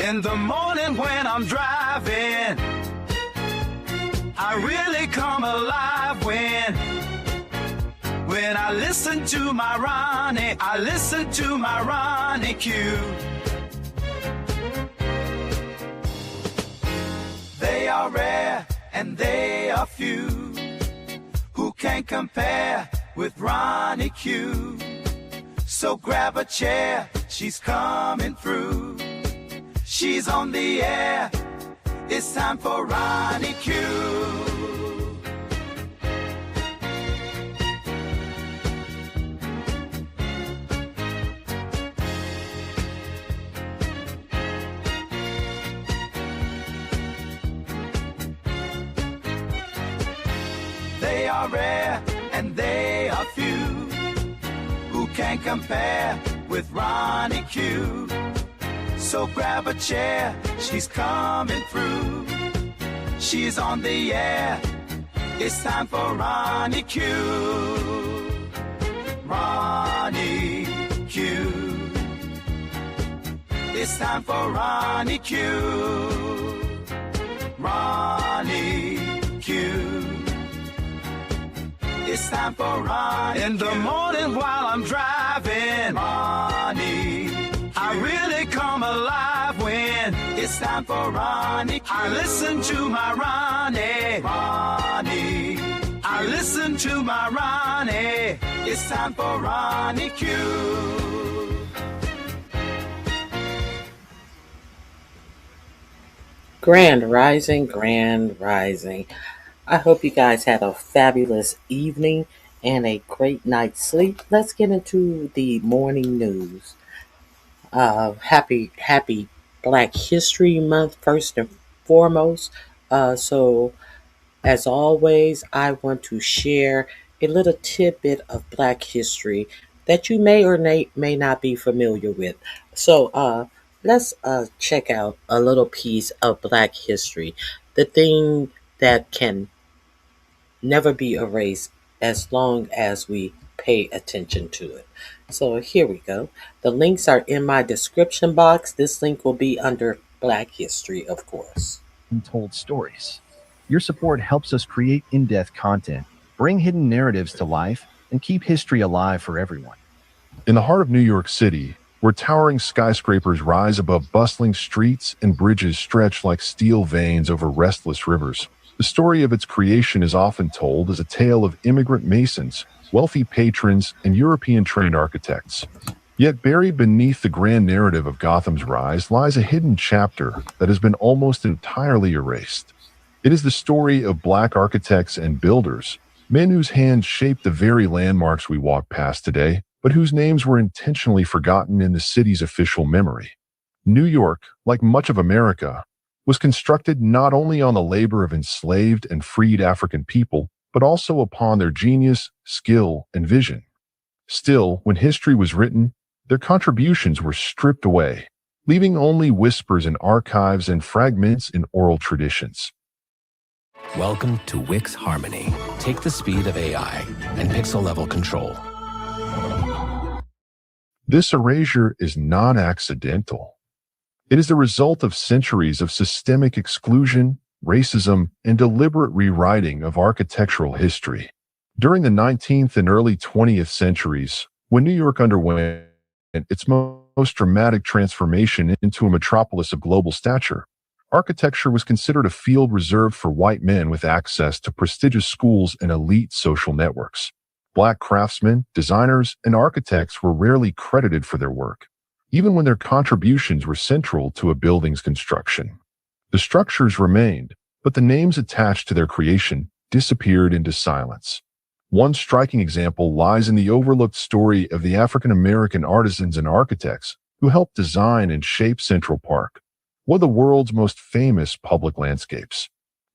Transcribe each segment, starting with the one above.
In the morning when I'm driving, I really come alive when I listen to my Ronnie, I listen to my RonyiQ. They are rare and they are few who can compare with RonyiQ. So grab a chair, she's coming through. She's on the air, it's time for RonyiQ. They are rare and they are few who can compare with RonyiQ. So grab a chair, she's coming through. She's on the air, it's time for RonyiQ. RonyiQ. It's time for RonyiQ. RonyiQ. It's time for RonyiQ. In the morning while I'm driving, Ronnie, I really come alive when it's time for RonyiQ. I listen to my Ronnie, I listen to my Ronnie. It's time for RonyiQ. Grand Rising, Grand Rising. I hope you guys had a fabulous evening and a great night's sleep. Let's get into the morning news. Happy Black History Month first and foremost. So as always, I want to share a little tidbit of Black history that you may or may not be familiar with. So let's check out a little piece of Black history, the thing that can never be erased as long as we pay attention to it. So here we go. The links are in my description box. This link will be under Black History, of course. Untold stories. Your support helps us create in-depth content, bring hidden narratives to life, and keep history alive for everyone. In the heart of New York City, where towering skyscrapers rise above bustling streets and bridges stretch like steel veins over restless rivers, the story of its creation is often told as a tale of immigrant masons, wealthy patrons, and European-trained architects. Yet buried beneath the grand narrative of Gotham's rise lies a hidden chapter that has been almost entirely erased. It is the story of Black architects and builders, men whose hands shaped the very landmarks we walk past today, but whose names were intentionally forgotten in the city's official memory. New York, like much of America, was constructed not only on the labor of enslaved and freed African people, but also upon their genius, skill, and vision. Still, when history was written, their contributions were stripped away, leaving only whispers in archives and fragments in oral traditions. Welcome to Wix Harmony. Take the speed of AI and pixel-level control. This erasure is not accidental. It is the result of centuries of systemic exclusion, racism, and deliberate rewriting of architectural history. During the 19th and early 20th centuries, when New York underwent its most dramatic transformation into a metropolis of global stature, architecture was considered a field reserved for white men with access to prestigious schools and elite social networks. Black craftsmen, designers, and architects were rarely credited for their work, even when their contributions were central to a building's construction. The structures remained, but the names attached to their creation disappeared into silence. One striking example lies in the overlooked story of the African-American artisans and architects who helped design and shape Central Park, one of the world's most famous public landscapes.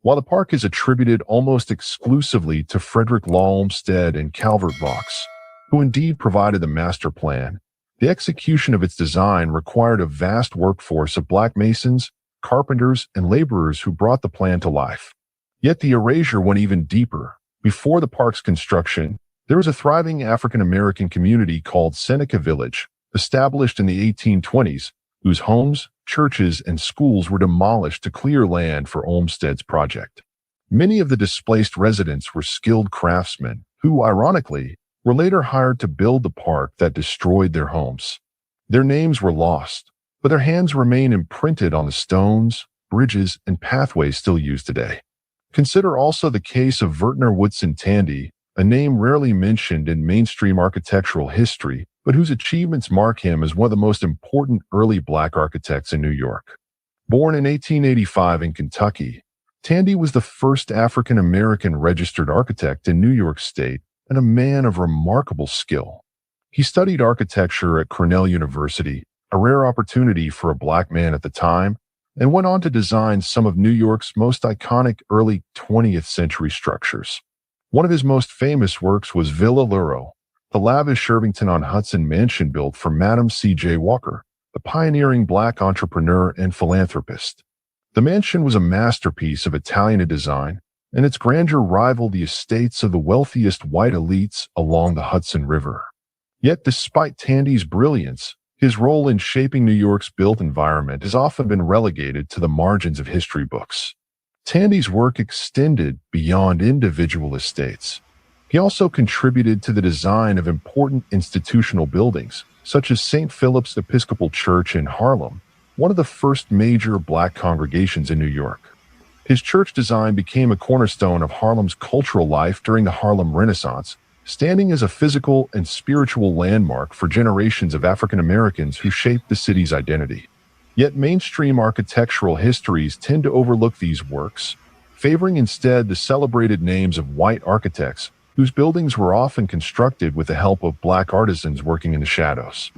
While the park is attributed almost exclusively to Frederick Law Olmsted and Calvert Vaux, who indeed provided the master plan, the execution of its design required a vast workforce of Black masons, carpenters, and laborers who brought the plan to life. Yet the erasure went even deeper. Before the park's construction, there was a thriving African-American community called Seneca Village, established in the 1820s, whose homes, churches, and schools were demolished to clear land for Olmsted's project. Many of the displaced residents were skilled craftsmen who, ironically, were later hired to build the park that destroyed their homes. Their names were lost, but their hands remain imprinted on the stones, bridges, and pathways still used today. Consider also the case of Vertner Woodson Tandy, a name rarely mentioned in mainstream architectural history, but whose achievements mark him as one of the most important early Black architects in New York. Born in 1885 in Kentucky, Tandy was the first African-American registered architect in New York State and a man of remarkable skill. He studied architecture at Cornell University, a rare opportunity for a Black man at the time, and went on to design some of New York's most iconic early 20th century structures. One of his most famous works was Villa Luro, the lavish Irvington-on-Hudson mansion built for Madam C.J. Walker, the pioneering Black entrepreneur and philanthropist. The mansion was a masterpiece of Italian design, and its grandeur rivaled the estates of the wealthiest white elites along the Hudson River. Yet despite Tandy's brilliance, his role in shaping New York's built environment has often been relegated to the margins of history books. Tandy's work extended beyond individual estates. He also contributed to the design of important institutional buildings, such as St. Philip's Episcopal Church in Harlem, one of the first major Black congregations in New York. His church design became a cornerstone of Harlem's cultural life during the Harlem Renaissance, standing as a physical and spiritual landmark for generations of African Americans who shaped the city's identity. Yet mainstream architectural histories tend to overlook these works, favoring instead the celebrated names of white architects whose buildings were often constructed with the help of Black artisans working in the shadows.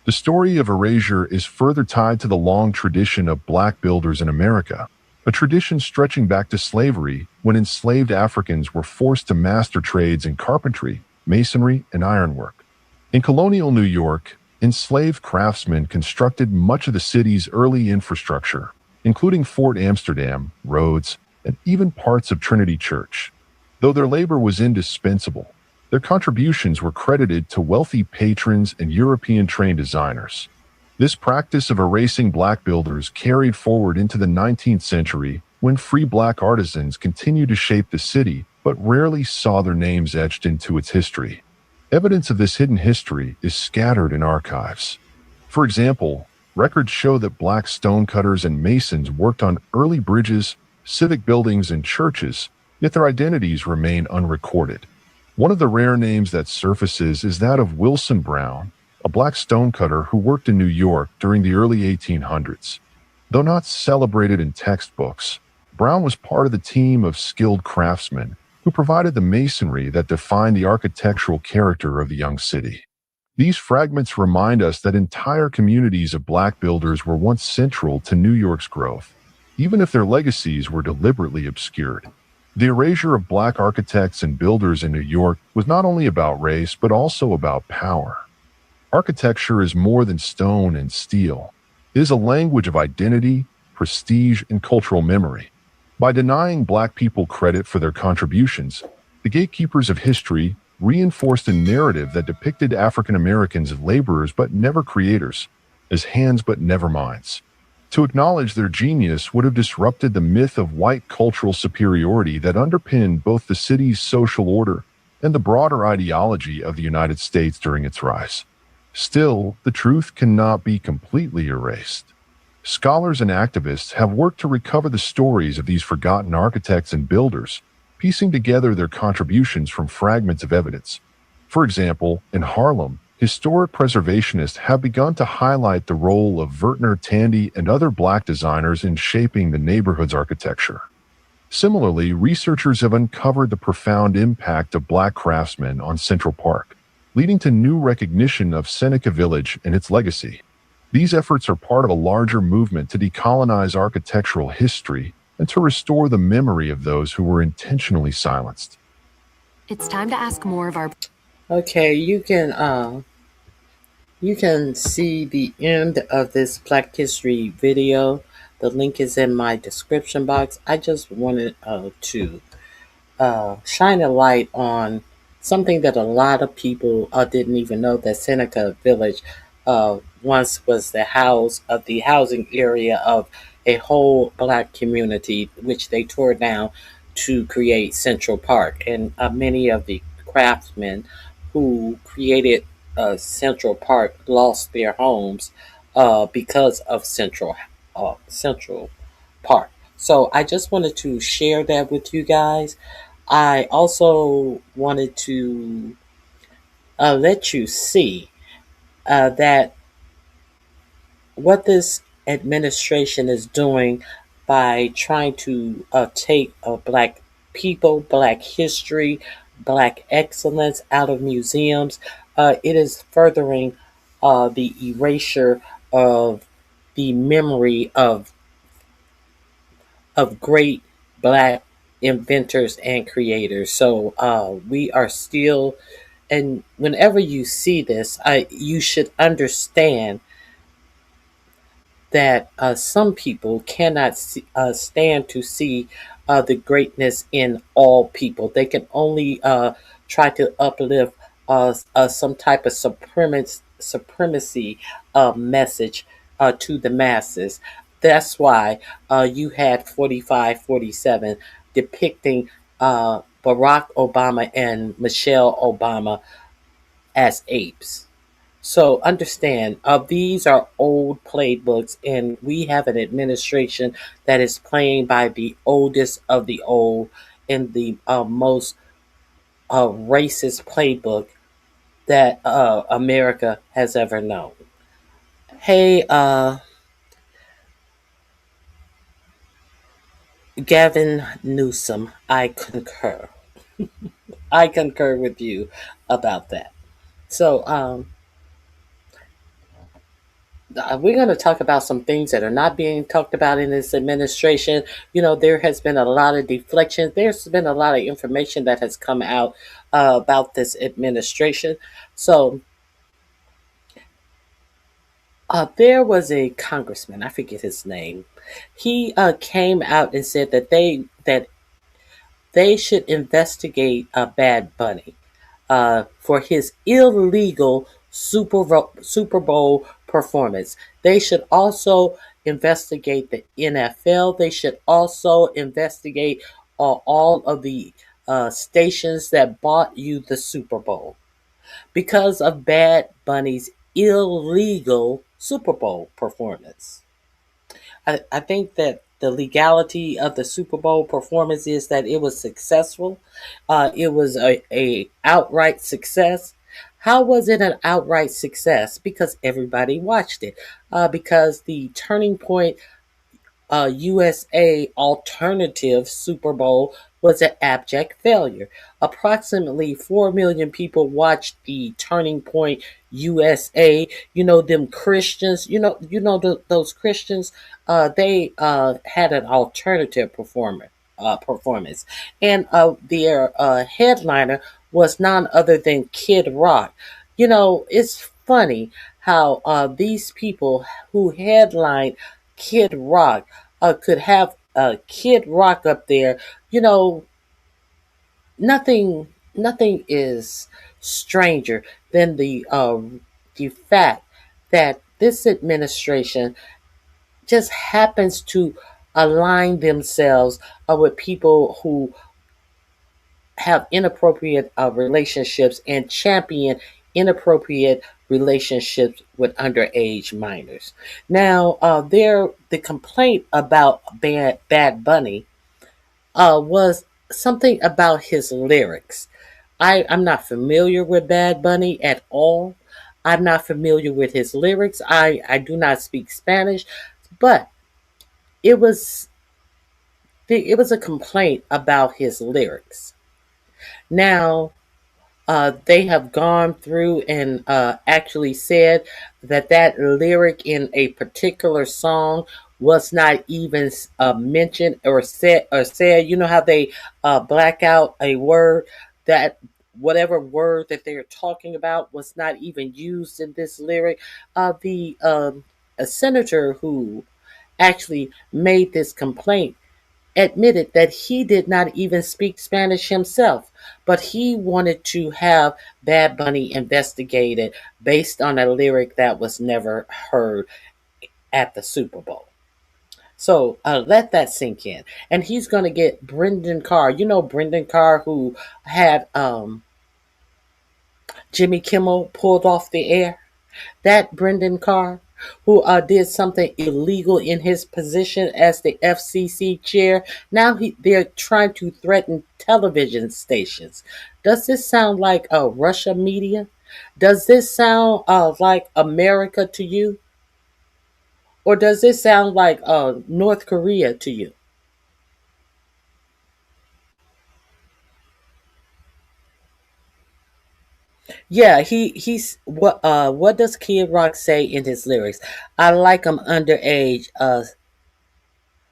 The story of erasure is further tied to the long tradition of Black builders in America, a tradition stretching back to slavery when enslaved Africans were forced to master trades in carpentry, masonry, and ironwork. In colonial New York, enslaved craftsmen constructed much of the city's early infrastructure, including Fort Amsterdam, roads, and even parts of Trinity Church. Though their labor was indispensable, their contributions were credited to wealthy patrons and European-trained designers. This practice of erasing Black builders carried forward into the 19th century when free Black artisans continued to shape the city but rarely saw their names etched into its history. Evidence of this hidden history is scattered in archives. For example, records show that Black stonecutters and masons worked on early bridges, civic buildings, and churches, yet their identities remain unrecorded. One of the rare names that surfaces is that of Wilson Brown, a Black stonecutter who worked in New York during the early 1800s. Though not celebrated in textbooks, Brown was part of the team of skilled craftsmen who provided the masonry that defined the architectural character of the young city. These fragments remind us that entire communities of Black builders were once central to New York's growth, even if their legacies were deliberately obscured. The erasure of Black architects and builders in New York was not only about race, but also about power. Architecture is more than stone and steel. It is a language of identity, prestige, and cultural memory. By denying Black people credit for their contributions, the gatekeepers of history reinforced a narrative that depicted African Americans as laborers but never creators, as hands but never minds. To acknowledge their genius would have disrupted the myth of white cultural superiority that underpinned both the city's social order and the broader ideology of the United States during its rise. Still, the truth cannot be completely erased. Scholars and activists have worked to recover the stories of these forgotten architects and builders, piecing together their contributions from fragments of evidence. For example, in Harlem, historic preservationists have begun to highlight the role of Vertner, Tandy, and other Black designers in shaping the neighborhood's architecture. Similarly, researchers have uncovered the profound impact of Black craftsmen on Central Park, leading to new recognition of Seneca Village and its legacy. These efforts are part of a larger movement to decolonize architectural history and to restore the memory of those who were intentionally silenced. It's time to ask more of our... Okay, you can see the end of this Black History video. The link is in my description box. I just wanted to shine a light on something that a lot of people didn't even know, that Seneca Village once was the housing area of a whole black community, which they tore down to create Central Park. And many of the craftsmen who created Central Park lost their homes because of Central Park. So I just wanted to share that with you guys. I also wanted to let you see that what this administration is doing by trying to take black people, black history, black excellence out of museums, it is furthering the erasure of the memory of great black inventors and creators. So we are still, and whenever you see this, you should understand that some people cannot stand to see the greatness in all people. They can only try to uplift some type of supremacy message to the masses. That's why you had 4547 depicting Barack Obama and Michelle Obama as apes. So understand, these are old playbooks, and we have an administration that is playing by the oldest of the old and the most racist playbook that America has ever known. Hey, Gavin Newsom, I concur. I concur with you about that. So, we're going to talk about some things that are not being talked about in this administration. You know, there has been a lot of deflections. There's been a lot of information that has come out about this administration. So, there was a congressman, I forget his name. He came out and said that they should investigate Bad Bunny for his illegal Super Bowl performance. They should also investigate the NFL. They should also investigate all of the stations that bought you the Super Bowl because of Bad Bunny's illegal Super Bowl performance. I think that the legality of the Super Bowl performance is that it was successful. It was a outright success. How was it an outright success? Because everybody watched it. Because the Turning Point USA alternative Super Bowl was an abject failure. Approximately 4 million people watched the Turning Point USA. You know them Christians. Those Christians. They had an alternative performance, and their headliner was none other than Kid Rock. You know, it's funny how these people who headlined Kid Rock could have Kid Rock up there. You know, nothing is stranger than the fact that this administration just happens to align themselves with people who have inappropriate relationships and champion inappropriate relationships with underage minors. Now, the complaint about Bad Bunny was something about his lyrics. I'm not familiar with Bad Bunny at all. I'm not familiar with his lyrics. I do not speak Spanish, but it was a complaint about his lyrics. Now, they have gone through and actually said that lyric in a particular song was not even mentioned or said. You know how they black out a word, that whatever word that they're talking about was not even used in this lyric. The a senator who actually made this complaint admitted that he did not even speak Spanish himself, but he wanted to have Bad Bunny investigated based on a lyric that was never heard at the Super Bowl. So let that sink in. And he's going to get Brendan Carr. You know Brendan Carr, who had Jimmy Kimmel pulled off the air? That Brendan Carr, who did something illegal in his position as the FCC chair, now they're trying to threaten television stations. Does this sound like Russia media? Does this sound like America to you? Or does this sound like North Korea to you? Yeah, he's what does Kid Rock say in his lyrics? I like him underage.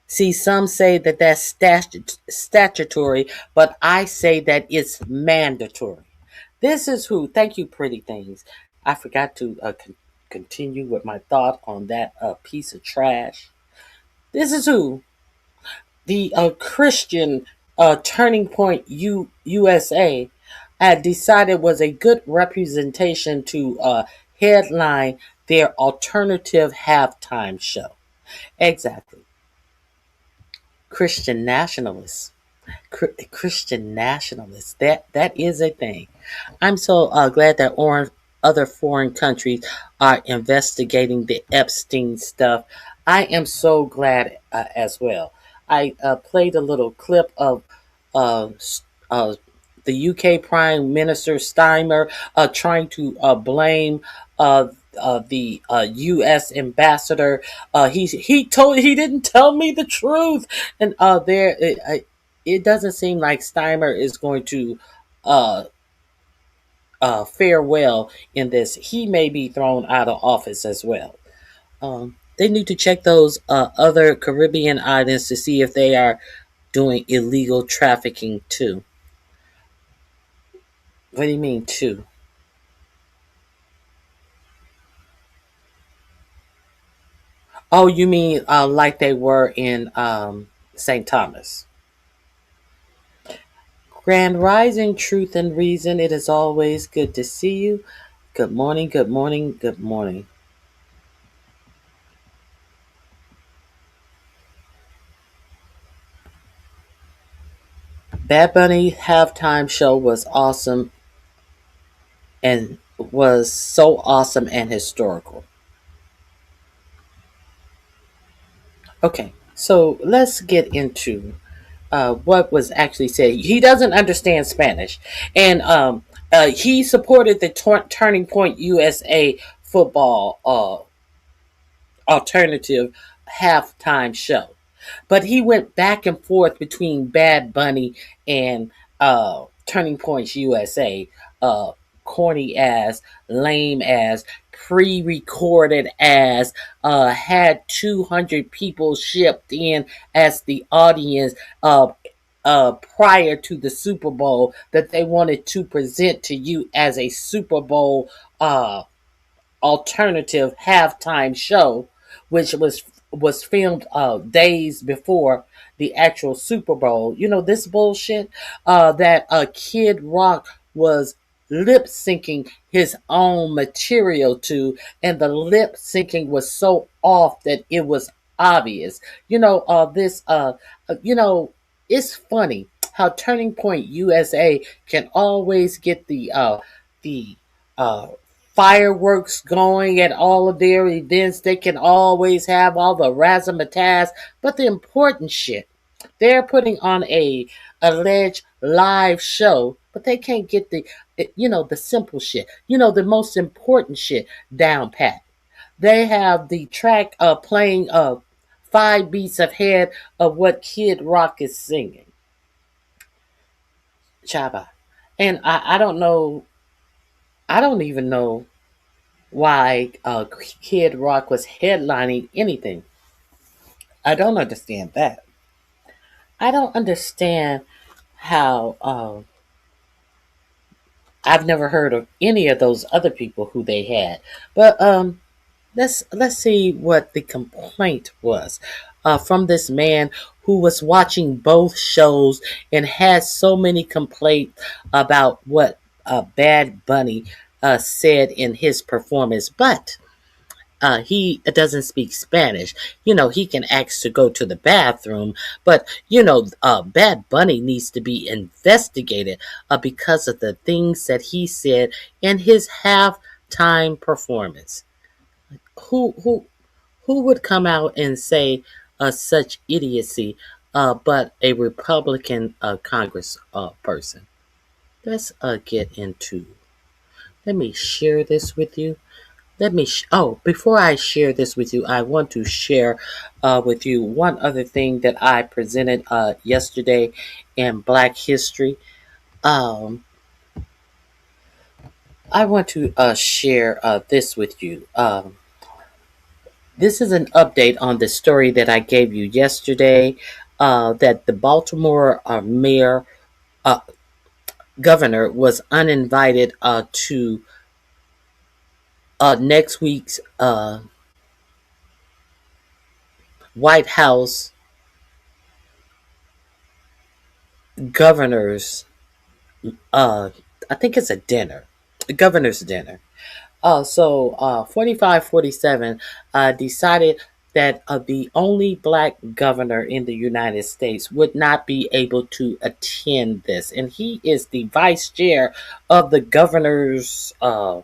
See, some say that that's statutory, but I say that it's mandatory. This is who. Thank you, pretty things. I forgot to continue with my thought on that piece of trash. This is who the Christian Turning Point USA had decided was a good representation to headline their alternative halftime show. Exactly. Christian nationalists. Christian nationalists. That is a thing. I'm so glad that other foreign countries are investigating the Epstein stuff. I am so glad as well. I played a little clip of uh, uh, the UK Prime Minister Steimer trying to blame the U.S. ambassador. He didn't tell me the truth, and it doesn't seem like Steimer is going to uh, fare well in this. He may be thrown out of office as well. They need to check those other Caribbean islands to see if they are doing illegal trafficking too. What do you mean too? Oh, you mean like they were in St. Thomas? Grand Rising, Truth and Reason. It is always good to see you. Good morning, good morning, good morning. Bad Bunny halftime show was awesome and was so awesome and historical. Okay, so let's get into what was actually said. He doesn't understand Spanish, and he supported the Turning Point USA football alternative halftime show. But he went back and forth between Bad Bunny and Turning Points USA, uh, corny ass, lame ass, pre-recorded ass, had 200 people shipped in as the audience prior to the Super Bowl that they wanted to present to you as a Super Bowl alternative halftime show, which was filmed days before the actual Super Bowl. You know this bullshit that Kid Rock was lip syncing his own material to, and the lip syncing was so off that it was obvious. This. It's funny how Turning Point USA can always get the uh, fireworks going at all of their events. They can always have all the razzmatazz, but the important shit, they're putting on a alleged live show, but they can't get the simple shit, the most important shit down pat. They have the track playing 5 beats ahead of what Kid Rock is singing. Chaba. And I don't know, I don't even know why Kid Rock was headlining anything. I don't understand that. I don't understand how I've never heard of any of those other people who they had. But let's see what the complaint was from this man who was watching both shows and had so many complaints about what Bad Bunny said in his performance, but he doesn't speak Spanish. He can ask to go to the bathroom, but Bad Bunny needs to be investigated because of the things that he said in his halftime performance. Who would come out and say such idiocy, but a Republican Congress person? Let's get into. Let me share this with you. Before I share this with you, I want to share with you one other thing that I presented yesterday in Black History. Um, I want to share this with you. This is an update on the story that I gave you yesterday that the Baltimore mayor, uh, governor, was uninvited to next week's White House governor's, uh, I think it's a dinner, the governor's dinner. 4547 decided that the only black governor in the United States would not be able to attend this. And he is the vice chair of the governor's, I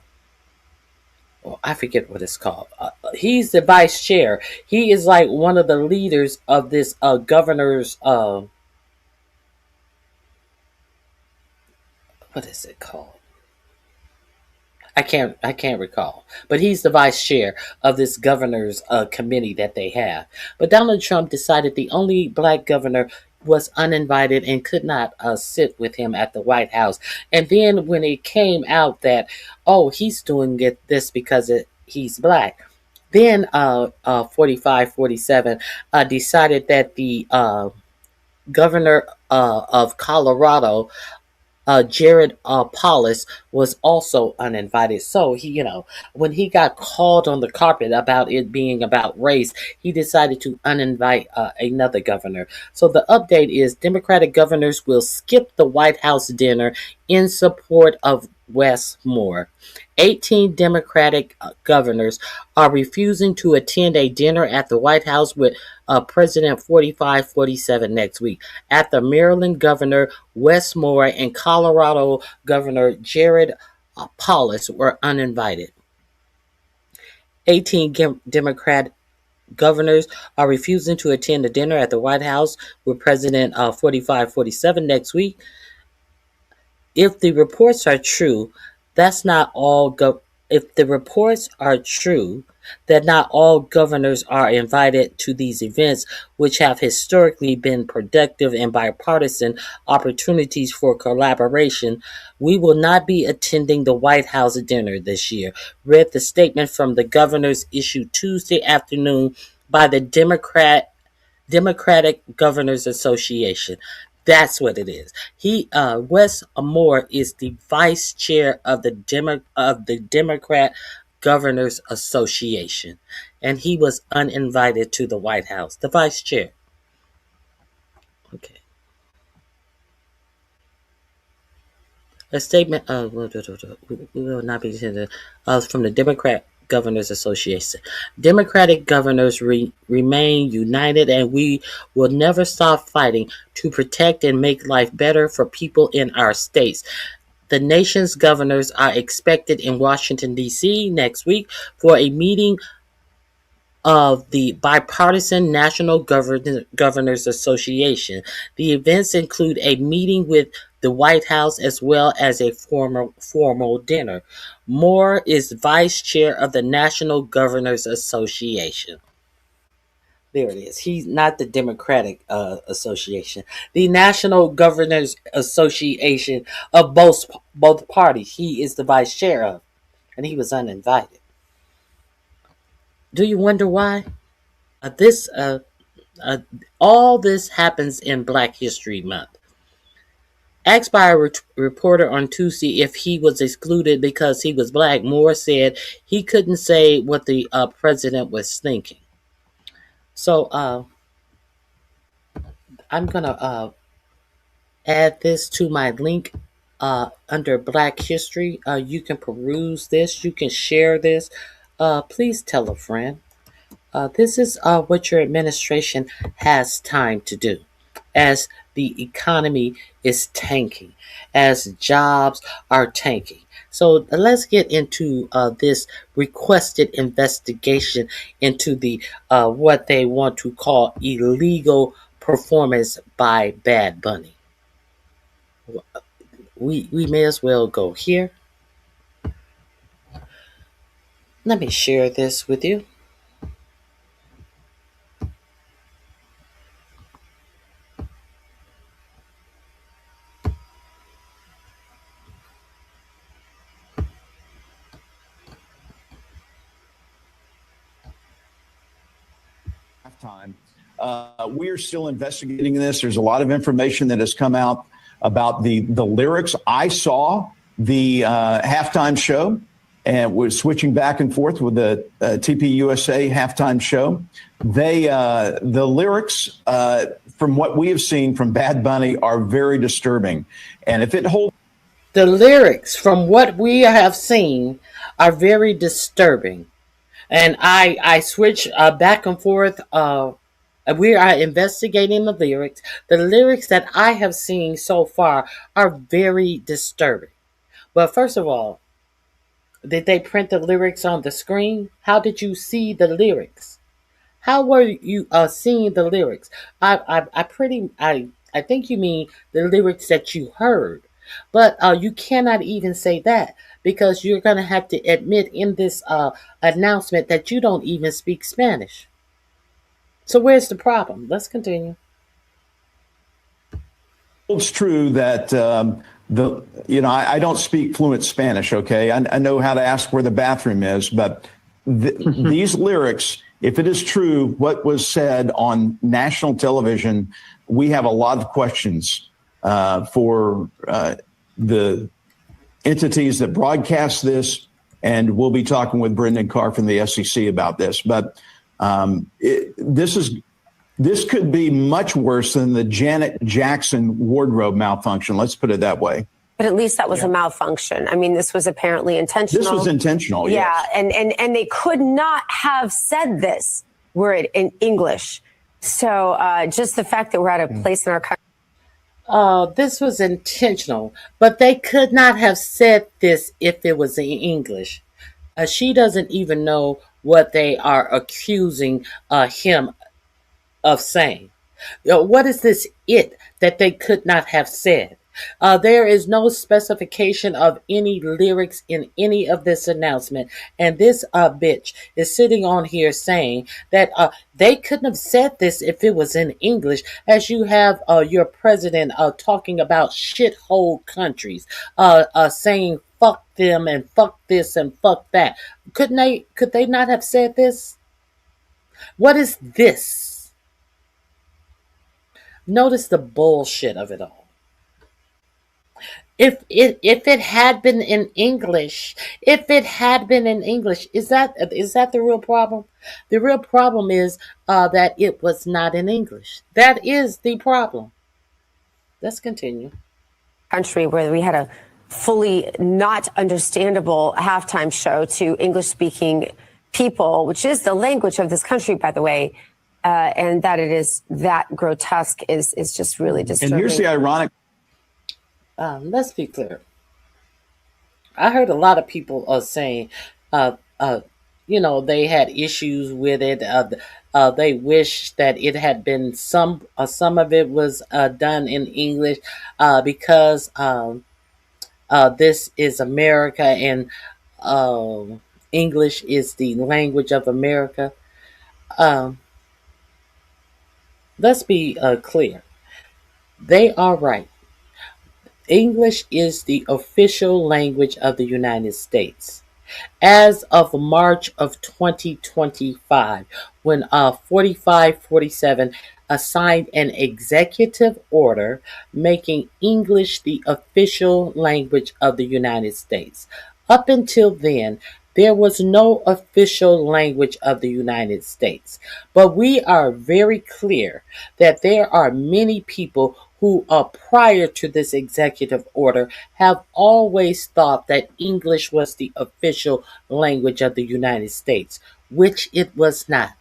forget what it's called. He's the vice chair. He is like one of the leaders of this governor's, what is it called? I can't recall, but he's the vice chair of this governor's committee that they have. But Donald Trump decided the only black governor was uninvited and could not sit with him at the White House. And then when it came out that he's doing this because he's black, then 4547 decided that the governor of Colorado, Jared Paulus, was also uninvited. So when he got called on the carpet about it being about race, he decided to uninvite another governor. So the update is Democratic governors will skip the White House dinner in support of Wes Moore. 18 Democratic governors are refusing to attend a dinner at the White House with President 4547 next week, after Maryland Governor Wes Moore and Colorado Governor Jared Paulus were uninvited. 18 Democrat governors are refusing to attend a dinner at the White House with President 4547 next week. If the reports are true, that's not all. If the reports are true, that not all governors are invited to these events, which have historically been productive and bipartisan opportunities for collaboration, we will not be attending the White House dinner this year, read the statement from the governors issued Tuesday afternoon by the Democratic Governors Association. That's what it is. Wes Moore is the vice chair of the Democrat Governors Association, and he was uninvited to the White House. The vice chair. Okay. A statement we will not be attending from the Democrat Governors Association. Democratic governors remain united, and we will never stop fighting to protect and make life better for people in our states. The nation's governors are expected in Washington, D.C. next week for a meeting of the Bipartisan National Governors Association. The events include a meeting with the White House as well as a formal dinner. Moore is vice chair of the National Governors Association. There it is. He's not the Democratic Association. The National Governors Association of both parties. He is the vice chair of, and he was uninvited. Do you wonder why? This all this happens in Black History Month. Asked by a reporter on Tuesday if he was excluded because he was black, Moore said he couldn't say what the president was thinking. So I'm going to add this to my link under Black History. You can peruse this. You can share this. Please tell a friend. This is what your administration has time to do as the economy is tanking, as jobs are tanking. So let's get into this requested investigation into the what they want to call illegal performance by Bad Bunny. We may as well go here. Let me share this with you. Time. We are still investigating this. There's a lot of information that has come out about the lyrics. I saw the halftime show and was switching back and forth with the TPUSA halftime show. The lyrics, from what we have seen from Bad Bunny, are very disturbing. And if it holds, the lyrics from what we have seen are very disturbing. And I switch back and forth. We are investigating the lyrics. The lyrics that I have seen so far are very disturbing. But first of all, did they print the lyrics on the screen? How did you see the lyrics? How were you seeing the lyrics? I think you mean the lyrics that you heard. But you cannot even say that because you're going to have to admit in this announcement that you don't even speak Spanish. So where's the problem? Let's continue. it's true that I don't speak fluent Spanish. Okay, I know how to ask where the bathroom is, but these lyrics, if it is true what was said on national television, we have a lot of questions for the entities that broadcast this, and we'll be talking with Brendan Carr from the SEC about this. But this could be much worse than the Janet Jackson wardrobe malfunction. Let's put it that way. But at least that was a malfunction. I mean, this was apparently intentional. This was intentional, yeah. Yes. And they could not have said this were it in English. So just the fact that we're at a place in our country. This was intentional, but they could not have said this if it was in English. She doesn't even know what they are accusing him of saying. What is this it that they could not have said? There is no specification of any lyrics in any of this announcement. And this bitch is sitting on here saying that they couldn't have said this if it was in English, as you have your president talking about shithole countries, saying fuck them and fuck this and fuck that. Could they not have said this? What is this? Notice the bullshit of it all. If it had been in English, is that the real problem? The real problem is that it was not in English. That is the problem. Let's continue. Country where we had a fully not understandable halftime show to English-speaking people, which is the language of this country, by the way, and that it is that grotesque is just really disturbing. And here's the ironic. Let's be clear. I heard a lot of people saying, they had issues with it. They wish that it had been some of it was done in English because this is America and English is the language of America. Let's be clear. They are right. English is the official language of the United States. As of March of 2025, when 4547 signed an executive order making English the official language of the United States. Up until then, there was no official language of the United States. But we are very clear that there are many people who, prior to this executive order, have always thought that English was the official language of the United States, which it was not.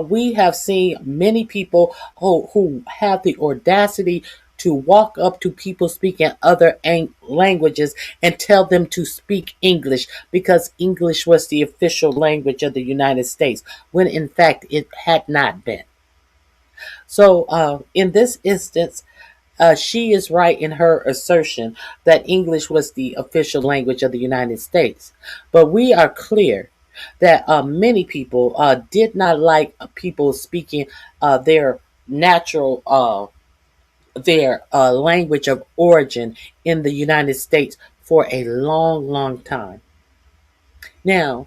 We have seen many people who have the audacity to walk up to people speaking other languages and tell them to speak English because English was the official language of the United States, when in fact it had not been. So in this instance, she is right in her assertion that English was the official language of the United States. But we are clear that many people did not like people speaking their natural, their language of origin in the United States for a long, long time. Now,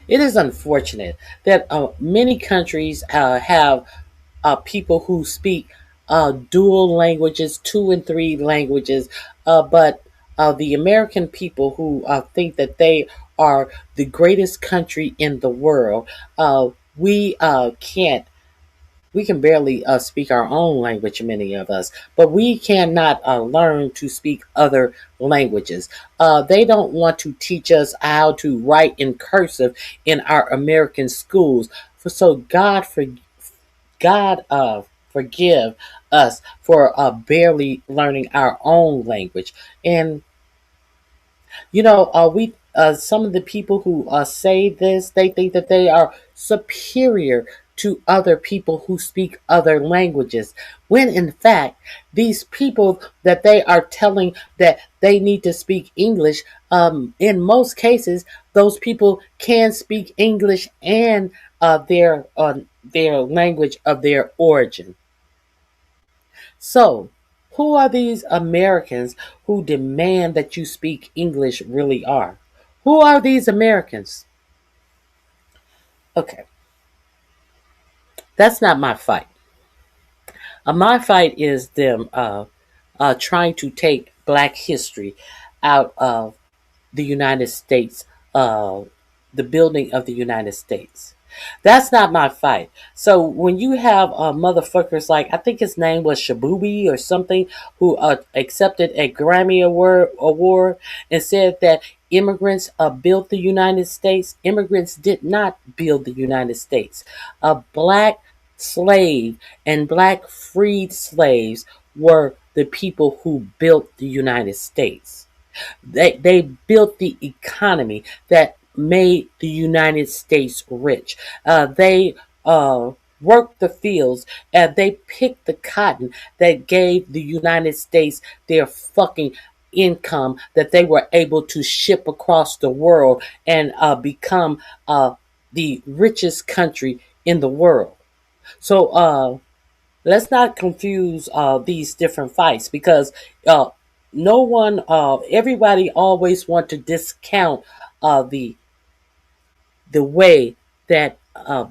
it is unfortunate that many countries have people who speak dual languages, 2 and 3 languages, but the American people who think that they are the greatest country in the world, we can't. We can barely speak our own language, many of us, but we cannot learn to speak other languages. They don't want to teach us how to write in cursive in our American schools. So God forgive us for barely learning our own language. And we some of the people who say this, they think that they are superior to other people who speak other languages, when in fact these people that they are telling that they need to speak English, in most cases those people can speak English and their language of their origin. So, who are these Americans who demand that you speak English really are? Who are these Americans? Okay, that's not my fight. My fight is them trying to take Black history out of the United States, the building of the United States. That's not my fight. So when you have motherfuckers like, I think his name was Shabubi or something, who accepted a Grammy award and said that immigrants built the United States. Immigrants did not build the United States. A Black slave and Black freed slaves were the people who built the United States. They built the economy that made the United States rich. They worked the fields and they picked the cotton that gave the United States their fucking income that they were able to ship across the world and become the richest country in the world. So let's not confuse these different fights, because no one, everybody always want to discount the way that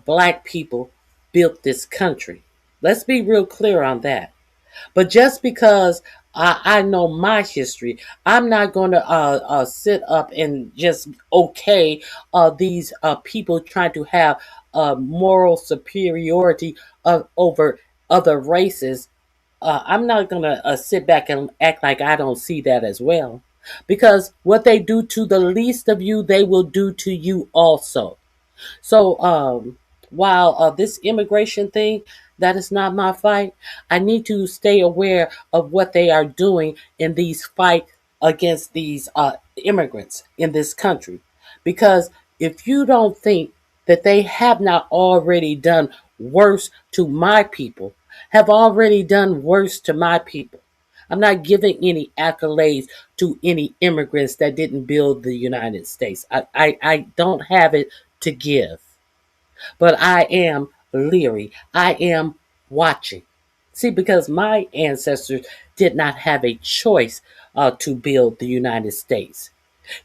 Black people built this country. Let's be real clear on that. But just because I know my history, I'm not going to sit up and just okay these people trying to have moral superiority over other races. I'm not going to sit back and act like I don't see that as well. Because what they do to the least of you, they will do to you also. So while this immigration thing, that is not my fight, I need to stay aware of what they are doing in these fights against these immigrants in this country. Because if you don't think that they have not already done worse to my people, have already done worse to my people. I'm not giving any accolades to any immigrants that didn't build the United States. I don't have it to give. But I am leery. I am watching. See, because my ancestors did not have a choice to build the United States.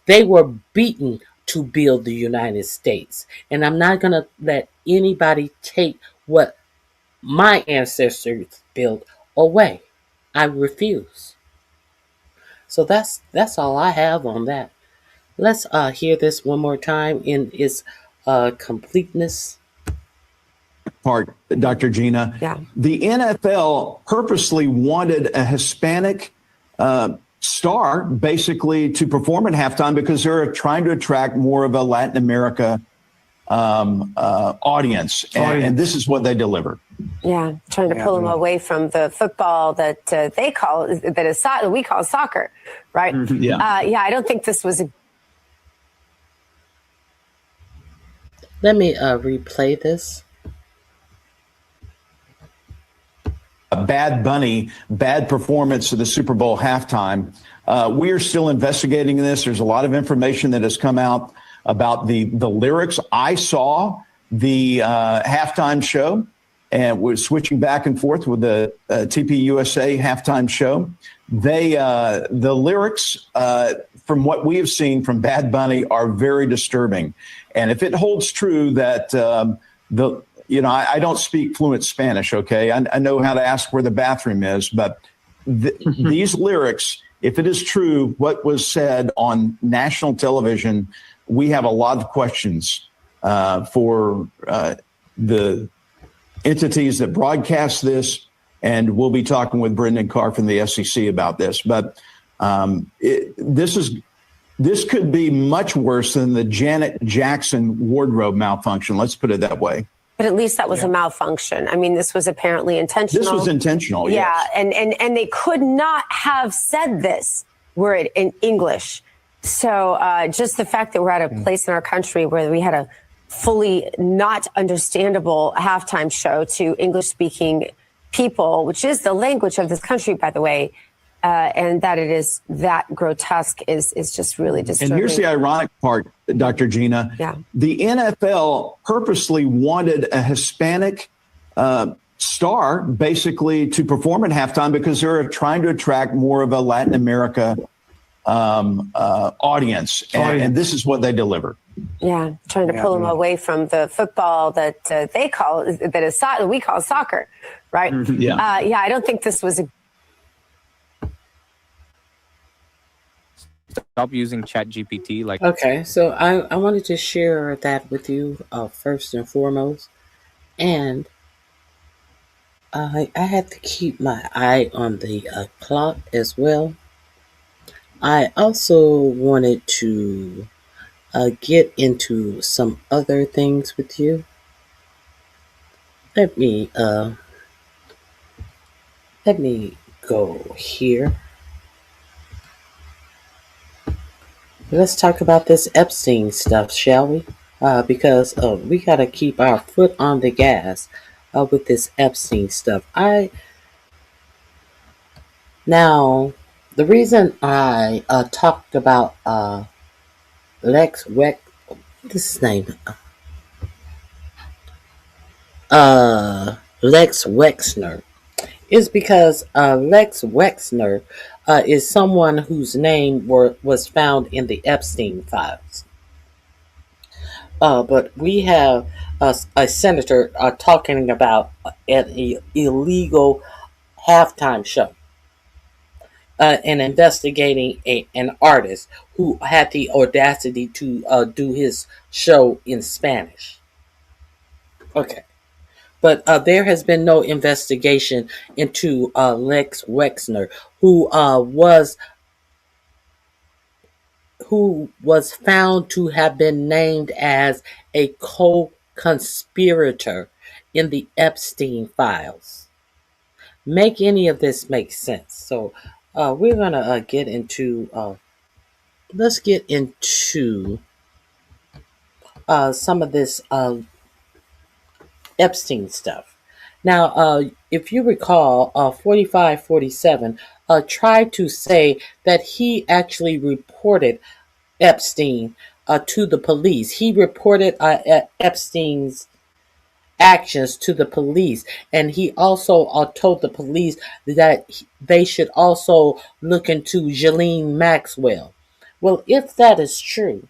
They were beaten to build the United States. And I'm not going to let anybody take what my ancestors built away. I refuse. So that's all I have on that. Let's hear this one more time in its completeness. Part, Dr. Gina. Yeah. The NFL purposely wanted a Hispanic star basically to perform at halftime because they're trying to attract more of a Latin America audience. And this is what they delivered. Yeah, trying to pull them away from the football that we call soccer, right? Yeah. I don't think this was Let me replay this. A Bad Bunny, bad performance of the Super Bowl halftime. We are still investigating this. There's a lot of information that has come out about the lyrics. I saw the halftime show, and we're switching back and forth with the TPUSA halftime show. The lyrics, from what we have seen from Bad Bunny, are very disturbing. And if it holds true that I don't speak fluent Spanish, okay? I know how to ask where the bathroom is, but these lyrics, if it is true what was said on national television, we have a lot of questions for the entities that broadcast this, and we'll be talking with Brendan Carr from the SEC about this. But this could be much worse than the Janet Jackson wardrobe malfunction. Let's put it that way. But at least that was a malfunction. I mean, this was apparently intentional. This was intentional, yeah, yes. And they could not have said this were it in English. So just the fact that we're at a place in our country where we had a fully not understandable halftime show to English-speaking people, which is the language of this country, by the way, and that it is that grotesque is just really disturbing. And here's the ironic part, Dr. Gina. Yeah. The NFL purposely wanted a Hispanic star basically to perform at halftime because they're trying to attract more of a Latin America audience. And this is what they delivered. Yeah, trying to pull them away from the football that we call soccer, right? Yeah. I don't think this was Stop using ChatGPT. Okay, so I wanted to share that with you first and foremost. And I had to keep my eye on the clock as well. I also wanted to get into some other things with you. Let me go here. Let's talk about this Epstien stuff, shall we? Because we got to keep our foot on the gas with this Epstien stuff. Now, the reason I talked about Lex Wexner is because Lex Wexner is someone whose name was found in the Epstein files. But we have a senator talking about an illegal halftime show and investigating an artist who had the audacity to do his show in Spanish. Okay. But there has been no investigation into Lex Wexner, who was found to have been named as a co-conspirator in the Epstein files. Make any of this make sense? So we're gonna get into. Let's get into some of this Epstein stuff. Now, if you recall, 4547 tried to say that he actually reported Epstein to the police. He reported Epstein's actions to the police, and he also told the police that they should also look into Ghislaine Maxwell. Well, if that is true,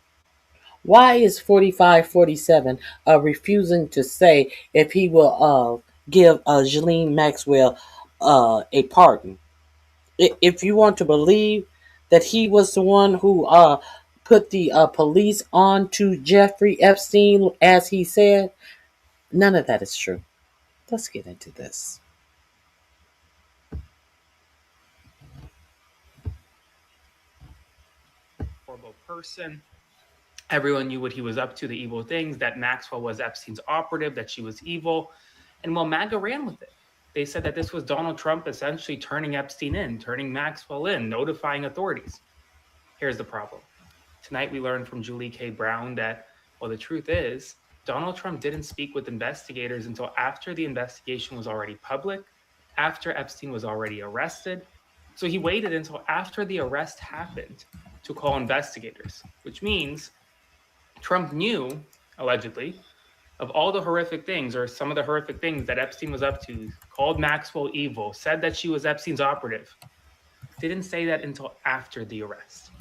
why is 4547 refusing to say if he will give Ghislaine Maxwell a pardon? If you want to believe that he was the one who put the police on to Jeffrey Epstein, as he said, none of that is true. Let's get into this. Horrible person. Everyone knew what he was up to, the evil things, that Maxwell was Epstein's operative, that she was evil. And well, MAGA ran with it. They said that this was Donald Trump essentially turning Epstein in, turning Maxwell in, notifying authorities. Here's the problem. Tonight we learned from Julie K. Brown that, well, the truth is, Donald Trump didn't speak with investigators until after the investigation was already public, after Epstein was already arrested. So he waited until after the arrest happened to call investigators, which means Trump knew, allegedly, of all the horrific things, or some of the horrific things that Epstein was up to, called Maxwell evil, said that she was Epstein's operative. Didn't say that until after the arrest.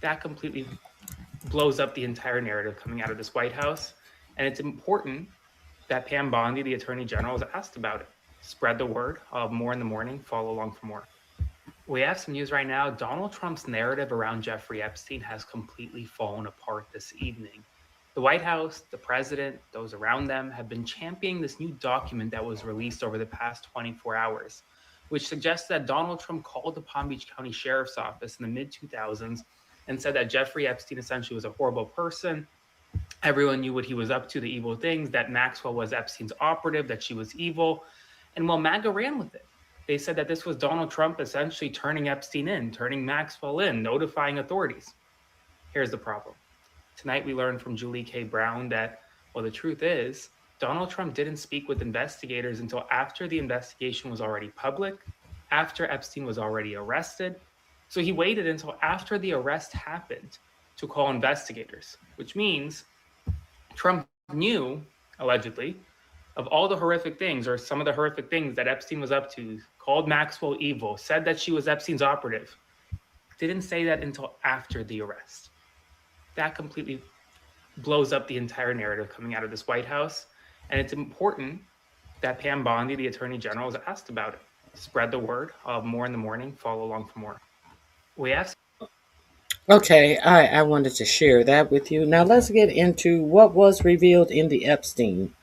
That completely blows up the entire narrative coming out of this White House. And it's important that Pam Bondi, the Attorney General, is asked about it. Spread the word. I'll have more in the morning. Follow along for more. We have some news right now. Donald Trump's narrative around Jeffrey Epstein has completely fallen apart this evening. The White House, the president, those around them have been championing this new document that was released over the past 24 hours, which suggests that Donald Trump called the Palm Beach County Sheriff's Office in the mid-2000s and said that Jeffrey Epstein essentially was a horrible person. Everyone knew what he was up to, the evil things, that Maxwell was Epstein's operative, that she was evil. And well, MAGA ran with it. They said that this was Donald Trump essentially turning Epstein in, turning Maxwell in, notifying authorities. Here's the problem. Tonight we learned from Julie K. Brown that, well, the truth is, Donald Trump didn't speak with investigators until after the investigation was already public, after Epstein was already arrested. So he waited until after the arrest happened to call investigators, which means Trump knew, allegedly, of all the horrific things, or some of the horrific things that Epstein was up to, called Maxwell evil, said that she was Epstein's operative. Didn't say that until after the arrest. That completely blows up the entire narrative coming out of this White House. And it's important that Pam Bondi, the Attorney General, is asked about it. Spread the word. I'll have more in the morning. Follow along for more. We have. Okay, I wanted to share that with you. Now let's get into what was revealed in the Epstein.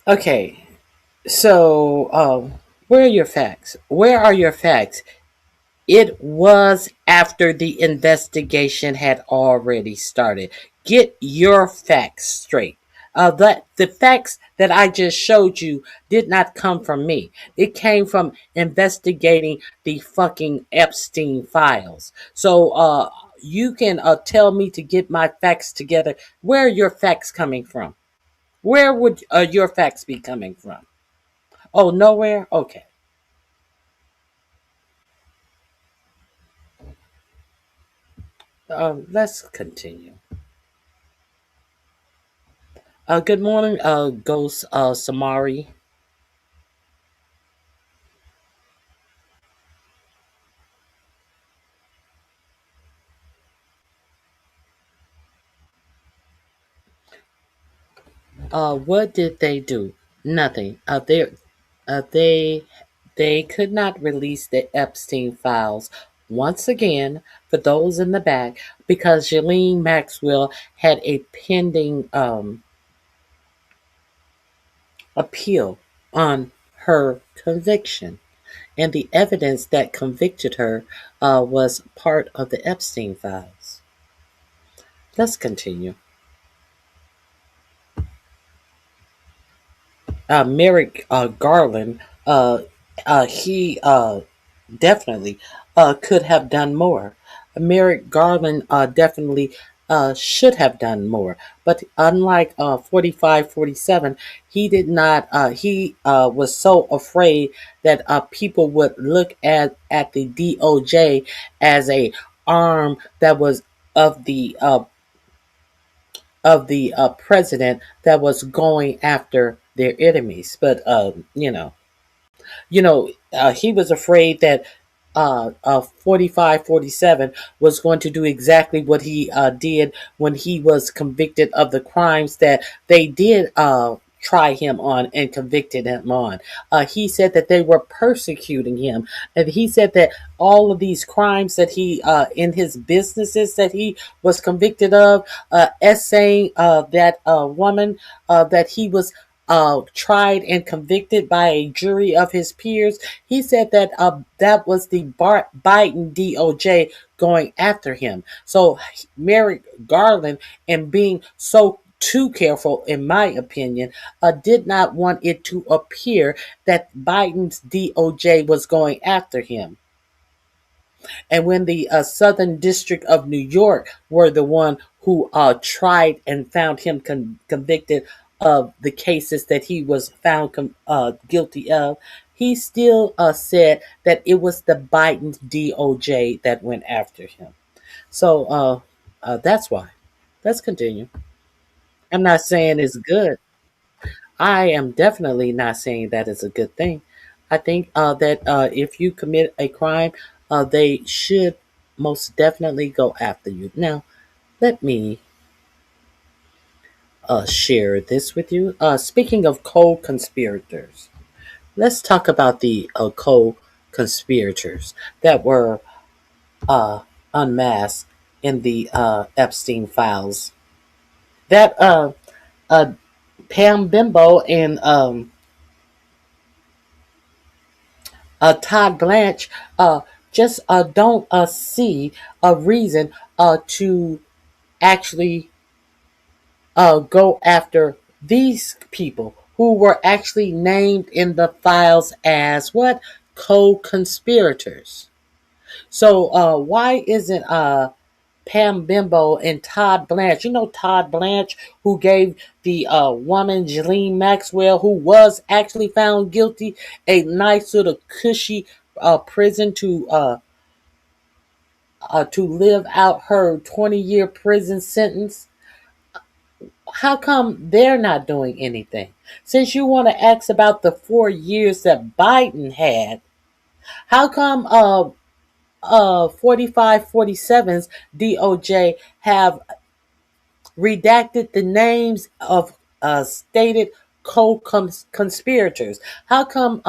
Okay, so where are your facts? Where are your facts? It was after the investigation had already started. Get your facts straight. That the facts that I just showed you did not come from me. It came from investigating the fucking Epstein files. So you can tell me to get my facts together. Where are your facts coming from? Where would your facts be coming from? Oh, nowhere? Okay. Let's continue. Good morning, Ghost Samari. What did they do? Nothing. They they could not release the Epstein files once again for those in the back because Ghislaine Maxwell had a pending appeal on her conviction, and the evidence that convicted her was part of the Epstein files. Let's continue. Merrick Garland, he definitely could have done more. Merrick Garland definitely should have done more. But unlike 45, 47, he did not. He was so afraid that people would look at the DOJ as a arm that was of the president that was going after their enemies. But he was afraid that 45, 47 was going to do exactly what he did when he was convicted of the crimes that they did try him on and convicted him on. He said that they were persecuting him. And he said that all of these crimes that he, in his businesses that he was convicted of, essaying that woman that he was tried and convicted by a jury of his peers. He said that that was the Biden DOJ going after him. So Merrick Garland, and being so too careful, in my opinion, did not want it to appear that Biden's DOJ was going after him. And when the Southern District of New York were the one who tried and found him convicted of the cases that he was found guilty of, he still said that it was the Biden DOJ that went after him. So that's why. Let's continue. I'm not saying it's good. I am definitely not saying that is a good thing. I think that if you commit a crime, they should most definitely go after you. Now, let me share this with you. Speaking of co-conspirators, let's talk about the co-conspirators that were unmasked in the Epstein files. That uh, Pam Bimbo and Todd Blanche just don't see a reason to actually go after these people who were actually named in the files as what? Co-conspirators. So why isn't Pam Bimbo and Todd Blanche? You know Todd Blanche, who gave the woman Ghislaine Maxwell, who was actually found guilty, a nice little cushy prison to live out her 20-year prison sentence. How come they're not doing anything? Since you want to ask about the 4 years that Biden had, how come 45, 47's DOJ have redacted the names of stated co-conspirators? How come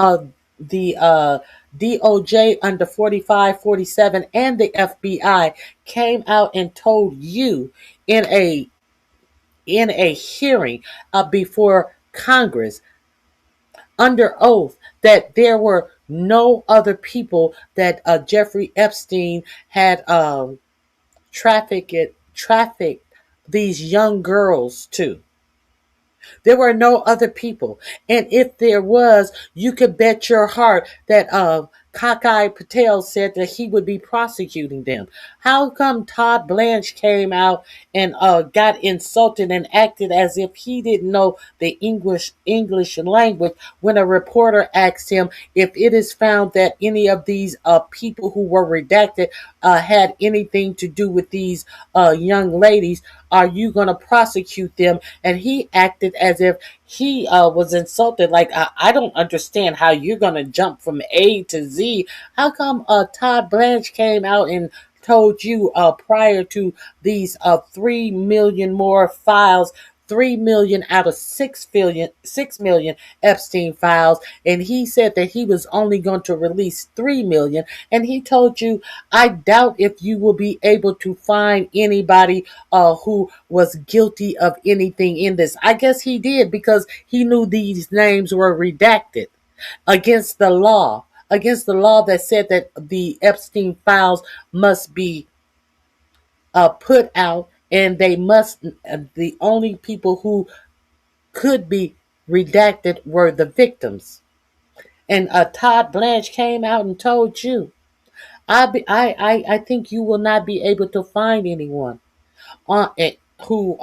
the DOJ under 45, 47 and the FBI came out and told you in a hearing before Congress under oath that there were no other people that Jeffrey Epstein had trafficked these young girls to? There were no other people. And if there was, you could bet your heart that Cockeye Patel said that he would be prosecuting them. How come Todd Blanche came out and got insulted and acted as if he didn't know the English language when a reporter asked him if it is found that any of these people who were redacted had anything to do with these young ladies? Are you going to prosecute them? And he acted as if he was insulted. Like, I don't understand how you're going to jump from A to Z. How come Todd Blanche came out and told you prior to these 3 million more files, 3 million out of 6 million Epstein files, and he said that he was only going to release 3 million, and he told you, I doubt if you will be able to find anybody who was guilty of anything in this. I guess he did, because he knew these names were redacted against the law that said that the Epstein files must be put out, and they must, the only people who could be redacted were the victims. And Todd Blanche came out and told you, I think you will not be able to find anyone. on it who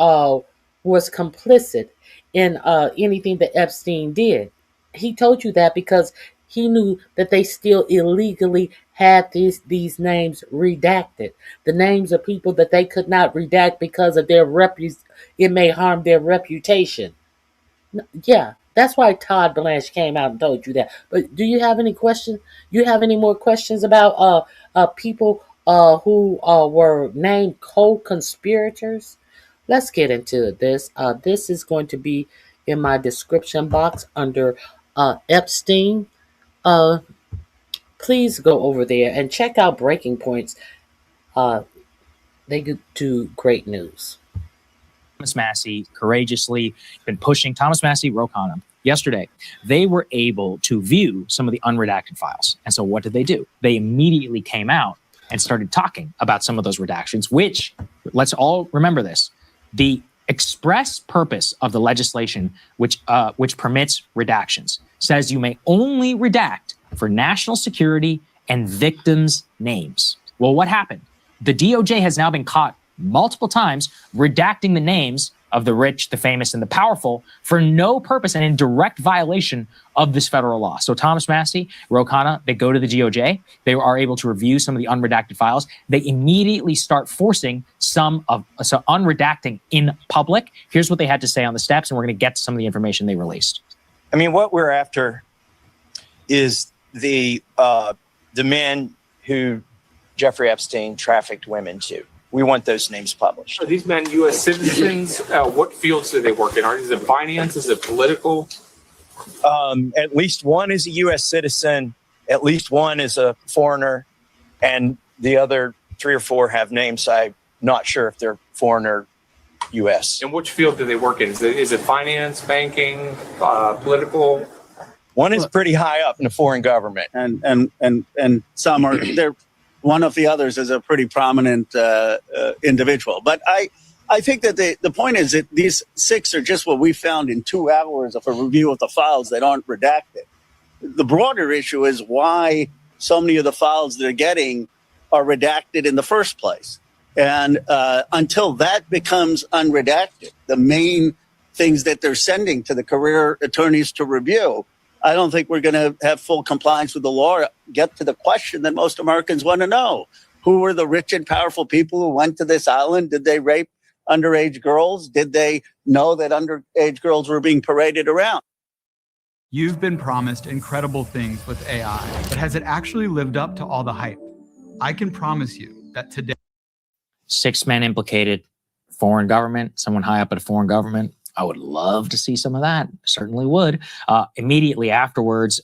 was complicit in anything that Epstein did. He told you that because he knew that they still illegally had these names redacted. The names of people that they could not redact because of their it may harm their reputation. Yeah, that's why Todd Blanche came out and told you that. But do you have any questions? You have any more questions about people who were named co-conspirators? Let's get into this. This is going to be in my description box under Epstein. Please go over there and check out Breaking Points. They do great news. Thomas Massie courageously been pushing. Thomas Massie, Ro Khanna, yesterday, they were able to view some of the unredacted files. And so what did they do? They immediately came out and started talking about some of those redactions, which, let's all remember this, the express purpose of the legislation which permits redactions says you may only redact for national security and victims' names. Well, what happened? The DOJ has now been caught multiple times redacting the names of the rich, the famous, and the powerful for no purpose and in direct violation of this federal law. So Thomas Massie, Ro Khanna, they go to the DOJ. They are able to review some of the unredacted files. They immediately start forcing unredacting in public. Here's what they had to say on the steps, and we're going to get to some of the information they released. I mean, what we're after is the men who Jeffrey Epstein trafficked women to. We want those names published. Are these men U.S. citizens? What fields do they work in? Is it finance? Is it political? At least one is a U.S. citizen. At least one is a foreigner. And the other 3 or 4 have names. I'm not sure if they're foreign or U.S. And which field do they work in? Is it finance, banking, political? One is pretty high up in the foreign government. And some are there. One of the others is a pretty prominent individual. But I think that the point is that these 6 are just what we found in 2 hours of a review of the files that aren't redacted. The broader issue is why so many of the files they're getting are redacted in the first place. And until that becomes unredacted, the main things that they're sending to the career attorneys to review, I don't think we're going to have full compliance with the law, get to the question that most Americans want to know. Who were the rich and powerful people who went to this island? Did they rape underage girls? Did they know that underage girls were being paraded around? You've been promised incredible things with AI, but has it actually lived up to all the hype? I can promise you that today. 6 men implicated, foreign government, someone high up at a foreign government. I would love to see some of that. Certainly would. Immediately afterwards,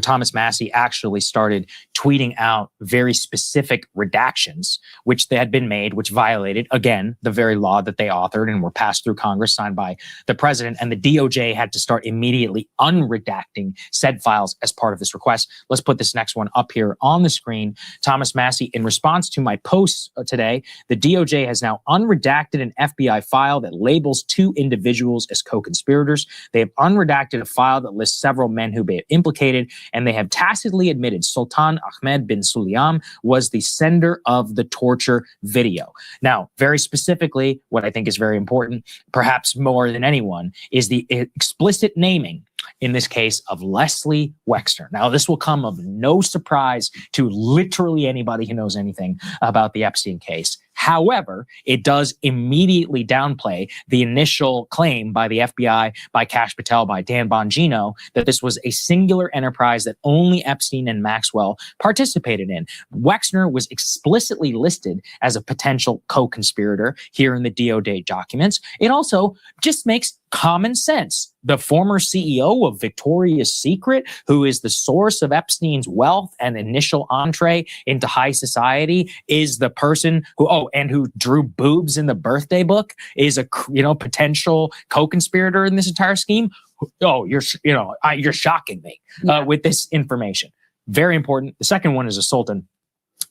Thomas Massie actually started tweeting out very specific redactions, which they had been made, which violated, again, the very law that they authored and were passed through Congress, signed by the president. And the DOJ had to start immediately unredacting said files as part of this request. Let's put this next one up here on the screen. Thomas Massie, in response to my posts today, the DOJ has now unredacted an FBI file that labels 2 individuals as co-conspirators. They have unredacted a file that lists several men who be implicated, and they have tacitly admitted Sultan Ahmed bin Sulayam was the sender of the torture video. Now, very specifically, what I think is very important, perhaps more than anyone, is the explicit naming, in this case, of Leslie Wexner. Now, this will come of no surprise to literally anybody who knows anything about the Epstein case. However, it does immediately downplay the initial claim by the FBI, by Kash Patel, by Dan Bongino, that this was a singular enterprise that only Epstein and Maxwell participated in. Wexner was explicitly listed as a potential co-conspirator here in the DOJ documents. It also just makes common sense. The former CEO of Victoria's Secret, who is the source of Epstein's wealth and initial entree into high society, is the person who drew boobs in the birthday book, is a potential co-conspirator in this entire scheme. You're shocking me with this information. Very important. The second one is a sultan.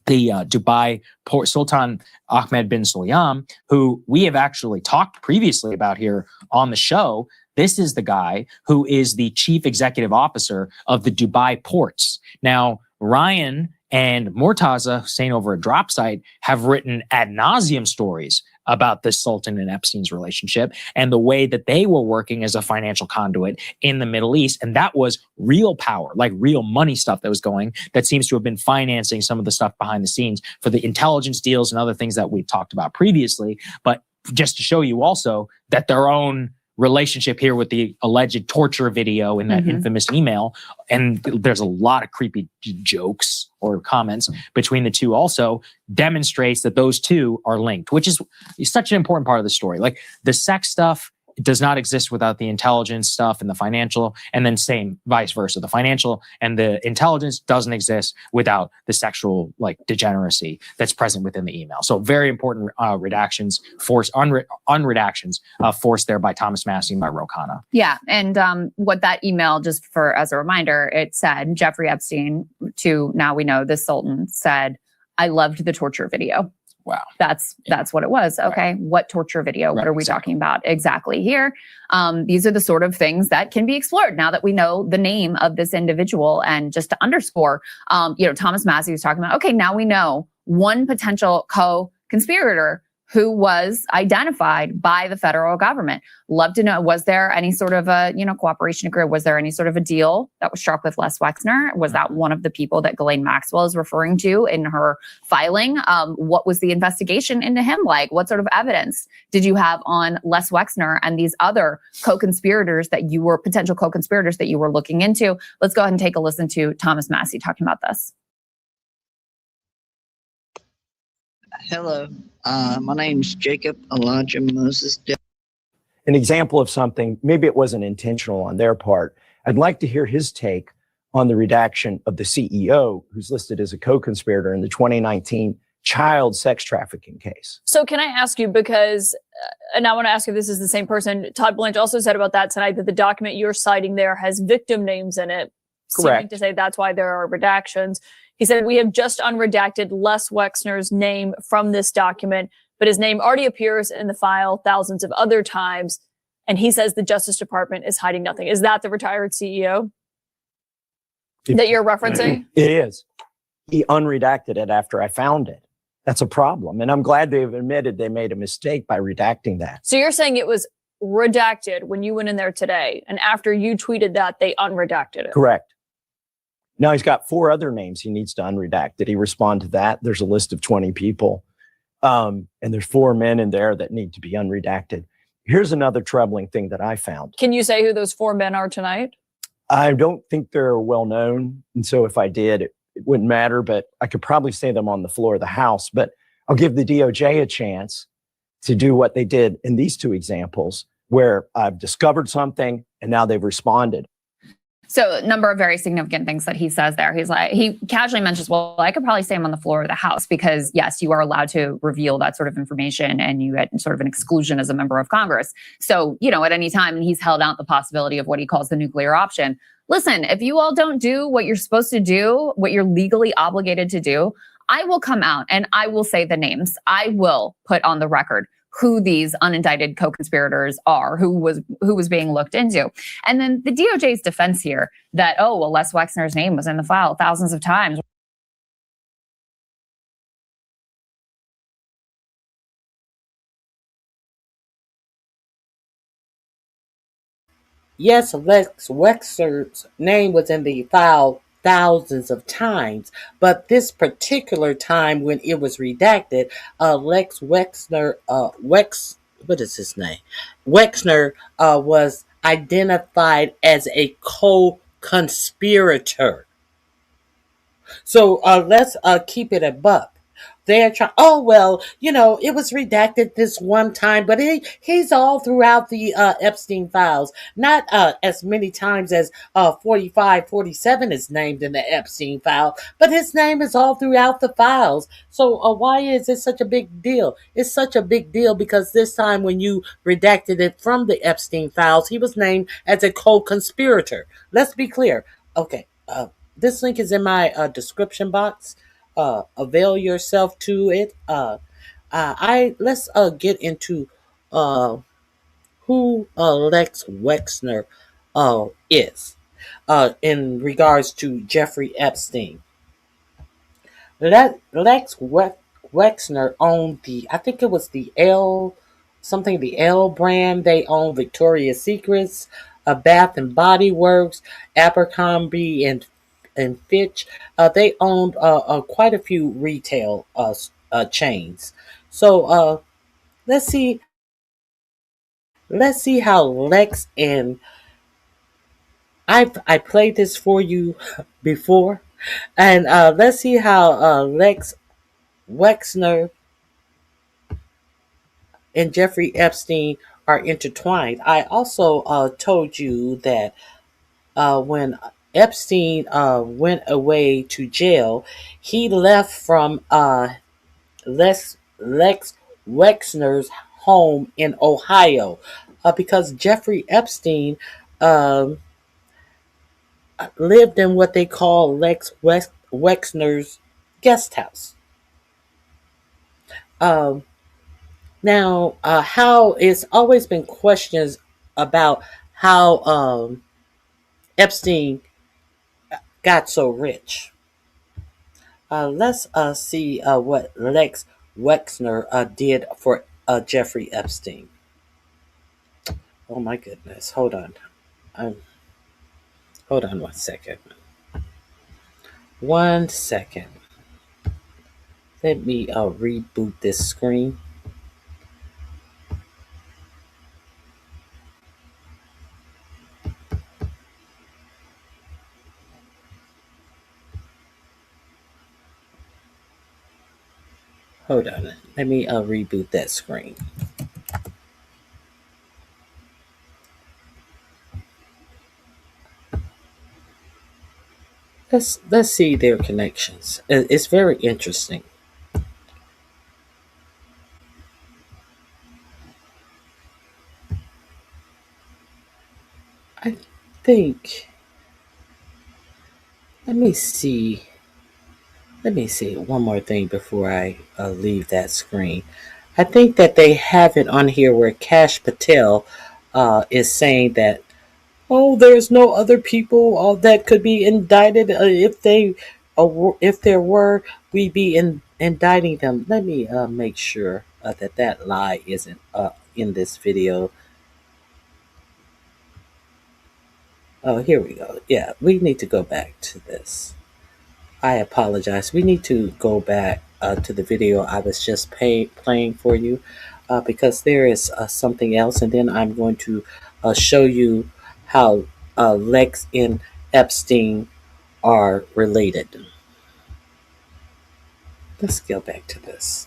The Dubai port Sultan Ahmed bin Sulayam, who we have actually talked previously about here on the show. This is the guy who is the chief executive officer of the Dubai ports. Now, Ryan and Mortaza, saying over a drop site, have written ad nauseum stories about the Sultan and Epstein's relationship and the way that they were working as a financial conduit in the Middle East. And that was real power, like real money stuff that was going, that seems to have been financing some of the stuff behind the scenes for the intelligence deals and other things that we talked about previously. But just to show you also that their own relationship here with the alleged torture video in that infamous email, and there's a lot of creepy jokes or comments between the two, also demonstrates that those two are linked, which is such an important part of the story. Like the sex stuff does not exist without the intelligence stuff and the financial, and then same vice versa. The financial and the intelligence doesn't exist without the sexual like degeneracy that's present within the email. So very important redactions, unredactions forced there by Thomas Massey and by Ro Khanna. Yeah, and what that email, just for as a reminder, it said Jeffrey Epstein to, now we know, the Sultan, said, "I loved the torture video." Wow. That's what it was. Okay. Right. What torture video? What are we talking about exactly here? These are the sort of things that can be explored now that we know the name of this individual. And just to underscore, Thomas Massey was talking about, okay, now we know one potential co-conspirator who was identified by the federal government. Love to know, was there any sort of a, cooperation agreement? Was there any sort of a deal that was struck with Les Wexner? Was that one of the people that Ghislaine Maxwell is referring to in her filing? What was the investigation into him like? What sort of evidence did you have on Les Wexner and these other co-conspirators potential co-conspirators that you were looking into? Let's go ahead and take a listen to Thomas Massey talking about this. Hello, my name's Jacob Elijah Moses. An example of something, maybe it wasn't intentional on their part. I'd like to hear his take on the redaction of the CEO, who's listed as a co-conspirator in the 2019 child sex trafficking case. So can I ask you, because, and I want to ask if this is the same person, Todd Blanche also said about that tonight that the document you're citing there has victim names in it. Correct. Seeming to say that's why there are redactions. He said, "We have just unredacted Les Wexner's name from this document, but his name already appears in the file thousands of other times." And he says the Justice Department is hiding nothing. Is that the retired CEO that you're referencing? It is. He unredacted it after I found it. That's a problem. And I'm glad they've admitted they made a mistake by redacting that. So you're saying it was redacted when you went in there today, and after you tweeted that, they unredacted it? Correct. Now he's got 4 other names he needs to unredact. Did he respond to that? There's a list of 20 people. And there's 4 men in there that need to be unredacted. Here's another troubling thing that I found. Can you say who those 4 men are tonight? I don't think they're well known. And so if I did, it wouldn't matter, but I could probably say them on the floor of the House. But I'll give the DOJ a chance to do what they did in these 2 examples, where I've discovered something and now they've responded. So a number of very significant things that he says there. He casually mentions, well, I could probably say I'm on the floor of the House because, yes, you are allowed to reveal that sort of information and you get sort of an exclusion as a member of Congress. So, at any time, and he's held out the possibility of what he calls the nuclear option. Listen, if you all don't do what you're supposed to do, what you're legally obligated to do, I will come out and I will say the names. I will put on the record who these unindicted co-conspirators are, who was being looked into. And then the DOJ's defense here that, Les Wexner's name was in the file thousands of times. Yes, Lex Wexner's name was in the file thousands of times, but this particular time when it was redacted, Lex Wexner, what is his name? Wexner was identified as a co-conspirator. So let's keep it a buck. They're trying, it was redacted this one time, but he's all throughout the Epstein files. Not as many times as 47 is named in the Epstein file, but his name is all throughout the files. So why is it such a big deal? It's such a big deal because this time when you redacted it from the Epstein files, he was named as a co-conspirator. Let's be clear. Okay, this link is in my description box. Avail yourself to it. Let's get into who Lex Wexner is in regards to Jeffrey Epstein. Lex Wexner owned I think it was the the L brand. They own Victoria's Secrets, Bath and Body Works, Abercrombie and Fitch. They owned quite a few retail chains. So let's see. Let's see how Lex and I played this for you before, and let's see how Lex Wexner and Jeffrey Epstein are intertwined. I also told you that when Epstein went away to jail, he left from Lex Wexner's home in Ohio because Jeffrey Epstein lived in what they call Wexner's guest house. Now, how it's always been questions about how Epstein got so rich. Let's see what Lex Wexner did for Jeffrey Epstein. Oh my goodness! Hold on. Hold on 1 second. 1 second. Let me reboot this screen. Hold on. Let me reboot that screen. Let's see their connections. It's very interesting. I think. Let me see. Let me see one more thing before I leave that screen. I think that they have it on here where Kash Patel is saying that, oh, there's no other people that could be indicted. If there were, we'd be indicting them. Let me make sure that lie isn't in this video. Oh, here we go. Yeah, we need to go back to this. I apologize. We need to go back to the video I was just playing for you because there is something else, and then I'm going to show you how Lex and Epstein are related. Let's go back to this.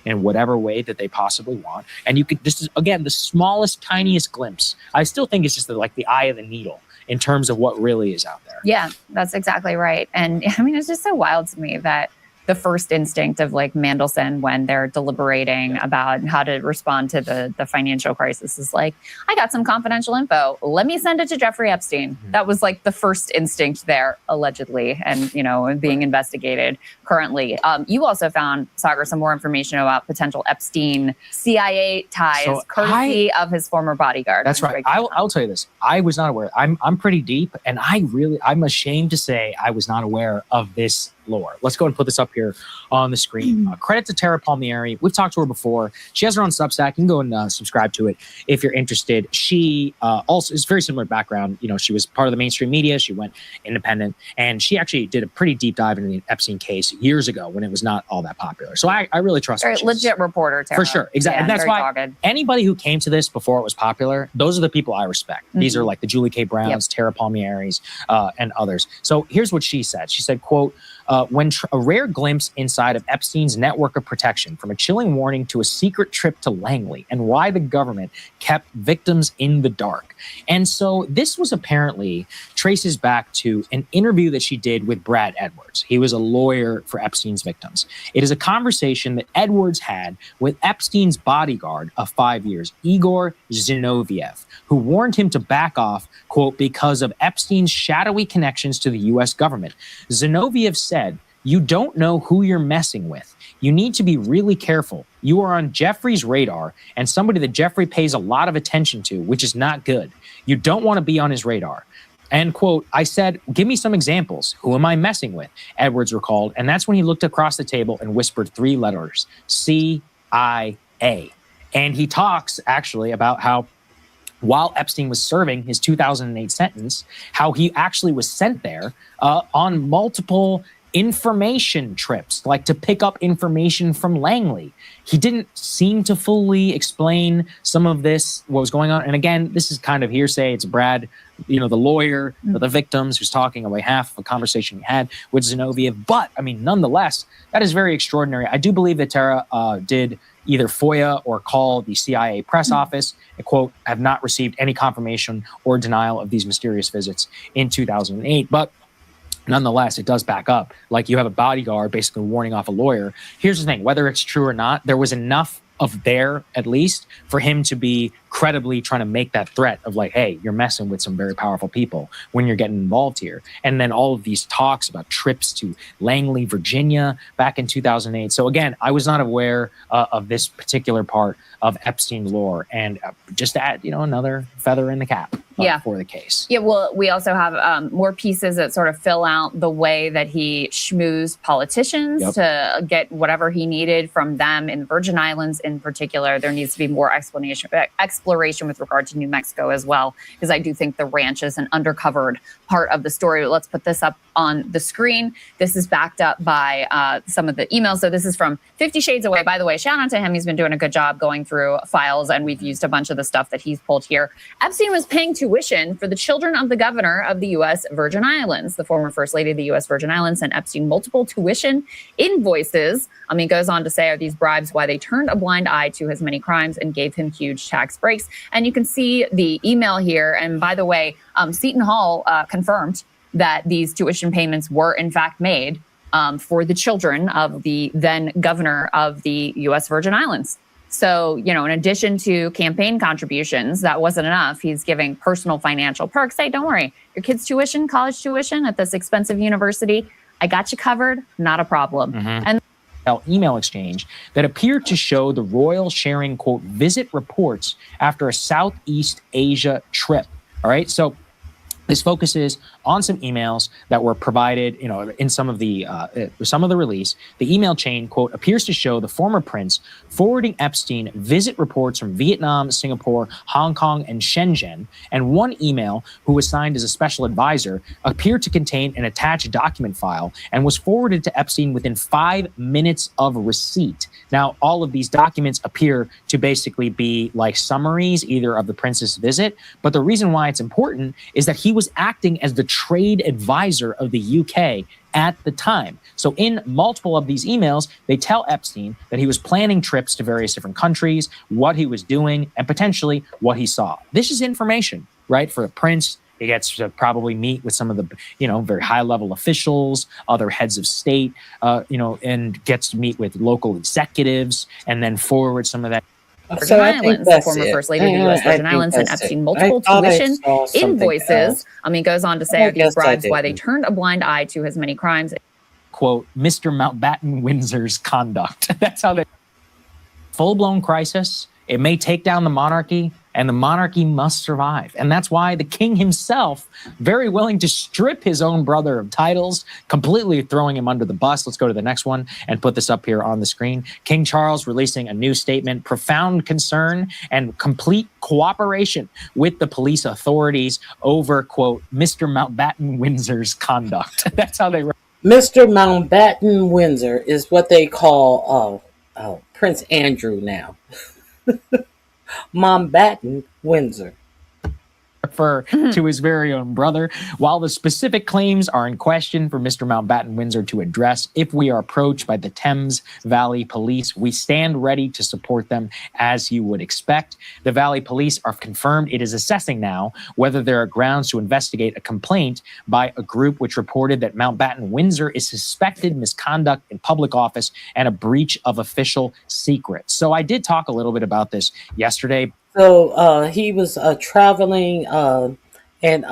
In whatever way that they possibly want. And you could, this is again the smallest, tiniest glimpse. I still think it's just like the eye of the needle in terms of what really is out there. Yeah, that's exactly right. And I mean, it's just so wild to me that the first instinct of like Mandelson when they're deliberating about how to respond to the financial crisis is like, I got some confidential info. Let me send it to Jeffrey Epstein. That was like the first instinct there, allegedly, and being investigated currently. You also found, Sagar, some more information about potential Epstein CIA ties, courtesy of his former bodyguard. That's right. I'll tell you this. I was not aware. I'm pretty deep, and I'm ashamed to say I was not aware of this lore. Let's go and put this up here on the screen. Credit to Tara Palmieri. We've talked to her before. She has her own Substack. You can go and subscribe to it if you're interested. She also is very similar background. She was part of the mainstream media. She went independent, and she actually did a pretty deep dive into the Epstein case years ago when it was not all that popular. So I really trust her. Very legit reporter, Tara. For sure. Exactly. Yeah, and that's why dogged. Anybody who came to this before it was popular, those are the people I respect. These are like the Julie K. Browns, Tara Palmieris, and others. So here's what she said. She said, quote, when a rare glimpse inside of Epstein's network of protection, from a chilling warning to a secret trip to Langley, and why the government kept victims in the dark. And so this was apparently traces back to an interview that she did with Brad Edwards. He was a lawyer for Epstein's victims. It is a conversation that Edwards had with Epstein's bodyguard of 5 years, Igor Zinoviev, who warned him to back off, quote, because of Epstein's shadowy connections to the U.S. government. Zinoviev said, "You don't know who you're messing with. You need to be really careful. You are on Jeffrey's radar and somebody that Jeffrey pays a lot of attention to, which is not good. You don't want to be on his radar." And quote, I said, give me some examples. Who am I messing with? Edwards recalled. And that's when he looked across the table and whispered 3 letters, CIA. And he talks actually about how while Epstein was serving his 2008 sentence, how he actually was sent there on multiple information trips, like to pick up information from Langley. He didn't seem to fully explain some of this, what was going on. And again, this is kind of hearsay. It's Brad, the lawyer for the victims, who's talking on behalf of a conversation he had with Zinoviev. But I mean, nonetheless, that is very extraordinary. I do believe that Tara did either FOIA or call the CIA press office and, quote, have not received any confirmation or denial of these mysterious visits in 2008. But nonetheless, it does back up. Like, you have a bodyguard basically warning off a lawyer. Here's the thing, whether it's true or not, there was enough of there, at least, for him to be credibly trying to make that threat of like, hey, you're messing with some very powerful people when you're getting involved here. And then all of these talks about trips to Langley, Virginia back in 2008. So again, I was not aware of this particular part of Epstein lore. And just to add, another feather in the cap for the case. Yeah, well, we also have more pieces that sort of fill out the way that he schmoozed politicians to get whatever he needed from them in the Virgin Islands in particular. There needs to be more exploration with regard to New Mexico as well, because I do think the ranch is an undercovered part of the story. Let's put this up on the screen. This is backed up by some of the emails. So this is from 50 Shades Away. By the way, shout out to him. He's been doing a good job going through files, and we've used a bunch of the stuff that he's pulled here. Epstein was paying tuition for the children of the governor of the U.S. Virgin Islands. The former First Lady of the U.S. Virgin Islands sent Epstein multiple tuition invoices. He goes on to say, are these bribes why they turned a blind eye to his many crimes and gave him huge tax breaks? And you can see the email here. And by the way, Seton Hall confirmed that these tuition payments were in fact made for the children of the then governor of the U.S. Virgin Islands. So, in addition to campaign contributions, that wasn't enough. He's giving personal financial perks. Hey, don't worry, your kid's tuition, college tuition at this expensive university, I got you covered, not a problem. And email exchange that appeared to show the royal sharing, quote, visit reports after a Southeast Asia trip. All right. So this focuses on some emails that were provided, in some of the release. The email chain, quote, appears to show the former prince forwarding Epstein visit reports from Vietnam, Singapore, Hong Kong, and Shenzhen. And one email, who was signed as a special advisor, appeared to contain an attached document file and was forwarded to Epstein within 5 minutes of receipt. Now, all of these documents appear to basically be like summaries, either of the prince's visit. But the reason why it's important is that he was acting as the trade advisor of the UK at the time. So in multiple of these emails, they tell Epstein that he was planning trips to various different countries, what he was doing, and potentially what he saw. This is information, right, for the prince. He gets to probably meet with some of the, very high-level officials, other heads of state, and gets to meet with local executives, and then forward some of that. Virgin Islands, the former First Lady of the U.S. Virgin Islands, sent Epstein multiple tuition invoices. He goes on to say, are these bribes why they turned a blind eye to his many crimes? Quote, Mr. Mountbatten Windsor's conduct. That's how they... Full-blown crisis. It may take down the monarchy, and the monarchy must survive. And that's why the king himself, very willing to strip his own brother of titles, completely throwing him under the bus. Let's go to the next one and put this up here on the screen. King Charles releasing a new statement, profound concern and complete cooperation with the police authorities over, quote, Mr. Mountbatten Windsor's conduct. That's how they... Mr. Mountbatten Windsor is what they call Prince Andrew now. Mountbatten Windsor. Refer to his very own brother. While the specific claims are in question for Mr. Mountbatten Windsor to address, if we are approached by the Thames Valley Police, we stand ready to support them as you would expect. The Valley Police are confirmed it is assessing now whether there are grounds to investigate a complaint by a group which reported that Mountbatten Windsor is suspected misconduct in public office and a breach of official secrets. So I did talk a little bit about this yesterday. So he was traveling and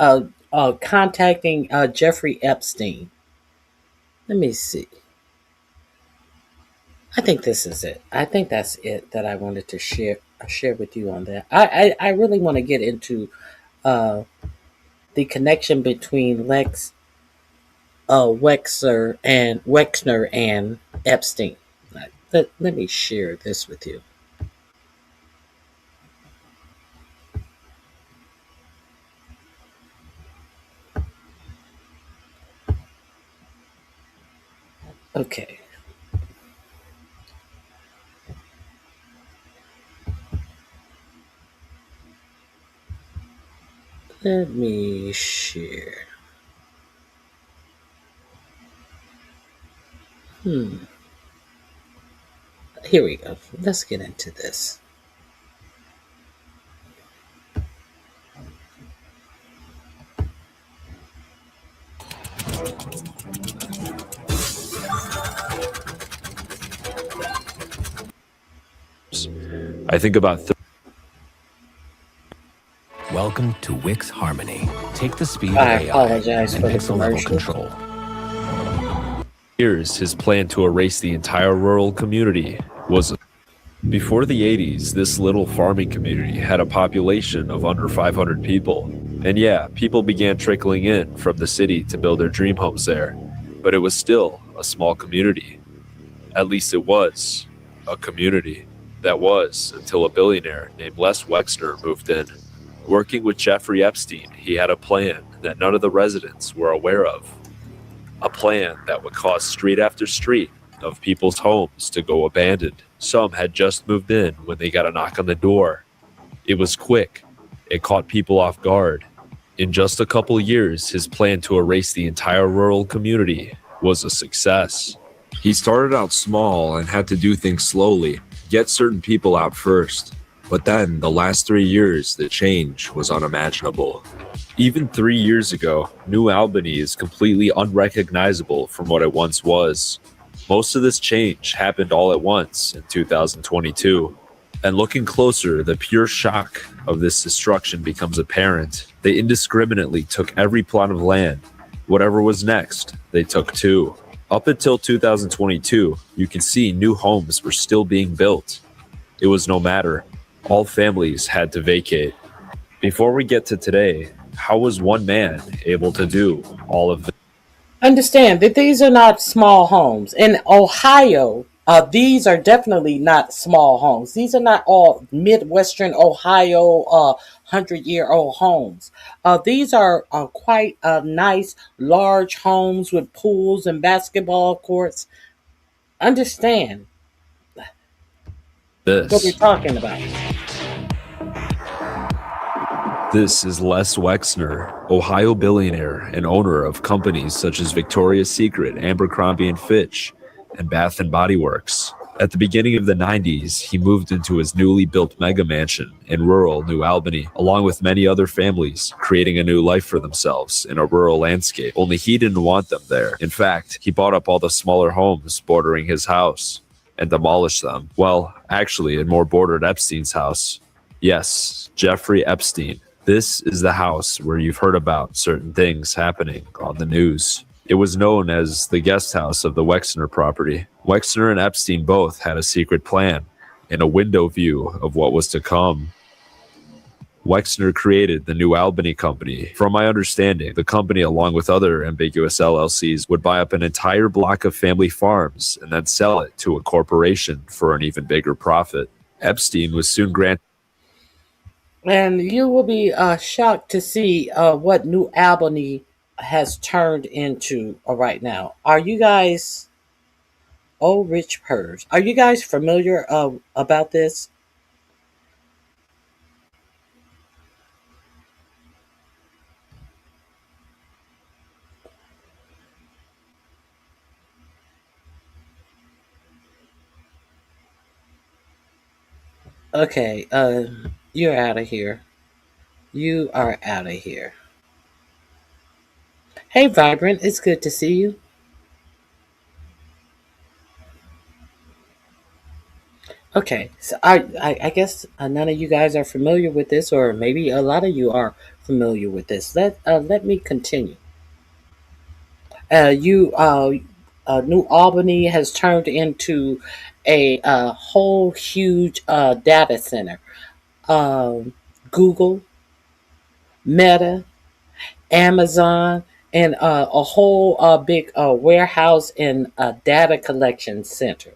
contacting Jeffrey Epstein. Let me see. I think this is it. I think that's it that I wanted to share with you on that. I really want to get into the the connection between Wexner and Epstein. Let me share this with you. Okay. Let me share. Here we go. Let's get into this. I think about Welcome to Wix Harmony. Take the speed of I AI apologize and for the pixel level commercial. control. years, his plan to erase the entire rural community was. Before the 80s, this little farming community had a population of under 500 people. And yeah, people began trickling in from the city to build their dream homes there. But it was still a small community. At least it was a community. That was until a billionaire named Les Wexner moved in. Working with Jeffrey Epstein, he had a plan that none of the residents were aware of. A plan that would cause street after street of people's homes to go abandoned. Some had just moved in when they got a knock on the door. It was quick. It caught people off guard. In just a couple years, his plan to erase the entire rural community was a success. He started out small and had to do things slowly, get certain people out first. But then, the last 3 years, the change was unimaginable. Even 3 years ago, New Albany is completely unrecognizable from what it once was. Most of this change happened all at once in 2022. And looking closer, the pure shock of this destruction becomes apparent. They indiscriminately took every plot of land. Whatever was next, they took too. Up until 2022, you can see new homes were still being built. It was no matter. All families had to vacate. Before we get to today, how was one man able to do all of this? Understand that these are not small homes. In Ohio, these are definitely not small homes. These are not all Midwestern Ohio 100-year-old homes. These are quite nice, large homes with pools and basketball courts. Understand what we're talking about. This is Les Wexner, Ohio billionaire and owner of companies such as Victoria's Secret, Abercrombie & Fitch, and Bath & Body Works. At the beginning of the 90s, he moved into his newly built mega mansion in rural New Albany, along with many other families, creating a new life for themselves in a rural landscape. Only he didn't want them there. In fact, he bought up all the smaller homes bordering his house and demolished them. Well, actually, it more bordered Epstein's house. Yes, Jeffrey Epstein. This is the house where you've heard about certain things happening on the news. It was known as the guest house of the Wexner property. Wexner and Epstein both had a secret plan and a window view of what was to come. Wexner created the New Albany Company. From my understanding, the company, along with other ambiguous LLCs, would buy up an entire block of family farms and then sell it to a corporation for an even bigger profit. Epstein was soon granted. And you will be shocked to see what New Albany has turned into right now. Are you guys, oh, rich purrs, are you guys familiar about this? Okay, you're out of here. You are out of here. Hey, Vibrant, it's good to see you. Okay, so I guess none of you guys are familiar with this, or maybe a lot of you are familiar with this. Let me continue. New Albany has turned into a whole huge data center. Google, Meta, Amazon, and a whole big warehouse and data collection center.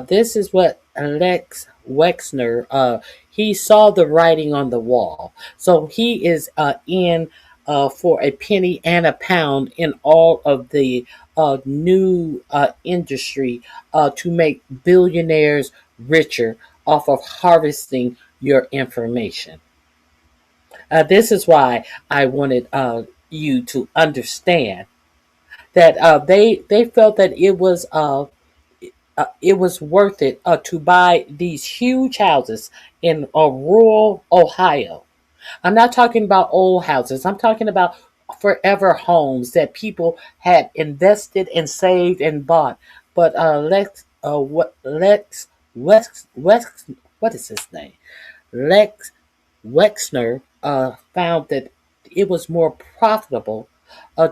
This is what Lex Wexner, he saw the writing on the wall. So he is in for a penny and a pound in all of the new industry to make billionaires richer off of harvesting your information. This is why I wanted you to understand that they felt that it was worth it to buy these huge houses in rural Ohio. I'm not talking about old houses. I'm talking about forever homes that people had invested and saved and bought. But what is his name? Lex Wexner found that it was more profitable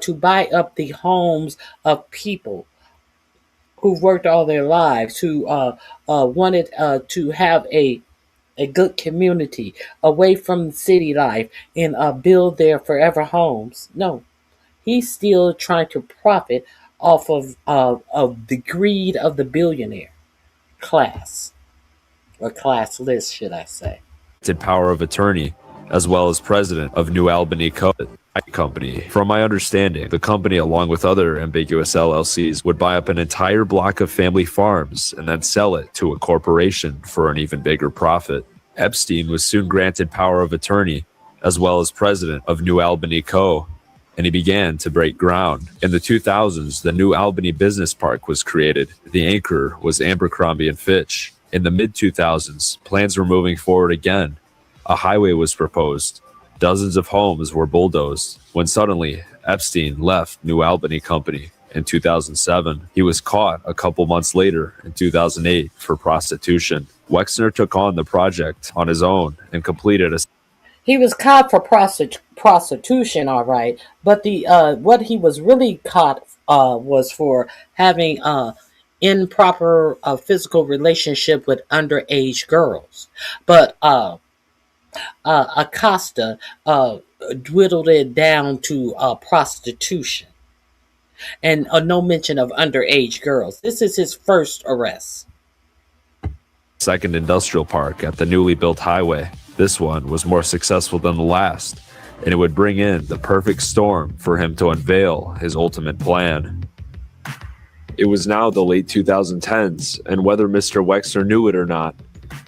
to buy up the homes of people who worked all their lives, who wanted to have a good community away from city life and build their forever homes. No, he's still trying to profit off of the greed of the billionaire class, or class list, should I say. Power of attorney, as well as president of New Albany Company. From my understanding, the company, along with other ambiguous LLCs, would buy up an entire block of family farms and then sell it to a corporation for an even bigger profit. Epstien was soon granted power of attorney, as well as president of New Albany Co., and he began to break ground. In the 2000s, the New Albany Business Park was created. The anchor was Abercrombie & Fitch. In the mid-2000s, plans were moving forward again. A highway was proposed. Dozens of homes were bulldozed when suddenly Epstien left New Albany Company in 2007. He was caught a couple months later in 2008 for prostitution. Wexner took on the project on his own and completed a... He was caught for prostitution, all right, but the what he was really caught was for having improper physical relationship with underage girls. But Acosta dwindled it down to prostitution and no mention of underage girls. This is his first arrest. second industrial park at the newly built highway. This one was more successful than the last, and it would bring in the perfect storm for him to unveil his ultimate plan. It was now the late 2010s, and whether Mr. Wexner knew it or not,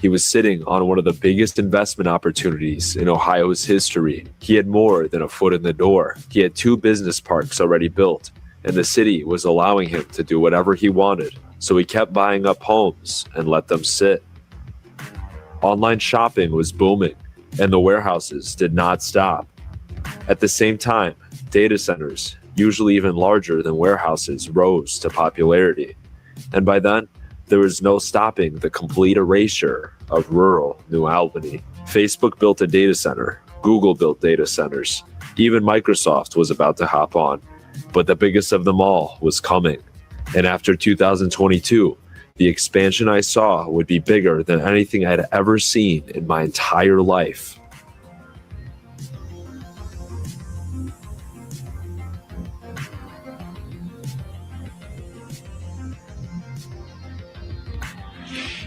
he was sitting on one of the biggest investment opportunities in Ohio's history. He had more than a foot in the door. He had 2 business parks already built, and the city was allowing him to do whatever he wanted. So he kept buying up homes and let them sit. Online shopping was booming, and the warehouses did not stop. At the same time, data centers, usually even larger than warehouses, rose to popularity. And by then, there was no stopping the complete erasure of rural New Albany. Facebook built a data center. Google built data centers. Even Microsoft was about to hop on. But the biggest of them all was coming. And after 2022, the expansion I saw would be bigger than anything I'd ever seen in my entire life.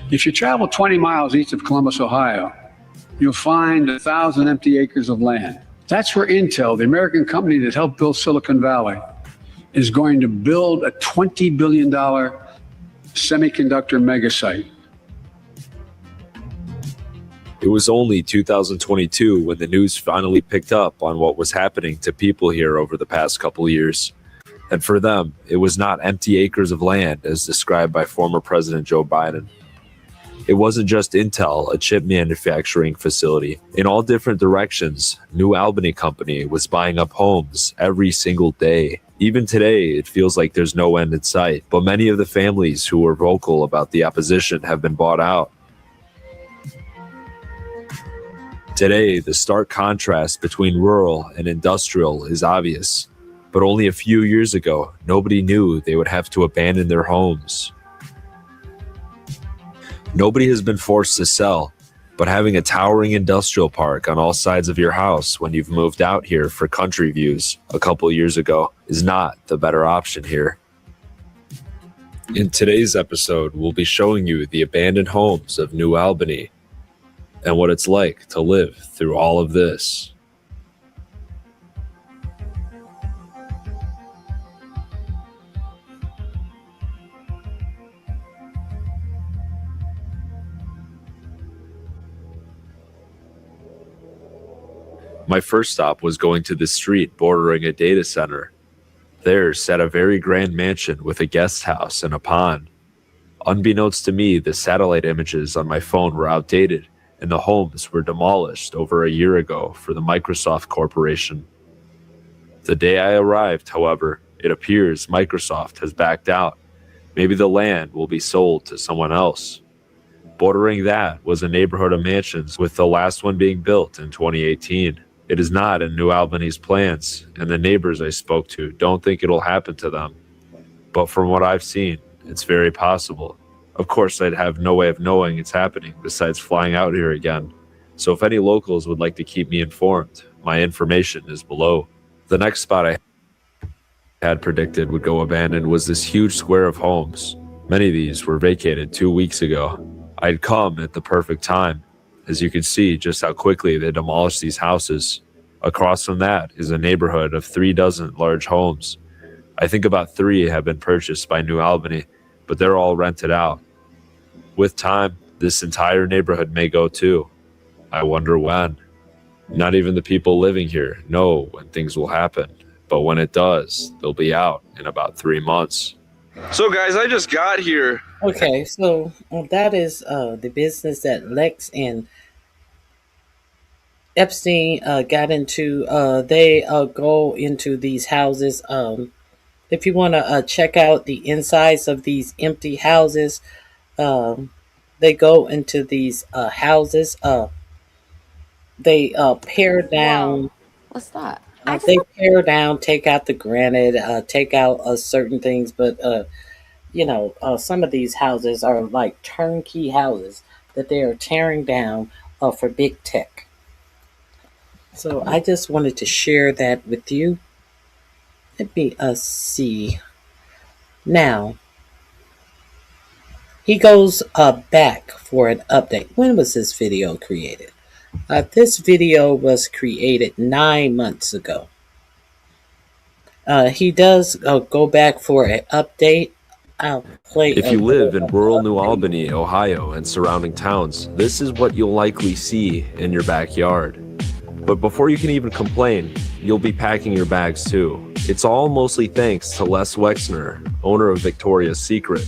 If you travel 20 miles east of Columbus, Ohio, you'll find 1,000 empty acres of land. That's where Intel, the American company that helped build Silicon Valley, is going to build a $20 billion semiconductor megasite. It was only 2022 when the news finally picked up on what was happening to people here over the past couple years. And for them, it was not empty acres of land as described by former President Joe Biden. It wasn't just Intel, a chip manufacturing facility. In all different directions, New Albany Company was buying up homes every single day. Even today, it feels like there's no end in sight, but many of the families who were vocal about the opposition have been bought out. Today, the stark contrast between rural and industrial is obvious, but only a few years ago, nobody knew they would have to abandon their homes. Nobody has been forced to sell, But having a towering industrial park on all sides of your house when you've moved out here for country views a couple years ago is not the better option here. In today's episode, we'll be showing you the abandoned homes of New Albany and what it's like to live through all of this. My first stop was going to the street bordering a data center. There sat a very grand mansion with a guest house and a pond. Unbeknownst to me, the satellite images on my phone were outdated, and the homes were demolished over a year ago for the Microsoft Corporation. The day I arrived, however, it appears Microsoft has backed out. Maybe the land will be sold to someone else. Bordering that was a neighborhood of mansions, with the last one being built in 2018. It is not in New Albany's plans, and the neighbors I spoke to don't think it'll happen to them. But from what I've seen, it's very possible. Of course, I'd have no way of knowing it's happening besides flying out here again. So if any locals would like to keep me informed, my information is below. The next spot I had predicted would go abandoned was this huge square of homes. Many of these were vacated 2 weeks ago. I'd come at the perfect time. As you can see just how quickly they demolished these houses. Across from that is a neighborhood of 36 large homes. I think about 3 have been purchased by New Albany, but they're all rented out. With time, this entire neighborhood may go too. I wonder when. Not even the people living here know when things will happen, but when it does, they'll be out in about 3 months. So guys, I just got here. Okay, so that is the business that Lex and Epstein got into. They go into these houses. If you want to check out the insides of these empty houses, they go into these houses. They pare down. Wow. What's that? They pare down, take out the granite, take out certain things, but some of these houses are like turnkey houses that they are tearing down for big tech. So I just wanted to share that with you. Let me see. Now, he goes back for an update. When was this video created? This video was created 9 months ago. He does go back for an update. I'll play. If you live in rural New Albany, Ohio, and surrounding towns, this is what you'll likely see in your backyard. But before you can even complain, you'll be packing your bags too. It's all mostly thanks to Les Wexner, owner of Victoria's Secret.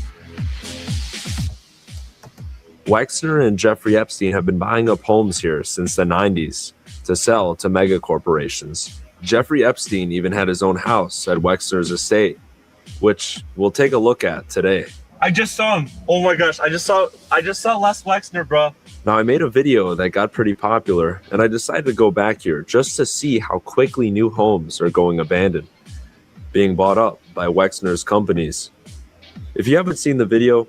Wexner and Jeffrey Epstein have been buying up homes here since the 90s to sell to mega corporations. Jeffrey Epstein even had his own house at Wexner's estate, which we'll take a look at today. I just saw him. Oh my gosh, I just saw Les Wexner, bro. Now, I made a video that got pretty popular, and I decided to go back here just to see how quickly new homes are going abandoned, being bought up by Wexner's companies. If you haven't seen the video,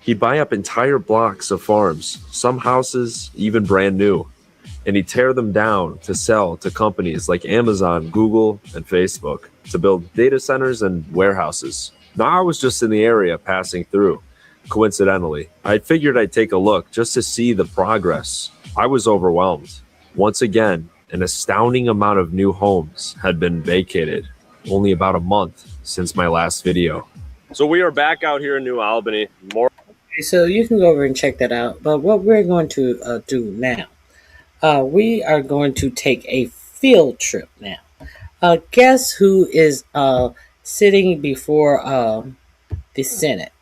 he'd buy up entire blocks of farms, some houses even brand new, and he'd tear them down to sell to companies like Amazon, Google, and Facebook to build data centers and warehouses. Now, I was just in the area passing through. Coincidentally, I figured I'd take a look just to see the progress. I was overwhelmed. Once again, an astounding amount of new homes had been vacated, only about a month since my last video. So we are back out here in New Albany. So you can go over and check that out. But what we're going to do now, we are going to take a field trip now. Guess who is sitting before the Senate?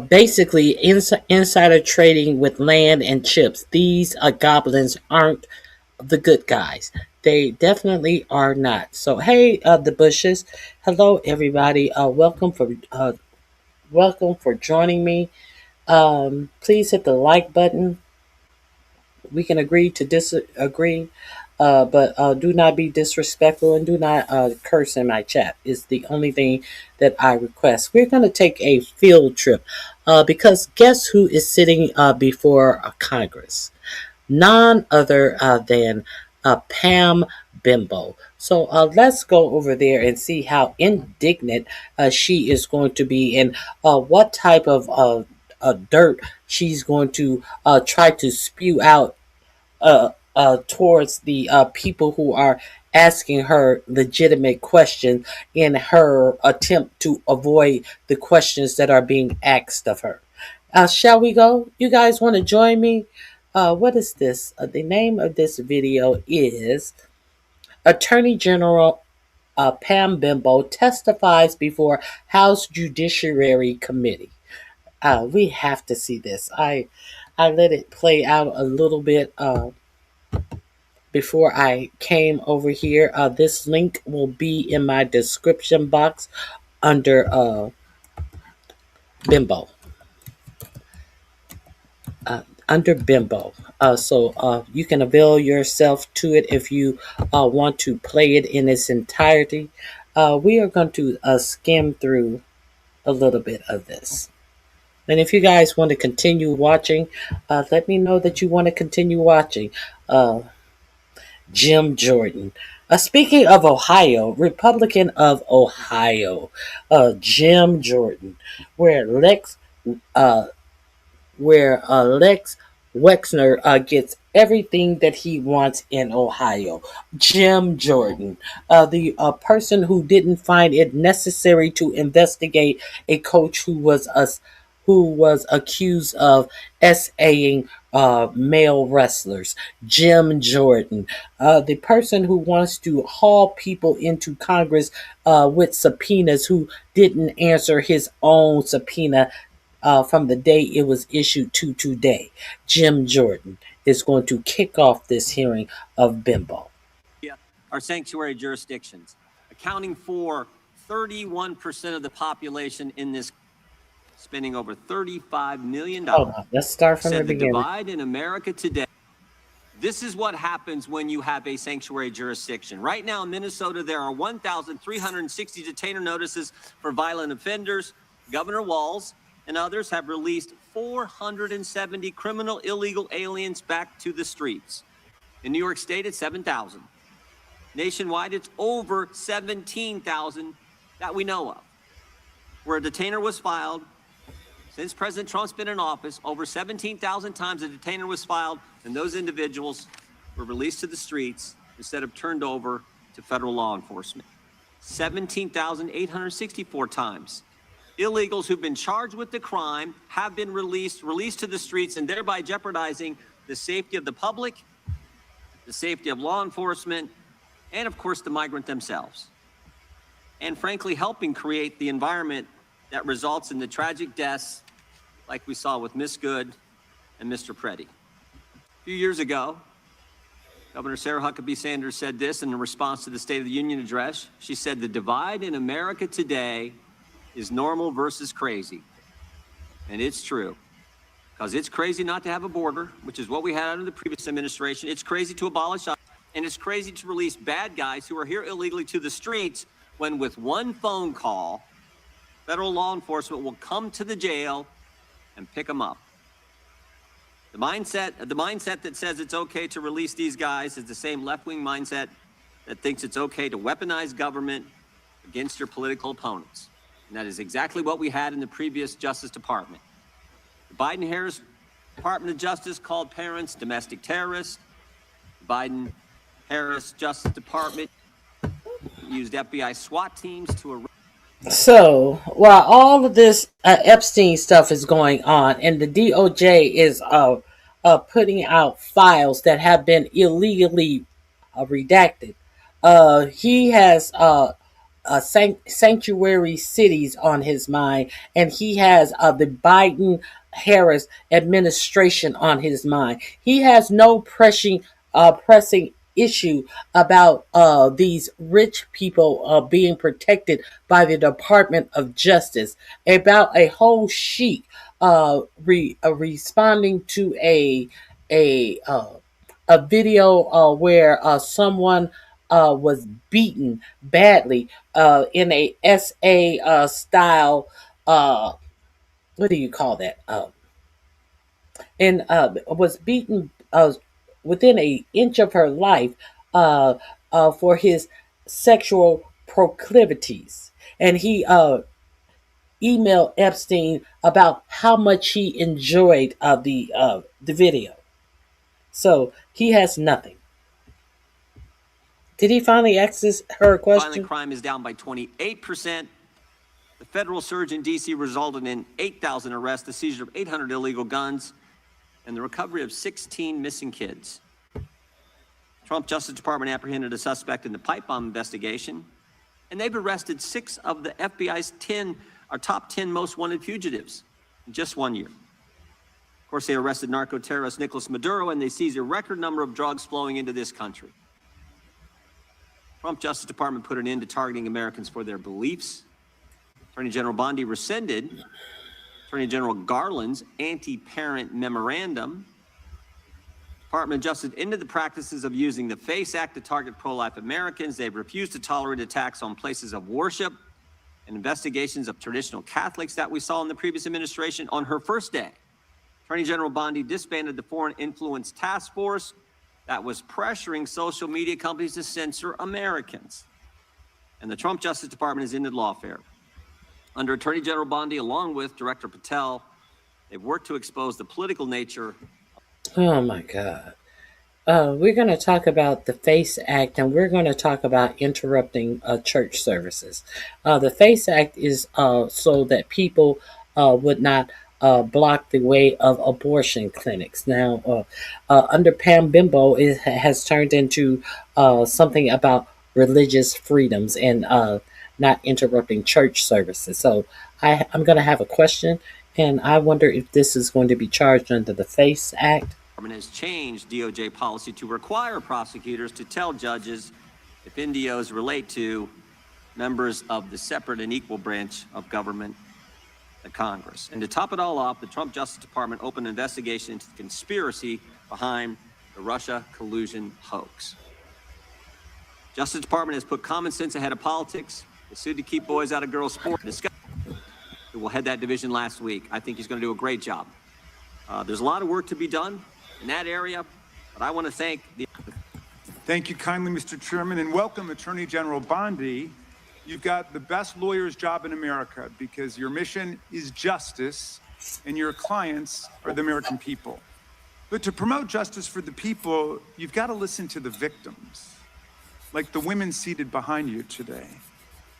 Basically insider trading with land and chips. These goblins aren't the good guys. They definitely are not. So hey, the Bushes, hello everybody. Welcome for joining me. Please hit the like button. We can agree to disagree. but do not be disrespectful and do not curse in my chat. Is the only thing that I request. We're going to take a field trip because guess who is sitting before Congress? None other than Pam Bimbo. So let's go over there and see how indignant she is going to be and what type of dirt she's going to try to spew out towards the people who are asking her legitimate questions in her attempt to avoid the questions that are being asked of her. Shall we go? You guys want to join me? What is this? The name of this video is Attorney General Pam Bimbo testifies before House Judiciary Committee. We have to see this. I let it play out a little bit before I came over here. This link will be in my description box under Bimbo. Under Bimbo. So you can avail yourself to it if you want to play it in its entirety. We are going to skim through a little bit of this. And if you guys want to continue watching, let me know that you want to continue watching. Jim Jordan. Speaking of Ohio, Republican of Ohio, Jim Jordan, where Lex Wexner gets everything that he wants in Ohio. Jim Jordan, the person who didn't find it necessary to investigate a coach who was accused of SAing male wrestlers. Jim Jordan, the person who wants to haul people into Congress with subpoenas who didn't answer his own subpoena from the day it was issued to today. Jim Jordan is going to kick off this hearing of Bimbo. Our sanctuary jurisdictions, accounting for 31% of the population in this, spending over $35 million. Hold on, let's start from the beginning. Divide in America today. This is what happens when you have a sanctuary jurisdiction. Right now in Minnesota, there are 1,360 detainer notices for violent offenders. Governor Walz and others have released 470 criminal illegal aliens back to the streets. In New York State, it's 7,000. Nationwide, it's over 17,000 that we know of. Where a detainer was filed, since President Trump's been in office, over 17,000 times a detainer was filed, and those individuals were released to the streets instead of turned over to federal law enforcement. 17,864 times. Illegals who've been charged with the crime have been released to the streets, and thereby jeopardizing the safety of the public, the safety of law enforcement, and of course the migrant themselves. And frankly, helping create the environment that results in the tragic deaths like we saw with Miss Good and Mr. Preddy. A few years ago, Governor Sarah Huckabee Sanders said this in response to the State of the Union address. She said, "The divide in America today is normal versus crazy." And it's true, because it's crazy not to have a border, which is what we had under the previous administration. It's crazy to abolish ICE, and it's crazy to release bad guys who are here illegally to the streets when with one phone call, federal law enforcement will come to the jail and pick them up. The mindset that says it's okay to release these guys is the same left-wing mindset that thinks it's okay to weaponize government against your political opponents. And that is exactly what we had in the previous Justice Department. The Biden-Harris Department of Justice called parents domestic terrorists. The Biden-Harris Justice Department used FBI SWAT teams to arrest. So, while all of this Epstien stuff is going on, and the DOJ is putting out files that have been illegally redacted, he has sanctuary cities on his mind, and he has the Biden-Harris administration on his mind. He has no pressing issue about these rich people being protected by the Department of Justice, about a whole sheet responding to a a video where someone was beaten badly in a SA style. What do you call that? And was beaten within an inch of her life for his sexual proclivities. And he emailed Epstein about how much he enjoyed the video. So he has nothing. Did he finally ask her a question? Violent crime is down by 28%. The federal surge in D.C. resulted in 8,000 arrests, the seizure of 800 illegal guns, and the recovery of 16 missing kids. Trump Justice Department apprehended a suspect in the pipe bomb investigation, and they've arrested 6 of the FBI's top 10 most wanted fugitives in just 1 year. Of course, they arrested narco-terrorist Nicolas Maduro, and they seized a record number of drugs flowing into this country. Trump Justice Department put an end to targeting Americans for their beliefs. Attorney General Bondi rescinded Attorney General Garland's anti-parent memorandum. Department of Justice ended the practices of using the FACE Act to target pro-life Americans. They've refused to tolerate attacks on places of worship and investigations of traditional Catholics that we saw in the previous administration. On her first day, Attorney General Bondi disbanded the Foreign Influence Task Force that was pressuring social media companies to censor Americans. And the Trump Justice Department has ended lawfare. Under Attorney General Bondi, along with Director Patel, they've worked to expose the political nature. Oh my God. We're going to talk about the FACE Act, and we're going to talk about interrupting church services. The FACE Act is so that people would not block the way of abortion clinics. Now, under Pam Bimbo, it has turned into something about religious freedoms and not interrupting church services. So I'm going to have a question, and I wonder if this is going to be charged under the FACE Act. Has changed DOJ policy to require prosecutors to tell judges if NDOs relate to members of the separate and equal branch of government, the Congress. And to top it all off, the Trump Justice Department opened an investigation into the conspiracy behind the Russia collusion hoax. Justice Department has put common sense ahead of politics. They sued to keep boys out of girls' sport. Who will head that division last week. I think he's going to do a great job. There's a lot of work to be done in that area, but I want to thank the... Thank you kindly, Mr. Chairman, and welcome Attorney General Bondi. You've got the best lawyer's job in America because your mission is justice and your clients are the American people. But to promote justice for the people, you've got to listen to the victims, like the women seated behind you today.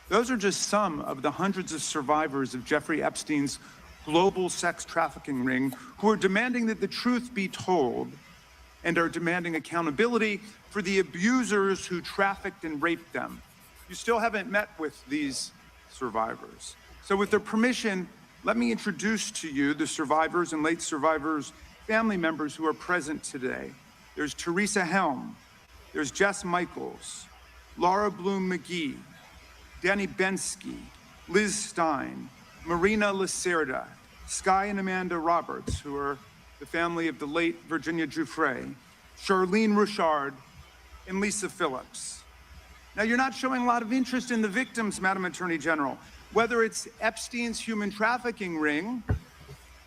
Those are just some of the hundreds of survivors of Jeffrey Epstein's global sex trafficking ring who are demanding that the truth be told and are demanding accountability for the abusers who trafficked and raped them. You still haven't met with these survivors. So with their permission, let me introduce to you the survivors and late survivors' family members who are present today. There's Teresa Helm, there's Jess Michaels, Laura Bloom McGee, Danny Bensky, Liz Stein, Marina Lacerda, Sky and Amanda Roberts, who are the family of the late Virginia Giuffre, Charlene Richard, and Lisa Phillips. Now, you're not showing a lot of interest in the victims, Madam Attorney General, whether it's Epstein's human trafficking ring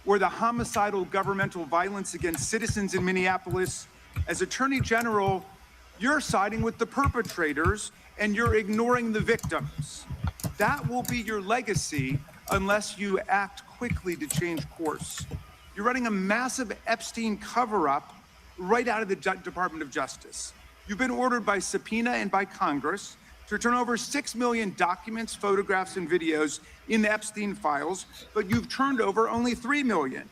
or the homicidal governmental violence against citizens in Minneapolis. As Attorney General, you're siding with the perpetrators and you're ignoring the victims. That will be your legacy unless you act quickly to change course. You're running a massive Epstein cover-up right out of the Department of Justice. You've been ordered by subpoena and by Congress to turn over 6 million documents, photographs, and videos in the Epstein files, but you've turned over only 3 million.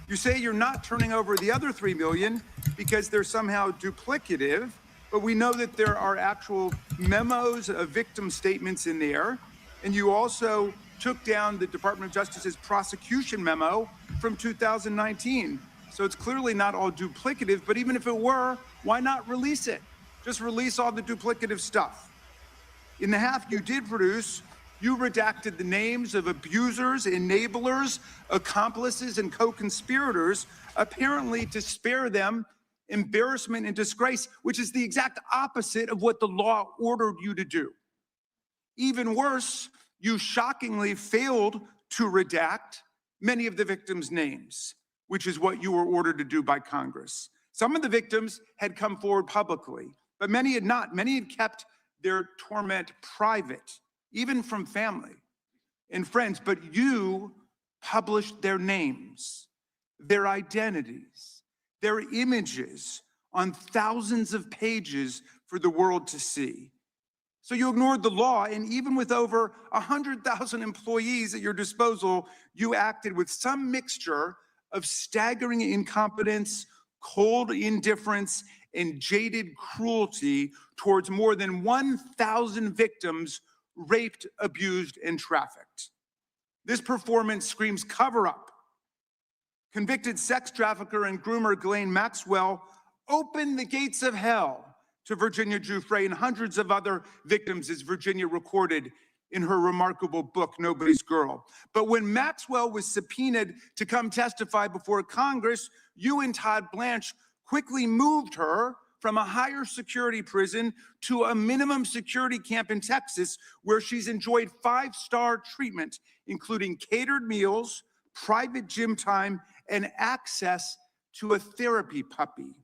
You say you're not turning over the other 3 million because they're somehow duplicative, but we know that there are actual memos of victim statements in there, and you also took down the Department of Justice's prosecution memo from 2019. So it's clearly not all duplicative, but even if it were, why not release it? Just release all the duplicative stuff. In the half you did produce, you redacted the names of abusers, enablers, accomplices, and co-conspirators, apparently to spare them embarrassment, and disgrace, which is the exact opposite of what the law ordered you to do. Even worse, you shockingly failed to redact many of the victims' names, which is what you were ordered to do by Congress. Some of the victims had come forward publicly, but many had not. Many had kept their torment private, even from family and friends, but you published their names, their identities, their images on thousands of pages for the world to see. So you ignored the law, and even with over 100,000 employees at your disposal, you acted with some mixture of staggering incompetence, cold indifference, and jaded cruelty towards more than 1,000 victims raped, abused, and trafficked. This performance screams cover-up. Convicted sex trafficker and groomer Ghislaine Maxwell opened the gates of hell to Virginia Giuffre and hundreds of other victims, as Virginia recorded in her remarkable book, Nobody's Girl. But when Maxwell was subpoenaed to come testify before Congress, you and Todd Blanche quickly moved her from a higher security prison to a minimum security camp in Texas, where she's enjoyed 5-star treatment, including catered meals, private gym time, and access to a therapy puppy.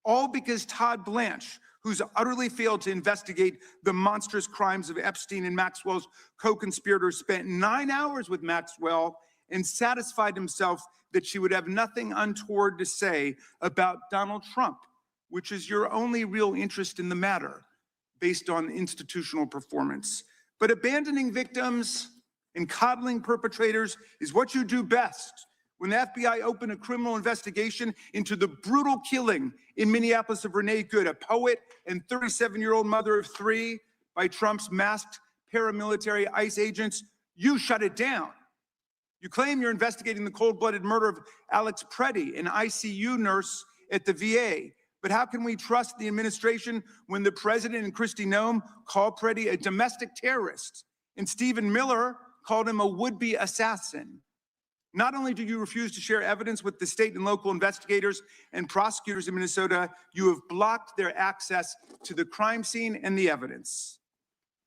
All because Todd Blanche, who's utterly failed to investigate the monstrous crimes of Epstein and Maxwell's co-conspirators, spent 9 hours with Maxwell and satisfied himself that she would have nothing untoward to say about Donald Trump, which is your only real interest in the matter, based on institutional performance. But abandoning victims and coddling perpetrators is what you do best. When the FBI opened a criminal investigation into the brutal killing in Minneapolis of Renee Good, a poet and 37-year-old mother of 3, by Trump's masked paramilitary ICE agents, you shut it down. You claim you're investigating the cold-blooded murder of Alex Preddy, an ICU nurse at the VA. But how can we trust the administration when the president and Kristi Noem called Preddy a domestic terrorist and Stephen Miller called him a would-be assassin? Not only do you refuse to share evidence with the state and local investigators and prosecutors in Minnesota, you have blocked their access to the crime scene and the evidence.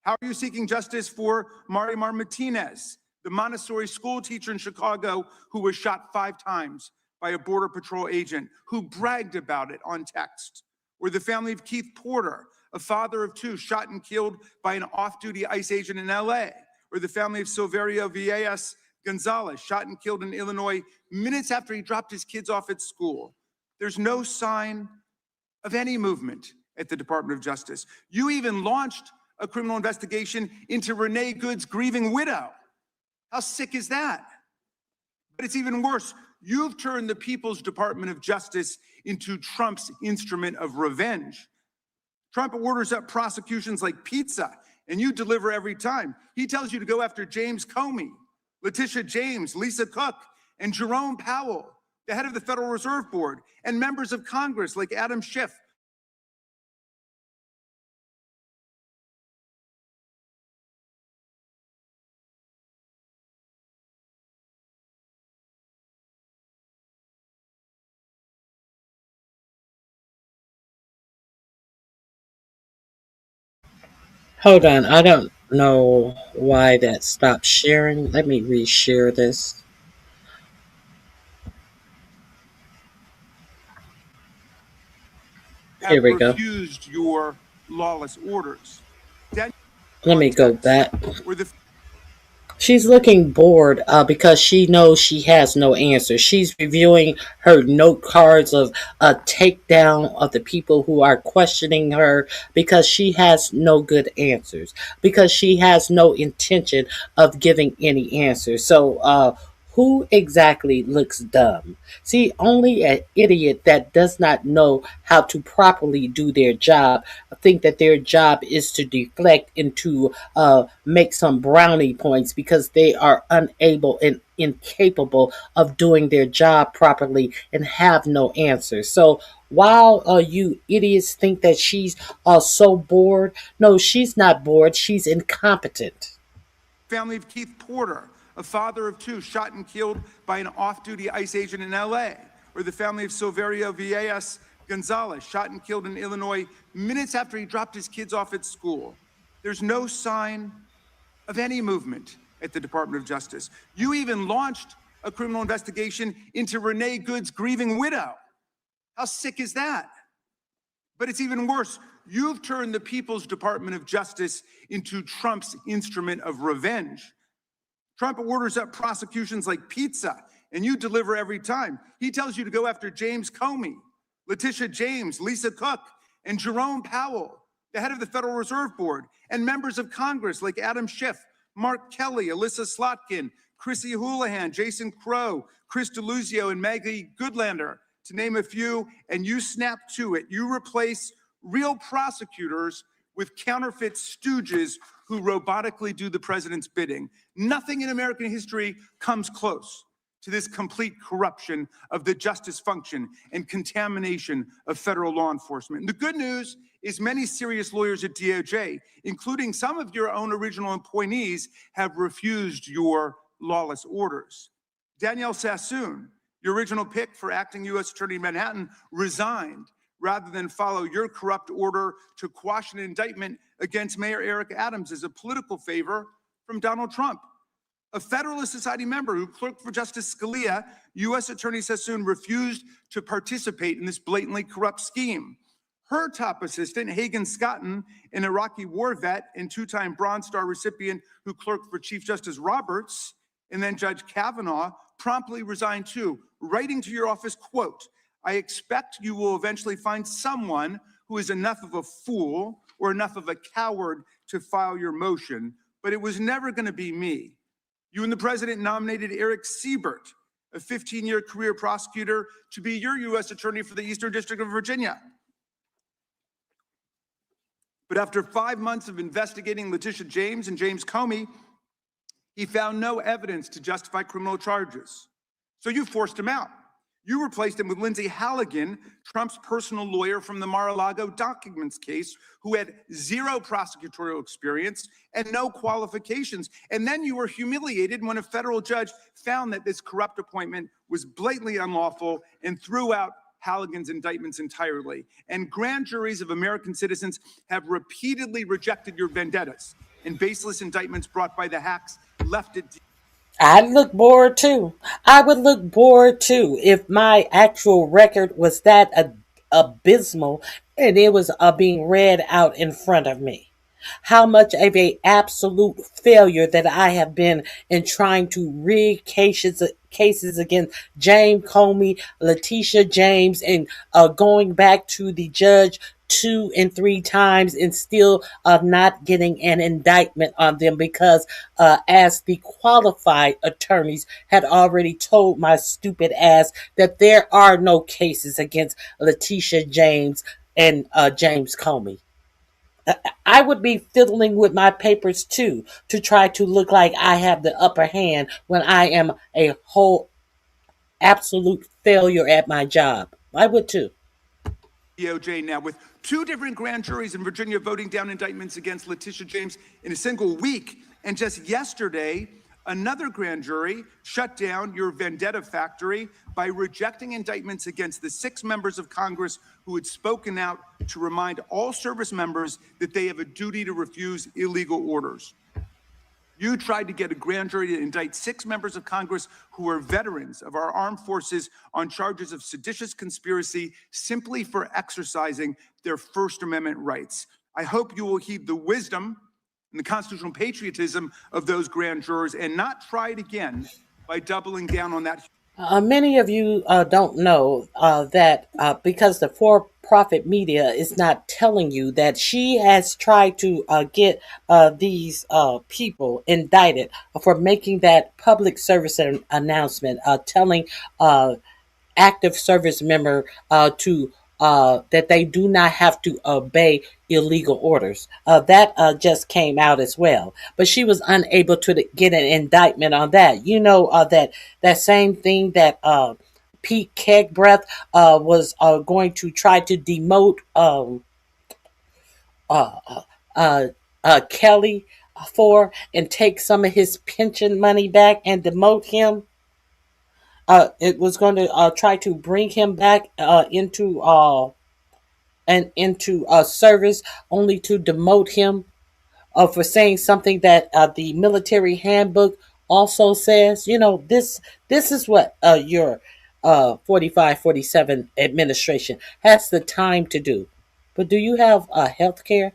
How are you seeking justice for Marimar Martinez, the Montessori school teacher in Chicago who was shot 5 times by a Border Patrol agent who bragged about it on text? Or the family of Keith Porter, a father of 2 shot and killed by an off-duty ICE agent in LA? Or the family of Silverio Villegas Gonzalez, shot and killed in Illinois minutes after he dropped his kids off at school? There's no sign of any movement at the Department of Justice. You even launched a criminal investigation into Renee Good's grieving widow. How sick is that? But it's even worse. You've turned the People's Department of Justice into Trump's instrument of revenge. Trump orders up prosecutions like pizza, and you deliver every time. He tells you to go after James Comey, Letitia James, Lisa Cook, and Jerome Powell, the head of the Federal Reserve Board, and members of Congress like Adam Schiff. Hold on, I don't know why that stopped sharing. Let me reshare this. Here we go. Refused your lawless orders. Let me go back. She's looking bored because she knows she has no answer. She's reviewing her note cards of a takedown of the people who are questioning her because she has no good answers, because she has no intention of giving any answers. So who exactly looks dumb? See, only an idiot that does not know how to properly do their job think that their job is to deflect and to make some brownie points because they are unable and incapable of doing their job properly and have no answers. So while you idiots think that she's so bored, no, she's not bored. She's incompetent. Family of Keith Porter, a father of 2 shot and killed by an off-duty ICE agent in LA. Or the family of Silverio Villegas Gonzalez, shot and killed in Illinois minutes after he dropped his kids off at school. There's no sign of any movement at the Department of Justice. You even launched a criminal investigation into Renee Good's grieving widow. How sick is that? But it's even worse. You've turned the People's Department of Justice into Trump's instrument of revenge. Trump orders up prosecutions like pizza, and you deliver every time. He tells you to go after James Comey, Letitia James, Lisa Cook, and Jerome Powell, the head of the Federal Reserve Board, and members of Congress like Adam Schiff, Mark Kelly, Alyssa Slotkin, Chrissy Houlihan, Jason Crow, Chris DeLuzio, and Maggie Goodlander, to name a few, and you snap to it. You replace real prosecutors with counterfeit stooges who robotically do the president's bidding. Nothing in American history comes close to this complete corruption of the justice function and contamination of federal law enforcement. And the good news is many serious lawyers at DOJ, including some of your own original appointees, have refused your lawless orders. Danielle Sassoon, your original pick for acting U.S. Attorney in Manhattan, resigned rather than follow your corrupt order to quash an indictment against Mayor Eric Adams as a political favor from Donald Trump. A Federalist Society member who clerked for Justice Scalia, U.S. Attorney Sassoon refused to participate in this blatantly corrupt scheme. Her top assistant, Hagan Scotton, an Iraqi war vet and two-time Bronze Star recipient who clerked for Chief Justice Roberts, and then Judge Kavanaugh, promptly resigned too, writing to your office, quote, "I expect you will eventually find someone who is enough of a fool or enough of a coward to file your motion, but it was never going to be me." You and the president nominated Eric Siebert, a 15-year career prosecutor, to be your U.S. attorney for the Eastern District of Virginia. But after 5 months of investigating Letitia James and James Comey, he found no evidence to justify criminal charges. So you forced him out. You replaced him with Lindsay Halligan, Trump's personal lawyer from the Mar-a-Lago documents case, who had zero prosecutorial experience and no qualifications. And then you were humiliated when a federal judge found that this corrupt appointment was blatantly unlawful and threw out Halligan's indictments entirely. And grand juries of American citizens have repeatedly rejected your vendettas and baseless indictments brought by the hacks left at I'd look bored too. I would look bored too if my actual record was that abysmal and it was again read out in front of me. How much of a absolute failure that I have been in trying to rig cases against James Comey, Letitia James, and going back to the judge 2 and 3 times and still not getting an indictment on them because as the qualified attorneys had already told my stupid ass that there are no cases against Letitia James and James Comey. I would be fiddling with my papers too to try to look like I have the upper hand when I am a whole absolute failure at my job. I would too. DOJ now, with 2 different grand juries in Virginia voting down indictments against Letitia James in a single week. And just yesterday, another grand jury shut down your vendetta factory by rejecting indictments against the 6 members of Congress who had spoken out to remind all service members that they have a duty to refuse illegal orders. You tried to get a grand jury to indict 6 members of Congress who are veterans of our armed forces on charges of seditious conspiracy simply for exercising their First Amendment rights. I hope you will heed the wisdom and the constitutional patriotism of those grand jurors and not try it again by doubling down on that. Many of you don't know that because the for-profit media is not telling you that she has tried to get these people indicted for making that public service announcement, telling active service member to that they do not have to obey illegal orders. That just came out as well. But she was unable to get an indictment on that. You know, that same thing that Pete Kegbreath was going to try to demote Kelly for and take some of his pension money back and demote him. it was going to try to bring him back into service, only to demote him for saying something that the military handbook also says. This is what your 45-47 administration has the time to do. But do you have health care?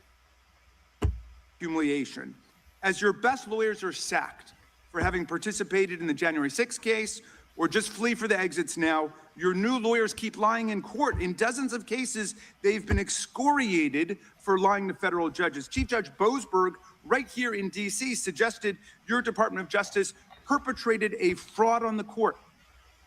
Humiliation. As your best lawyers are sacked for having participated in the January 6th case or just flee for the exits now, your new lawyers keep lying in court. In dozens of cases, they've been excoriated for lying to federal judges. Chief Judge Boasberg, right here in D.C., suggested your Department of Justice perpetrated a fraud on the court.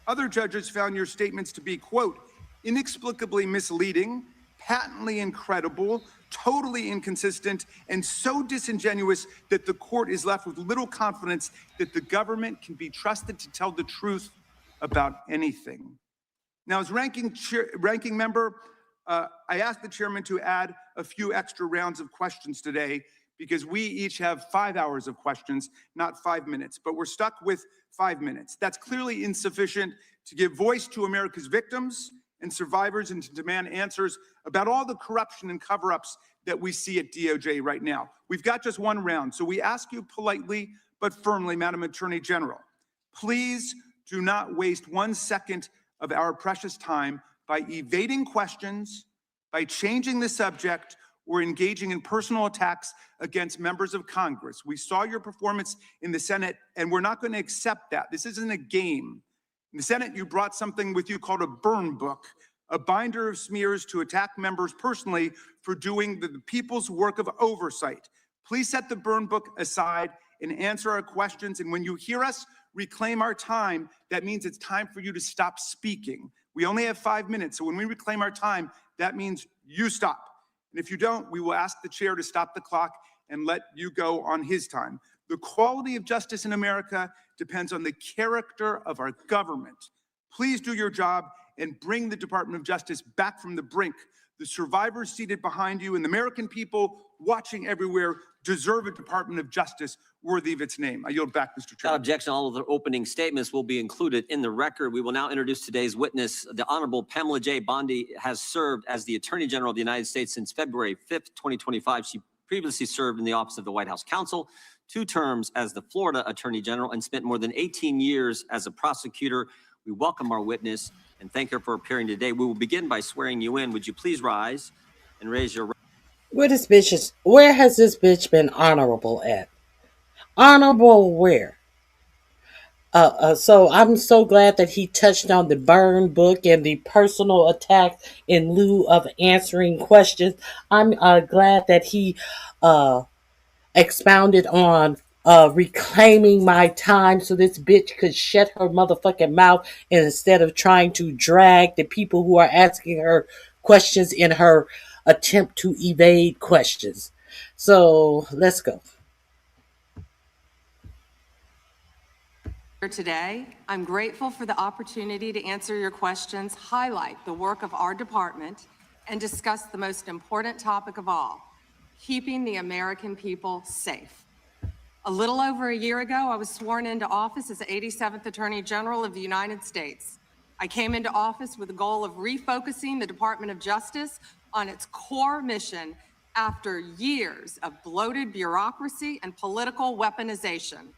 Other judges found your statements to be, quote, inexplicably misleading, patently incredible, totally inconsistent, and so disingenuous that the court is left with little confidence that the government can be trusted to tell the truth about anything. Now, as ranking member, I asked the chairman to add a few extra rounds of questions today because we each have 5 hours of questions, not 5 minutes, but we're stuck with 5 minutes. That's clearly insufficient to give voice to America's victims and survivors and to demand answers about all the corruption and cover-ups that we see at DOJ right now. We've got just one round, so we ask you politely but firmly, Madam Attorney General, please do not waste 1 second of our precious time by evading questions, by changing the subject, or engaging in personal attacks against members of Congress. We saw your performance in the Senate, and we're not going to accept that. This isn't a game. In the Senate, you brought something with you called a burn book, a binder of smears to attack members personally for doing the people's work of oversight. Please set the burn book aside and answer our questions. And when you hear us reclaim our time, that means it's time for you to stop speaking. We only have 5 minutes, so when we reclaim our time, that means you stop. And if you don't, we will ask the chair to stop the clock and let you go on his time. The quality of justice in America depends on the character of our government. Please do your job and bring the Department of Justice back from the brink. The survivors seated behind you and the American people watching everywhere deserve a Department of Justice worthy of its name. I yield back, Mr. Chairman. Without objection, all of the opening statements will be included in the record. We will now introduce today's witness. The Honorable Pamela J. Bondi has served as the Attorney General of the United States since February 5th, 2025. She previously served in the Office of the White House Counsel, 2 terms as the Florida Attorney General, and spent more than 18 years as a prosecutor. We welcome our witness and thank her for appearing today. We will begin by swearing you in. Would you please rise and raise your right? Where has this bitch been honorable at? Honorable where? So I'm so glad that he touched on the burn book and the personal attack in lieu of answering questions. I'm glad that he expounded on reclaiming my time so this bitch could shut her motherfucking mouth, and instead of trying to drag the people who are asking her questions in her attempt to evade questions. So let's go. Today, I'm grateful for the opportunity to answer your questions, highlight the work of our department, and discuss the most important topic of all, keeping the American people safe. A little over a year ago, I was sworn into office as the 87th Attorney General of the United States. I came into office with the goal of refocusing the Department of Justice on its core mission after years of bloated bureaucracy and political weaponization.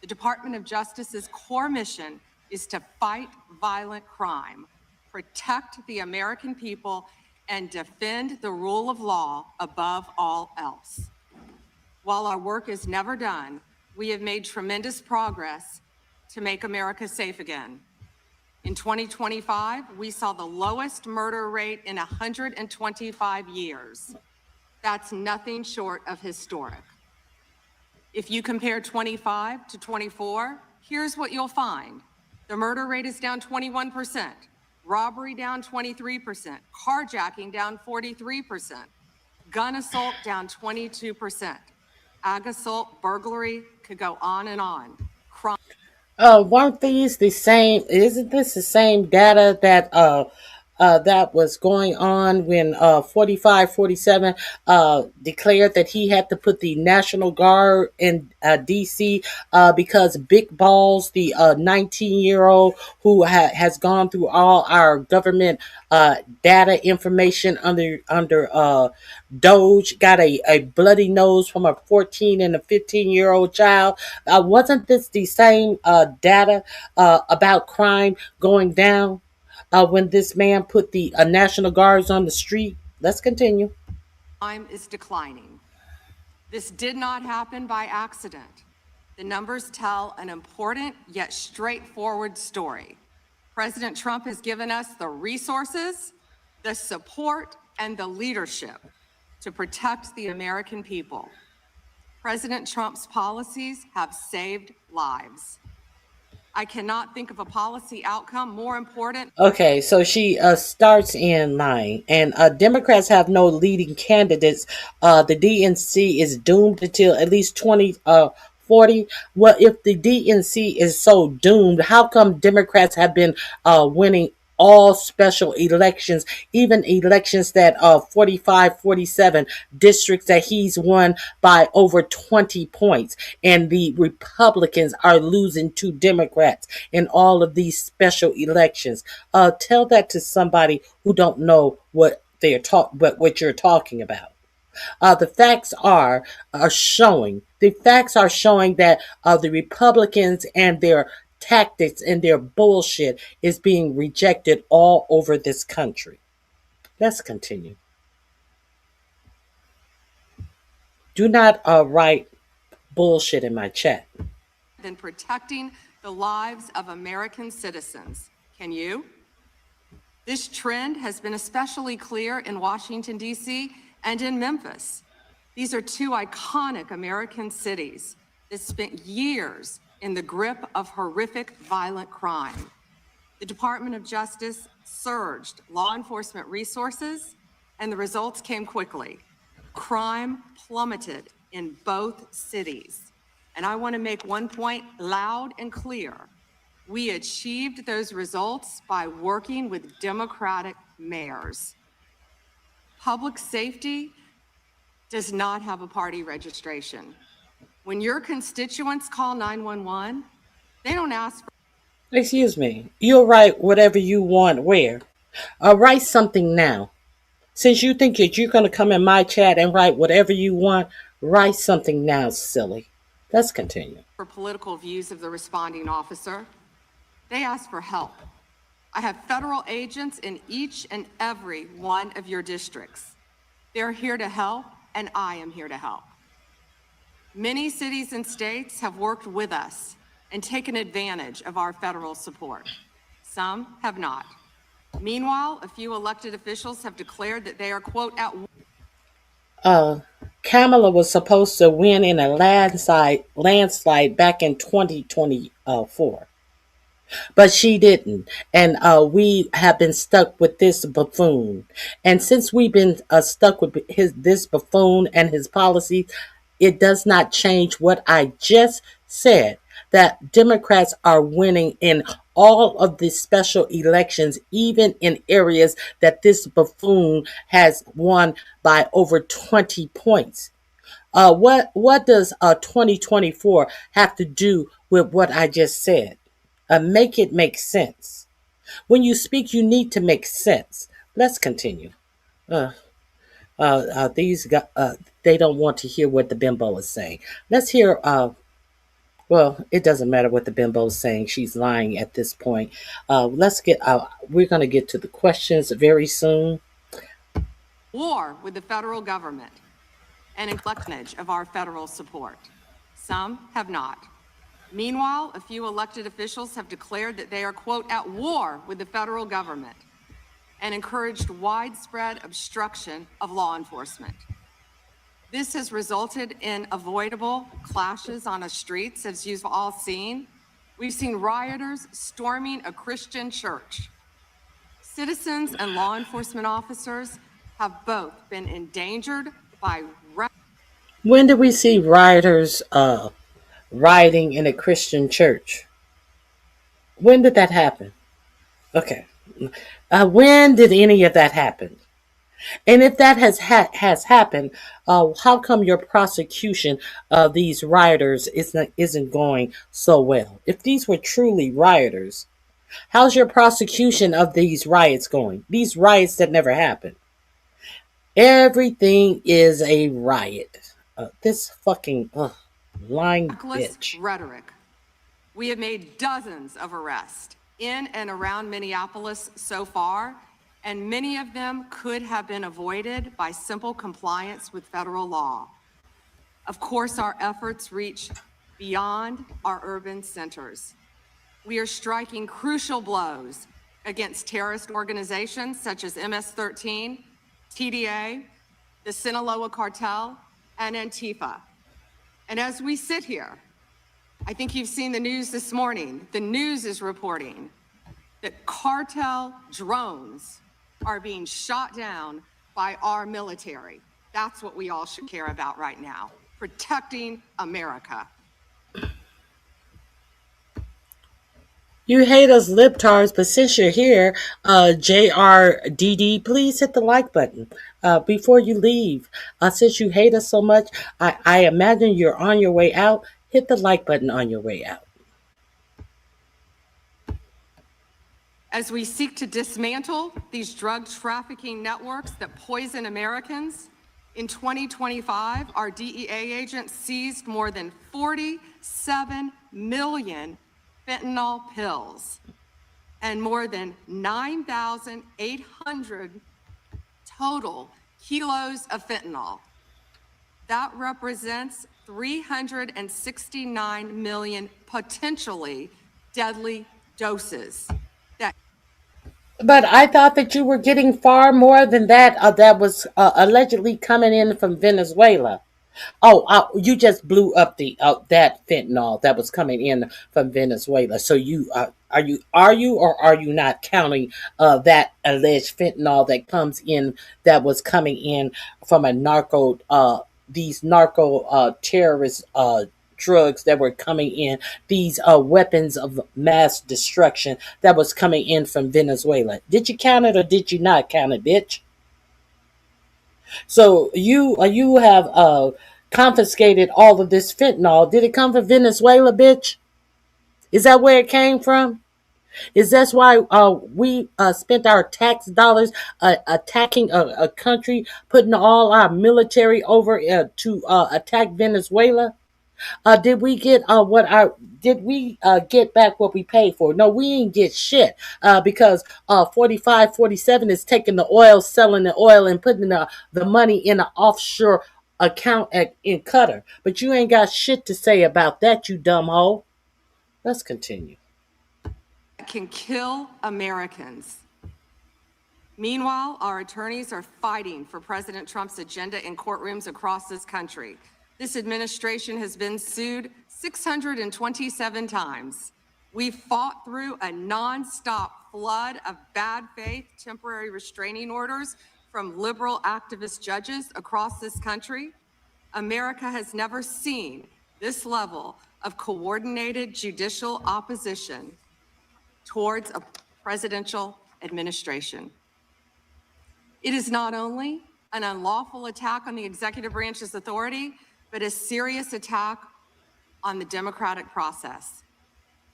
The Department of Justice's core mission is to fight violent crime, protect the American people, and defend the rule of law above all else. While our work is never done, we have made tremendous progress to make America safe again. In 2025, we saw the lowest murder rate in 125 years. That's nothing short of historic. If you compare 25 to 24, here's what you'll find. The murder rate is down 21%, robbery down 23%, carjacking down 43%, gun assault down 22%, ag assault, burglary, could go on and on. Weren't these the same? Isn't this the same data that that was going on when 4547 declared that he had to put the National Guard in D.C. Because Big Balls, the 19-year-old who has gone through all our government data information under Doge, got a bloody nose from a 14 and a 15-year-old child. Wasn't this the same data about crime going down? When this man put the National Guards on the street. Let's continue. Crime is declining. This did not happen by accident. The numbers tell an important yet straightforward story. President Trump has given us the resources, the support, and the leadership to protect the American people. President Trump's policies have saved lives. I cannot think of a policy outcome more important. Okay, so she starts in line, and Democrats have no leading candidates. The DNC is doomed until at least 2040. Well, if the DNC is so doomed, how come Democrats have been winning all special elections, even elections that 45, 47 districts that he's won by over 20 points, and the Republicans are losing to Democrats in all of these special elections? Tell that to somebody who don't know what what you're talking about. The facts are showing. The facts are showing that the Republicans and their tactics and their bullshit is being rejected all over this country. Let's continue. Do not write bullshit in my chat. Than protecting the lives of American citizens. Can you? This trend has been especially clear in Washington, D.C. and in Memphis. These are two iconic American cities that spent years in the grip of horrific violent crime. The Department of Justice surged law enforcement resources, and the results came quickly. Crime plummeted in both cities. And I want to make one point loud and clear. We achieved those results by working with Democratic mayors. Public safety does not have a party registration. When your constituents call 911, they don't ask for... Excuse me. You'll write whatever you want where? Write something now. Since you think that you're going to come in my chat and write whatever you want, write something now, silly. Let's continue. For political views of the responding officer, they ask for help. I have federal agents in each and every one of your districts. They're here to help, and I am here to help. Many cities and states have worked with us and taken advantage of our federal support. Some have not. Meanwhile, a few elected officials have declared that they are, quote, at Kamala was supposed to win in a landslide back in 2024. But she didn't. And we have been stuck with this buffoon. And since we've been stuck with this buffoon and his policies, it does not change what I just said, that Democrats are winning in all of the special elections, even in areas that this buffoon has won by over 20 points. What does 2024 have to do with what I just said? Make it make sense. When you speak, you need to make sense. Let's continue. These guys, they don't want to hear what the bimbo is saying. Let's hear, well, it doesn't matter what the bimbo is saying. She's lying at this point. We're going to get to the questions very soon. war with the federal government and acknowledge of our federal support. Some have not. Meanwhile, a few elected officials have declared that they are, quote, at war with the federal government and encouraged widespread obstruction of law enforcement. This has resulted in avoidable clashes on the streets, as you've all seen. We've seen rioters storming a Christian church. Citizens and law enforcement officers have both been endangered by... When did we see rioters rioting in a Christian church? When did that happen? Okay. When did any of that happen? And if that has happened, how come your prosecution of these rioters isn't going so well? If these were truly rioters, how's your prosecution of these riots going? These riots that never happened. Everything is a riot. This fucking lying bitch. Rhetoric. We have made dozens of arrests in and around Minneapolis so far, and many of them could have been avoided by simple compliance with federal law. Of course, our efforts reach beyond our urban centers. We are striking crucial blows against terrorist organizations such as MS-13, TDA, the Sinaloa Cartel, and Antifa. And as we sit here, I think you've seen the news this morning. The news is reporting that cartel drones are being shot down by our military. That's what we all should care about right now, protecting America. You hate us libtards, but since you're here, JRDD, please hit the like button before you leave. Since you hate us so much, I imagine you're on your way out. Hit the like button on your way out. As we seek to dismantle these drug trafficking networks that poison Americans, in 2025, our DEA agents seized more than 47 million fentanyl pills and more than 9,800 total kilos of fentanyl. That represents 369 million potentially deadly doses. But I thought that you were getting far more than that. That was allegedly coming in from Venezuela. You just blew up the that fentanyl that was coming in from Venezuela. So you are you or are you not counting that alleged fentanyl that comes in that was coming in from these narco terrorist drugs that were coming in, these weapons of mass destruction that was coming in from Venezuela? Did you count it or did you not count it, bitch? So you have confiscated all of this fentanyl. Did it come from Venezuela, bitch? Is that where it came from? Is that why we spent our tax dollars attacking a country, putting all our military over to attack Venezuela? Did we get get back what we paid for? No, we didn't get shit because 45, 47 is taking the oil, selling the oil, and putting the money in an offshore account in Qatar. But you ain't got shit to say about that, you dumb hoe. Let's continue. Can kill Americans. Meanwhile, our attorneys are fighting for President Trump's agenda in courtrooms across this country. This administration has been sued 627 times. We've fought through a nonstop flood of bad faith temporary restraining orders from liberal activist judges across this country. America has never seen this level of coordinated judicial opposition towards a presidential administration. It is not only an unlawful attack on the executive branch's authority, but a serious attack on the democratic process.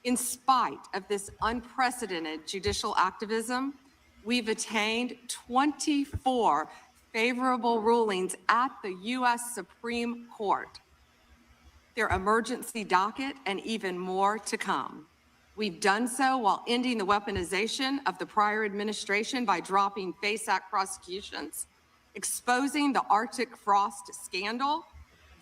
In spite of this unprecedented judicial activism, we've attained 24 favorable rulings at the U.S. Supreme Court, their emergency docket, and even more to come. We've done so while ending the weaponization of the prior administration by dropping FACE Act prosecutions, exposing the Arctic frost scandal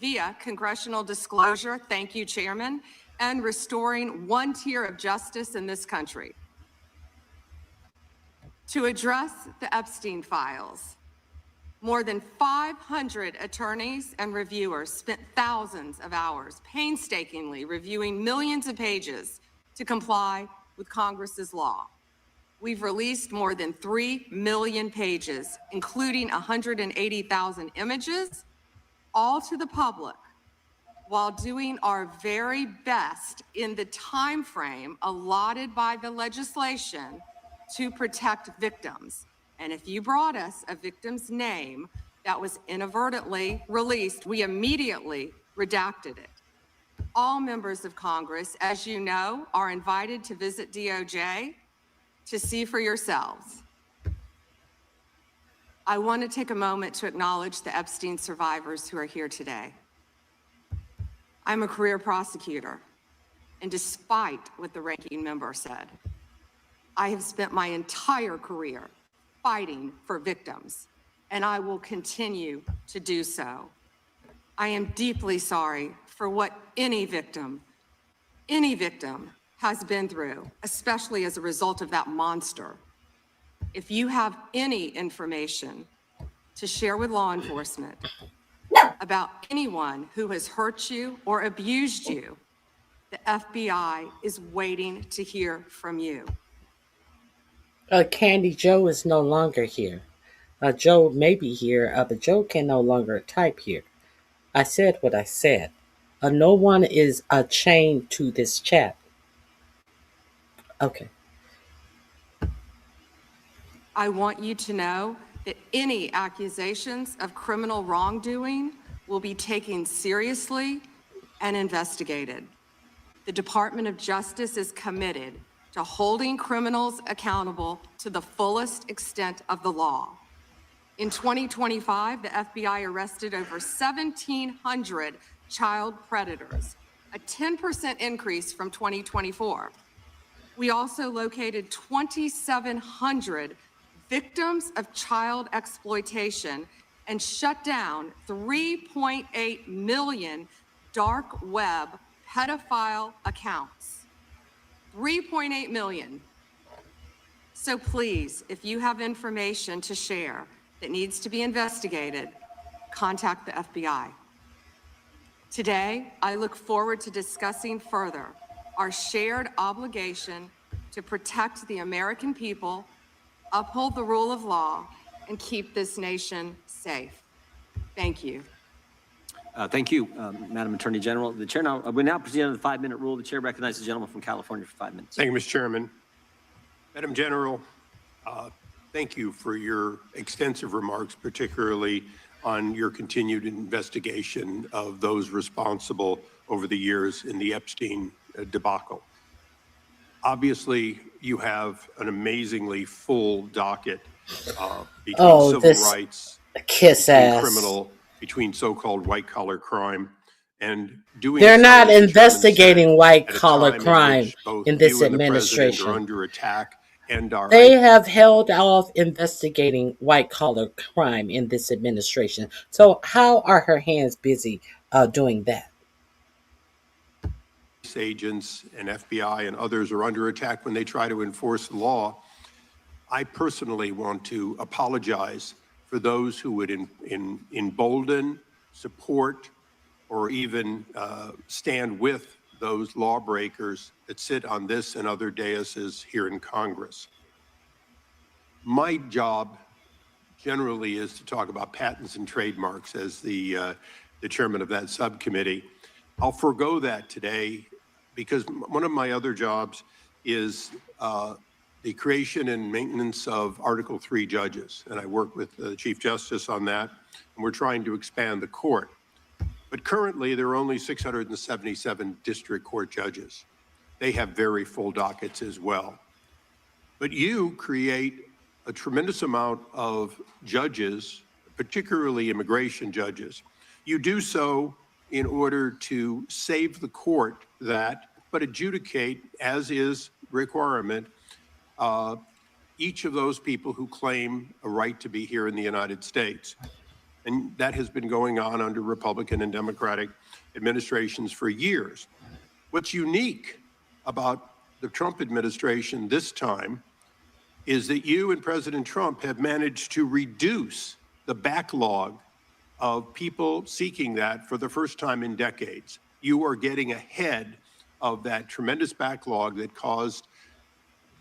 via congressional disclosure, thank you, Chairman, and restoring one tier of justice in this country. To address the Epstien files, more than 500 attorneys and reviewers spent thousands of hours painstakingly reviewing millions of pages to comply with Congress's law. We've released more than 3 million pages, including 180,000 images, all to the public, while doing our very best in the time frame allotted by the legislation to protect victims. And if you brought us a victim's name that was inadvertently released, we immediately redacted it. All members of Congress, as you know, are invited to visit DOJ to see for yourselves. I want to take a moment to acknowledge the Epstein survivors who are here today. I'm a career prosecutor, and despite what the ranking member said, I have spent my entire career fighting for victims, and I will continue to do so. I am deeply sorry for what any victim has been through, especially as a result of that monster. If you have any information to share with law enforcement about anyone who has hurt you or abused you, the FBI is waiting to hear from you. Candy Joe is no longer here. Joe may be here, but Joe can no longer type here. I said what I said. No one is chained to this chat. Okay. I want you to know that any accusations of criminal wrongdoing will be taken seriously and investigated. The Department of Justice is committed to holding criminals accountable to the fullest extent of the law. In 2025, the FBI arrested over 1,700 child predators, a 10% increase from 2024. We also located 2,700 victims of child exploitation and shut down 3.8 million dark web pedophile accounts. 3.8 million. So please, if you have information to share that needs to be investigated, contact the FBI. Today, I look forward to discussing further our shared obligation to protect the American people, uphold the rule of law, and keep this nation safe. Thank you. Thank you, Madam Attorney General. The chair now, we now proceed under the 5-minute rule. The chair recognizes the gentleman from California for 5 minutes. Thank you, Mr. Chairman. Madam General, thank you for your extensive remarks, particularly on your continued investigation of those responsible over the years in the Epstein debacle. Obviously, you have an amazingly full docket between civil rights, between criminal, between so-called white-collar crime, and doing. They're not investigating white-collar crime in this administration. Are under attack, and they have held off investigating white-collar crime in this administration. So how are her hands busy doing that? Agents and FBI and others are under attack when they try to enforce the law. I personally want to apologize for those who would embolden, support, or even stand with those lawbreakers that sit on this and other daises here in Congress. My job generally is to talk about patents and trademarks as the chairman of that subcommittee. I'll forego that today because one of my other jobs is the creation and maintenance of Article III judges. And I work with the Chief Justice on that, and we're trying to expand the court. But currently, there are only 677 district court judges. They have very full dockets as well. But you create a tremendous amount of judges, particularly immigration judges. You do so in order to save the court that, but adjudicate, as is requirement, each of those people who claim a right to be here in the United States. And that has been going on under Republican and Democratic administrations for years. What's unique about the Trump administration this time is that you and President Trump have managed to reduce the backlog of people seeking that for the first time in decades. You are getting ahead of that tremendous backlog that caused,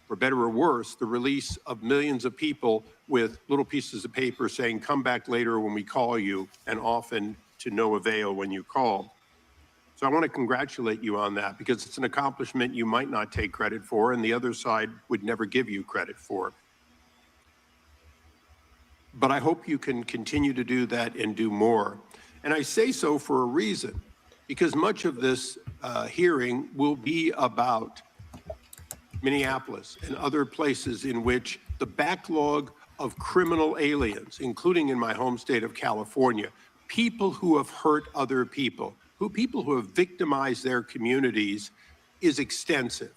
for better or worse, the release of millions of people with little pieces of paper saying, come back later when we call you, and often to no avail when you call. So I want to congratulate you on that, because it's an accomplishment you might not take credit for and the other side would never give you credit for. But I hope you can continue to do that and do more. And I say so for a reason, because much of this hearing will be about Minneapolis and other places in which the backlog of criminal aliens, including in my home state of California, people who have hurt other people, people who have victimized their communities, is extensive.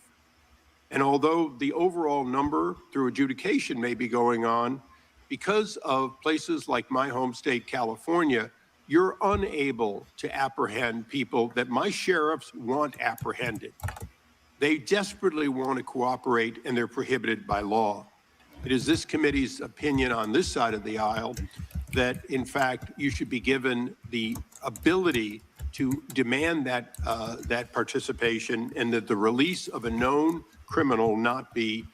And although the overall number through adjudication may be going on, because of places like my home state, California, you're unable to apprehend people that my sheriffs want apprehended. They desperately want to cooperate, and they're prohibited by law. It is this committee's opinion on this side of the aisle that, in fact, you should be given the ability to demand that that participation, and that the release of a known criminal not be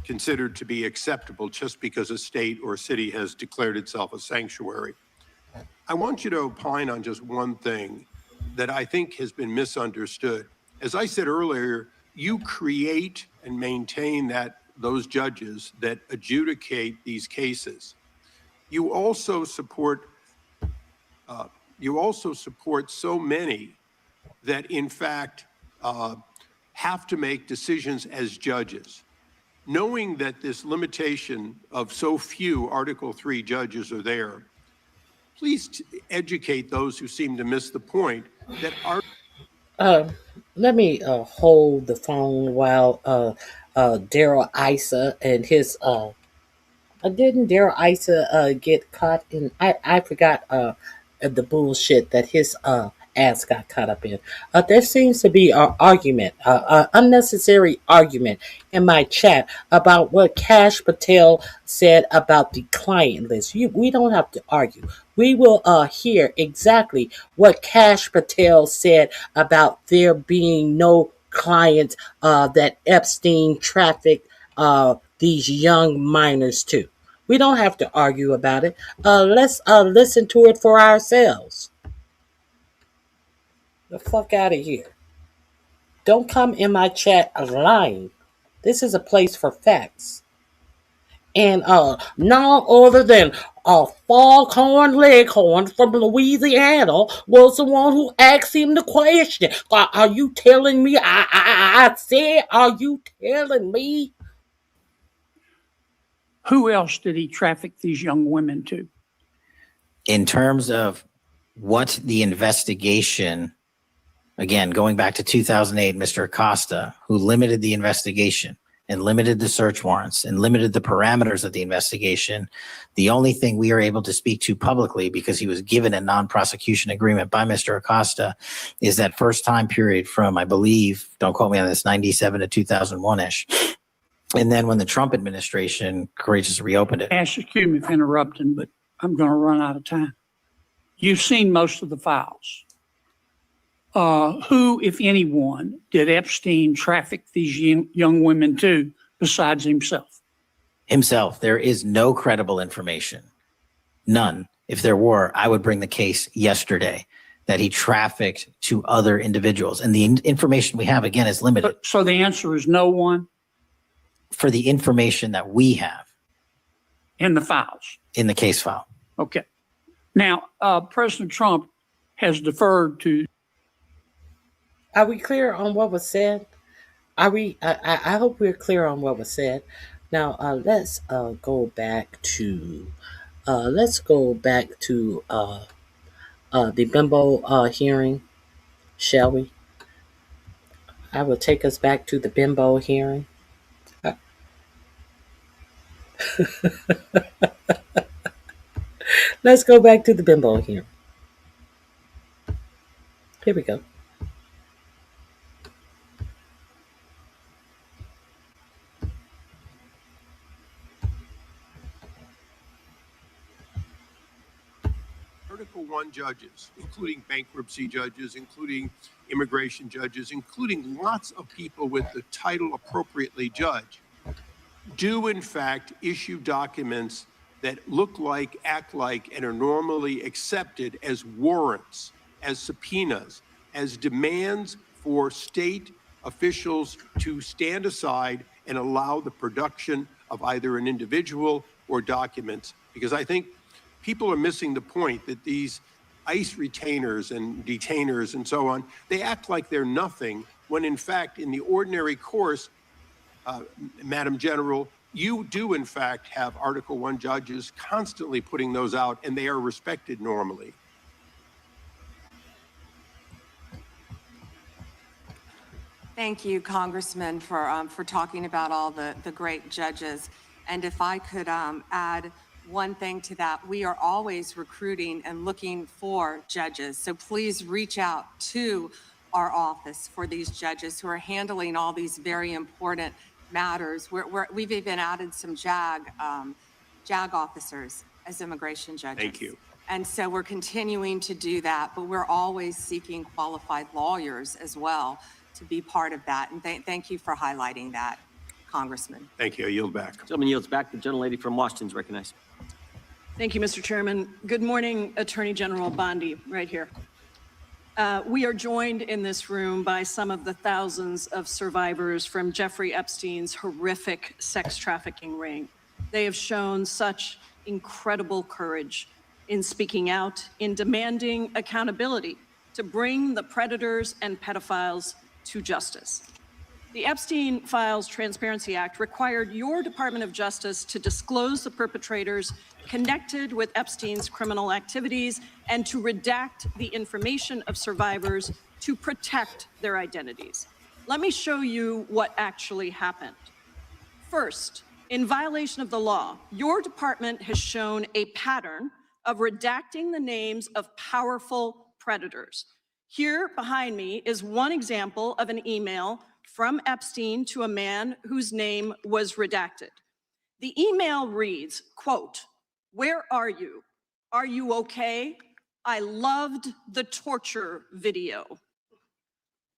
considered to be acceptable just because a state or city has declared itself a sanctuary. I want you to opine on just one thing that I think has been misunderstood. As I said earlier, you create and maintain those judges that adjudicate these cases. You also support so many that, in fact, have to make decisions as judges. Knowing that this limitation of so few Article 3 judges are there, please educate those who seem to miss the point that Let me hold the phone while Daryl Issa and his didn't Daryl Issa get caught in? I forgot the bullshit that his ass got caught up in. There seems to be an argument, unnecessary argument in my chat about what Kash Patel said about the client list. We don't have to argue. We will hear exactly what Kash Patel said about there being no client that Epstein trafficked these young minors to. We don't have to argue about it. Let's listen to it for ourselves. The fuck out of here. Don't come in my chat lying. This is a place for facts. And none other than Foghorn Leghorn from Louisiana was the one who asked him the question. Are you telling me? I said, are you telling me? Who else did he traffic these young women to? In terms of what the investigation, again, going back to 2008, Mr. Acosta, who limited the investigation and limited the search warrants and limited the parameters of the investigation, the only thing we are able to speak to publicly, because he was given a non-prosecution agreement by Mr. Acosta, is that first time period from, I believe, don't quote me on this, 97 to 2001-ish. And then when the Trump administration courageously reopened it. Excuse me for interrupting, but I'm going to run out of time. You've seen most of the files. Who, if anyone, did Epstein traffic these young women to besides himself? Himself. There is no credible information. None. If there were, I would bring the case yesterday that he trafficked to other individuals. And the information we have, again, is limited. So the answer is no one? For the information that we have. In the files? In the case file. Okay. Now, President Trump has deferred to. Are we clear on what was said? Are we? I hope we're clear on what was said. Now, let's go back to. The Bimbo hearing, shall we? I will take us back to the Bimbo hearing. Let's go back to the Bimbo hearing. Here we go. Article 1 judges, including bankruptcy judges, including immigration judges, including lots of people with the title appropriately judge, do in fact issue documents that look like, act like, and are normally accepted as warrants, as subpoenas, as demands for state officials to stand aside and allow the production of either an individual or documents. Because I think people are missing the point that these ICE retainers and detainers and so on, they act like they're nothing, when in fact, in the ordinary course, Madam General, you do in fact have Article I judges constantly putting those out, and they are respected normally. Thank you, Congressman, for talking about all the great judges. And if I could add one thing to that, we are always recruiting and looking for judges. So please reach out to our office for these judges who are handling all these very important matters. We've even added some JAG officers as immigration judges. Thank you. And so we're continuing to do that, but we're always seeking qualified lawyers as well to be part of that. And thank you for highlighting that, Congressman. Thank you. I yield back. Gentleman yields back. The gentlelady from Washington is recognized. Thank you, Mr. Chairman. Good morning, Attorney General Bondi, right here. We are joined in this room by some of the thousands of survivors from Jeffrey Epstein's horrific sex trafficking ring. They have shown such incredible courage in speaking out, in demanding accountability to bring the predators and pedophiles to justice. The Epstein Files Transparency Act required your Department of Justice to disclose the perpetrators connected with Epstein's criminal activities and to redact the information of survivors to protect their identities. Let me show you what actually happened. First, in violation of the law, your department has shown a pattern of redacting the names of powerful predators. Here behind me is one example of an email from Epstein to a man whose name was redacted. The email reads, quote, "Where are you? Are you okay? I loved the torture video."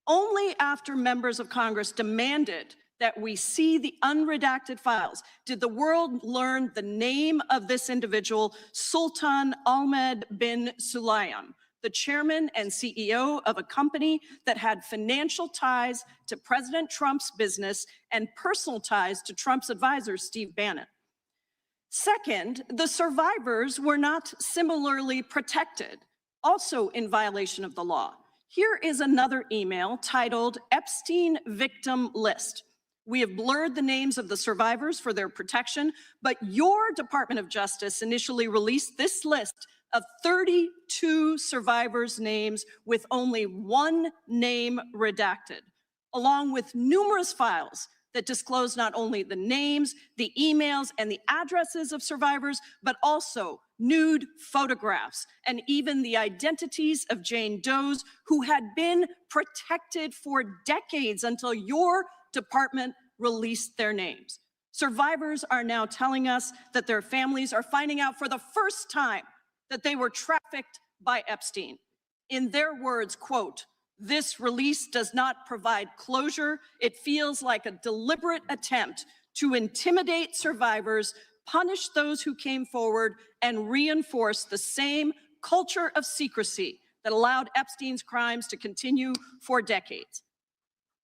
Only after members of Congress demanded that we see the unredacted files did the world learn the name of this individual, Sultan Ahmed bin Sulayman, the chairman and CEO of a company that had financial ties to President Trump's business and personal ties to Trump's advisor, Steve Bannon. Second, the survivors were not similarly protected, also in violation of the law. Here is another email titled Epstein Victim List. We have blurred the names of the survivors for their protection, but your Department of Justice initially released this list of 32 survivors' names with only one name redacted, along with numerous files that disclose not only the names, the emails, and the addresses of survivors, but also nude photographs and even the identities of Jane Does who had been protected for decades until your department released their names. Survivors are now telling us that their families are finding out for the first time that they were trafficked by Epstein. In their words, quote, "This release does not provide closure. It feels like a deliberate attempt to intimidate survivors, punish those who came forward, and reinforce the same culture of secrecy that allowed Epstein's crimes to continue for decades."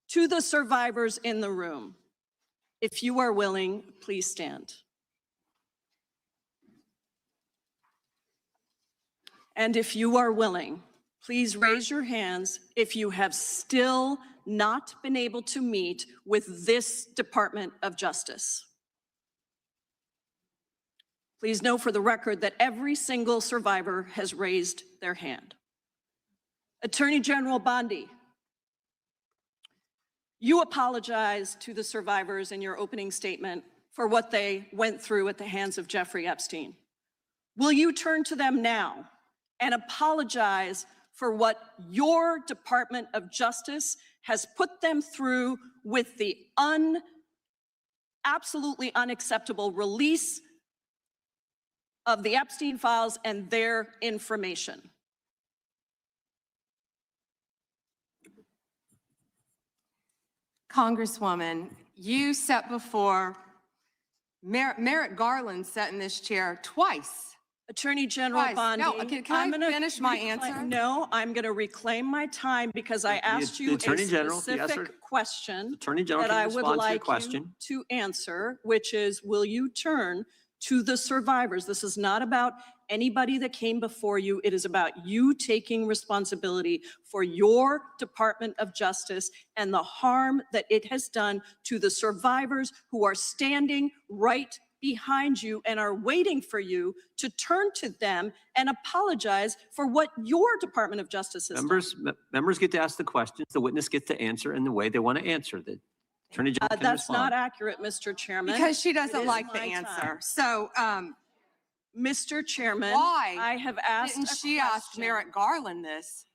To the survivors in the room, if you are willing, please stand. And if you are willing, please raise your hands if you have still not been able to meet with this Department of Justice. Please know for the record that every single survivor has raised their hand. Attorney General Bondi, you apologized to the survivors in your opening statement for what they went through at the hands of Jeffrey Epstein. Will you turn to them now and apologize for what your Department of Justice has put them through with the absolutely unacceptable release of the Epstein files and their information? Congresswoman, you sat before, Merrick Garland sat in this chair twice Attorney General Guys, Bondi. no, can I finish my answer? No, I'm going to reclaim my time because I asked you a Attorney General, the specific question Attorney General that can I would respond to your like question. you to answer, which is, will you turn to the survivors? This is not about anybody that came before you. It is about you taking responsibility for your Department of Justice and the harm that it has done to the survivors who are standing right behind you and are waiting for you to turn to them and apologize for what your Department of Justice has done. Members get to ask the questions, the witness gets to answer in the way they want to answer. The Attorney General can That's respond. not accurate, Mr. Chairman. Because she It doesn't is like the my answer. time. So, Mr. Chairman, why I have asked didn't a she ask question. Merrick Garland this?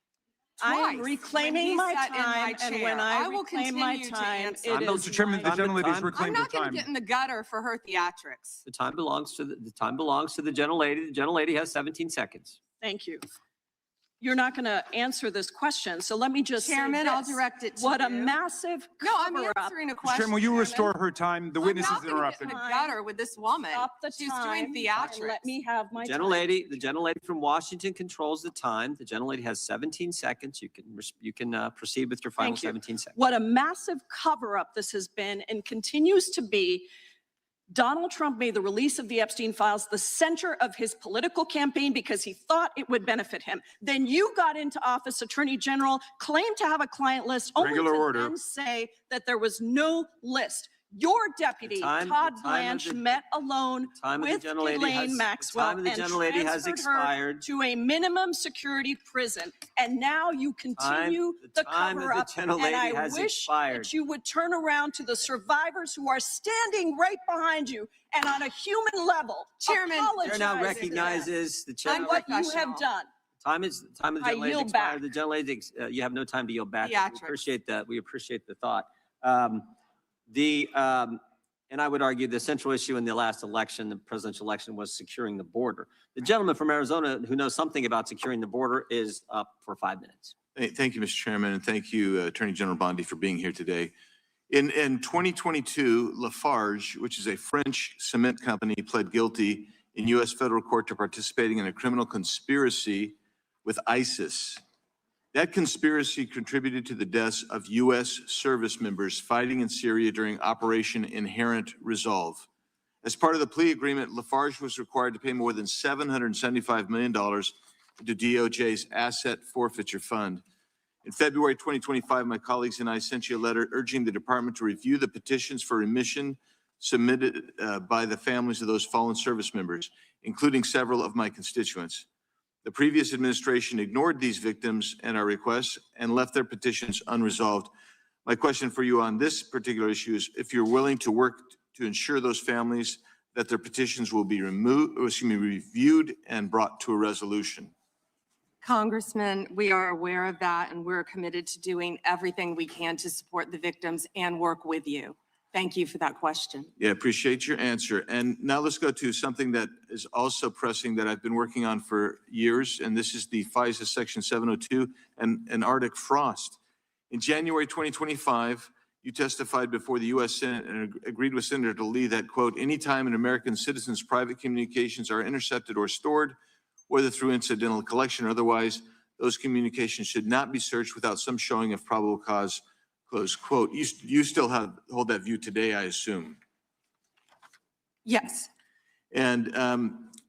I am twice reclaiming when he my sat in my time, and chair? when I will reclaim my continue to time, answer. it is Mr. Chairman, the my gentlelady's I'm reclaimed her I'm not going time. to get in the gutter for her theatrics. The time belongs to the gentlelady. The gentlelady has 17 seconds. Thank you. You're not going to answer this question, so let me just Chairman, say I'll this. direct it to What a you. massive No, I'm cover-up. answering a Mr. question. Chairman, will you Chairman. restore her time? The witness I'm is not gonna get interrupted. in the gutter with this woman. Stop the She's time doing and theatrics. let me have my time. The gentlelady from Washington controls the time. The gentlelady has 17 seconds. You can proceed with your final Thank you. 17 seconds. What a massive cover-up this has been and continues to be. Donald Trump made the release of the Epstein files the center of his political campaign because he thought it would benefit him. Then you got into office, Attorney General, claimed to have a client list, only Regular to order. then say that there was no list. Your deputy, Todd Blanche, met alone with Ghislaine Maxwell and transferred her to a minimum security prison. And now you continue the cover-up. And I wish that you would turn around to the survivors who are standing right behind you and on a human level, Chairman, Chair now apologize recognizes the chair. on what you have done. Time of the gentlelady yield expired. back. The gentlelady, you have no time to yield back. Theatrics. We appreciate that. We appreciate the thought. And I would argue the central issue in the last election, the presidential election, was securing the border. The gentleman from Arizona who knows something about securing the border is up for 5 minutes. Thank you, Mr. Chairman, and thank you, Attorney General Bondi, for being here today. In 2022, Lafarge, which is a French cement company, pled guilty in U.S. federal court to participating in a criminal conspiracy with ISIS. That conspiracy contributed to the deaths of U.S. service members fighting in Syria during Operation Inherent Resolve. As part of the plea agreement, Lafarge was required to pay more than $775 million into DOJ's asset forfeiture fund. In February 2025, my colleagues and I sent you a letter urging the department to review the petitions for remission submitted by the families of those fallen service members, including several of my constituents. The previous administration ignored these victims and our requests and left their petitions unresolved. My question for you on this particular issue is if you're willing to work to ensure those families that their petitions will be reviewed and brought to a resolution. Congressman, we are aware of that, and we're committed to doing everything we can to support the victims and work with you. Thank you for that question. Yeah, appreciate your answer. And now let's go to something that is also pressing that I've been working on for years, and this is the FISA Section 702 and Arctic frost. In January 2025, you testified before the U.S. Senate and agreed with Senator Lee that, quote, anytime an American citizen's private communications are intercepted or stored, whether through incidental collection or otherwise, those communications should not be searched without some showing of probable cause, close quote. You still hold that view today, I assume. Yes. And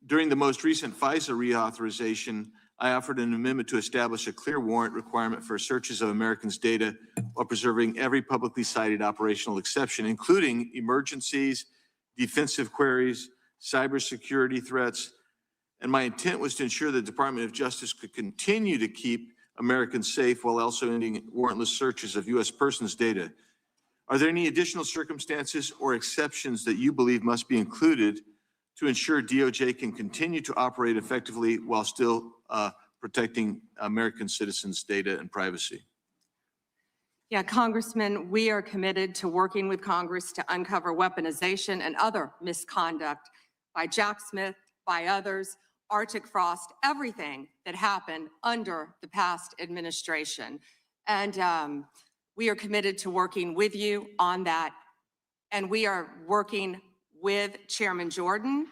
during the most recent FISA reauthorization, I offered an amendment to establish a clear warrant requirement for searches of Americans' data while preserving every publicly cited operational exception, including emergencies, defensive queries, cybersecurity threats. And my intent was to ensure the Department of Justice could continue to keep Americans safe while also ending warrantless searches of U.S. persons' data. Are there any additional circumstances or exceptions that you believe must be included to ensure DOJ can continue to operate effectively while still protecting American citizens' data and privacy? Yeah, Congressman, we are committed to working with Congress to uncover weaponization and other misconduct by Jack Smith, by others, Arctic frost, everything that happened under the past administration. And we are committed to working with you on that. And we are working with Chairman Jordan,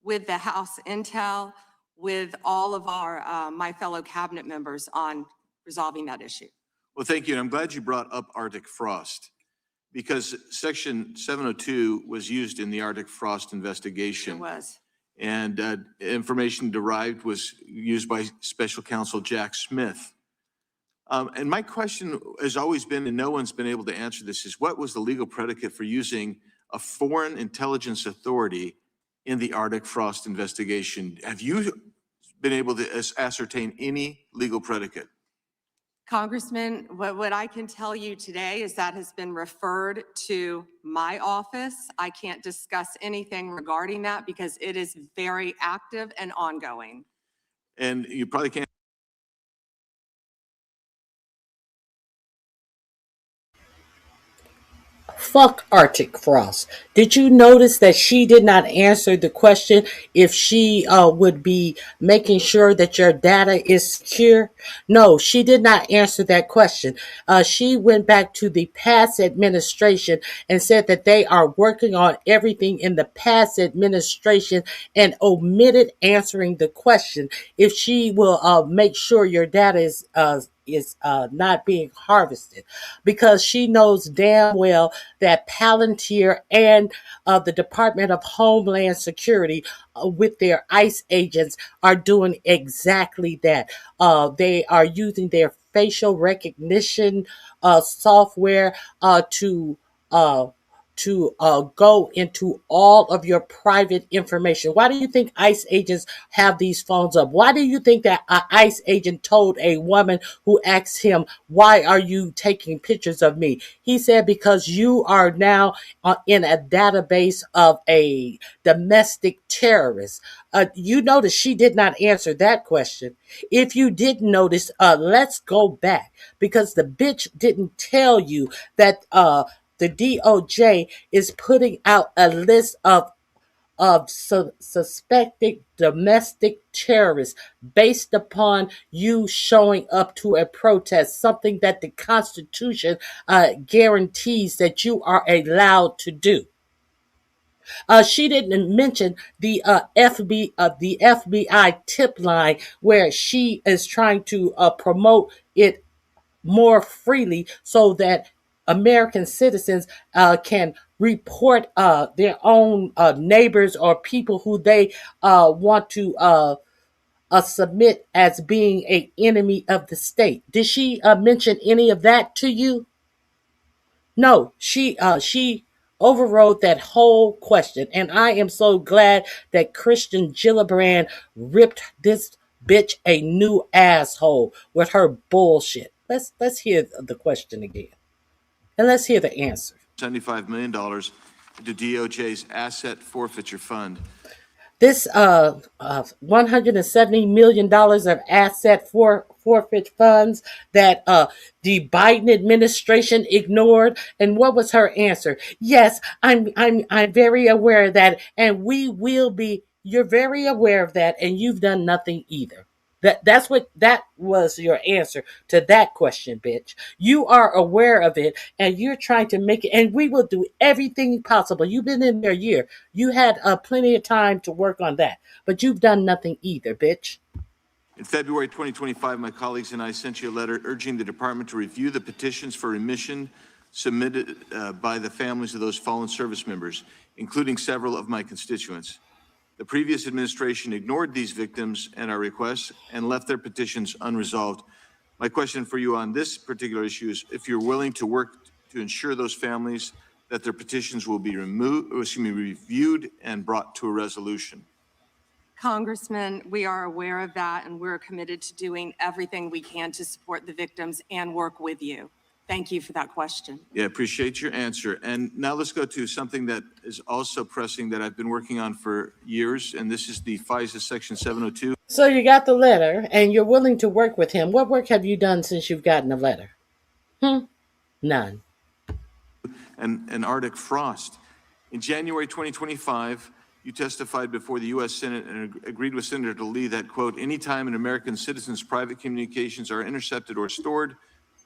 with the House Intel, with all of our, my fellow cabinet members on resolving that issue. Well, thank you. And I'm glad you brought up Arctic frost because Section 702 was used in the Arctic frost investigation. It was. And information derived was used by Special Counsel Jack Smith. And my question has always been, and no one's been able to answer this, is what was the legal predicate for using a foreign intelligence authority in the Arctic frost investigation? Have you been able to ascertain any legal predicate? Congressman, what I can tell you today is that has been referred to my office. I can't discuss anything regarding that because it is very active and ongoing. And you probably can't. Fuck Arctic Frost. Did you notice that she did not answer the question if she would be making sure that your data is secure? No, she did not answer that question. She went back to the past administration and said that they are working on everything in the past administration and omitted answering the question if she will make sure your data is not being harvested, because she knows damn well that Palantir and the Department of Homeland Security with their ICE agents are doing exactly that. They are using their facial recognition software to go into all of your private information. Why do you think ICE agents have these phones up? Why do you think that an ICE agent told a woman who asked him, "Why are you taking pictures of me?" He said, "Because you are now in a database of a domestic terrorist." You notice she did not answer that question. If you didn't notice, let's go back, because the bitch didn't tell you that the DOJ is putting out a list of suspected domestic terrorists based upon you showing up to a protest, something that the Constitution guarantees that you are allowed to do. She didn't mention the FBI tip line, where she is trying to promote it more freely so that American citizens can report their own neighbors or people who they want to submit as being an enemy of the state. Did she mention any of that to you? No, she overrode that whole question, and I am so glad that Christian Gillibrand ripped this bitch a new asshole with her bullshit. Let's hear the question again, and let's hear the answer. $75 million into DOJ's asset forfeiture fund. This $170 million of asset forfeit funds that the Biden administration ignored. And what was her answer? Yes, I'm very aware of that, and we will be. You're very aware of that, and you've done nothing either. That was your answer to that question, bitch. You are aware of it, and you're trying to make it, and we will do everything possible. You've been in there a year. You had plenty of time to work on that, but you've done nothing either, bitch. In February 2025, my colleagues and I sent you a letter urging the department to review the petitions for remission submitted by the families of those fallen service members, including several of my constituents. The previous administration ignored these victims and our requests and left their petitions unresolved. My question for you on this particular issue is if you're willing to work to ensure those families that their petitions will be reviewed and brought to a resolution. Congressman, we are aware of that, and we're committed to doing everything we can to support the victims and work with you. Thank you for that question. Yeah, appreciate your answer. And now let's go to something that is also pressing that I've been working on for years, and this is the FISA Section 702. So you got the letter, and you're willing to work with him. What work have you done since you've gotten the letter? None. And Arctic frost. In January 2025, you testified before the U.S. Senate and agreed with Senator Lee that, quote, anytime an American citizen's private communications are intercepted or stored,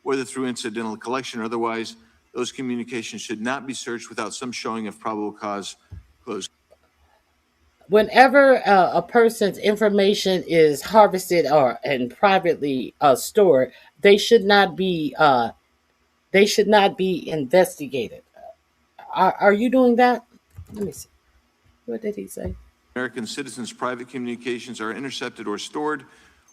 whether through incidental collection or otherwise, those communications should not be searched without some showing of probable cause, close. whenever a person's information is harvested or and privately stored, they should not be investigated. Are you doing that? Let me see. What did he say? American citizens' private communications are intercepted or stored,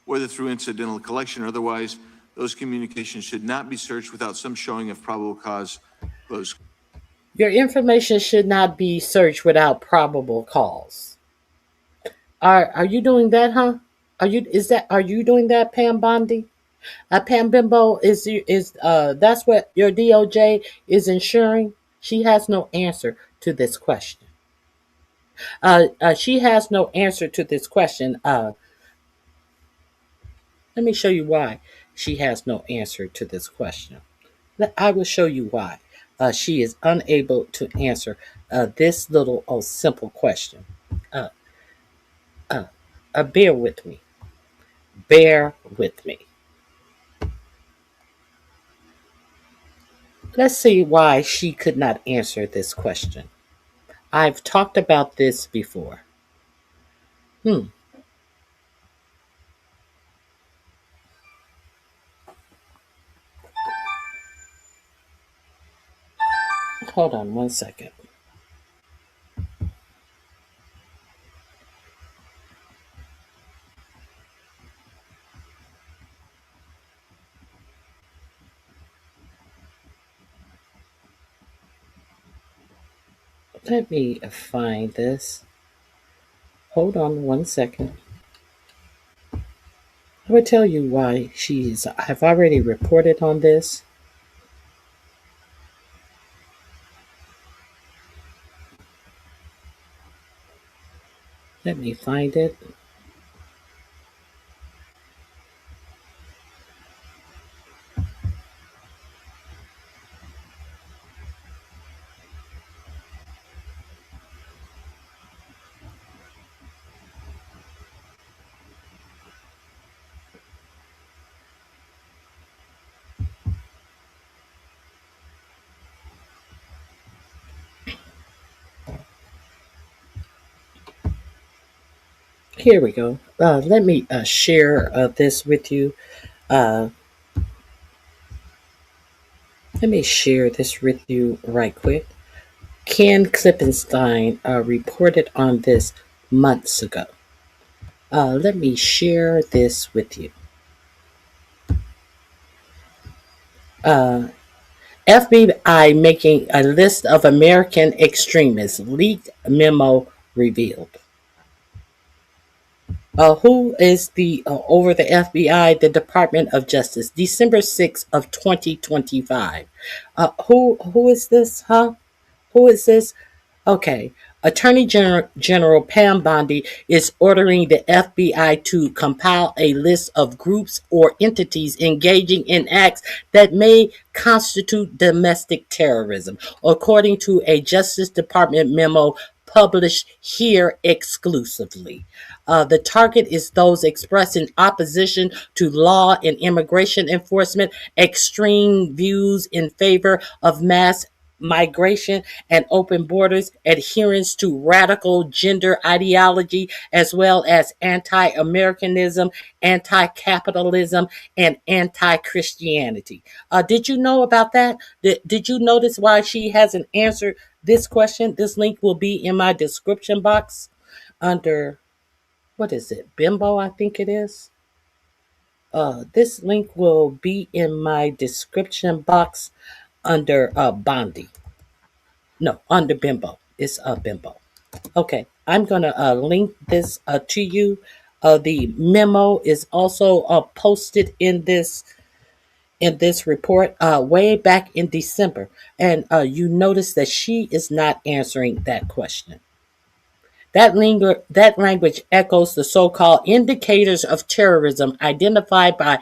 whether through incidental collection or otherwise. Those communications should not be searched without some showing of probable cause. Close. Your information should not be searched without probable cause. Are you doing that, huh? Are you doing that, Pam Bondi? Pam Bimbo is that's what your DOJ is ensuring. She has no answer to this question. She has no answer to this question. Let me show you why she has no answer to this question. I will show you why she is unable to answer this little simple question. Uh, Bear with me. Bear with me. Let's see why she could not answer this question. I've talked about this before. Hold on one second. Let me find this. Hold on one second. I will tell you why I've already reported on this. Let me find it. Here we go. Let me share this with you. Let me share this with you right quick. Ken Klippenstein reported on this months ago. Let me share this with you. FBI making a list of American extremists. Leaked memo revealed. Who is the over the FBI, the Department of Justice, December 6th of 2025. Who is this, huh? Who is this? Okay. Attorney General Pam Bondi is ordering the FBI to compile a list of groups or entities engaging in acts that may constitute domestic terrorism, according to a Justice Department memo published here exclusively. The target is those expressing opposition to law and immigration enforcement, extreme views in favor of mass migration and open borders, adherence to radical gender ideology, as well as anti-Americanism, anti-capitalism, and anti-Christianity. Did you know about that? Did you notice why she hasn't answered this question? This link will be in my description box under, what is it, Bimbo, I think it is. This link will be in my description box under Bondi. No, under Bimbo. It's Bimbo. Okay, I'm gonna link this to you. The memo is also posted in this report way back in December, and you notice that she is not answering that question. That language echoes the so-called indicators of terrorism identified by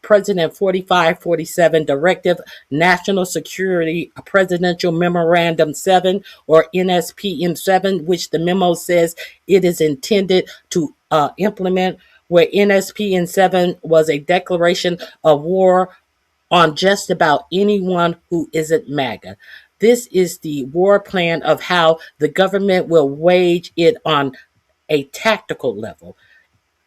President 4547 Directive National Security Presidential Memorandum 7, or NSPM 7, which the memo says it is intended to implement, where NSPM 7 was a declaration of war on just about anyone who isn't MAGA. This is the war plan of how the government will wage it on a tactical level.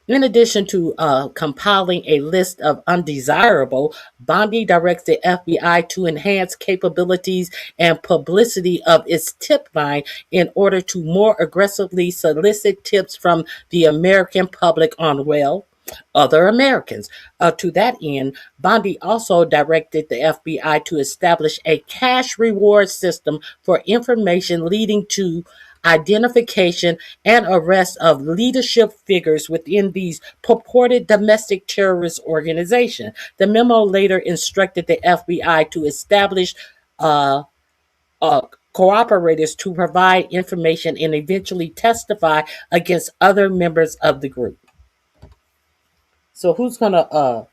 In addition to compiling a list of undesirable, Bondi directs the FBI to enhance capabilities and publicity of its tip line in order to more aggressively solicit tips from the American public on, well, other Americans. To that end, Bondi also directed the FBI to establish a cash reward system for information leading to identification and arrest of leadership figures within these purported domestic terrorist organizations. The memo later instructed the FBI to establish uh, cooperators to provide information and eventually testify against other members of the group. So who's gonna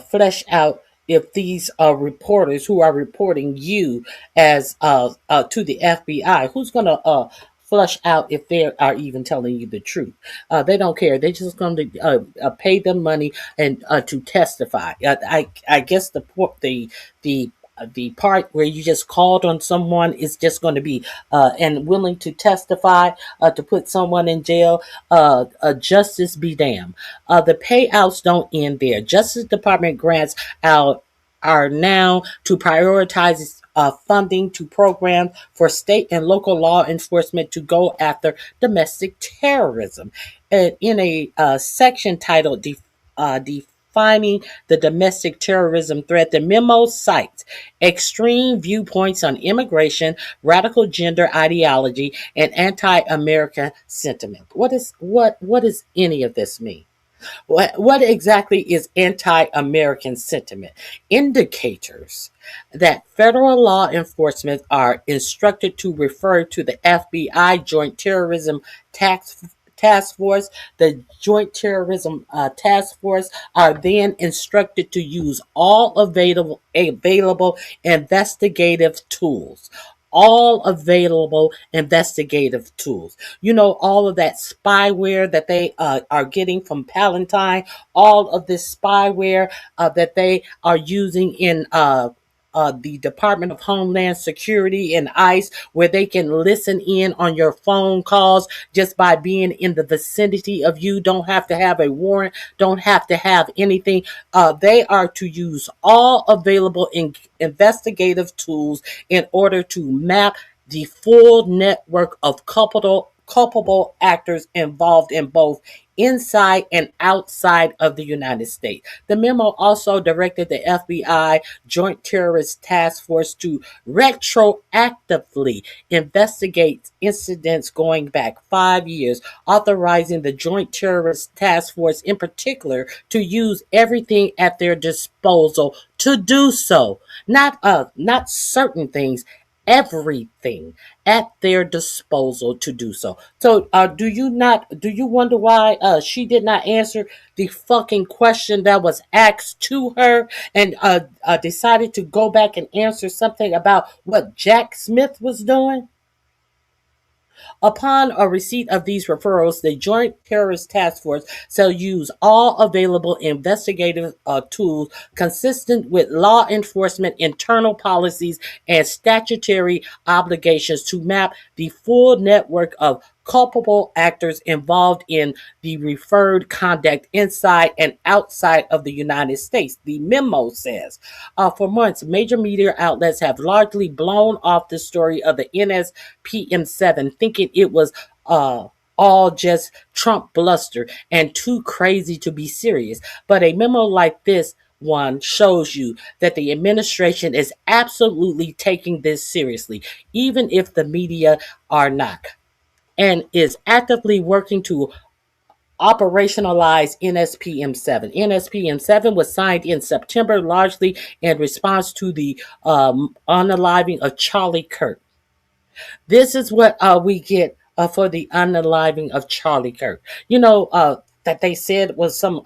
flesh out if these reporters who are reporting you as to the FBI, who's gonna flush out if they are even telling you the truth? They don't care. They're just going to pay them money and to testify. I guess the part where you just called on someone is just going to be and willing to testify to put someone in jail. Justice be damned. The payouts don't end there. Justice Department grants out are now to prioritize funding to programs for state and local law enforcement to go after domestic terrorism. And in a section titled Defining the Domestic Terrorism Threat, the memo cites extreme viewpoints on immigration, radical gender ideology, and anti-American sentiment. What does any of this mean? What exactly is anti-American sentiment? Indicators that federal law enforcement are instructed to refer to the FBI Joint Terrorism Task Force. The Joint Terrorism Task Force are then instructed to use all available investigative tools. All available investigative tools. You know, all of that spyware that they are getting from Palatine, all of this spyware that they are using in the Department of Homeland Security and ICE, where they can listen in on your phone calls just by being in the vicinity of you. Don't have to have a warrant, don't have to have anything. They are to use all available investigative tools in order to map the full network of culpable actors involved in both inside and outside of the United States. The memo also directed the FBI Joint Terrorist Task Force to retroactively investigate incidents going back 5 years, authorizing the Joint Terrorist Task Force in particular to use everything at their disposal to do so. Not certain things, everything at their disposal to do so. So, do you wonder why she did not answer the fucking question that was asked to her and decided to go back and answer something about what Jack Smith was doing? Upon a receipt of these referrals, the Joint Terrorist Task Force shall use all available investigative tools consistent with law enforcement internal policies and statutory obligations to map the full network of culpable actors involved in the referred conduct inside and outside of the United States. The memo says, for months, major media outlets have largely blown off the story of the NSPM7, thinking it was all just Trump bluster and too crazy to be serious. But a memo like this one shows you that the administration is absolutely taking this seriously, even if the media are not, and is actively working to operationalize NSPM7. NSPM7 was signed in September, largely in response to the unaliving of Charlie Kirk. This is what we get for the unaliving of Charlie Kirk. You know, that they said was some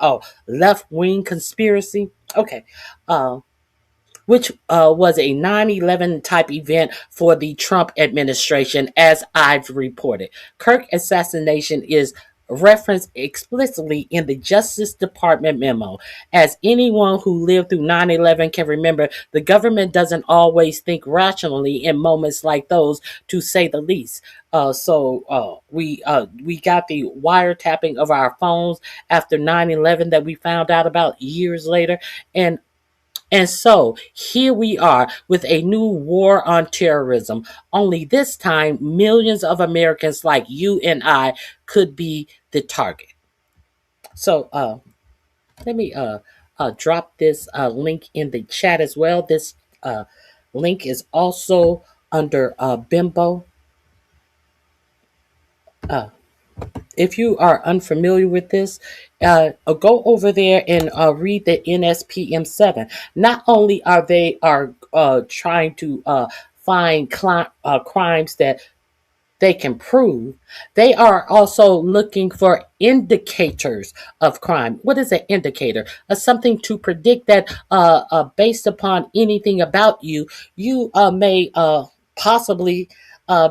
left-wing conspiracy. Okay. Which was a 9/11 type event for the Trump administration, as I've reported. Kirk assassination is referenced explicitly in the Justice Department memo. As anyone who lived through 9/11 can remember, the government doesn't always think rationally in moments like those, to say the least. We got the wiretapping of our phones after 9/11 that we found out about years later, and so here we are with a new war on terrorism. Only this time, millions of Americans like you and I could be the target. So let me drop this link in the chat as well. This link is also under Bimbo. If you are unfamiliar with this, go over there and read the NSPM 7. Not only are they trying to find crimes that they can prove, they are also looking for indicators of crime. What is an indicator? Something to predict that based upon anything about you, you may possibly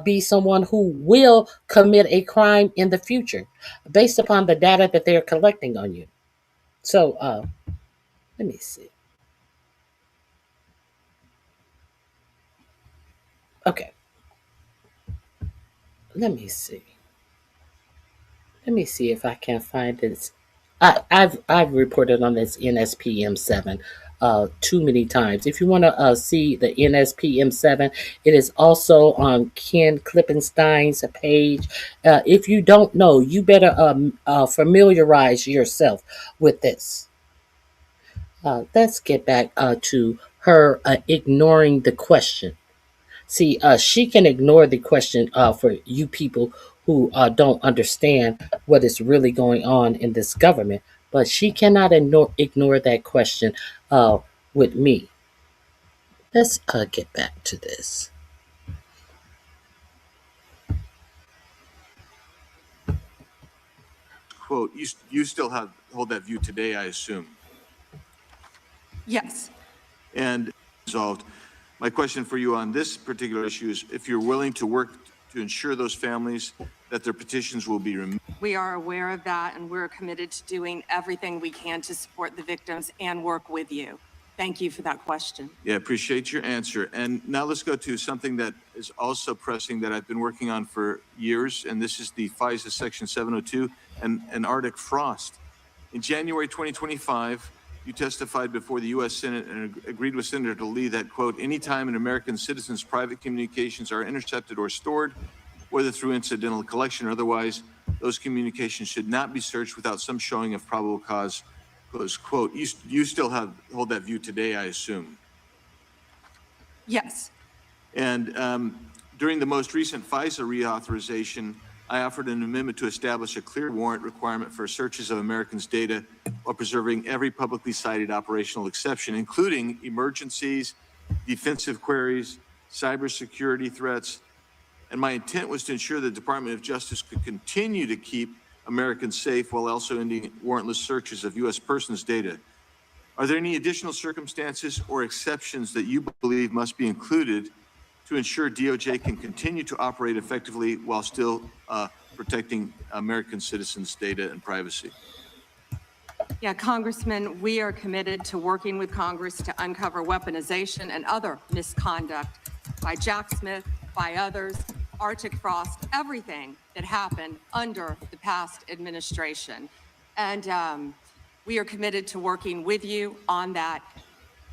be someone who will commit a crime in the future based upon the data that they're collecting on you. So let me see. Okay. Let me see. Let me see if I can find this. I've reported on this NSPM 7 too many times. If you want to see the NSPM 7, it is also on Ken Klippenstein's page. If you don't know, you better familiarize yourself with this. Let's get back to her ignoring the question. See, she can ignore the question for you people who don't understand what is really going on in this government, but she cannot ignore that question with me. Let's get back to this. Quote, you still hold that view today, I assume. Yes. And resolved. My question for you on this particular issue is if you're willing to work to ensure those families that their petitions will be removed. We are aware of that, and we're committed to doing everything we can to support the victims and work with you. Thank you for that question. Yeah, appreciate your answer. And now let's go to something that is also pressing that I've been working on for years, and this is the FISA Section 702 and Arctic frost. In January 2025, you testified before the U.S. Senate and agreed with Senator Lee that, quote, anytime an American citizen's private communications are intercepted or stored, whether through incidental collection or otherwise, those communications should not be searched without some showing of probable cause, close quote. You still hold that view today, I assume. Yes. And during the most recent FISA reauthorization, I offered an amendment to establish a clear warrant requirement for searches of Americans' data while preserving every publicly cited operational exception, including emergencies, defensive queries, cybersecurity threats. And my intent was to ensure the Department of Justice could continue to keep Americans safe while also ending warrantless searches of U.S. persons' data. Are there any additional circumstances or exceptions that you believe must be included to ensure DOJ can continue to operate effectively while still protecting American citizens' data and privacy? Yeah, Congressman, we are committed to working with Congress to uncover weaponization and other misconduct by Jack Smith, by others, Arctic frost, everything that happened under the past administration. And we are committed to working with you on that.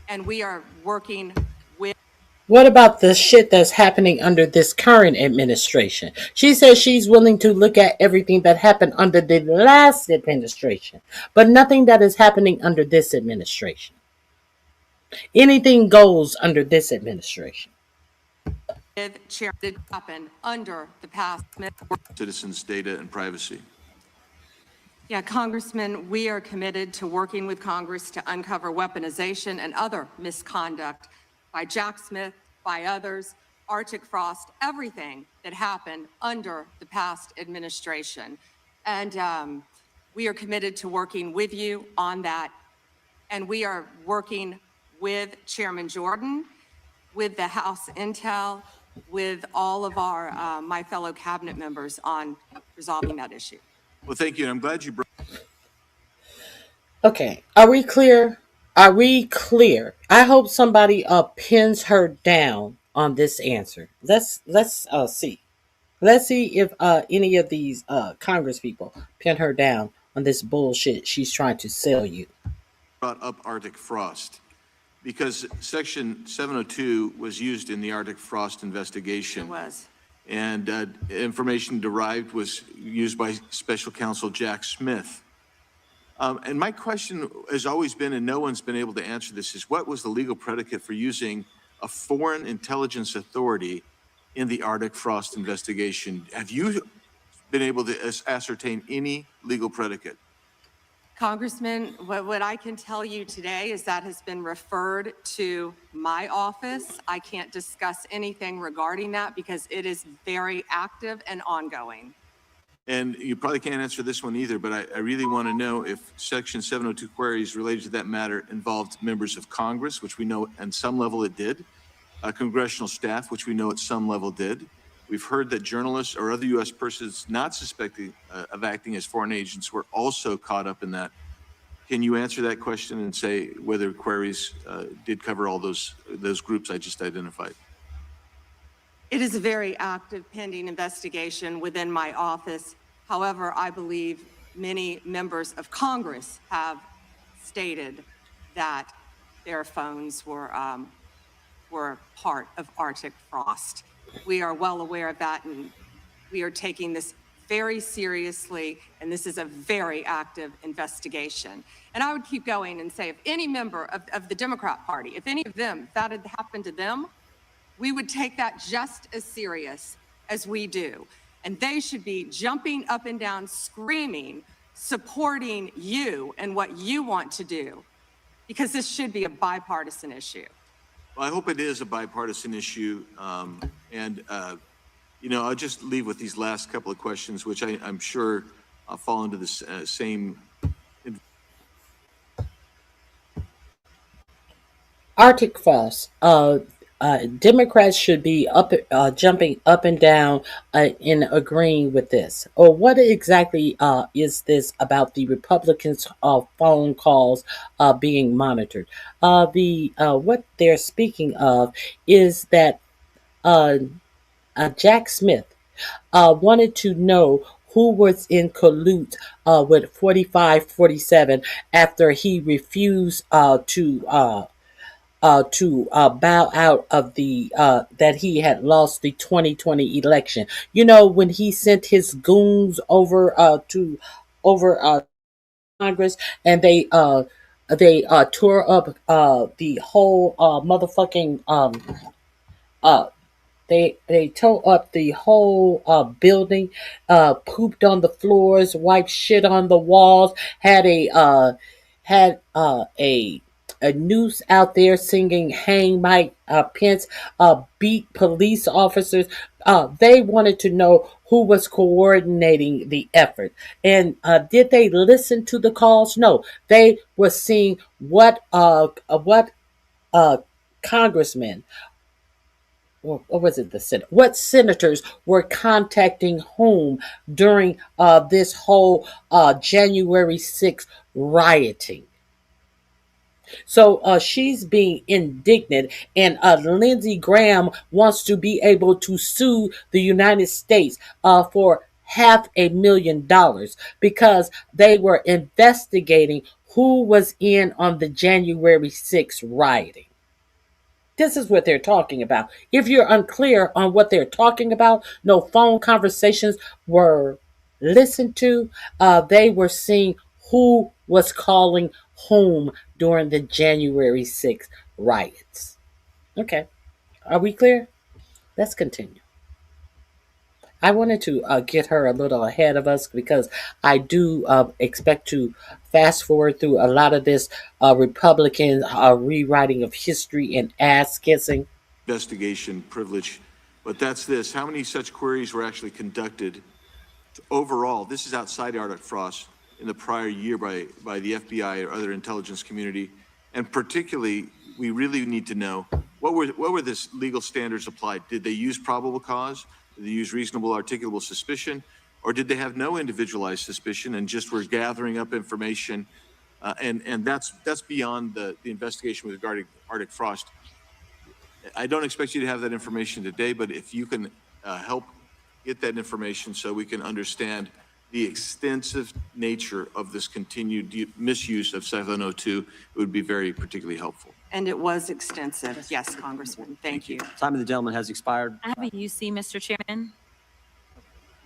And we are working with. What about the shit that's happening under this current administration? She says she's willing to look at everything that happened under the last administration, but nothing that is happening under this administration. Anything goes under this administration. Chair did happen under the past. Citizens' data and privacy. Yeah, Congressman, we are committed to working with Congress to uncover weaponization and other misconduct by Jack Smith, by others, Arctic frost, everything that happened under the past administration. And we are committed to working with you on that. And we are working with Chairman Jordan, with the House Intel, with all of our my fellow cabinet members on resolving that issue. Well, thank you. And I'm glad you brought. Okay, are we clear? Are we clear? I hope somebody pins her down on this answer. Let's see. Let's see if any of these Congress people pin her down on this bullshit she's trying to sell you. Brought up Arctic frost because Section 702 was used in the Arctic frost investigation. It was. And information derived was used by Special Counsel Jack Smith. And my question has always been, and no one's been able to answer this, is what was the legal predicate for using a foreign intelligence authority in the Arctic frost investigation? Have you been able to ascertain any legal predicate? Congressman, what I can tell you today is that has been referred to my office. I can't discuss anything regarding that because it is very active and ongoing. And you probably can't answer this one either, but I really want to know if Section 702 queries related to that matter involved members of Congress, which we know at some level it did, congressional staff, which we know at some level did. We've heard that journalists or other U.S. persons not suspected of acting as foreign agents were also caught up in that. Can you answer that question and say whether queries did cover all those groups I just identified? It is a very active pending investigation within my office. However, I believe many members of Congress have stated that their phones were part of Arctic frost. We are well aware of that, and we are taking this very seriously, and this is a very active investigation. And I would keep going and say, if any member of the Democrat Party, if any of them, if that had happened to them, we would take that just as serious as we do. And they should be jumping up and down, screaming, supporting you and what you want to do, because this should be a bipartisan issue. Well, I hope it is a bipartisan issue. I'll just leave with these last couple of questions, which I'm sure I'll fall into the same. Arctic frost. Democrats should be jumping up and down in agreeing with this. Or what exactly is this about the Republicans' phone calls being monitored? What they're speaking of is that Jack Smith wanted to know who was in cahoots with 4547 after he refused to bow out of the that he had lost the 2020 election. You know, when he sent his goons over Congress, and they tore up the whole motherfucking they tore up the whole building, pooped on the floors, wiped shit on the walls, had a noose out there singing "Hang Mike Pence," beat police officers. They wanted to know who was coordinating the effort, and did they listen to the calls? No, they were seeing what congressmen. Or was it the Senate? What senators were contacting whom during this whole January 6th rioting? So she's being indignant, and Lindsey Graham wants to be able to sue the United States for $500,000 because they were investigating who was in on the January 6th rioting. This is what they're talking about. If you're unclear on what they're talking about, no phone conversations were listened to. They were seeing who was calling whom during the January 6th riots. Okay. Are we clear? Let's continue. I wanted to get her a little ahead of us because I do expect to fast forward through a lot of this Republican rewriting of history and ass kissing. Investigation privilege, but that's this. How many such queries were actually conducted overall? This is outside Arctic frost in the prior year by the FBI or other intelligence community, and particularly, we really need to know what were this legal standards applied? Did they use probable cause? Did they use reasonable articulable suspicion? Or did they have no individualized suspicion and just were gathering up information? And that's beyond the investigation regarding Arctic frost. I don't expect you to have that information today, but if you can help get that information so we can understand the extensive nature of this continued misuse of 702, it would be very particularly helpful. And it was extensive. Yes, Congressman. Thank you. Time of the gentleman has expired. I have a UC, Mr. Chairman.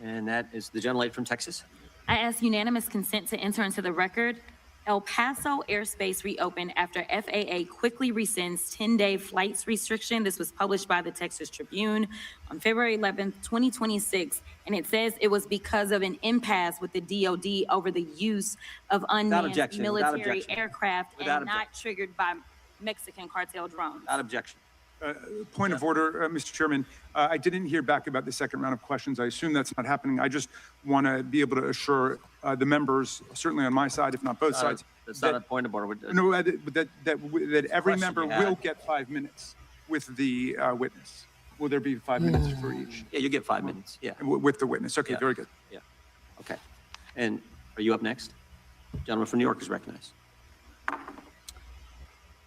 And that is the gentlelady from Texas. I ask unanimous consent to enter into the record. El Paso airspace reopened after FAA quickly rescinds 10-day flights restriction. This was published by the Texas Tribune on February 11th, 2026. And it says it was because of an impasse with the DOD over the use of unmanned military aircraft and not triggered by Mexican cartel drones. Without objection. Point of order, Mr. Chairman. I didn't hear back about the second round of questions. I assume that's not happening. I just want to be able to assure the members, certainly on my side, if not both sides. That's not a point of order. No, that every member will get 5 minutes with the witness. Will there be 5 minutes for each? Yeah, you get 5 minutes. Yeah. With the witness. Okay, very good. Yeah. Okay. And are you up next? Gentleman from New York is recognized.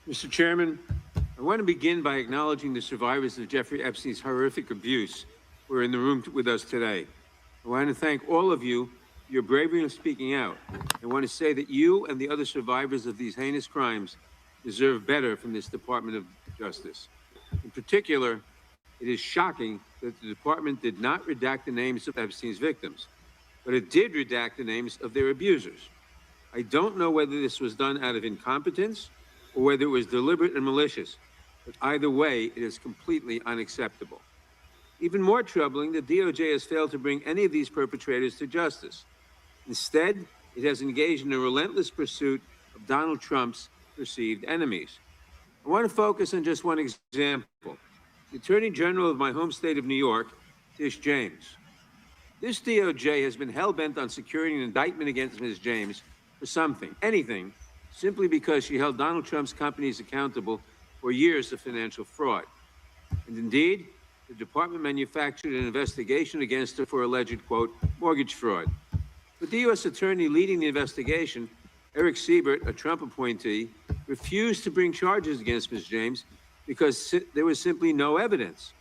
Mr. Chairman, I want to begin by acknowledging the survivors of Jeffrey Epstein's horrific abuse who are in the room with us today. I want to thank all of you for your bravery in speaking out. I want to say that you and the other survivors of these heinous crimes deserve better from this Department of Justice. In particular, it is shocking that the department did not redact the names of Epstein's victims, but it did redact the names of their abusers. I don't know whether this was done out of incompetence or whether it was deliberate and malicious, but either way, it is completely unacceptable. Even more troubling, the DOJ has failed to bring any of these perpetrators to justice. Instead, it has engaged in a relentless pursuit of Donald Trump's perceived enemies. I want to focus on just one example. The Attorney General of my home state of New York, Tish James. This DOJ has been hell-bent on securing an indictment against Ms. James for something, anything, simply because she held Donald Trump's companies accountable for years of financial fraud. And indeed, the department manufactured an investigation against her for alleged, quote, mortgage fraud. But the U.S. attorney leading the investigation, Eric Siebert, a Trump appointee, refused to bring charges against Ms. James because there was simply no evidence.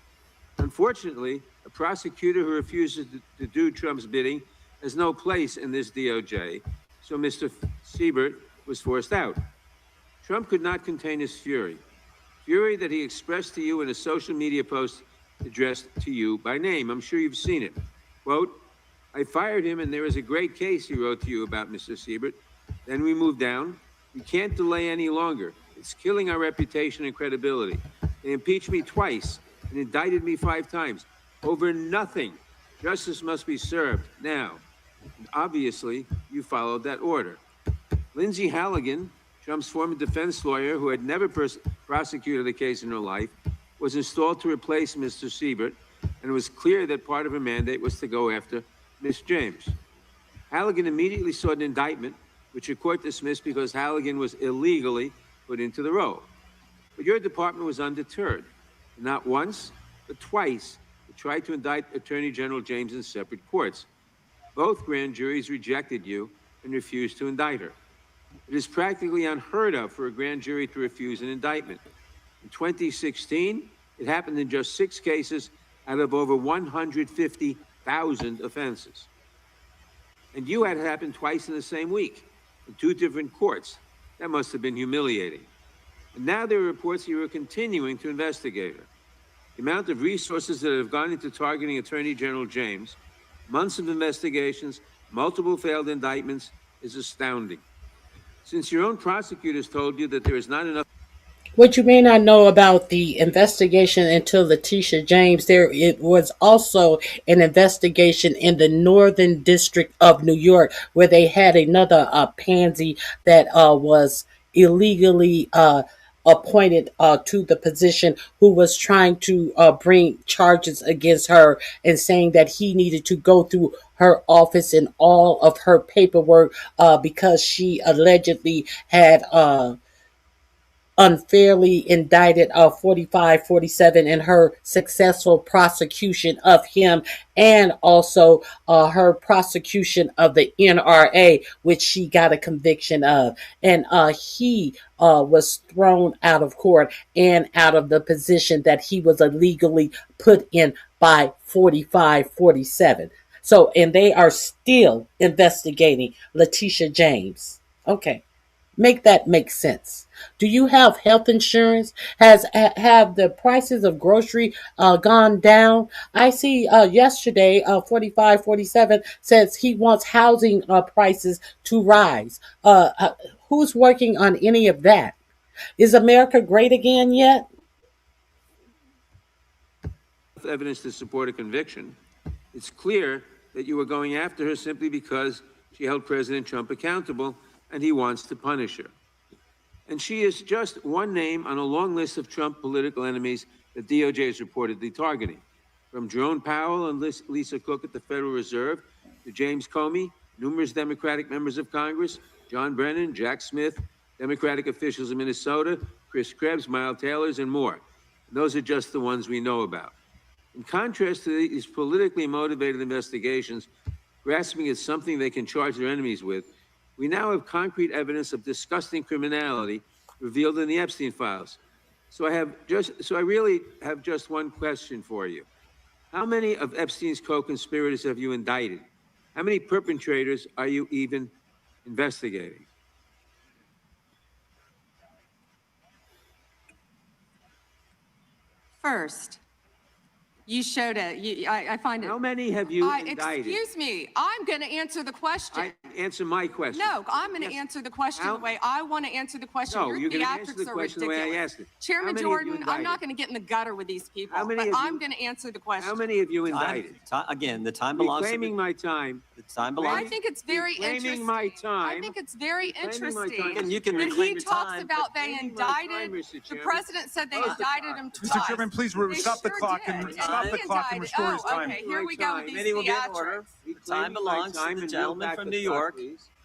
Unfortunately, a prosecutor who refuses to do Trump's bidding has no place in this DOJ, so Mr. Siebert was forced out. Trump could not contain his fury that he expressed to you in a social media post addressed to you by name. I'm sure you've seen it. Quote, I fired him and there is a great case, he wrote to you about Mr. Siebert. Then we moved down. We can't delay any longer. It's killing our reputation and credibility. They impeached me twice and indicted me 5 times over nothing. Justice must be served now. And obviously, you followed that order. Lindsay Halligan, Trump's former defense lawyer who had never prosecuted a case in her life, was installed to replace Mr. Siebert, and it was clear that part of her mandate was to go after Ms. James. Halligan immediately sought an indictment, which a court dismissed because Halligan was illegally put into the role. But your department was undeterred. Not once, but twice, it tried to indict Attorney General James in separate courts. Both grand juries rejected you and refused to indict her. It is practically unheard of for a grand jury to refuse an indictment. In 2016, it happened in just 6 cases out of over 150,000 offenses. And you had it happen twice in the same week in 2 different courts. That must have been humiliating. And now there are reports you are continuing to investigate her. The amount of resources that have gone into targeting Attorney General James, months of investigations, multiple failed indictments, is astounding. Since your own prosecutors told you that there is not enough. What you may not know about the investigation into Letitia James, it was also an investigation in the Northern District of New York where they had another pansy that was illegally appointed to the position who was trying to bring charges against her and saying that he needed to go through her office and all of her paperwork because she allegedly had unfairly indicted 4547 in her successful prosecution of him, and also her prosecution of the NRA, which she got a conviction of. And he was thrown out of court and out of the position that he was illegally put in by 4547. So, and they are still investigating Letitia James. Okay. Make that make sense. Do you have health insurance? Have the prices of grocery gone down? I see yesterday 4547 says he wants housing prices to rise. Who's working on any of that? Is America great again yet? Evidence to support a conviction. It's clear that you were going after her simply because she held President Trump accountable and he wants to punish her. And she is just one name on a long list of Trump political enemies that DOJ is reportedly targeting. From Jerome Powell and Lisa Cook at the Federal Reserve to James Comey, numerous Democratic members of Congress, John Brennan, Jack Smith, Democratic officials in Minnesota, Chris Krebs, Miles Taylors, and more. And those are just the ones we know about. In contrast to these politically motivated investigations, grasping at something they can charge their enemies with, we now have concrete evidence of disgusting criminality revealed in the Epstein files. So I really have just one question for you. How many of Epstein's co-conspirators have you indicted? How many perpetrators are you even investigating? First, you showed it. I find it. How many have you indicted? Excuse me. I'm going to answer the question. Answer my question. No, I'm going to answer the question the way I want to answer the question. No, Your you're going to answer the theatrics are question the way I ridiculous. asked it. Chairman Jordan, I'm not going to get in the gutter with these people, but I'm going to answer the question. How many have you indicted? Again, the time belongs to Reclaiming my time. the time belongs. I think it's very interesting. My time. I think it's very interesting. And you can when reclaim he your talks time. about they indicted, the president said they indicted him twice. Mr. Chairman, please stop the clock and restore his time. Okay, here we go with these Committee will get in order. theatrics. The time belongs to the gentleman from New York.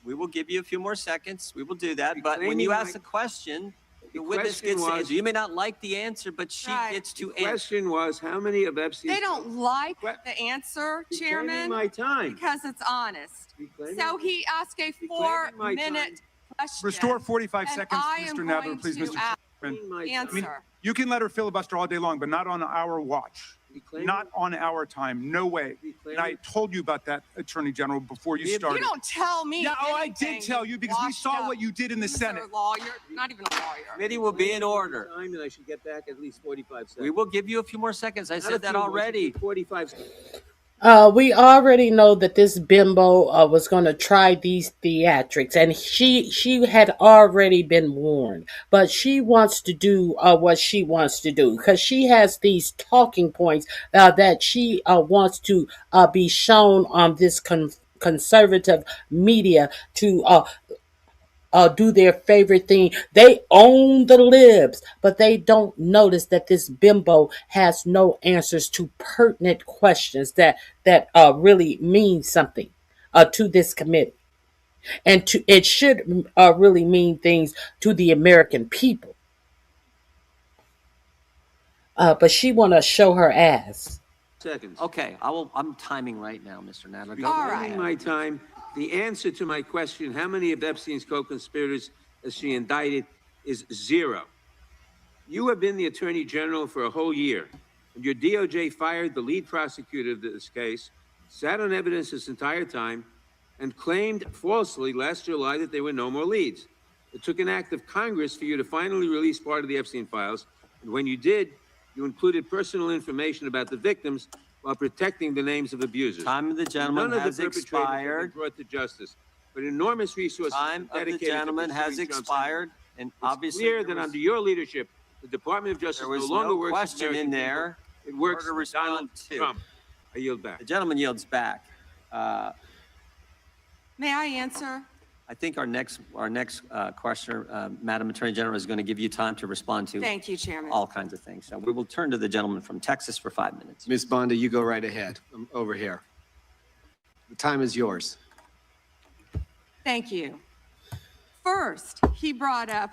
We will give you a few more seconds. We will do that. But when you ask a question, the witness gets to answer. You may not like the answer, but she gets to answer. The question was, how many of Epstein's... They don't like the answer, Chairman, my time. because it's honest. So he asked a 4-minute question. Restore 45 and seconds, I Mr. am Nadler, going please, to Mr. Chairman. answer. You can let her filibuster all day long, but not on our watch. Not on our time. No way. And I told you about that, Attorney General, before you started. You don't tell me. Yeah, I did tell you because we saw what you did in the Senate. Mr. Lawyer, not even a lawyer. Committee will be in order. Time, and I should get back at least 45 seconds. We will give you a few more seconds. I said that already. 45 seconds. We already know that this bimbo was going to try these theatrics, and she had already been warned, but she wants to do what she wants to do because she has these talking points that she wants to be shown on this conservative media to do their favorite thing. They own the libs, but they don't notice that this bimbo has no answers to pertinent questions that really mean something to this committee, and it should really mean things to the American people. But she want to show her ass. Seconds. Okay, I'm timing right now, Mr. Nadler. All right. My time. The answer to my question, how many of Epstein's co-conspirators has she indicted, is 0. You have been the Attorney General for a whole year, and your DOJ fired the lead prosecutor of this case, sat on evidence this entire time, and claimed falsely last July that there were no more leads. It took an act of Congress for you to finally release part of the Epstein files, and when you did, you included personal information about the victims while protecting the names of abusers. Time of the gentleman None has of the perpetrators have expired. been brought to justice, but enormous resources Time of the dedicated to gentleman has pursuing Trump's expired, and It's obviously clear that under your leadership, the Department of Justice there no was longer no works question for in American there. people. It works to for respond Donald to. Trump. I yield back. The gentleman yields back. May I answer? I think our next questioner, Madam Attorney General, is going to give you time to respond to Thank you, Chairman. all kinds of things. So we will turn to the gentleman from Texas for 5 minutes. Ms. Bondi, you go right ahead. I'm over here. The time is yours. Thank you. First, he brought up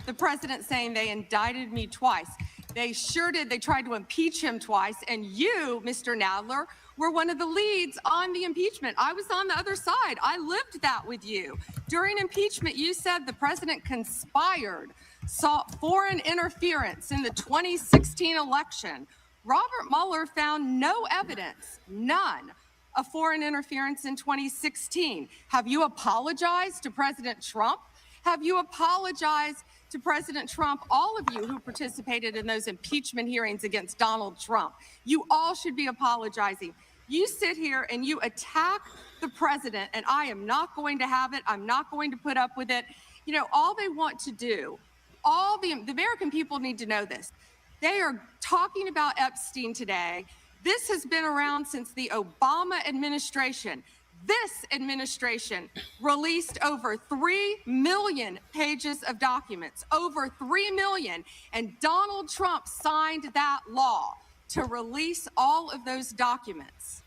the president saying they indicted me twice. They sure did. They tried to impeach him twice. And you, Mr. Nadler, were one of the leads on the impeachment. I was on the other side. I lived that with you. During impeachment, you said the president conspired, sought foreign interference in the 2016 election. Robert Mueller found no evidence, none, of foreign interference in 2016. Have you apologized to President Trump? Have you apologized to President Trump, all of you who participated in those impeachment hearings against Donald Trump? You all should be apologizing. You sit here and you attack the president, and I am not going to have it. I'm not going to put up with it. You know, all they want to do, all the American people need to know this. They are talking about Epstein today. This has been around since the Obama administration. This administration released over 3 million pages of documents, over 3 million, and Donald Trump signed that law to release all of those documents.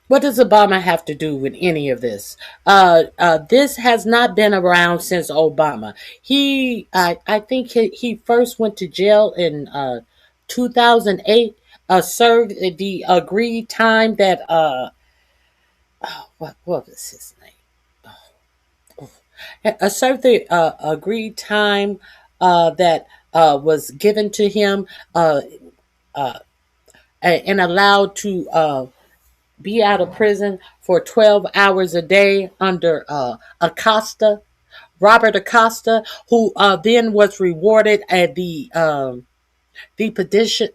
What does Obama have to do with any of this? This has not been around since Obama. I think he first went to jail in 2008, served the agreed time that, what was his name? Served the agreed time that was given to him and allowed to be out of prison for 12 hours a day under Acosta, Robert Acosta, who then was rewarded at the petition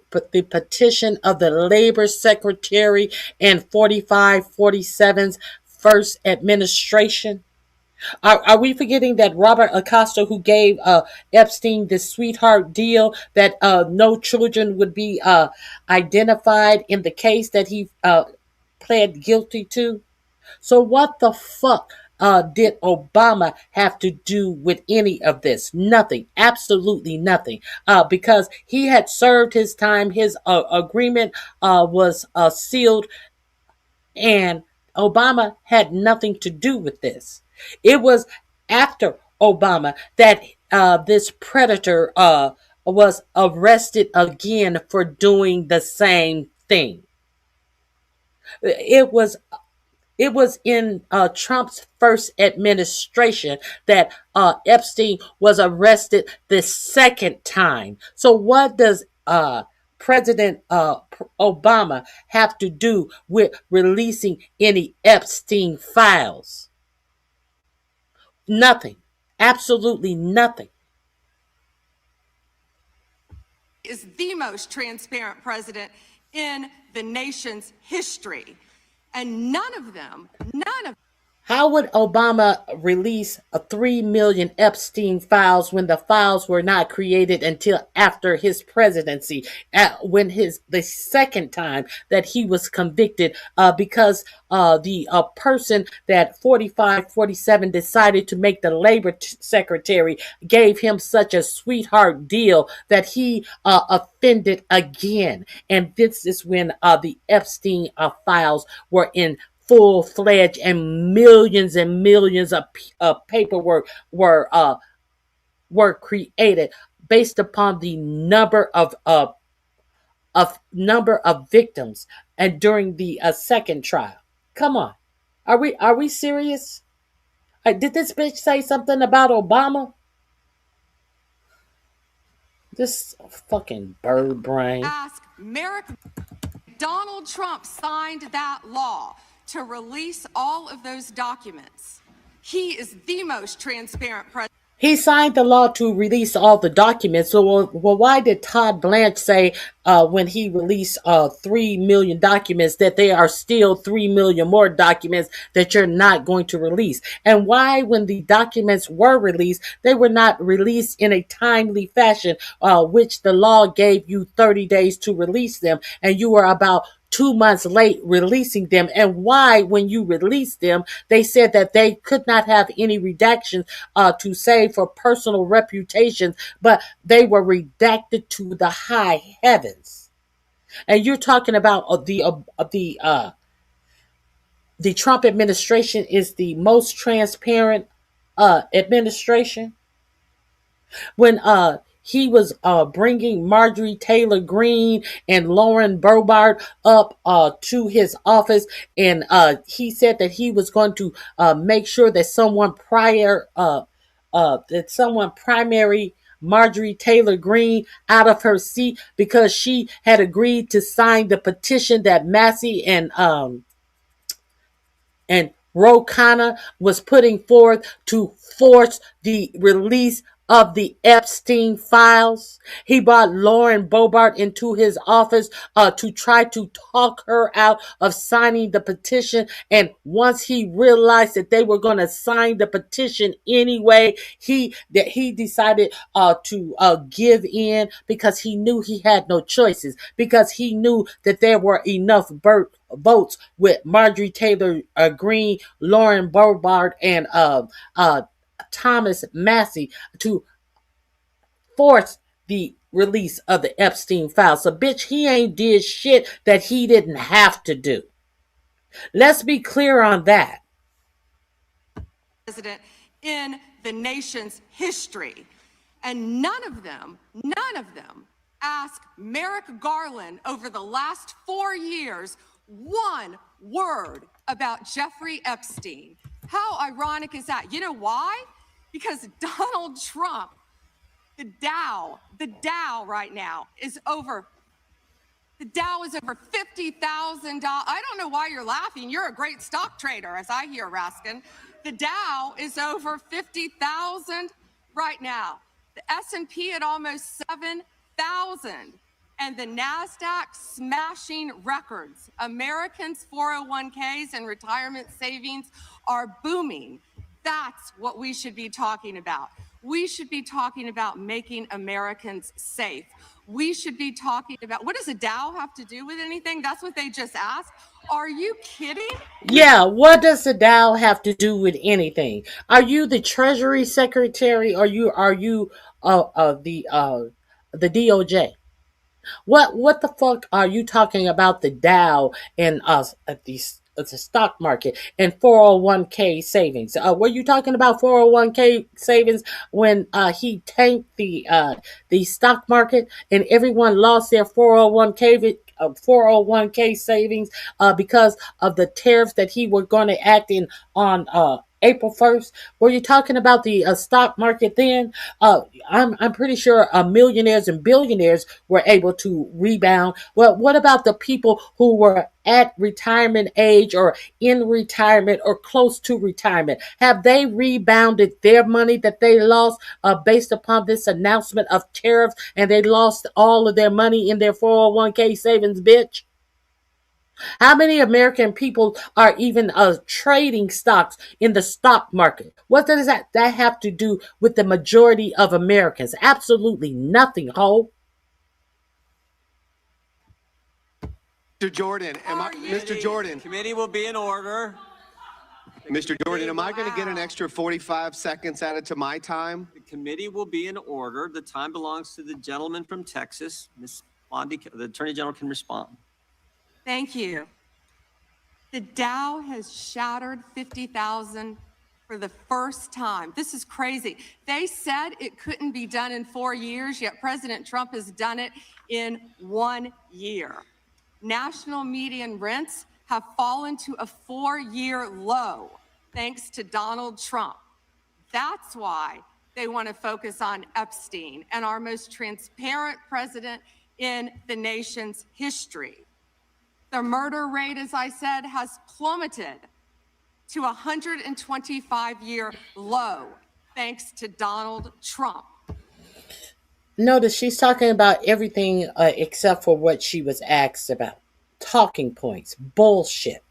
of the Labor Secretary in 45-47's first administration. Are we forgetting that Robert Acosta, who gave Epstein the sweetheart deal that no children would be identified in the case that he pled guilty to? So what the fuck did Obama have to do with any of this? Nothing. Absolutely nothing. Because he had served his time. His agreement was sealed, and Obama had nothing to do with this. It was after Obama that this predator was arrested again for doing the same thing. It was in Trump's first administration that Epstein was arrested the second time. So what does President Obama have to do with releasing any Epstein files? Nothing. Absolutely nothing. Is the most transparent president in the nation's history. And none of them. How would Obama release 3 million Epstein files when the files were not created until after his presidency, when the second time that he was convicted, because the person that 45-47 decided to make the labor secretary gave him such a sweetheart deal that he offended again. And this is when the Epstein files were in full-fledged, and millions of paperwork were created based upon the number of victims, and during the second trial. Come on, are we serious? Did this bitch say something about Obama? This fucking bird brain. Ask Merrick. Donald Trump signed that law to release all of those documents. He is the most transparent president. He signed the law to release all the documents. So, why did Todd Blanche say when he released 3 million documents that there are still 3 million more documents that you're not going to release? And why, when the documents were released, they were not released in a timely fashion, which the law gave you 30 days to release them, and you were about 2 months late releasing them? And why, when you released them, they said that they could not have any redactions to save for personal reputations, but they were redacted to the high heavens? And you're talking about the Trump administration is the most transparent. administration when he was bringing Marjorie Taylor Greene and Lauren Boebert up to his office, and he said that he was going to make sure that someone primary Marjorie Taylor Greene out of her seat because she had agreed to sign the petition that Massey and Ro Khanna was putting forth to force the release of the Epstein files. He brought Lauren Boebert into his office to try to talk her out of signing the petition. And once he realized that they were going to sign the petition anyway, he decided to give in because he knew he had no choices, because he knew that there were enough votes with Marjorie Taylor Greene, Lauren Boebert, and Thomas Massey to force the release of the Epstein files. So, bitch, he ain't did shit that he didn't have to do. Let's be clear on that. President in the nation's history. And none of them asked Merrick Garland over the last 4 years one word about Jeffrey Epstein. How ironic is that? You know why? Because Donald Trump, the Dow right now is over. The Dow is over $50,000. I don't know why you're laughing. You're a great stock trader, as I hear, Raskin. The Dow is over 50,000 right now. The S&P at almost 7,000. And the NASDAQ smashing records. Americans' 401ks and retirement savings are booming. That's what we should be talking about. We should be talking about making Americans safe. We should be talking about, what does a Dow have to do with anything? That's what they just asked. Are you kidding? Yeah, what does the Dow have to do with anything? Are you the Treasury Secretary, or are you the DOJ? What the fuck are you talking about the Dow and the stock market and 401k savings? Were you talking about 401k savings when he tanked the stock market and everyone lost their 401k savings because of the tariffs that he was going to act in on April 1st? Were you talking about the stock market then? I'm pretty sure millionaires and billionaires were able to rebound. Well, what about the people who were at retirement age or in retirement or close to retirement? Have they rebounded their money that they lost based upon this announcement of tariffs, and they lost all of their money in their 401k savings, bitch? How many American people are even trading stocks in the stock market? What does that have to do with the majority of Americans? Absolutely nothing, ho. Mr. Jordan, Mr. Jordan. Committee will be in order. Mr. Jordan, am I going to get an extra 45 seconds added to my time? The committee will be in order. The time belongs to the gentleman from Texas. Ms. Bondi, the Attorney General can respond. Thank you. The Dow has shattered 50,000 for the first time. This is crazy. They said it couldn't be done in 4 years, yet President Trump has done it in 1 year. National median rents have fallen to a 4-year low thanks to Donald Trump. That's why they want to focus on Epstein and our most transparent president in the nation's history. The murder rate, as I said, has plummeted to a 125-year low thanks to Donald Trump. Notice she's talking about everything except for what she was asked about. Talking points. Bullshit.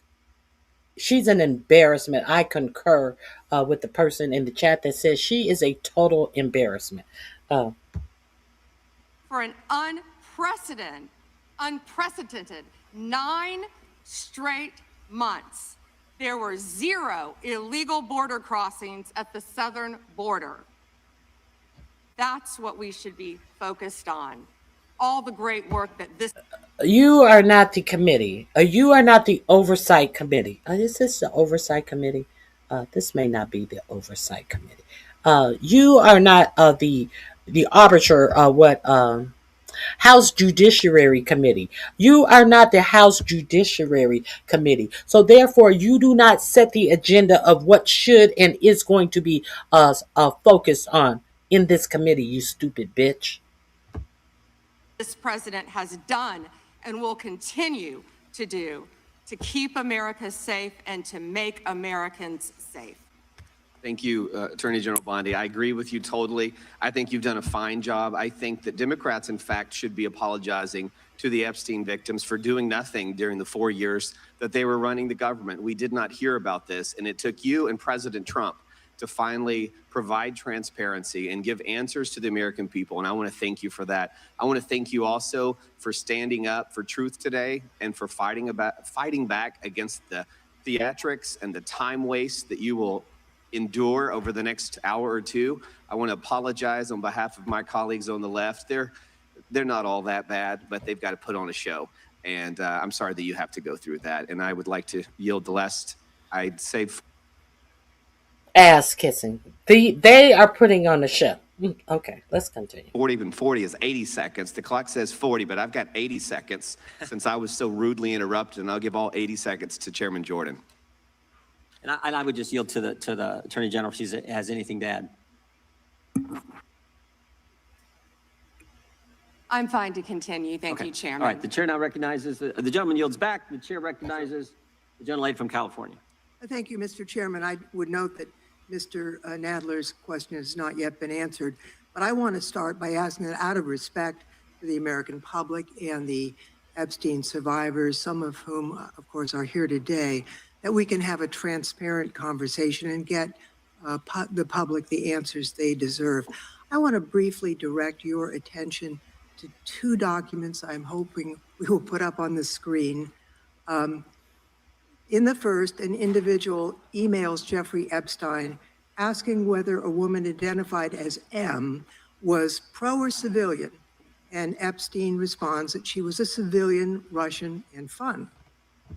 She's an embarrassment. I concur with the person in the chat that says she is a total embarrassment. For an unprecedented 9 straight months, there were 0 illegal border crossings at the southern border. That's what we should be focused on. All the great work that this... You are not the committee. You are not the oversight committee. Is this the oversight committee? This may not be the oversight committee. You are not the arbiter of what House Judiciary Committee. You are not the House Judiciary Committee. So therefore, you do not set the agenda of what should and is going to be focused on in this committee, you stupid bitch. This president has done and will continue to do to keep America safe and to make Americans safe. Thank you, Attorney General Bondi. I agree with you totally. I think you've done a fine job. I think that Democrats, in fact, should be apologizing to the Epstein victims for doing nothing during the 4 years that they were running the government. We did not hear about this, and it took you and President Trump to finally provide transparency and give answers to the American people, and I want to thank you for that. I want to thank you also for standing up for truth today and for fighting back against the theatrics and the time waste that you will endure over the next hour or two. I want to apologize on behalf of my colleagues on the left. They're not all that bad, but they've got to put on a show. And I'm sorry that you have to go through that. And I would like to yield the last, I'd say. Ass kissing. They are putting on a show. Okay, let's continue. 40 is 80 seconds. The clock says 40, but I've got 80 seconds since I was so rudely interrupted, and I'll give all 80 seconds to Chairman Jordan. And I would just yield to the Attorney General if she has anything to add. I'm fine to continue. Thank you, Chairman. All right. The chair now recognizes, the gentleman yields back. The chair recognizes the gentlelady from California. Thank you, Mr. Chairman. I would note that Mr. Nadler's question has not yet been answered, but I want to start by asking that out of respect for the American public and the Epstein survivors, some of whom, of course, are here today, that we can have a transparent conversation and get the public the answers they deserve. I want to briefly direct your attention to two documents I'm hoping we will put up on the screen. In the first, an individual emails Jeffrey Epstein asking whether a woman identified as M was pro or civilian, and Epstein responds that she was a civilian, Russian, and fun.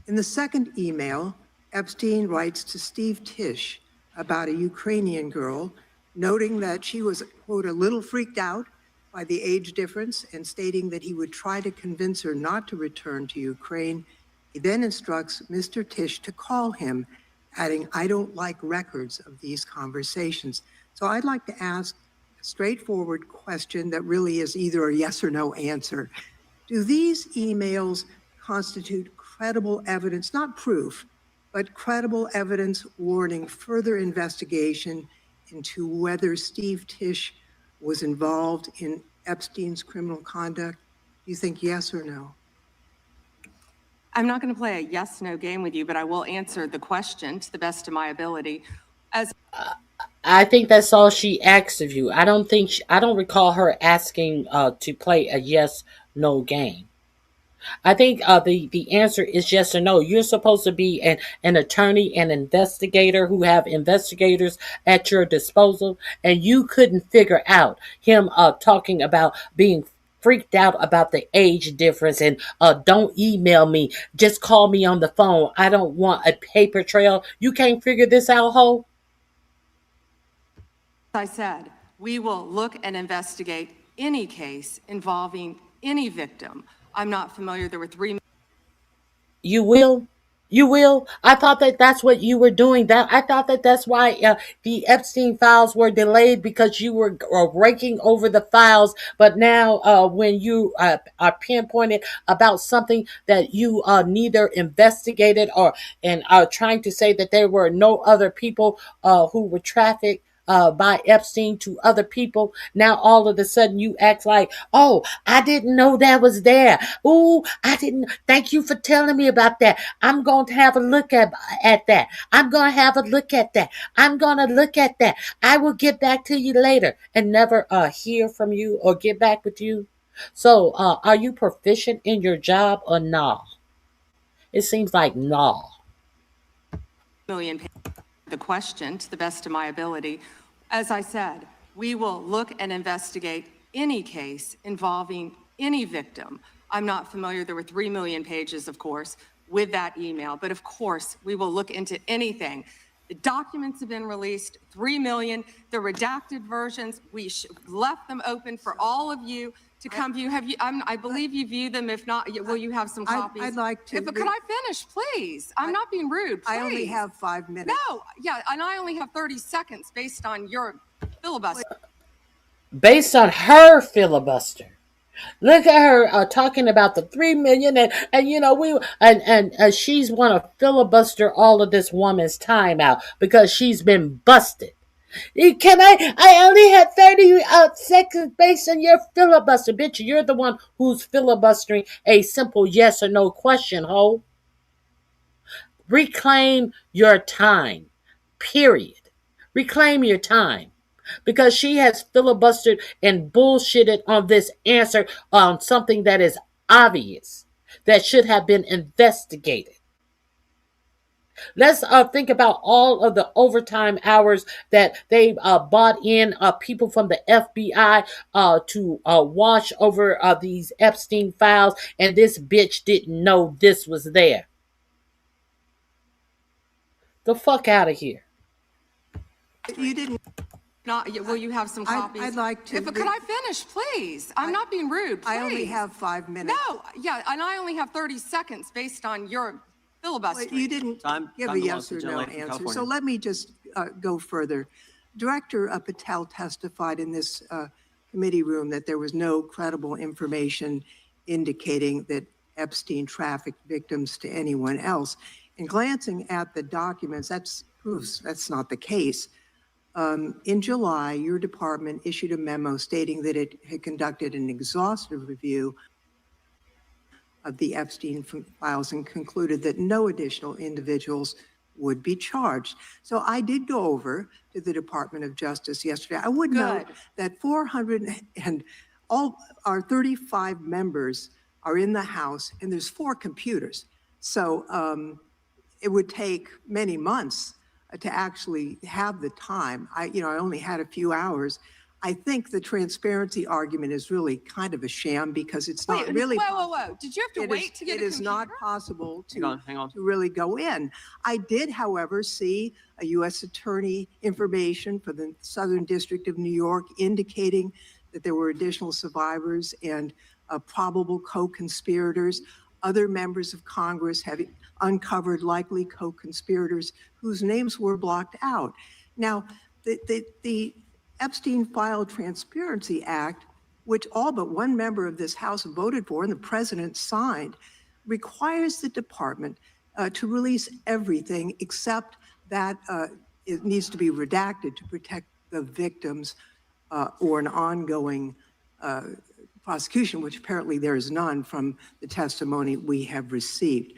In the second email, Epstein writes to Steve Tisch about a Ukrainian girl, noting that she was, quote, a little freaked out by the age difference and stating that he would try to convince her not to return to Ukraine. He then instructs Mr. Tisch to call him, adding, I don't like records of these conversations. So I'd like to ask a straightforward question that really is either a yes or no answer. Do these emails constitute credible evidence, not proof, but credible evidence warning further investigation into whether Steve Tisch was involved in Epstein's criminal conduct? Do you think yes or no? I'm not going to play a yes-no game with you, but I will answer the question to the best of my ability. I think that's all she asked of you. I don't recall her asking to play a yes-no game. I think the answer is yes or no. You're supposed to be an attorney, an investigator who have investigators at your disposal, and you couldn't figure out him talking about being freaked out about the age difference and don't email me, just call me on the phone. I don't want a paper trail. You can't figure this out, ho? As I said, we will look and investigate any case involving any victim. I'm not familiar. There were 3. You will? You will? I thought that that's what you were doing. I thought that that's why the Epstein files were delayed, because you were raking over the files. But now when you are pinpointed about something that you neither investigated and are trying to say that there were no other people who were trafficked by Epstein to other people. Now all of a sudden you act like, oh, I didn't know that was there. Ooh, I didn't. Thank you for telling me about that. I'm going to have a look at that. I'm going to have a look at that. I'm going to look at that. I will get back to you later, and never hear from you or get back with you. So are you proficient in your job or no? It seems like no. The question to the best of my ability. As I said, we will look and investigate any case involving any victim. I'm not familiar. There were 3 million pages, of course, with that email. But of course, we will look into anything. The documents have been released, 3 million. The redacted versions, we left them open for all of you to come view. Have you? I believe you view them. If not, will you have some copies? I'd like to. But could I finish, please? I'm not being rude. Please. I only have 5 minutes. No, yeah, and I only have 30 seconds based on your filibuster. Based on her filibuster. Look at her talking about the 3 million and you know and she's want to filibuster all of this woman's time out because she's been busted. Can I only had 30 seconds based on your filibuster, bitch. You're the one who's filibustering a simple yes or no question, ho. Reclaim your time. Period. Reclaim your time. Because she has filibustered and bullshitted on this answer on something that is obvious, that should have been investigated. Let's think about all of the overtime hours that they bought in people from the FBI to wash over these Epstein files, and this bitch didn't know this was there. The fuck out of here. You didn't. Not, will you have some copies? I'd like to. But could I finish, please? I'm not being rude. Please. I only have 5 minutes. No, yeah, and I only have 30 seconds based on your filibuster. Well, you didn't give a yes or no answer. So let me just go further. Director Patel testified in this committee room that there was no credible information indicating that Epstein trafficked victims to anyone else. And glancing at the documents, that proves that's not the case. In July, your department issued a memo stating that it had conducted an exhaustive review of the Epstein files and concluded that no additional individuals would be charged. So I did go over to the Department of Justice yesterday. I would note that 400 and all our 35 members are in the House, and there's 4 computers. So it would take many months to actually have the time. I only had a few hours. I think the transparency argument is really kind of a sham because it's not really. Whoa. Did you have to wait to get a computer? It is not possible to, hang on. to really go in. I did, however, see a U.S. attorney information for the Southern District of New York indicating that there were additional survivors and probable co-conspirators. Other members of Congress have uncovered likely co-conspirators whose names were blocked out. Now, the Epstein File Transparency Act, which all but one member of this House voted for and the president signed, requires the department to release everything except that it needs to be redacted to protect the victims or an ongoing prosecution, which apparently there is none from the testimony we have received.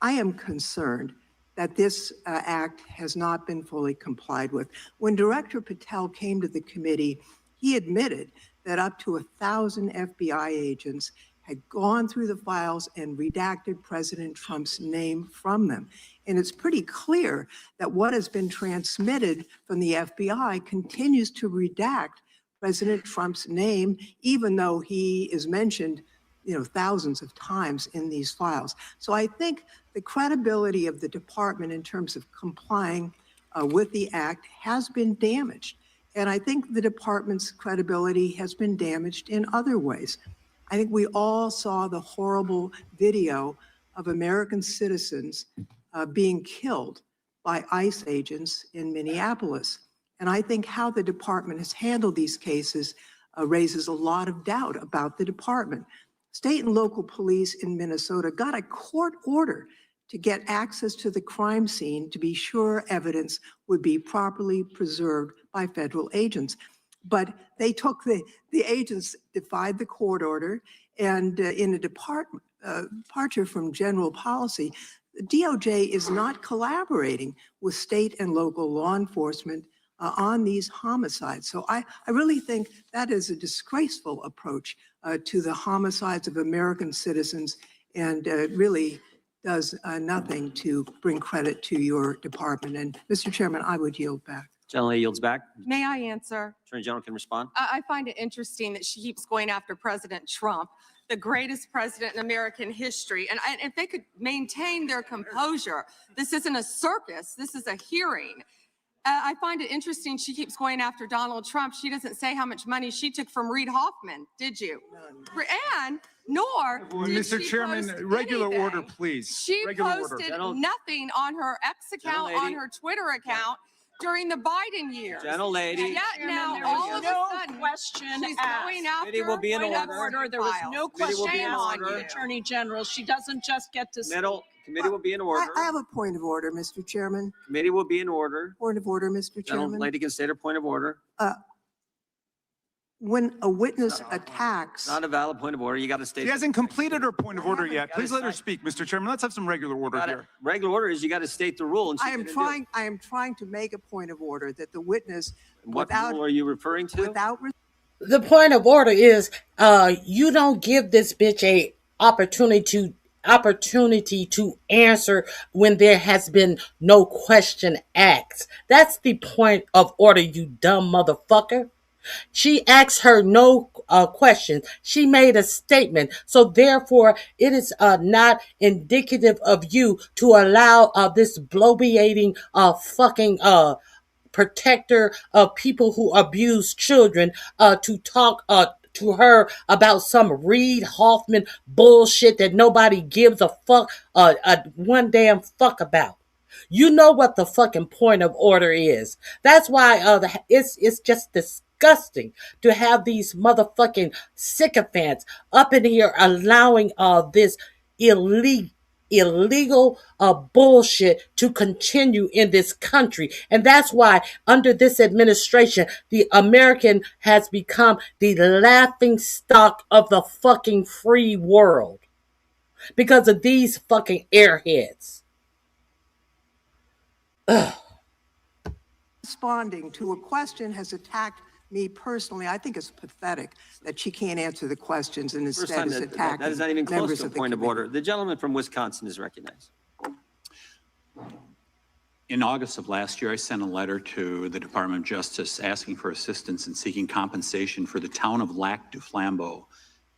I am concerned that this act has not been fully complied with. When Director Patel came to the committee, he admitted that up to 1,000 FBI agents had gone through the files and redacted President Trump's name from them. And it's pretty clear that what has been transmitted from the FBI continues to redact President Trump's name, even though he is mentioned, thousands of times in these files. So I think the credibility of the department in terms of complying with the act has been damaged. And I think the department's credibility has been damaged in other ways. I think we all saw the horrible video of American citizens being killed by ICE agents in Minneapolis. And I think how the department has handled these cases raises a lot of doubt about the department. State and local police in Minnesota got a court order to get access to the crime scene to be sure evidence would be properly preserved by federal agents. But they took the agents defied the court order, and in a departure from general policy, the DOJ is not collaborating with state and local law enforcement on these homicides. So I really think that is a disgraceful approach to the homicides of American citizens, and really does nothing to bring credit to your department. And Mr. Chairman, I would yield back. Gentleman yields back. May I answer? Attorney General can respond. I find it interesting that she keeps going after President Trump. the greatest president in American history. And if they could maintain their composure, this isn't a circus, this is a hearing. I find it interesting she keeps going after Donald Trump. She doesn't say how much money she took from Reid Hoffman, did you? None. And nor did Mr. she Chairman, post regular anything. order, please. She Regular posted order. nothing on her X account, on her Twitter account during the Biden years. Gentlelady. Yet now, all of a sudden, question she's asked. going after Committee will be in Point of order. order. There was no Committee will question be in asked order. the Attorney General. She doesn't just get to speak. Committee will be in order. I have a point of order, Mr. Chairman. Committee will be in order. Point of order, Mr. Chairman. Gentlelady can state her point of order. When a witness attacks, Not a valid point of order. You got to state. She hasn't completed her point of order yet. Please let her speak, Mr. Chairman. Let's have some regular order here. Regular order is you got to state the rule. And she I am trying to make a point of order that the witness, What rule are you referring to? The point of order is, you don't give this bitch a opportunity to answer when there has been no question asked. That's the point of order, you dumb motherfucker. She asked her no questions. She made a statement. So therefore, it is not indicative of you to allow this bloviating fucking protector of people who abuse children to talk to her about some Reid Hoffman bullshit that nobody gives a fuck one damn fuck about. You know what the fucking point of order is. That's why it's just disgusting to have these motherfucking sycophants up in here allowing this illegal bullshit to continue in this country. And that's why under this administration, the American has become the laughing stock of the fucking free world because of these fucking airheads. Ugh. responding to a question has attacked me personally. I think it's pathetic that she can't answer the questions and First instead time is that attacking is not even close members to a of the point of committee. order. The gentleman from Wisconsin is recognized. In August of last year, I sent a letter to the Department of Justice asking for assistance in seeking compensation for the town of Lac du Flambeau.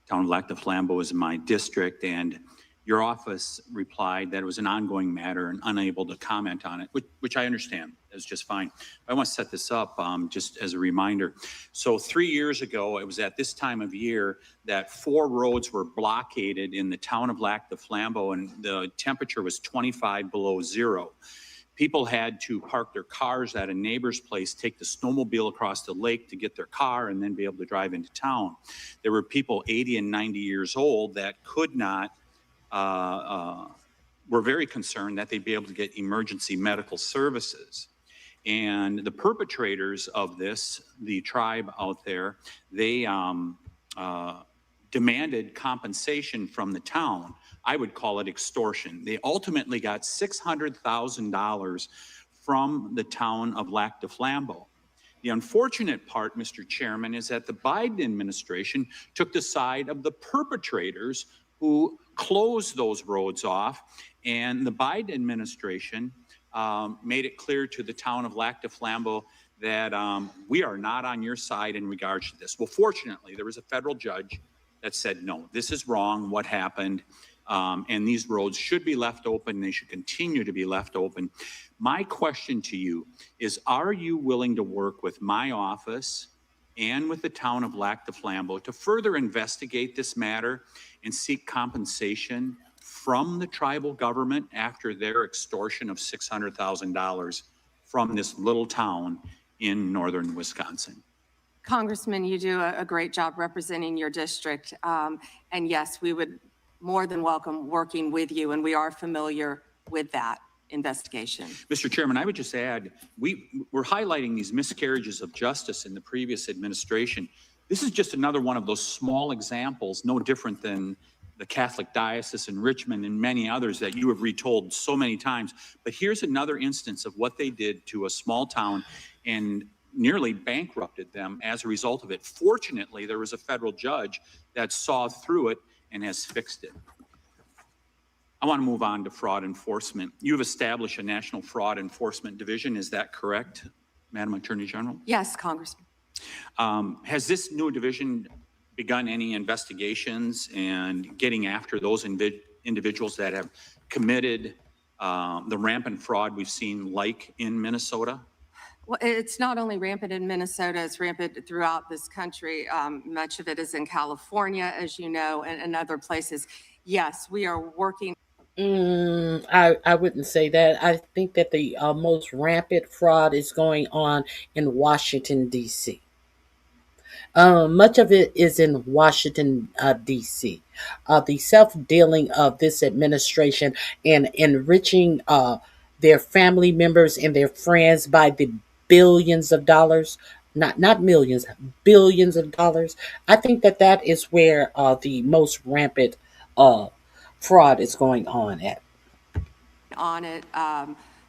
Town of Lac du Flambeau is in my district, and your office replied that it was an ongoing matter and unable to comment on it, which I understand is just fine. I want to set this up just as a reminder. So 3 years ago, it was at this time of year that 4 roads were blockaded in the town of Lac du Flambeau, and the temperature was 25 below zero. People had to park their cars at a neighbor's place, take the snowmobile across the lake to get their car, and then be able to drive into town. There were people 80 and 90 years old that could not, were very concerned that they'd be able to get emergency medical services. And the perpetrators of this, the tribe out there, they demanded compensation from the town. I would call it extortion. They ultimately got $600,000 from the town of Lac du Flambeau. The unfortunate part, Mr. Chairman, is that the Biden administration took the side of the perpetrators who closed those roads off, and the Biden administration made it clear to the town of Lac du Flambeau that we are not on your side in regards to this. Well, fortunately, there was a federal judge that said, no, this is wrong, what happened, and these roads should be left open, they should continue to be left open. My question to you is, are you willing to work with my office and with the town of Lac du Flambeau to further investigate this matter and seek compensation from the tribal government after their extortion of $600,000 from this little town in northern Wisconsin? Congressman, you do a great job representing your district. And yes, we would more than welcome working with you, and we are familiar with that investigation. Mr. Chairman, I would just add, we're highlighting these miscarriages of justice in the previous administration. This is just another one of those small examples, no different than the Catholic Diocese in Richmond and many others that you have retold so many times. But here's another instance of what they did to a small town and nearly bankrupted them as a result of it. Fortunately, there was a federal judge that saw through it and has fixed it. I want to move on to fraud enforcement. You have established a National Fraud Enforcement Division. Is that correct, Madam Attorney General? Yes, Congressman. Has this new division begun any investigations and getting after those individuals that have committed the rampant fraud we've seen, like in Minnesota? Well, it's not only rampant in Minnesota, it's rampant throughout this country. Much of it is in California, as you know, and other places. Yes, we are working. I wouldn't say that. I think that the most rampant fraud is going on in Washington, D.C. Much of it is in Washington, D.C. The self-dealing of this administration and enriching their family members and their friends by the billions of dollars, not millions, billions of dollars. I think that that is where the most rampant fraud is going on at. On it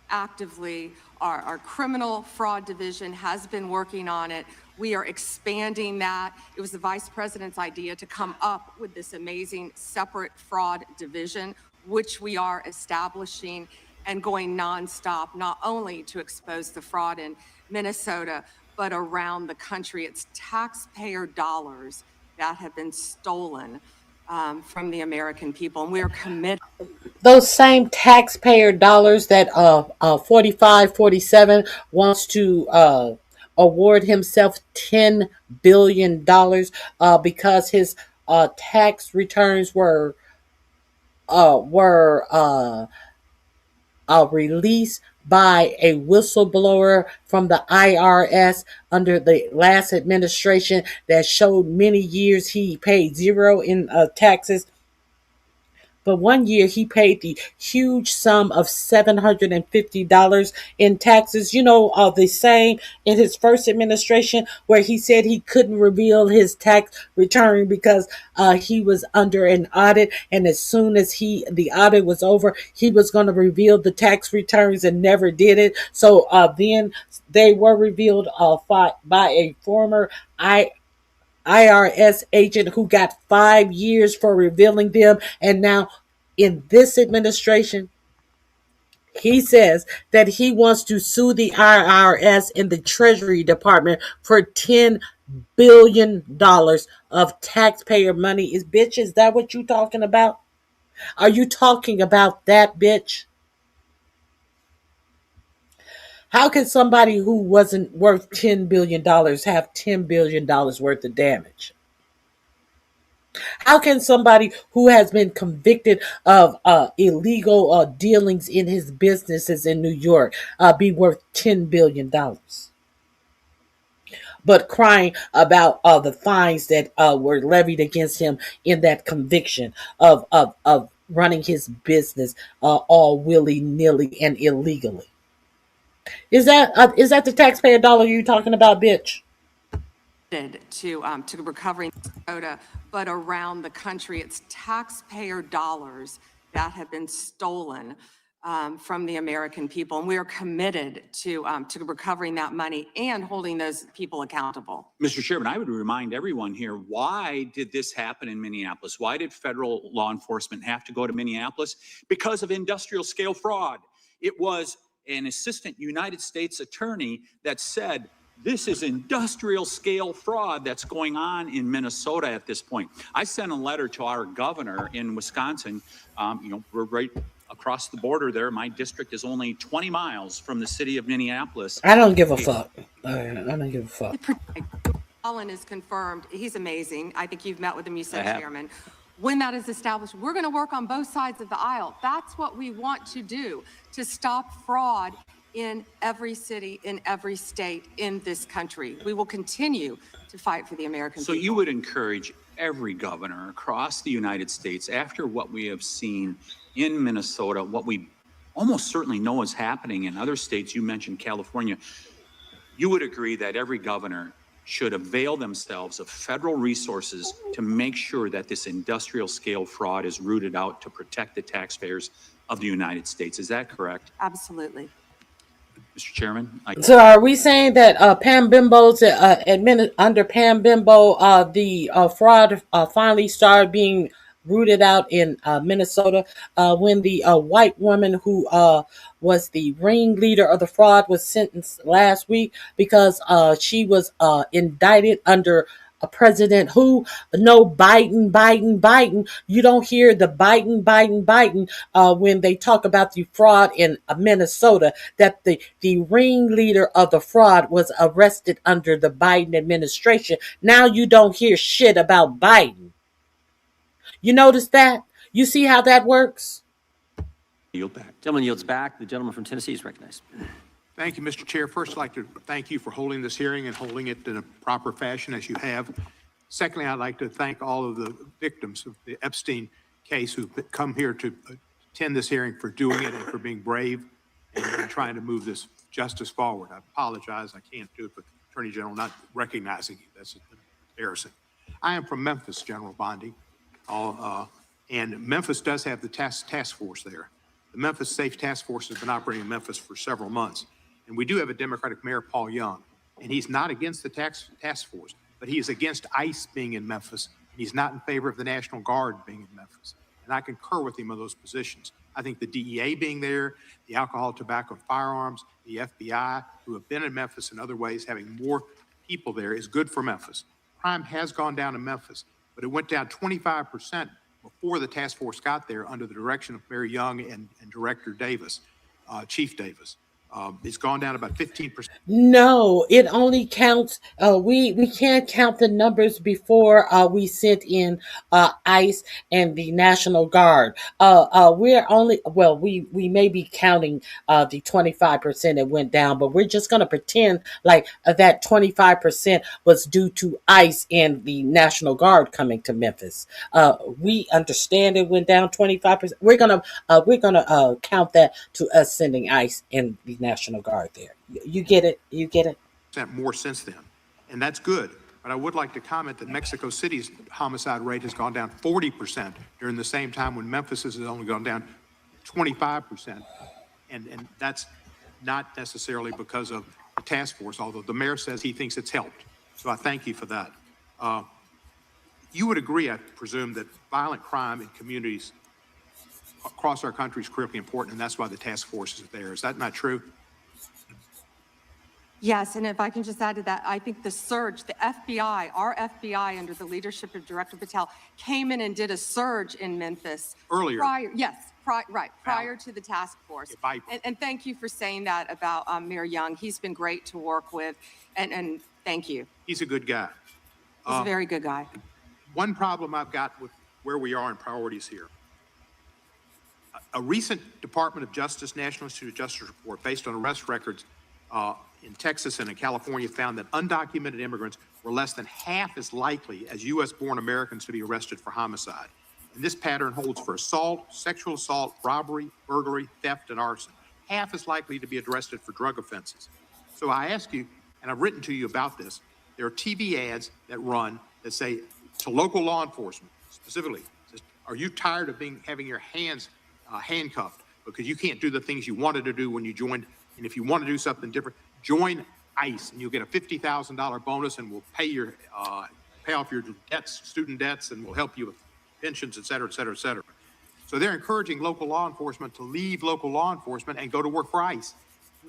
actively. Our criminal fraud division has been working on it. We are expanding that. It was the vice president's idea to come up with this amazing separate fraud division, which we are establishing and going nonstop, not only to expose the fraud in Minnesota, but around the country. It's taxpayer dollars that have been stolen from the American people, and we are committed. Those same taxpayer dollars that 4547 wants to award himself $10 billion because his tax returns were released by a whistleblower from the IRS under the last administration that showed many years he paid zero in taxes. But one year he paid the huge sum of $750 in taxes. You know, the same in his first administration where he said he couldn't reveal his tax return because he was under an audit. And as soon as the audit was over, he was going to reveal the tax returns and never did it. So then they were revealed by a former IRS agent who got 5 years for revealing them. And now in this administration, he says that he wants to sue the IRS and the Treasury Department for $10 billion of taxpayer money. Is that what you talking about? Are you talking about that, bitch? How can somebody who wasn't worth $10 billion have $10 billion worth of damage? How can somebody who has been convicted of illegal dealings in his businesses in New York be worth $10 billion? But crying about the fines that were levied against him in that conviction of running his business all willy-nilly and illegally. Is that the taxpayer dollar you talking about, bitch? To recovering Minnesota, but around the country, it's taxpayer dollars that have been stolen from the American people, and we are committed to recovering that money and holding those people accountable. Mr. Chairman, I would remind everyone here, why did this happen in Minneapolis? Why did federal law enforcement have to go to Minneapolis? Because of industrial scale fraud. It was an assistant United States attorney that said, this is industrial scale fraud that's going on in Minnesota at this point. I sent a letter to our governor in Wisconsin. We're right across the border there. My district is only 20 miles from the city of Minneapolis. I don't give a fuck. I don't give a fuck. Allen is confirmed. He's amazing. I think you've met with him, you said, Chairman. When that is established, we're going to work on both sides of the aisle. That's what we want to do, to stop fraud in every city, in every state in this country. We will continue to fight for the American people. So you would encourage every governor across the United States, after what we have seen in Minnesota, what we almost certainly know is happening in other states, you mentioned California, you would agree that every governor should avail themselves of federal resources to make sure that this industrial scale fraud is rooted out to protect the taxpayers of the United States. Is that correct? Absolutely. Mr. Chairman? So are we saying that Pam Bimbo's under Pam Bimbo, the fraud finally started being rooted out in Minnesota when the white woman who was the ringleader of the fraud was sentenced last week because she was indicted under a president who, no, Biden. You don't hear the Biden when they talk about the fraud in Minnesota, that the ringleader of the fraud was arrested under the Biden administration. Now you don't hear shit about Biden. You notice that? You see how that works? Yield back. Gentleman yields back. The gentleman from Tennessee is recognized. Thank you, Mr. Chair. First, I'd like to thank you for holding this hearing and holding it in a proper fashion as you have. Secondly, I'd like to thank all of the victims of the Epstein case who've come here to attend this hearing, for doing it and for being brave and trying to move this justice forward. I apologize, I can't do it, but the Attorney General not recognizing you, that's embarrassing. I am from Memphis, General Bondi, and Memphis does have the task force there. The Memphis Safe Task Force has been operating in Memphis for several months. And we do have a Democratic mayor, Paul Young, and he's not against the task force, but he is against ICE being in Memphis. And he's not in favor of the National Guard being in Memphis. And I concur with him on those positions. I think the DEA being there, the alcohol, tobacco, and firearms, the FBI, who have been in Memphis in other ways, having more people there is good for Memphis. Crime has gone down in Memphis, but it went down 25% before the task force got there under the direction of Mayor Young and Director Davis, Chief Davis. It's gone down about 15%. No, it only counts. We can't count the numbers before we sent in ICE and the National Guard. We're only, well, we may be counting the 25% that went down, but we're just going to pretend like that 25% was due to ICE and the National Guard coming to Memphis. We understand it went down 25%. We're gonna count that to us sending ICE and the National Guard there. You get it? You get it? More since then, and that's good. But I would like to comment that Mexico City's homicide rate has gone down 40% during the same time, when Memphis has only gone down 25%. And that's not necessarily because of the task force, although the mayor says he thinks it's helped. So I thank you for that. You would agree, I presume, that violent crime in communities across our country is critically important, and that's why the task force is there. Is that not true? Yes, and if I can just add to that, I think the surge, the FBI, our FBI under the leadership of Director Patel, came in and did a surge in Memphis. Earlier. Prior to the task force. And thank you for saying that about Mayor Young. He's been great to work with, and thank you. He's a good guy. He's a very good guy. One problem I've got with where we are in priorities here. A recent Department of Justice, National Institute of Justice report based on arrest records in Texas and in California found that undocumented immigrants were less than half as likely as U.S.-born Americans to be arrested for homicide. And this pattern holds for assault, sexual assault, robbery, burglary, theft, and arson. Half as likely to be arrested for drug offenses. So I ask you, and I've written to you about this, there are TV ads that run that say to local law enforcement, specifically, says, are you tired of having your hands handcuffed because you can't do the things you wanted to do when you joined? And if you want to do something different, join ICE, and you'll get a $50,000 bonus, and we'll pay off your debts, student debts, and we'll help you with pensions, et cetera, et cetera, et cetera. So they're encouraging local law enforcement to leave local law enforcement and go to work for ICE.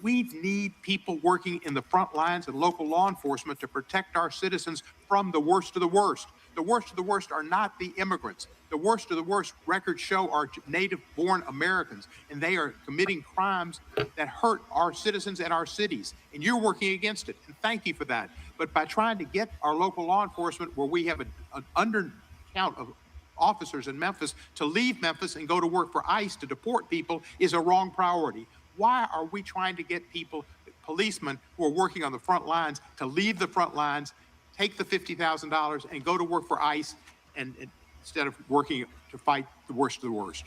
We need people working in the front lines of local law enforcement to protect our citizens from the worst of the worst. The worst of the worst are not the immigrants. The worst of the worst, records show, are native-born Americans, and they are committing crimes that hurt our citizens and our cities. And you're working against it, and thank you for that. But by trying to get our local law enforcement, where we have an undercount of officers in Memphis, to leave Memphis and go to work for ICE to deport people is a wrong priority. Why are we trying to get people, policemen who are working on the front lines, to leave the front lines, take the $50,000 and go to work for ICE and instead of working to fight the worst of the worst?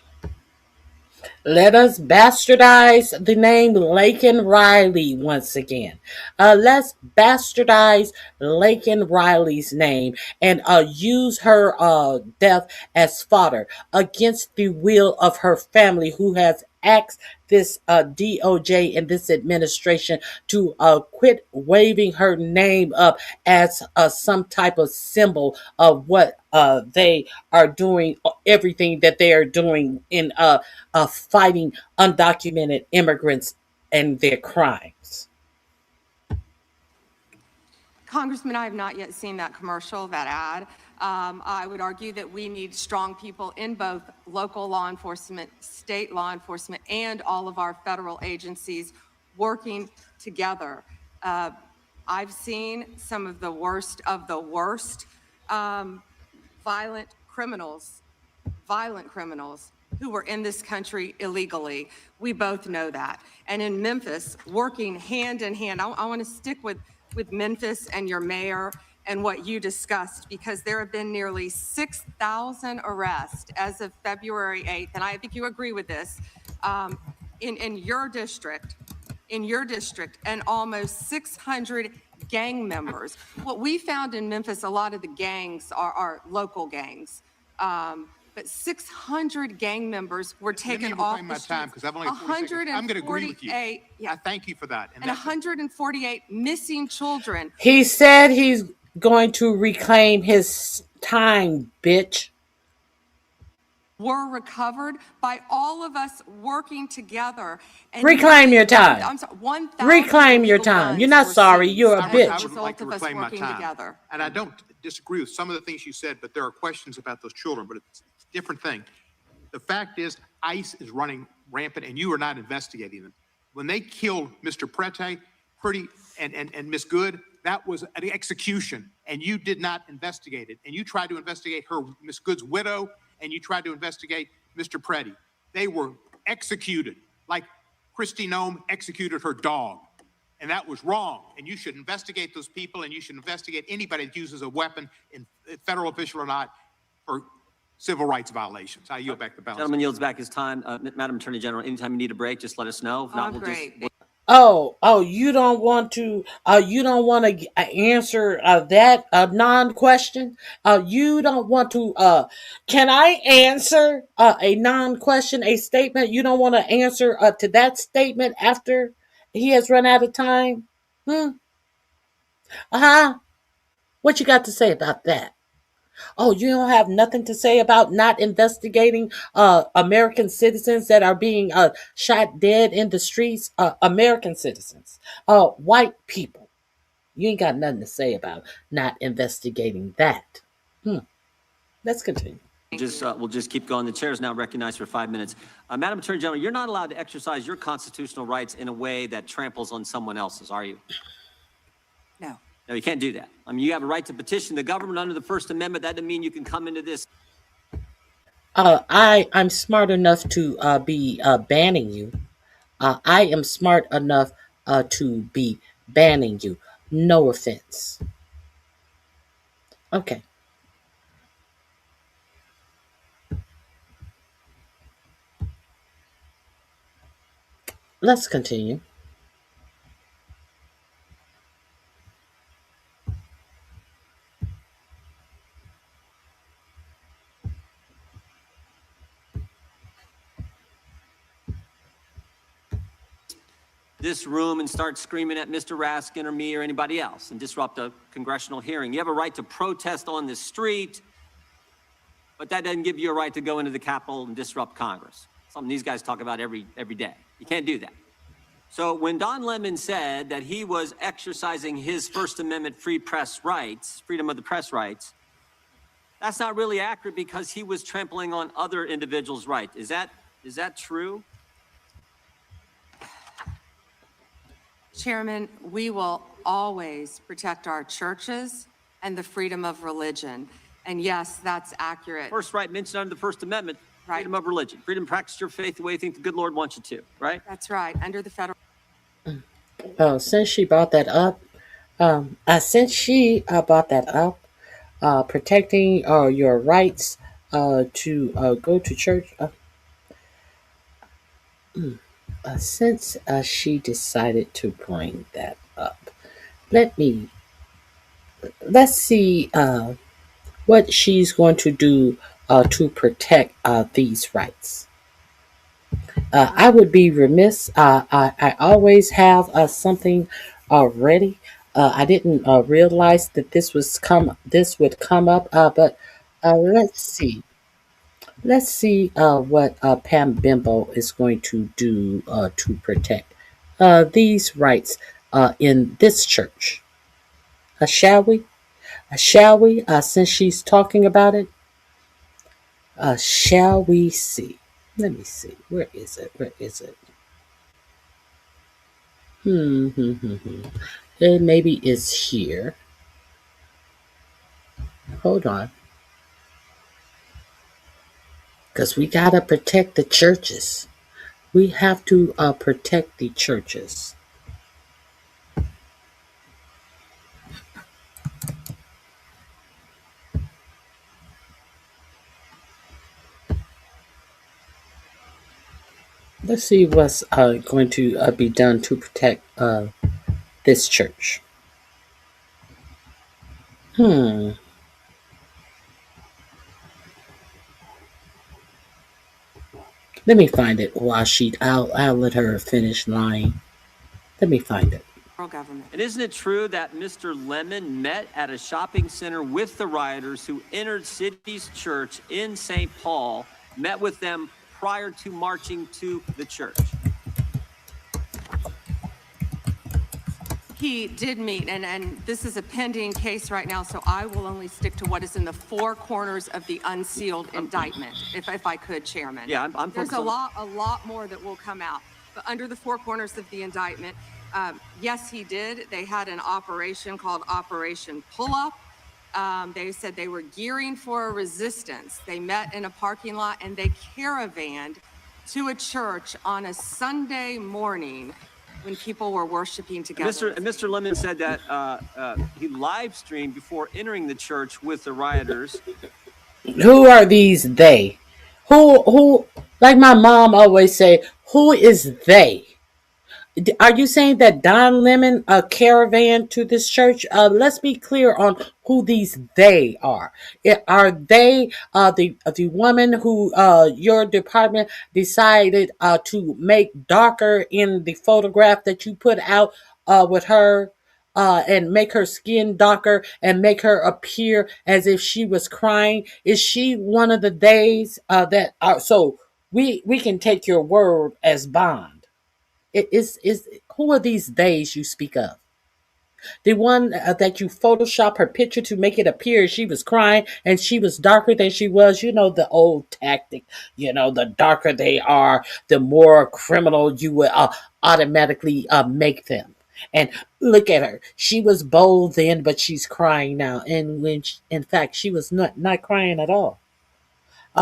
Let us bastardize the name Laken Riley once again. Let's bastardize Laken Riley's name and use her death as fodder against the will of her family, who has asked this DOJ and this administration to quit waving her name up as some type of symbol of what they are doing, everything that they are doing in fighting undocumented immigrants and their crimes. Congressman, I have not yet seen that commercial, that ad. I would argue that we need strong people in both local law enforcement, state law enforcement, and all of our federal agencies working together. I've seen some of the worst violent criminals who were in this country illegally. We both know that. And in Memphis, working hand in hand, I want to stick with Memphis and your mayor and what you discussed, because there have been nearly 6,000 arrests as of February 8th, and I think you agree with this, in your district, and almost 600 gang members. What we found in Memphis, a lot of the gangs are local gangs. But 600 gang members were taken off the streets. Time, because I've only 40 seconds. I'm going to agree with you. Yeah. I thank you for that. And 148 missing children. He said he's going to reclaim his time, bitch. Were recovered by all of us working together. And reclaim your time. I'm sorry, 1,000 reclaim your time. You're not sorry. You're a bitch. I would like to reclaim my time. Together. And I don't disagree with some of the things you said, but there are questions about those children. But it's a different thing. The fact is, ICE is running rampant, and you are not investigating them. When they killed Mr. Prete, and Miss Good, that was an execution, and you did not investigate it. And you tried to investigate her, Miss Good's widow, and you tried to investigate Mr. Prete. They were executed, like Kristi Noem executed her dog. And that was wrong. And you should investigate those people, and you should investigate anybody that uses a weapon, in federal official or not, for civil rights violations. I yield back the balance. Gentleman yields back his time. Madam Attorney General, anytime you need a break, just let us know. If not, great. You don't want to answer that non-question? You don't want to, can I answer a non-question, a statement? You don't want to answer to that statement after he has run out of time? What you got to say about that? Oh, you don't have nothing to say about not investigating American citizens that are being shot dead in the streets? American citizens, white people. You ain't got nothing to say about not investigating that. Let's continue. We'll just keep going. The chair is now recognized for 5 minutes. Madam Attorney General, you're not allowed to exercise your constitutional rights in a way that tramples on someone else's, are you? No. No, you can't do that. I mean, you have a right to petition the government under the First Amendment. That doesn't mean you can come into this. I'm smart enough to be banning you. I am smart enough to be banning you. No offense. Okay. Let's continue. This room and start screaming at Mr. Raskin or me or anybody else and disrupt a congressional hearing. You have a right to protest on the street, but that doesn't give you a right to go into the Capitol and disrupt Congress. Something these guys talk about every day. You can't do that. So when Don Lemon said that he was exercising his First Amendment free press rights, freedom of the press rights, that's not really accurate because he was trampling on other individuals' rights. Is that true? Chairman, we will always protect our churches and the freedom of religion. And yes, that's accurate. First right mentioned under the First Amendment, freedom of religion, freedom to practice your faith the way you think the good Lord wants you to, right? That's right, under the federal. Since she brought that up, protecting your rights to go to church. Since she decided to bring that up, let's see what she's going to do to protect these rights. I would be remiss. I always have something ready. I didn't realize that this would come up. But let's see. Let's see what Pam Bimbo is going to do to protect these rights in this church. Shall we? Shall we? Since she's talking about it, shall we see? Let me see. Where is it? Where is it? It maybe is here. Hold on. Because we got to protect the churches. We have to protect the churches. Let's see what's going to be done to protect this church. Let me find it while I'll let her finish lying. Let me find it. Government. And isn't it true that Mr. Lemon met at a shopping center with the rioters who entered City's church in St. Paul, met with them prior to marching to the church? He did meet, and this is a pending case right now, so I will only stick to what is in the four corners of the unsealed indictment, if I could, Chairman. Yeah, I'm There's focused a lot more that will come out, but under the four corners of the indictment, yes, he did. They had an operation called Operation Pull Up. They said they were gearing for a resistance. They met in a parking lot and they caravanned to a church on a Sunday morning when people were worshiping together. And Mr. Lemon said that he live streamed before entering the church with the rioters. Who are these they? Who? Like my mom always say, who is they? Are you saying that Don Lemon caravan to this church? Let's be clear on who these they are. Are they the woman who your department decided to make darker in the photograph that you put out with her? And make her skin darker and make her appear as if she was crying. Is she one of the days that are so we can take your word as bond? Is who are these days you speak of? The one that you Photoshop her picture to make it appear she was crying and she was darker than she was. You know, the old tactic. You know, the darker they are, the more criminal you will automatically make them. And look at her. She was bold then, but she's crying now. And when in fact, she was not crying at all.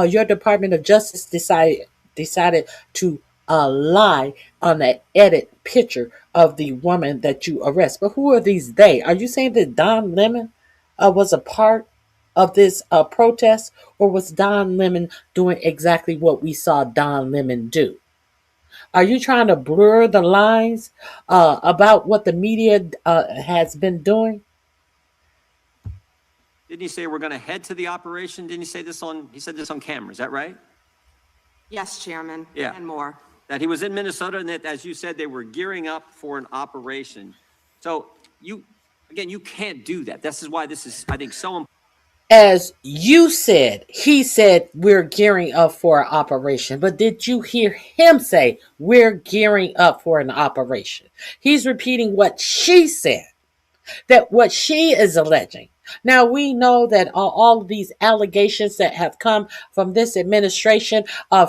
Your Department of Justice decided to lie on that edit picture of the woman that you arrest. But who are these they? Are you saying that Don Lemon was a part of this protest, or was Don Lemon doing exactly what we saw Don Lemon do? Are you trying to blur the lines about what the media has been doing? Didn't he say we're going to head to the operation? Didn't he say this he said this on camera, is that right? Yes, Chairman. Yeah. And more. That he was in Minnesota and that, as you said, they were gearing up for an operation. So you can't do that. This is why this is, I think, so important. As you said, he said, we're gearing up for an operation. But did you hear him say, we're gearing up for an operation? He's repeating what she said, that what she is alleging. Now, we know that all of these allegations that have come from this administration,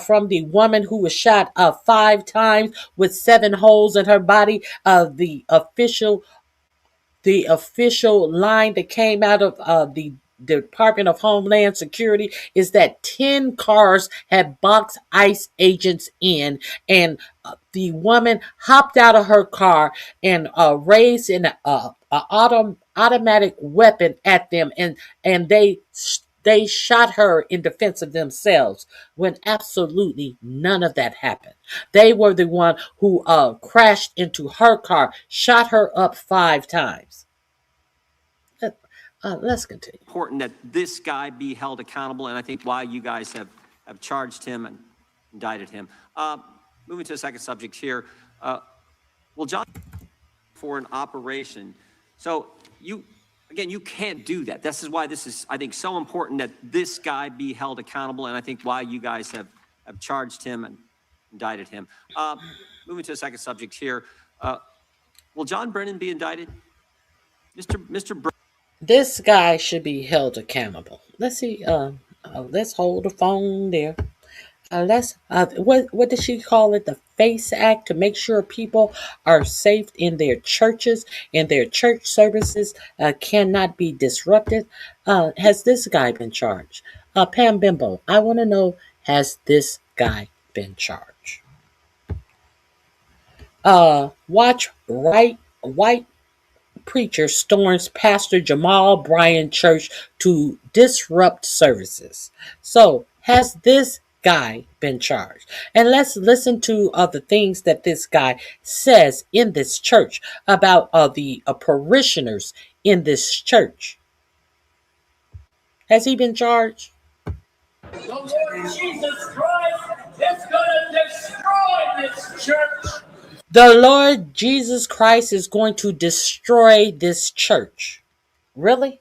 from the woman who was shot 5 times with 7 holes in her body, the official line that came out of the Department of Homeland Security is that 10 cars had box ICE agents in, and the woman hopped out of her car and raised an automatic weapon at them, and they shot her in defense of themselves when absolutely none of that happened. They were the one who crashed into her car, shot her up 5 times. Let's continue. Important that this guy be held accountable, and I think why you guys have charged him and indicted him. Moving to the second subject here. Well, John, for an operation. So you can't do that. This is why this is, I think, so important that this guy be held accountable, and I think why you guys have charged him and indicted him. Moving to the second subject here. Will John Brennan be indicted? Mr. Brennan. This guy should be held accountable. Let's see. Let's hold the phone there. Let's. What did she call it? The FACE Act, to make sure people are safe in their churches and their church services cannot be disrupted. Has this guy been charged? Pam Bimbo, I want to know: has this guy been charged? Watch white preacher storms Pastor Jamal Bryant church to disrupt services. So, has this guy been charged? And let's listen to the things that this guy says in this church about the parishioners in this church. Has he been charged? The Lord Jesus Christ is going to destroy this church. The Lord Jesus Christ is going to destroy this church. Really?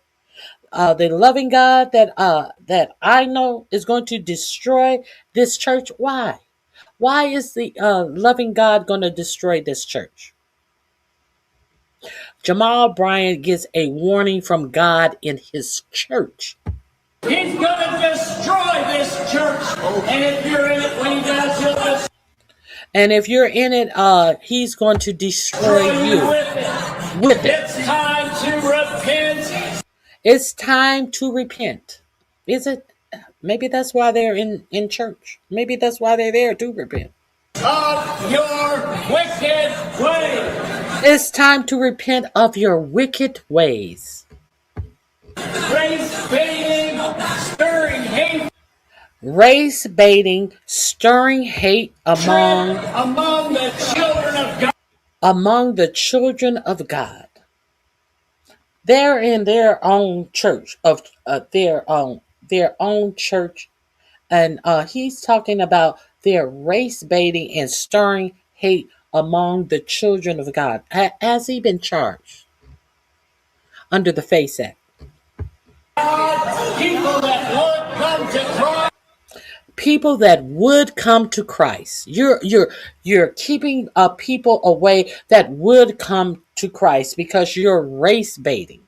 The loving God that I know is going to destroy this church. Why? Why is the loving God going to destroy this church? Jamal Bryant gets a warning from God in his church. He's going to destroy this church. And if you're in it when he does, he'll destroy. And if you're in it, he's going to destroy you with it. It's time to repent. It's time to repent. Is it? Maybe that's why they're in church. Maybe that's why they're there to repent. Of your wicked ways. It's time to repent of your wicked ways. Race baiting, stirring hate. Race baiting, stirring hate among the children of God. Among the children of God. They're in their own church of their own church, and he's talking about their race baiting and stirring hate among the children of God. Has he been charged under the FACE Act? People that would come to Christ. People that would come to Christ. You're keeping people away that would come to Christ because you're race baiting.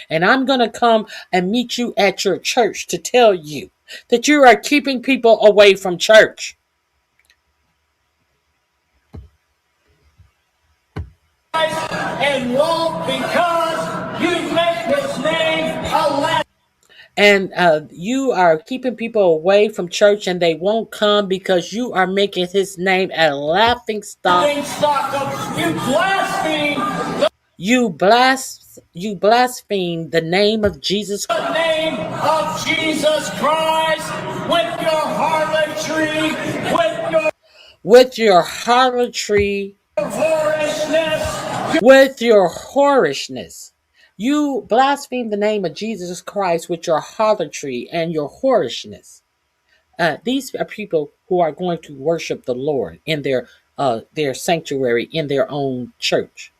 And I'm going to come and meet you at your church to tell you that you are keeping people away from church. And won't because you make his name a lamp. And you are keeping people away from church and they won't come because you are making his name a laughing stock. You blaspheme. You blaspheme the name of Jesus Christ. The name of Jesus Christ with your harlotry, with your harlotry, whorishness. With your whorishness. You blaspheme the name of Jesus Christ with your harlotry and your whorishness. These are people who are going to worship the Lord in their sanctuary, in their own church.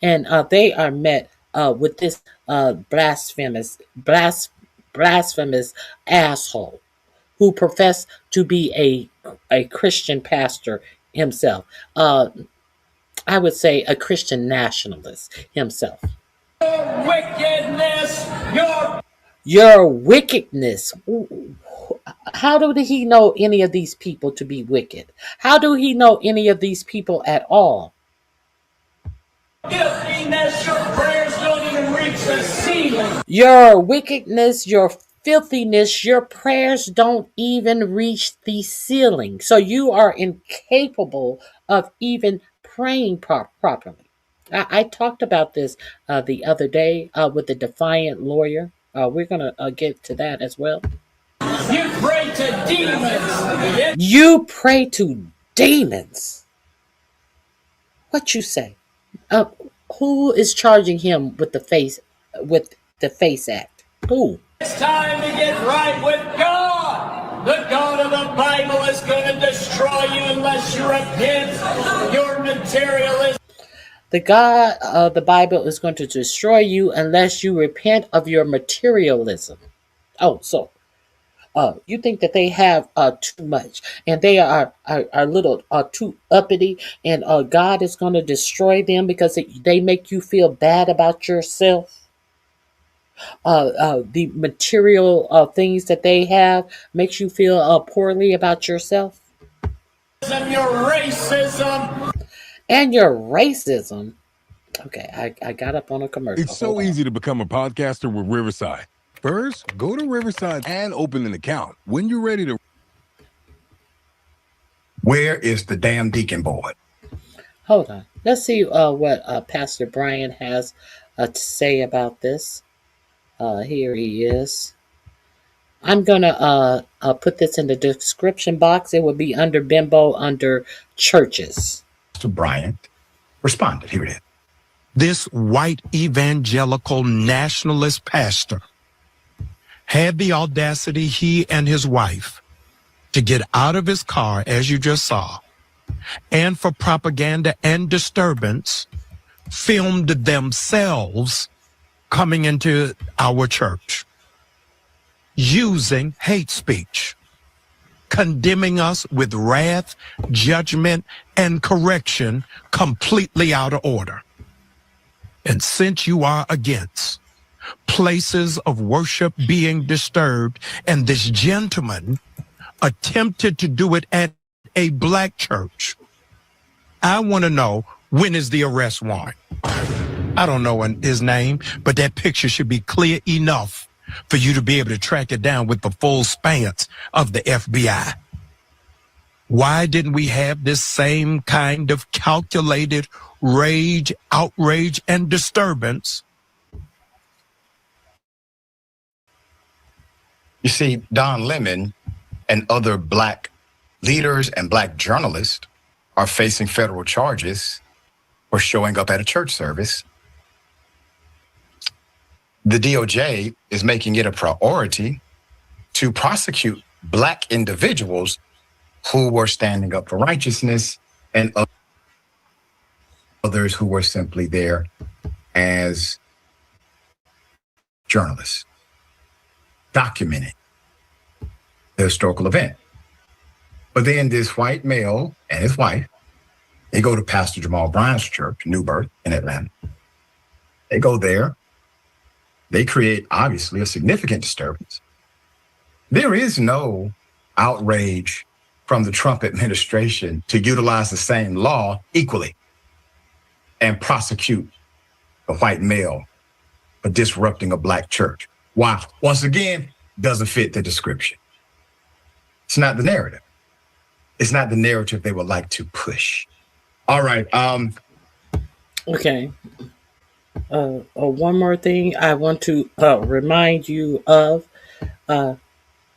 And they are met with this blasphemous asshole who professed to be a Christian pastor himself. I would say a Christian nationalist himself. Your wickedness. How did he know any of these people to be wicked? How do he know any of these people at all? Filthiness, your prayers don't even reach the ceiling. Your wickedness, your filthiness, your prayers don't even reach the ceiling. So you are incapable of even praying properly. I talked about this the other day with the defiant lawyer. We're going to get to that as well. You pray to demons. You pray to demons. What you say? Who is charging him with the FACE Act? Who? It's time to get right with God. The God of the Bible is going to destroy you unless you repent. Your materialism. The God of the Bible is going to destroy you unless you repent of your materialism. Oh, so you think that they have too much and they are little too uppity, and God is going to destroy them because they make you feel bad about yourself? The material things that they have makes you feel poorly about yourself? Your racism. And your racism. Okay, I got up on a commercial. It's so easy to become a podcaster with Riverside. First, go to Riverside and open an account. When you're ready to... Where is the damn deacon board? Hold on. Let's see what Pastor Brian has to say about this. Here he is. I'm going to put this in the description box. It will be under Bimbo, under churches. Pastor Bryant responded. Here it is. This white evangelical nationalist pastor had the audacity, he and his wife, to get out of his car, as you just saw, and for propaganda and disturbance, filmed themselves coming into our church, using hate speech, condemning us with wrath, judgment, and correction completely out of order. And since you are against places of worship being disturbed, and this gentleman attempted to do it at a black church, I want to know, when is the arrest warrant? I don't know his name, but that picture should be clear enough for you to be able to track it down with the full span of the FBI. Why didn't we have this same kind of calculated rage, outrage, and disturbance? You see, Don Lemon and other black leaders and black journalists are facing federal charges for showing up at a church service. The DOJ is making it a priority to prosecute black individuals who were standing up for righteousness and others who were simply there as journalists, documenting the historical event. But then this white male and his wife, they go to Pastor Jamal Bryant's church, New Birth in Atlanta. They go there. They create, obviously, a significant disturbance. There is no outrage from the Trump administration to utilize the same law equally and prosecute a white male for disrupting a black church. Why? Once again, doesn't fit the description. It's not the narrative. It's not the narrative they would like to push. All right. Okay. One more thing I want to remind you of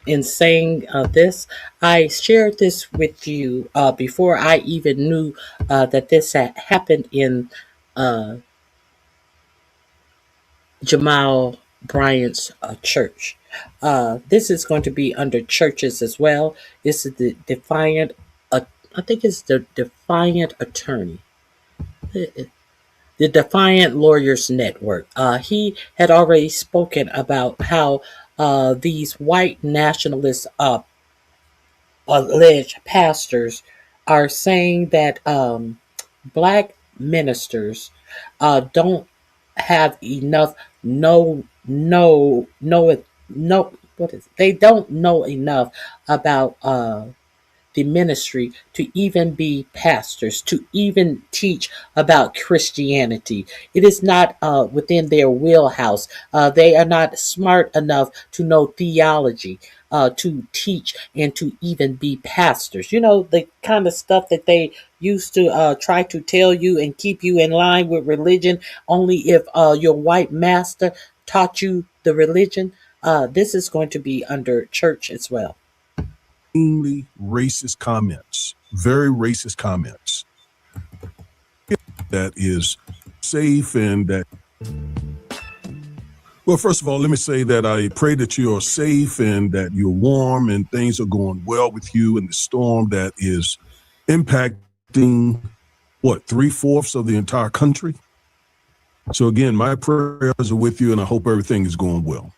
in saying this. I shared this with you before I even knew that this had happened in Jamal Bryant's church. This is going to be under churches as well. This is the Defiant, I think it's the Defiant Attorney. The Defiant Lawyers Network. He had already spoken about how these white nationalist alleged pastors are saying that black ministers don't have enough they don't know enough about the ministry to even be pastors, to even teach about Christianity. It is not within their wheelhouse. They are not smart enough to know theology, to teach, and to even be pastors. You know, the kind of stuff that they used to try to tell you and keep you in line with religion, only if your white master taught you the religion. This is going to be under church as well. Extremely racist comments, very racist comments. That is safe and that. Well, first of all, let me say that I pray that you are safe and that you're warm and things are going well with you in the storm that is impacting, what, 3/4 of the entire country? So again, my prayers are with you and I hope everything is going well.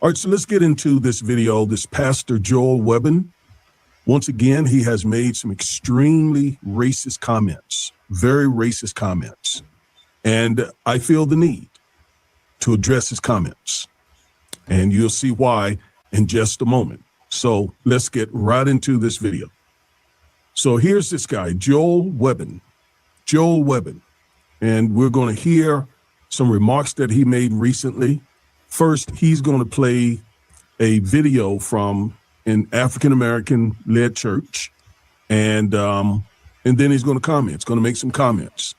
All right, so let's get into this video. This Pastor Joel Webbon, once again, he has made some extremely racist comments, very racist comments. And I feel the need to address his comments. And you'll see why in just a moment. So let's get right into this video. So here's this guy, Joel Webbin. And we're going to hear some remarks that he made recently. First, he's going to play a video from an African-American led church. And then he's going to comment. He's going to make some comments.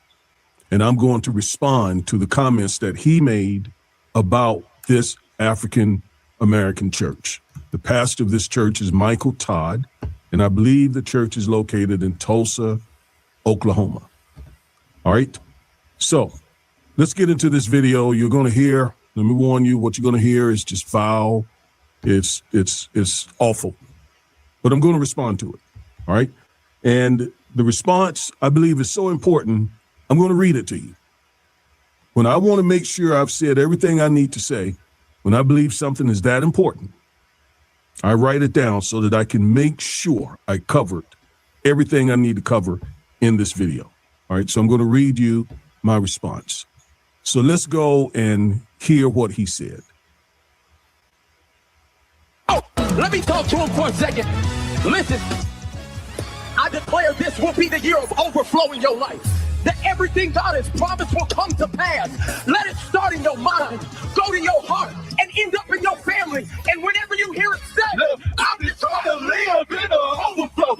And I'm going to respond to the comments that he made about this African-American church. The pastor of this church is Michael Todd, and I believe the church is located in Tulsa, Oklahoma. All right. So let's get into this video. You're going to hear, let me warn you, what you're going to hear is just foul. It's awful, but I'm going to respond to it. All right. And the response, I believe, is so important. I'm going to read it to you. When I want to make sure I've said everything I need to say, when I believe something is that important, I write it down so that I can make sure I covered everything I need to cover in this video. All right. So I'm going to read you my response. So let's go and hear what he said. Oh, let me talk to him for a second. Listen, I declare this will be the year of overflow in your life. That everything God has promised will come to pass. Let it start in your mind, go to your heart, and end up in your family. And whenever you hear it say, I'm just trying to live in the overflow.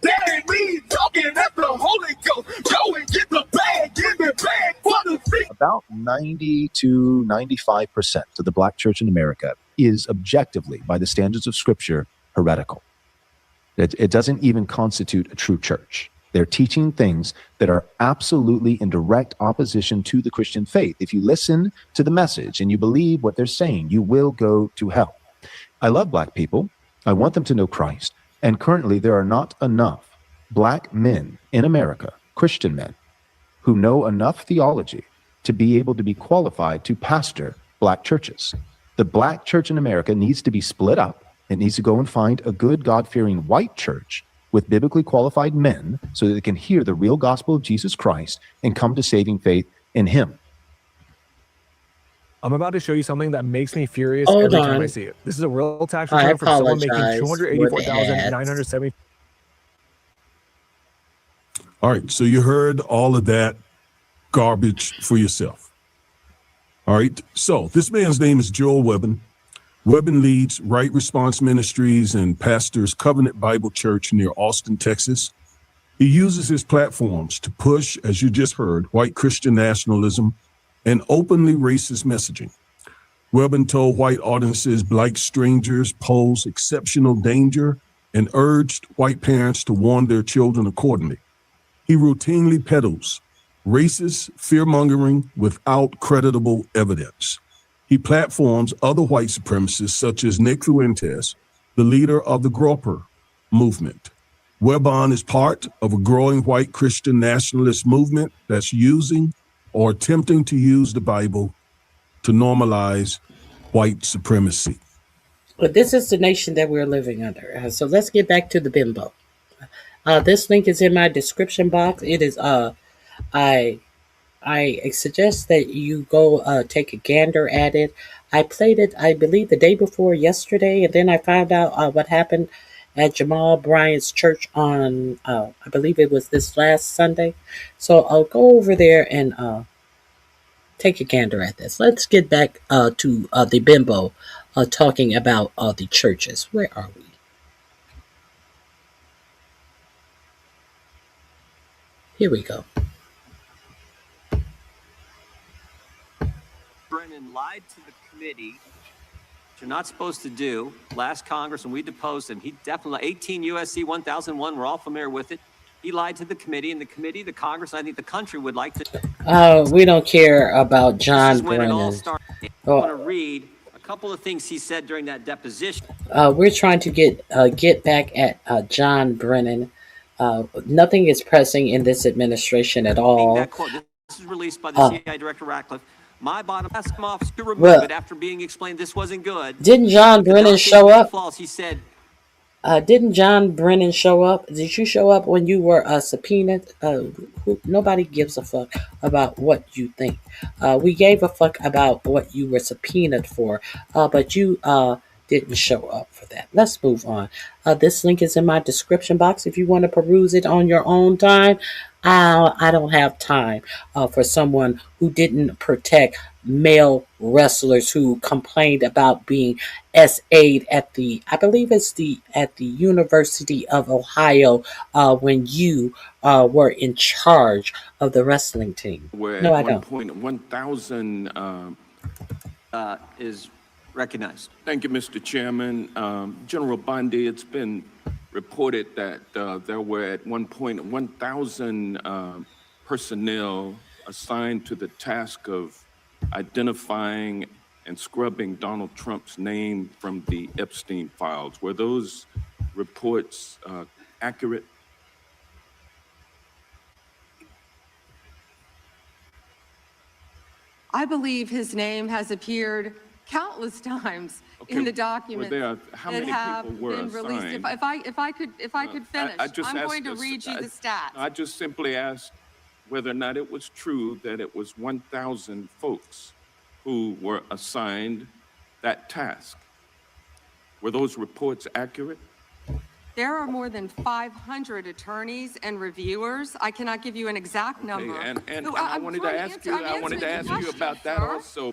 That ain't me talking, that's the Holy Ghost. Go and get the bag, give me bag for the feet. About 90 to 95% of the black church in America is objectively, by the standards of Scripture, heretical. It doesn't even constitute a true church. They're teaching things that are absolutely in direct opposition to the Christian faith. If you listen to the message and you believe what they're saying, you will go to hell. I love black people. I want them to know Christ. And currently, there are not enough black men in America, Christian men, who know enough theology to be able to be qualified to pastor black churches. The black church in America needs to be split up. It needs to go and find a good, God-fearing white church with biblically qualified men so that they can hear the real gospel of Jesus Christ and come to saving faith in him. I'm about to show you something that makes me furious Hold every on. time I see it. This is a real tax I return from someone making apologize for the $284,970. All right. So you heard all of that garbage for yourself. All right. So this man's name is Joel Webbin. Webbin leads Right Response Ministries and pastors Covenant Bible Church near Austin, Texas. He uses his platforms to push, as you just heard, white Christian nationalism and openly racist messaging. Webbin told white audiences black strangers pose exceptional danger and urged white parents to warn their children accordingly. He routinely peddles racist fear-mongering without creditable evidence. He platforms other white supremacists such as Nick Fuentes, the leader of the Groper movement. Webbin is part of a growing white Christian nationalist movement that's using or attempting to use the Bible to normalize white supremacy. But this is the nation that we're living under. So let's get back to the bimbo. This link is in my description box. It is I suggest that you go take a gander at it. I played it, I believe, the day before yesterday, and then I found out what happened at Jamal Bryant's church on, I believe it was this last Sunday. So I'll go over there and take a gander at this. Let's get back to the bimbo talking about the churches. Where are we? Here we go. Brennan lied to the committee, which you're not supposed to do. Last Congress, when we deposed him, he definitely, 18 USC 1001, we're all familiar with it. He lied to the committee, and the committee, the Congress, I think the country would like to. We don't care about John This is when it all Brennan. started. I want to read a couple of things he said during that deposition. We're trying to get back at John Brennan. Nothing is pressing in this administration at all. That quote, this is released by the CIA Director Ratcliffe. My bottom asked him off to remove it after being explained this wasn't good. Didn't John Brennan show up? False. He said, Didn't John Brennan show up? Did you show up when you were subpoenaed? Nobody gives a fuck about what you think. We gave a fuck about what you were subpoenaed for, but you didn't show up for that. Let's move on. This link is in my description box if you want to peruse it on your own time. I don't have time for someone who didn't protect male wrestlers who complained about being SA'd at the, I believe it's at the University of Ohio when you were in charge of the wrestling team. Where No, at I one don't. point 1,000 Is recognized. Thank you, Mr. Chairman. General Bondi, it's been reported that there were at one point 1,000 personnel assigned to the task of identifying and scrubbing Donald Trump's name from the Epstein files. Were those reports accurate? I believe his name has appeared countless times in the documents how that many have people were been released. assigned? If I could finish, I just I'm asked going to this- read you the stats. I just simply asked whether or not it was true that it was 1,000 folks who were assigned that task. Were those reports accurate? There are more than 500 attorneys and reviewers. I cannot give you an exact number. And No, I I'm wanted trying to to ask answer- you. I'm I wanted to answering ask the you about that question, also.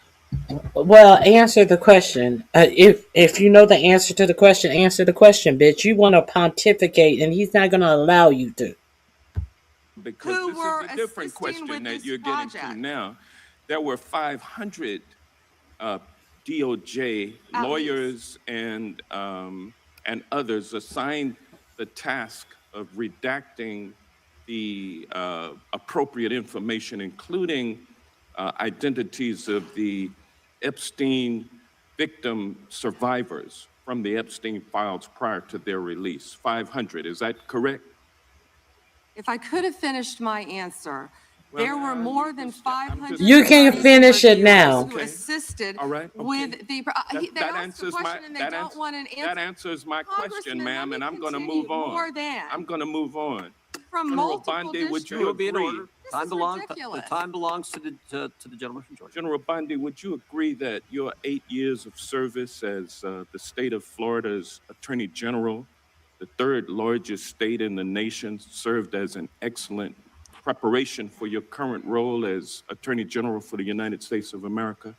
Well, answer the question. If you know the answer to the question, answer the question, bitch. You want to pontificate, and he's not going to allow you to. Because Who this were is a different assisting question with that this you're getting to project? now. There were 500 DOJ At lawyers and others assigned the task of redacting the appropriate information, including identities of the Epstein victim survivors from the Epstein files prior to their release. 500, is that correct? If I could have finished my answer, there were more than 500 You can attorneys finish and it now. reviewers who assisted All right, okay. with the. They That asked the answers question my and they that don't answers want an answer. that answers my question, Congressman, ma'am, let and me I'm going to continue. move on. More than. I'm going to move on. From General multiple Bondi, would districts. you Will be in agree? order. This Time is belongs. ridiculous. The time belongs to the gentleman from Georgia. General Bondi, would you agree that your 8 years of service as the state of Florida's Attorney General, the third largest state in the nation, served as an excellent preparation for your current role as Attorney General for the United States of America?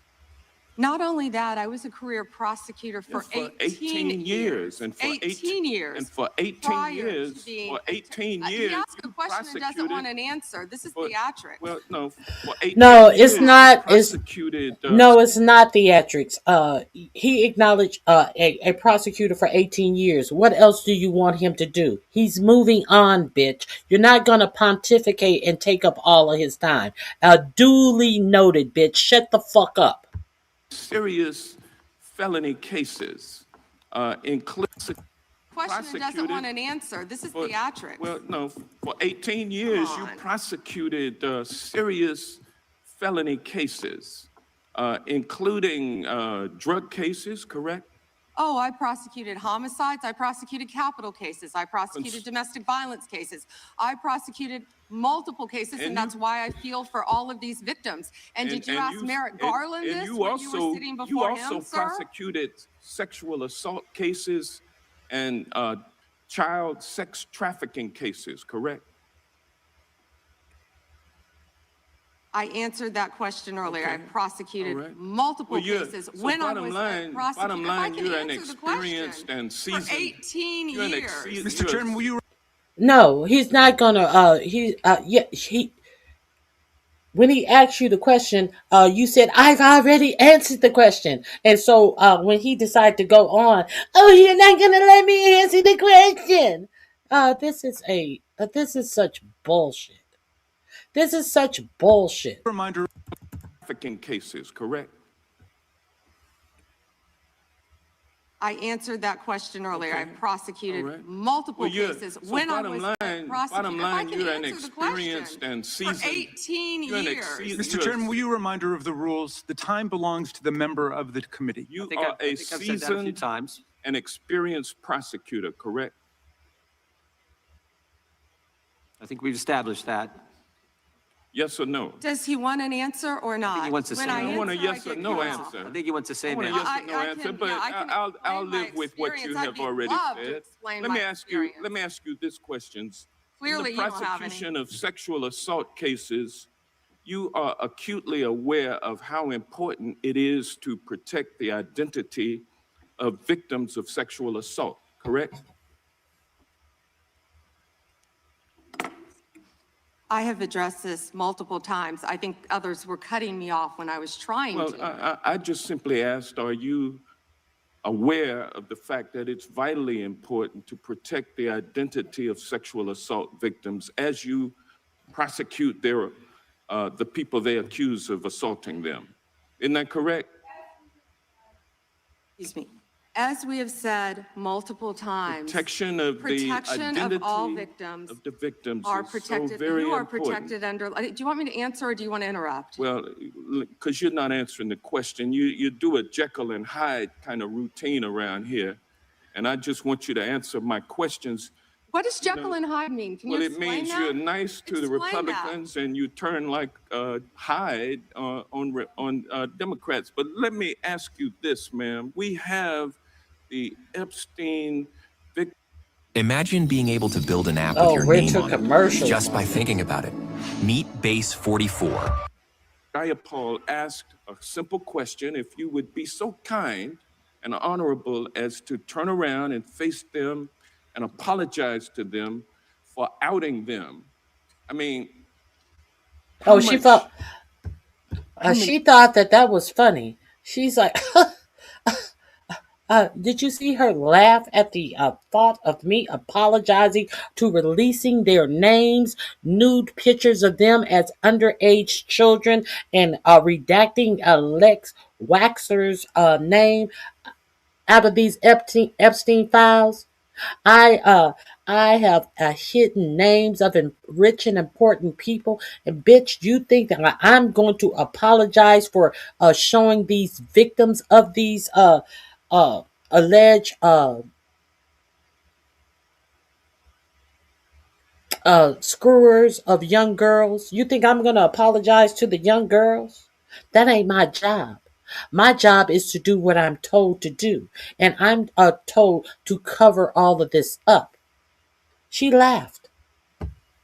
Not only that, I was a career prosecutor for 18 years. And for 18 years. And for 18 prior to years, being for 18 He years, asked a you question and doesn't want prosecuted- an answer. This is for- theatrics. Well, no, for 18 No, years, it's not. you It's prosecuted. no, it's not theatrics. He acknowledged a prosecutor for 18 years. What else do you want him to do? He's moving on, bitch. You're not gonna pontificate and take up all of his time. Duly noted, bitch. Shut the fuck up. serious felony cases, including Question and doesn't want an answer. This is theatrics. Well, no, for 18 years, you prosecuted serious felony cases, including drug cases, correct? Oh, I prosecuted homicides. I prosecuted capital cases. I prosecuted domestic violence cases. I prosecuted multiple cases, and that's why I feel for all of these victims. And did you ask Merrick Garland this when you were sitting before him, You also sir? prosecuted sexual assault cases and child sex trafficking cases, correct? I answered that question earlier. I Okay. prosecuted All right. multiple Well, cases so when I bottom was line, a prosecutor. bottom If I line, can you're an answer the question, experienced and for seasoned. 18 you're an years. Mr. Chairman, will you? No, he's not gonna. He. When he asked you the question, you said, I've already answered the question. And so when he decided to go on, oh, you're not going to let me answer the question. This is such bullshit. This is such bullshit. Reminder. Trafficking cases, correct? I answered that question earlier. I Okay. prosecuted All right. multiple Well, cases when I was a prosecutor. bottom line, If I can you're an answer the experienced question, and seasoned. for 18 you're an years. Mr. Chairman, will you reminder of the rules? The time belongs to the member of the committee. You I think are I've said that a few times. an experienced prosecutor, correct? I think we've established that. Yes or no? Does he want an answer or not? he wants to When say I no. I want a answer, yes I or get no cut off. answer. I think he wants to say I want a now. yes or no I answer, can- but yeah, I can I'll explain my live with what you experience. I'd have be already love to said. explain Let my me ask you this questions. Clearly, In you the don't have any. prosecution of sexual assault cases, you are acutely aware of how important it is to protect the identity of victims of sexual assault, correct? I have addressed this multiple times. I think others were cutting me off when I was trying Well, to. I just simply asked, are you aware of the fact that it's vitally important to protect the identity of sexual assault victims as you prosecute the people they accuse of assaulting them? Isn't that correct? Excuse me. As we have said multiple times, Protection of the protection of all identity victims of the victims are is so protected. very You are important. protected under. Do you want me to answer or do you want to interrupt? Well, because you're not answering the question. You do a Jekyll and Hyde kind of routine around here, and I just want you to answer my questions. What does Jekyll and Hyde mean? Can Well, you it explain means that? you're nice to the Explain that. Republicans and you turn like Hyde on Democrats. But let me ask you this, ma'am. We have the Epstien victim. Imagine being able to build an app with Oh, your we're name to on it commercials. just by thinking about it. Meet Base 44. Paul asked a simple question. If you would be so kind and honorable as to turn around and face them and apologize to them for outing them. I mean, Oh, she thought she thought that was funny. She's like, did you see her laugh at the thought of me apologizing to releasing their names, nude pictures of them as underage children, and redacting Lex Wexner's name out of these Epstein files? I have hidden names of rich and important people, and bitch, you think that I'm going to apologize for showing these victims of these alleged screwers of young girls? You think I'm going to apologize to the young girls? That ain't my job. My job is to do what I'm told to do, and I'm told to cover all of this up. She laughed.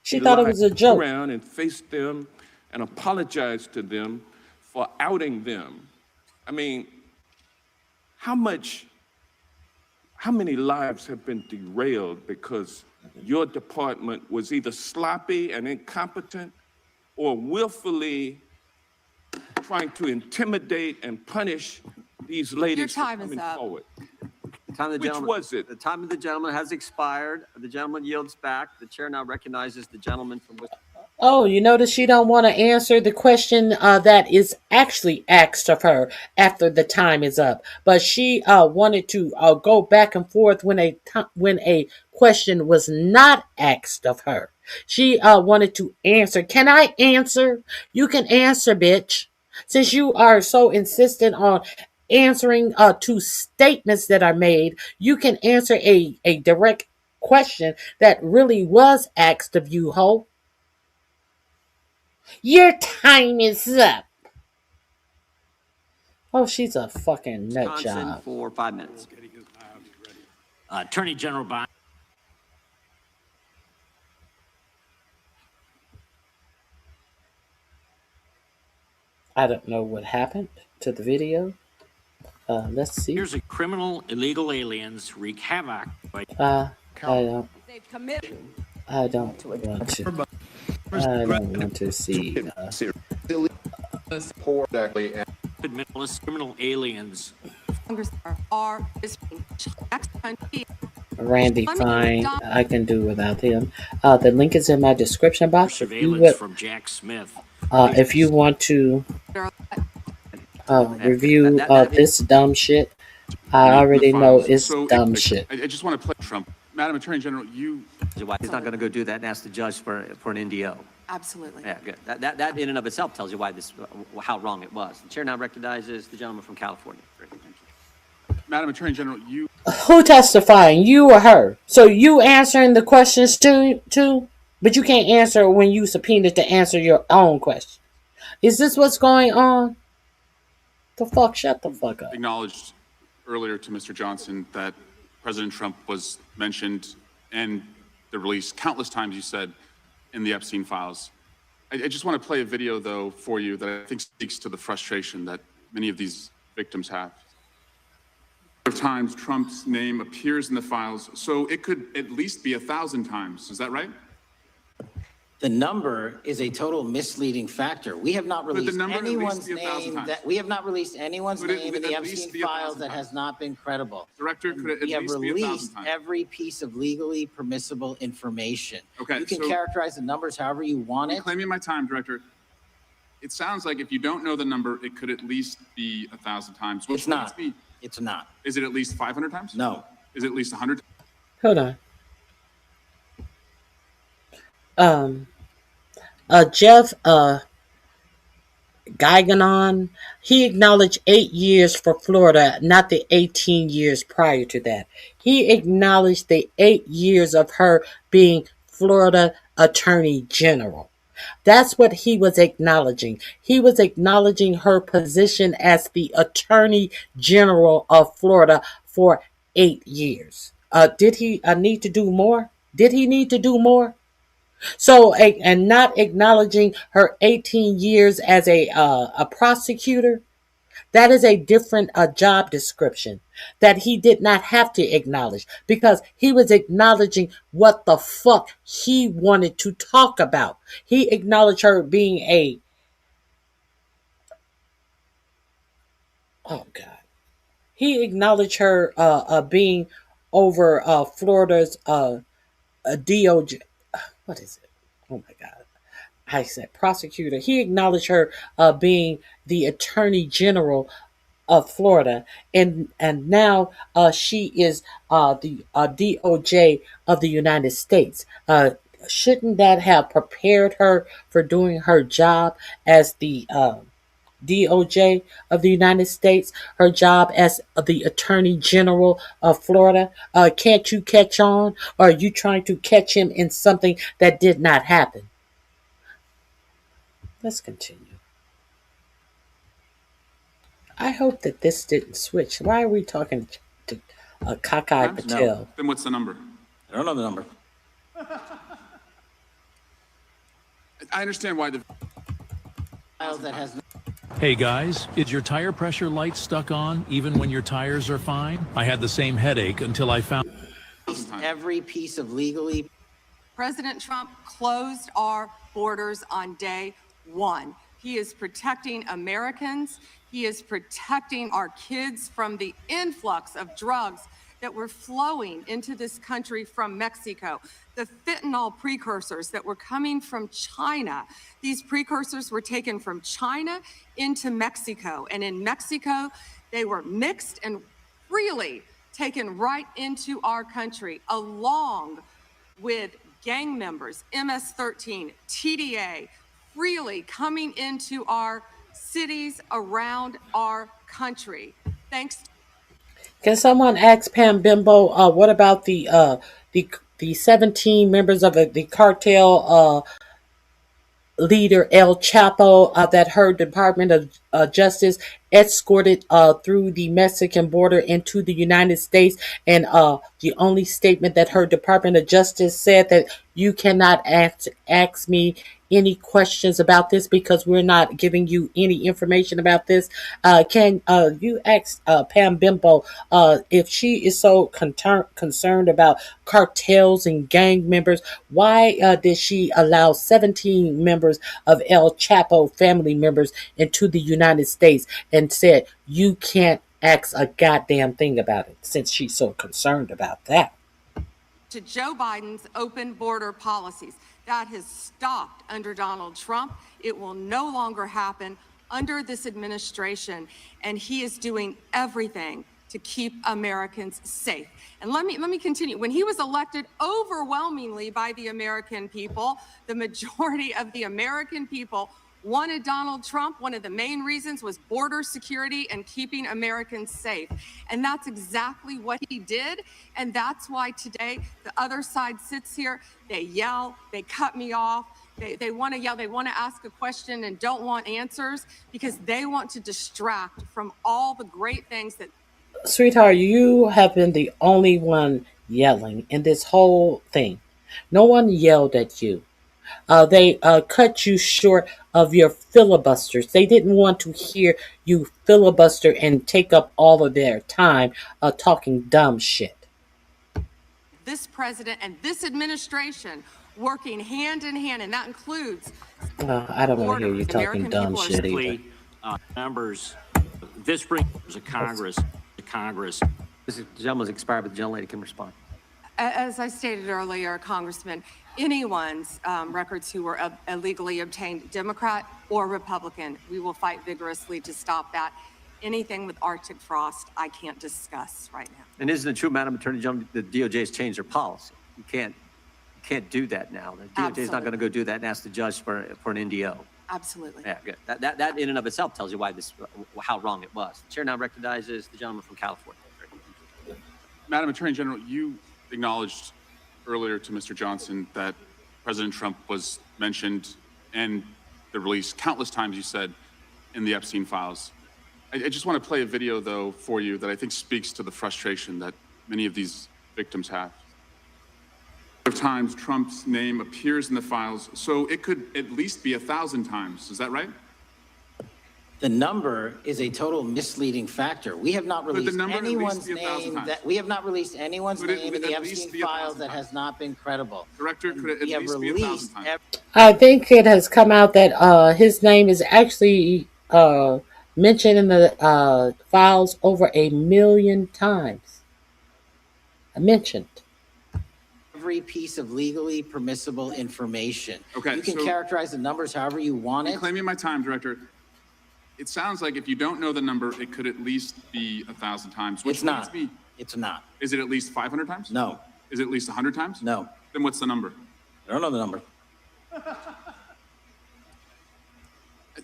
She thought it was a joke. Around and face them and apologize to them for outing them. I mean, how many lives have been derailed because your department was either sloppy and incompetent or willfully trying to intimidate and punish these ladies for coming forward? Which was it? The time of the gentleman has expired. The gentleman yields back. The chair now recognizes the gentleman from which. Oh, you notice she don't want to answer the question that is actually asked of her after the time is up. But she wanted to go back and forth when a question was not asked of her. She wanted to answer. Can I answer? You can answer, bitch. Since you are so insistent on answering to statements that are made, you can answer a direct question that really was asked of you, ho. Your time is up. Oh, she's a fucking nut Wisconsin job. for 5 minutes. Attorney General Bond. I don't know what happened to the video. Let's see. Here's a criminal illegal aliens wreak havoc. I don't. They've committed. I don't want to. I don't want to see. Minimalist criminal aliens. Congress are Randy, fine. I can do without him. The link is in my description box. Surveillance from Jack Smith. If you want to review this dumb shit, I already know it's dumb shit. I just want to play Trump. Madam Attorney General, you... He's not going to go do that and ask the judge for an NDO. Absolutely. Yeah, good. That in and of itself tells you why how wrong it was. The chair now recognizes the gentleman from California. Great, thank you. Madam Attorney General, you. Who testifying? You or her? So you answering the questions too? But you can't answer when you subpoenaed to answer your own question. Is this what's going on? The fuck? Shut the fuck up. Acknowledged earlier to Mr. Johnson that President Trump was mentioned and the release countless times, you said, in the Epstein files. I just want to play a video, though, for you that I think speaks to the frustration that many of these victims have. Times Trump's name appears in the files, so it could at least be 1,000 times. Is that right? The number is a total misleading factor. We have not released anyone's name that we have not released anyone's name in the Epstein files that has not been credible. Director, could it at we have least be 1,000 released times? every piece of legally permissible information. Okay, you can so- characterize the numbers however you want it. Claiming my time, Director. It sounds like if you don't know the number, it could at least be 1,000 times. It's not. It's not. Is it at least 500 times? No. Is it at least 100? Hold on. Jeff Geigenon, he acknowledged 8 years for Florida, not the 18 years prior to that. He acknowledged the 8 years of her being Florida Attorney General. That's what he was acknowledging. He was acknowledging her position as the Attorney General of Florida for 8 years. Did he need to do more? Did he need to do more? So, and not acknowledging her 18 years as a prosecutor, that is a different job description that he did not have to acknowledge because he was acknowledging what the fuck he wanted to talk about. He acknowledged her being he acknowledged her being over Florida's DOJ. What is it? Oh my God. I said prosecutor. He acknowledged her being the Attorney General of Florida, and now she is the DOJ of the United States. Shouldn't that have prepared her for doing her job as the DOJ of the United States, her job as the Attorney General of Florida? Can't you catch on? Or are you trying to catch him in something that did not happen? Let's continue. I hope that this didn't switch. Why are we talking to Cockeye Patel? No. Then what's the number? I don't know the number. I understand why the That has Hey guys, is your tire pressure light stuck on even when your tires are fine? I had the same headache until I found every piece of legally. President Trump closed our borders on day one. He is protecting Americans. He is protecting our kids from the influx of drugs that were flowing into this country from Mexico, the fentanyl precursors that were coming from China. These precursors were taken from China into Mexico, and in Mexico, they were mixed and freely taken right into our country, along with gang members, MS-13, TDA, freely coming into our cities around our country. Thanks. Can someone ask Pam Bimbo, what about the 17 members of the cartel leader El Chapo that her Department of Justice escorted through the Mexican border into the United States, and the only statement that her Department of Justice said that you cannot ask me any questions about this because we're not giving you any information about this. Can you ask Pam Bimbo if she is so concerned about cartels and gang members, why did she allow 17 members of El Chapo family members into the United States and said you can't ask a goddamn thing about it since she's so concerned about that? To Joe Biden's open border policies. That has stopped under Donald Trump. It will no longer happen under this administration, and he is doing everything to keep Americans safe. And let me continue. When he was elected overwhelmingly by the American people, the majority of the American people wanted Donald Trump. One of the main reasons was border security and keeping Americans safe. And that's exactly what he did. And that's why today the other side sits here, they yell, they cut me off. They want to yell, they want to ask a question and don't want answers because they want to distract from all the great things that. Sweetheart, you have been the only one yelling in this whole thing. No one yelled at you. They cut you short of your filibusters. They didn't want to hear you filibuster and take up all of their time talking dumb shit. This president and this administration working hand in hand, and that includes. I don't want to hear you talking dumb shit either. Members, this brings a Congress. This gentleman's expired, but the gentlelady can respond. As I stated earlier, Congressman, anyone's records who were illegally obtained, Democrat or Republican, we will fight vigorously to stop that. Anything with Arctic frost, I can't discuss right now. And isn't it true, Madam Attorney General, the DOJ has changed their policy? You can't do that now. The DOJ is not going to go do that and ask the judge for an NDO. Absolutely. Yeah, good. That in and of itself tells you why how wrong it was. The chair now recognizes the gentleman from California. Madam Attorney General, you acknowledged earlier to Mr. Johnson that President Trump was mentioned and the release countless times, you said, in the Epstein files. I just want to play a video, though, for you that I think speaks to the frustration that many of these victims have. Times Trump's name appears in the files, so it could at least be 1,000 times. Is that right? The number is a total misleading factor. We have not released anyone's name in the Epstein files that has not been credible. Director, could it at least be 1,000 times? I think it has come out that his name is actually mentioned in the files over 1 million times. Mentioned. Every piece of legally permissible information. Okay, you can characterize the numbers however you want it. Claiming my time, Director. It sounds like if you don't know the number, it could at least be 1,000 times. Which It's not. Me, It's not. is it at least 500 times? No. Is it at least 100 times? No. Then what's the number? I don't know the number.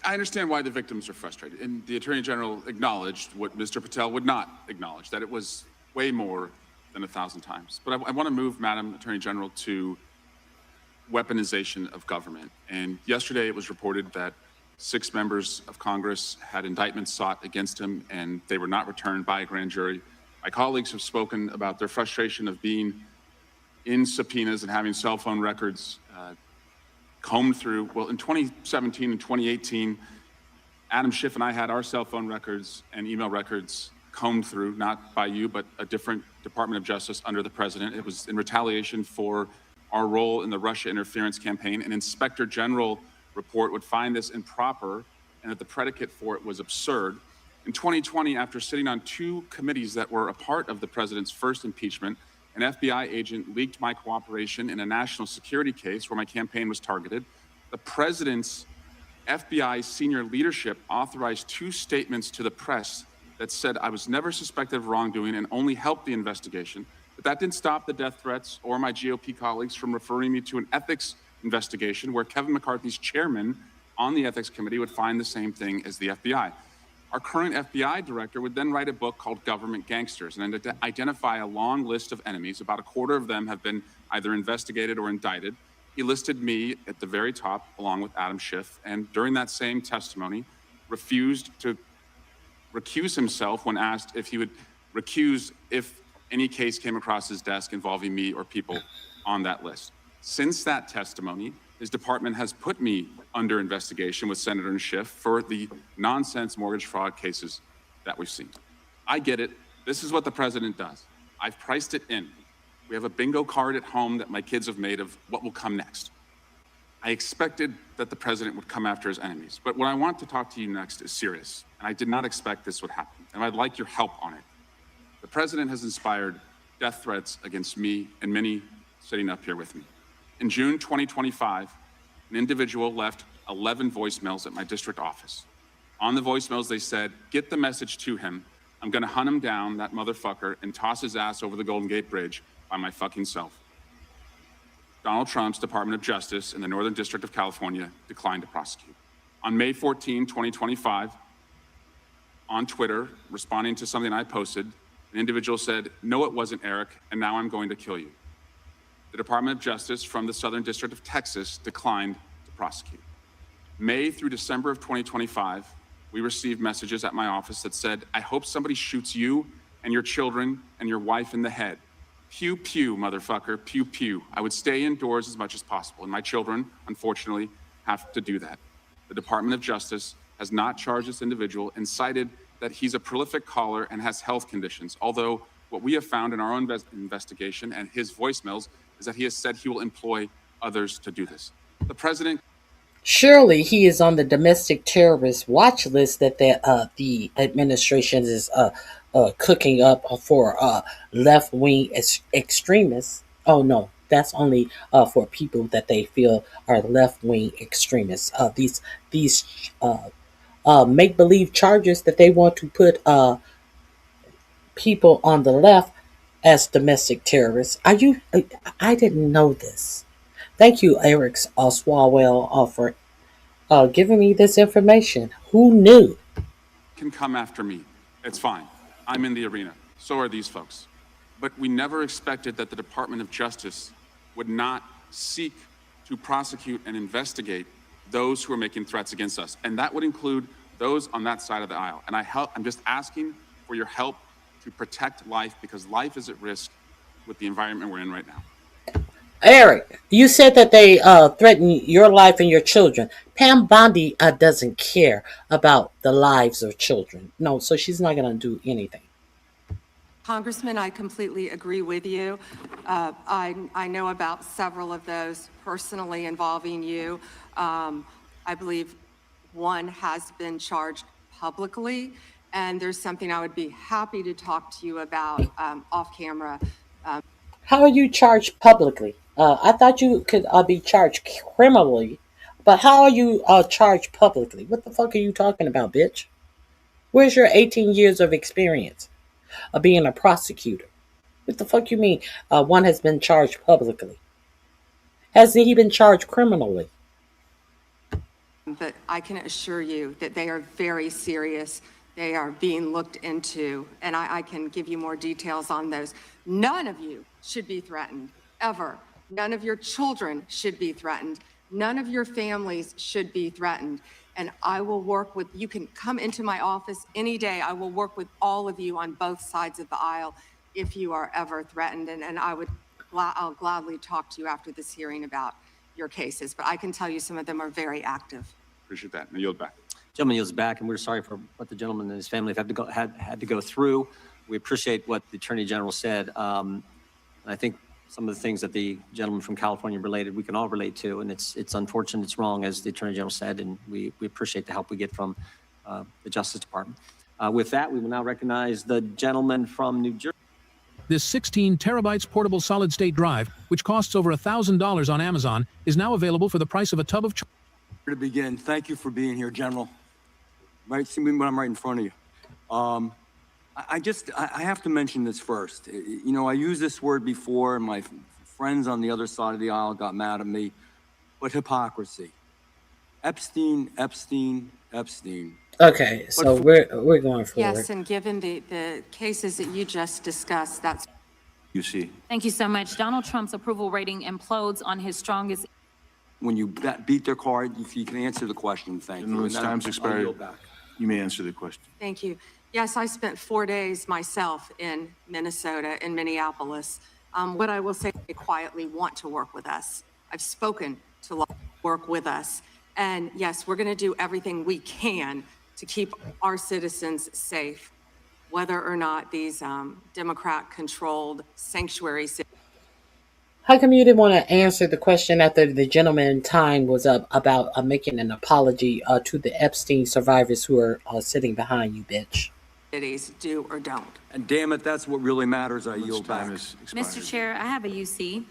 I understand why the victims are frustrated, and the Attorney General acknowledged what Mr. Patel would not acknowledge, that it was way more than 1,000 times. But I want to move, Madam Attorney General, to weaponization of government. And yesterday it was reported that 6 members of Congress had indictments sought against him, and they were not returned by a grand jury. My colleagues have spoken about their frustration of being in subpoenas and having cell phone records combed through. Well, in 2017 and 2018, Adam Schiff and I had our cell phone records and email records combed through, not by you, but a different Department of Justice under the president. It was in retaliation for our role in the Russia interference campaign. An Inspector General report would find this improper and that the predicate for it was absurd. In 2020, after sitting on 2 committees that were a part of the president's first impeachment, an FBI agent leaked my cooperation in a national security case where my campaign was targeted. The president's FBI senior leadership authorized 2 statements to the press that said I was never suspected of wrongdoing and only helped the investigation. But that didn't stop the death threats or my GOP colleagues from referring me to an ethics investigation where Kevin McCarthy's chairman on the ethics committee would find the same thing as the FBI. Our current FBI director would then write a book called Government Gangsters and identify a long list of enemies. About a quarter of them have been either investigated or indicted. He listed me at the very top along with Adam Schiff, and during that same testimony refused to recuse himself when asked if he would recuse if any case came across his desk involving me or people on that list. Since that testimony, his department has put me under investigation with Senator and Schiff for the nonsense mortgage fraud cases that we've seen. I get it. This is what the president does. I've priced it in. We have a bingo card at home that my kids have made of what will come next. I expected that the president would come after his enemies, but what I want to talk to you next is serious, and I did not expect this would happen, and I'd like your help on it. The president has inspired death threats against me and many sitting up here with me. In June 2025, an individual left 11 voicemails at my district office. On the voicemails, they said, "Get the message to him. I'm gonna hunt him down, that motherfucker, and toss his ass over the Golden Gate Bridge by my fucking self." Donald Trump's Department of Justice in the Northern District of California declined to prosecute. On May 14, 2025, on Twitter, responding to something I posted, an individual said, "No, it wasn't Eric, and now I'm going to kill you." The Department of Justice from the Southern District of Texas declined to prosecute. May through December of 2025, we received messages at my office that said, "I hope somebody shoots you and your children and your wife in the head. Pew, pew, motherfucker, pew, pew." I would stay indoors as much as possible, and my children, unfortunately, have to do that. The Department of Justice has not charged this individual and cited that he's a prolific caller and has health conditions, although what we have found in our own investigation and his voicemails is that he has said he will employ others to do this. The president... Surely he is on the domestic terrorist watch list that the administration is cooking up for left-wing extremists. Oh no, that's only for people that they feel are left-wing extremists. These make-believe charges that they want to put people on the left as domestic terrorists. I didn't know this. Thank you, Eric Swalwell, for giving me this information. Who knew? Can come after me. It's fine. I'm in the arena. So are these folks. But we never expected that the Department of Justice would not seek to prosecute and investigate those who are making threats against us. And that would include those on that side of the aisle. And I'm just asking for your help to protect life, because life is at risk with the environment we're in right now. Eric, you said that they threaten your life and your children. Pam Bondi doesn't care about the lives of children. No, so she's not going to do anything. Congressman, I completely agree with you. I know about several of those personally involving you. I believe one has been charged publicly, and there's something I would be happy to talk to you about off camera. How are you charged publicly? I thought you could be charged criminally, but how are you charged publicly? What the fuck are you talking about, bitch? Where's your 18 years of experience of being a prosecutor? What the fuck you mean one has been charged publicly? Hasn't he been charged criminally? But I can assure you that they are very serious. They are being looked into, and I can give you more details on those. None of you should be threatened, ever. None of your children should be threatened. None of your families should be threatened. And I will work with, you can come into my office any day. I will work with all of you on both sides of the aisle if you are ever threatened. And I'll gladly talk to you after this hearing about your cases. But I can tell you some of them are very active. Appreciate that. And I yield back. Gentleman yields back, and we're sorry for what the gentleman and his family have had to go through. We appreciate what the Attorney General said. And I think some of the things that the gentleman from California related, we can all relate to, and it's unfortunate, it's wrong, as the Attorney General said, and we appreciate the help we get from the Justice Department. With that, we will now recognize the gentleman from New Jersey. This 16 terabytes portable solid-state drive, which costs over $1,000 on Amazon, is now available for the price of a tub of chocolate. To begin, thank you for being here, General. Right, see me when I'm right in front of you. I have to mention this first. You know, I used this word before, and my friends on the other side of the aisle got mad at me, but hypocrisy. Epstein. Okay, so we're going forward. Yes, and given the cases that you just discussed, that's... You see. Thank you so much. Donald Trump's approval rating implodes on his strongest... When you beat their card, if you can answer the question, thank you. And time's expired. You may answer the question. Thank you. Yes, I spent 4 days myself in Minnesota, in Minneapolis. What I will say, they quietly want to work with us. I've spoken to law work with us. And yes, we're going to do everything we can to keep our citizens safe, whether or not these Democrat-controlled sanctuary cities. How come you didn't want to answer the question after the gentleman time was up about making an apology to the Epstein survivors who are sitting behind you, bitch? Cities do or don't. And damn it, that's what really matters. I yield back. Mr. Chair, I have a UC.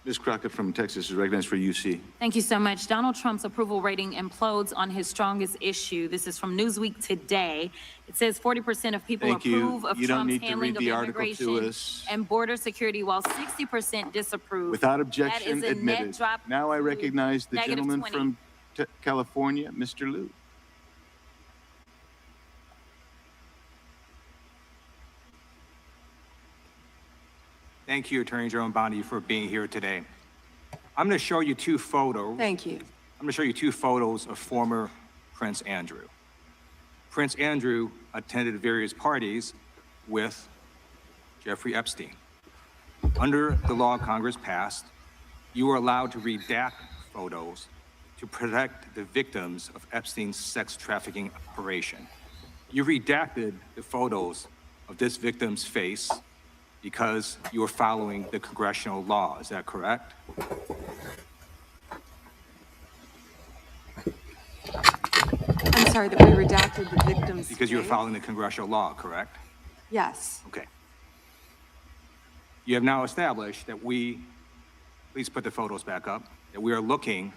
Ms. Crockett from Texas is recognized for UC. Thank you so much. Donald Trump's approval rating implodes on his strongest issue. This is from Newsweek today. It says 40% of people Thank you. approve of You don't Trump's need to handling read of the article to immigration us. and border security, while 60% disapprove. Without objection, That is a net admitted. drop Now I to recognize the negative gentleman 20. from California, Mr. Liu. Thank you, Attorney General Bondi, for being here today. I'm going to show you two photos. Thank you. I'm going to show you two photos of former Prince Andrew. Prince Andrew attended various parties with Jeffrey Epstein. Under the law Congress passed, you were allowed to redact photos to protect the victims of Epstein's sex trafficking operation. You redacted the photos of this victim's face because you were following the congressional law. Is that correct? I'm sorry that we redacted the victim's Because you were face. following the congressional law, correct? Yes. Okay. You have now established that please put the photos back up, that we are looking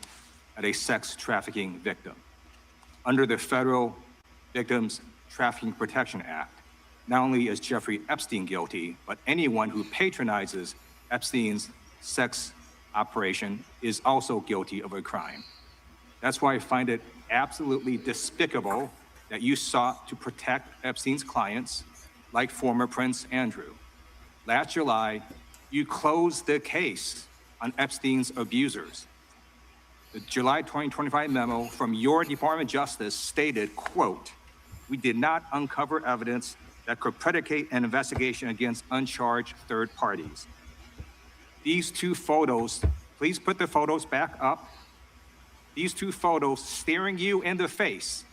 at a sex trafficking victim. Under the Federal Victims Trafficking Protection Act, not only is Jeffrey Epstein guilty, but anyone who patronizes Epstein's sex operation is also guilty of a crime. That's why I find it absolutely despicable that you sought to protect Epstein's clients, like former Prince Andrew. Last July, you closed the case on Epstein's abusers. The July 2025 memo from your Department of Justice stated, quote, "We did not uncover evidence that could predicate an investigation against uncharged third parties." These two photos, please put the photos back up. These two photos staring you in the face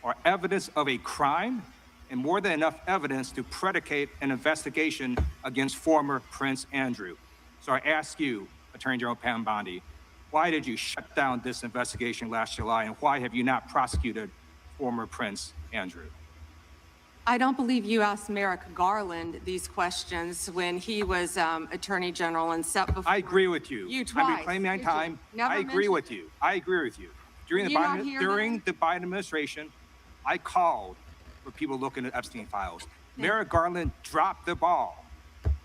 are evidence of a crime and more than enough evidence to predicate an investigation against former Prince Andrew. So I ask you, Attorney General Pam Bondi, why did you shut down this investigation last July, and why have you not prosecuted former Prince Andrew? I don't believe you asked Merrick Garland these questions when he was Attorney General and set before. I agree with you. You twice. I'm reclaiming my time. Never I agree mentioned with you. I agree with you. During Were the you not here during the Biden administration, I called for people looking at Epstein files. Merrick Garland dropped the ball,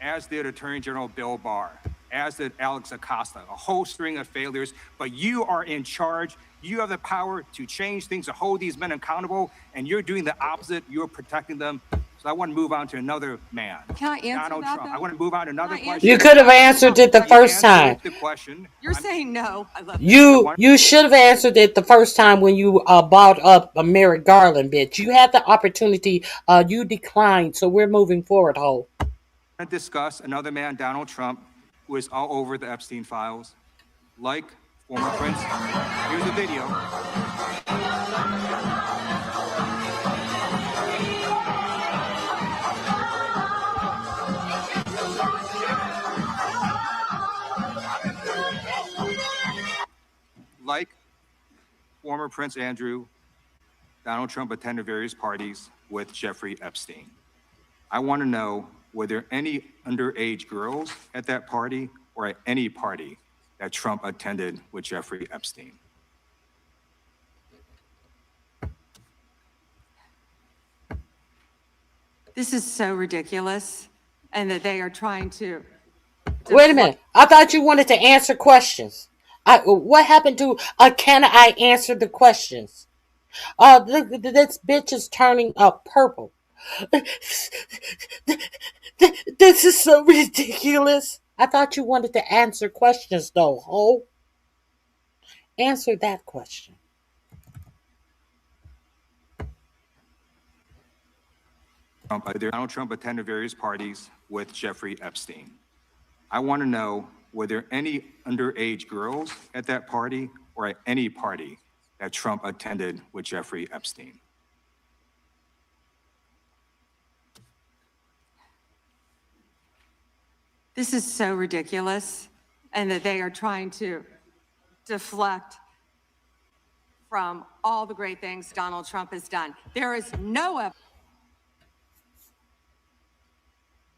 as did Attorney General Bill Barr, as did Alex Acosta, a whole string of failures. But you are in charge. You have the power to change things, to hold these men accountable, and you're doing the opposite. You're protecting them. So I want to move on to another man. Can I answer Donald that, Trump. though? I want to move on to another Can I question. You could have answered it the first time. The question. You're saying no. I love You should have answered it the first time when you brought up a Merrick Garland, bitch. You had the opportunity. You declined, so we're moving forward, Ho. I want to discuss another man, Donald Trump, who is all over the Epstein files, like former Prince. Here's a video. Like former Prince Andrew, Donald Trump attended various parties with Jeffrey Epstein. I want to know, were there any underage girls at that party or at any party that Trump attended with Jeffrey Epstein? This is so ridiculous, and that they are trying to. Wait a minute. I thought you wanted to answer questions. What happened to can I answer the questions? This bitch is turning up purple. This is so ridiculous. I thought you wanted to answer questions, though, Ho. Answer that question. Donald Trump attended various parties with Jeffrey Epstein. I want to know, were there any underage girls at that party or at any party that Trump attended with Jeffrey Epstein? This is so ridiculous, and that they are trying to deflect from all the great things Donald Trump has done. There is no evidence.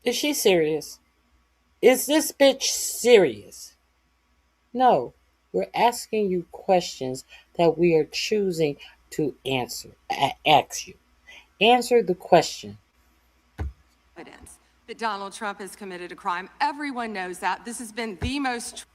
Is she serious? Is this bitch serious? No, we're asking you questions that we are choosing to ask you. Answer the question. Evidence that Donald Trump has committed a crime. Everyone knows that. This has been the most.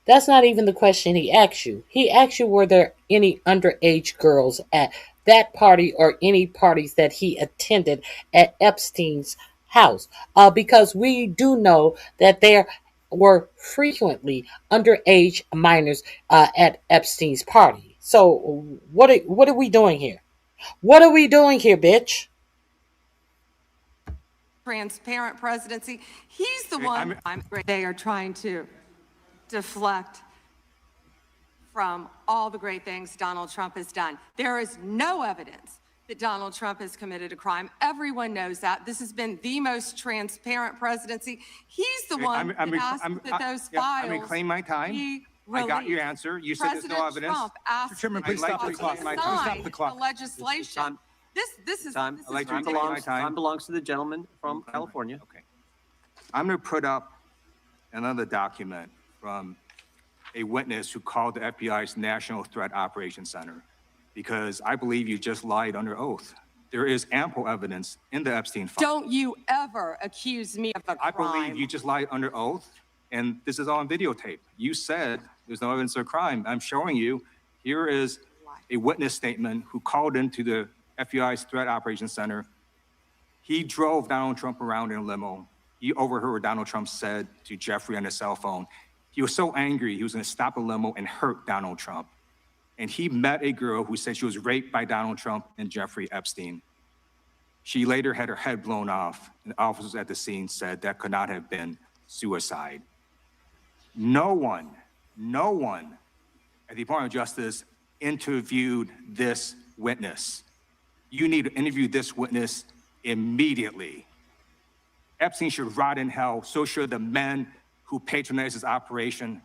That's not even the question he asked you. He asked you, were there any underage girls at that party or any parties that he attended at Epstein's house? Because we do know that there were frequently underage minors at Epstein's party. So what are we doing here? What are we doing here, bitch? Transparent presidency. He's the one. They are trying to deflect from all the great things Donald Trump has done. There is no evidence that Donald Trump has committed a crime. Everyone knows that. This has been the most transparent presidency. He's the one that asked that those files. I'm going to claim my time. I got your answer. You said there's no evidence. Trump asked Chairman, please stop the clock. Stop the clock. the legislation. This is Time. this is Time belongs to the gentleman from California. Okay. I'm going to put up another document from a witness who called the FBI's National Threat Operations Center, because I believe you just lied under oath. There is ample evidence in the Epstein file. Don't you ever accuse me of a crime. I believe you just lied under oath, and this is all on videotape. You said there's no evidence of crime. I'm showing you. Here is a witness statement who called into the FBI's Threat Operations Center. He drove Donald Trump around in a limo. He overheard what Donald Trump said to Jeffrey on his cell phone. He was so angry, he was going to stop the limo and hurt Donald Trump. And he met a girl who said she was raped by Donald Trump and Jeffrey Epstein. She later had her head blown off, and officers at the scene said that could not have been suicide. No one at the Department of Justice interviewed this witness. You need to interview this witness immediately. Epstein should rot in hell, so should the men who patronized his operation.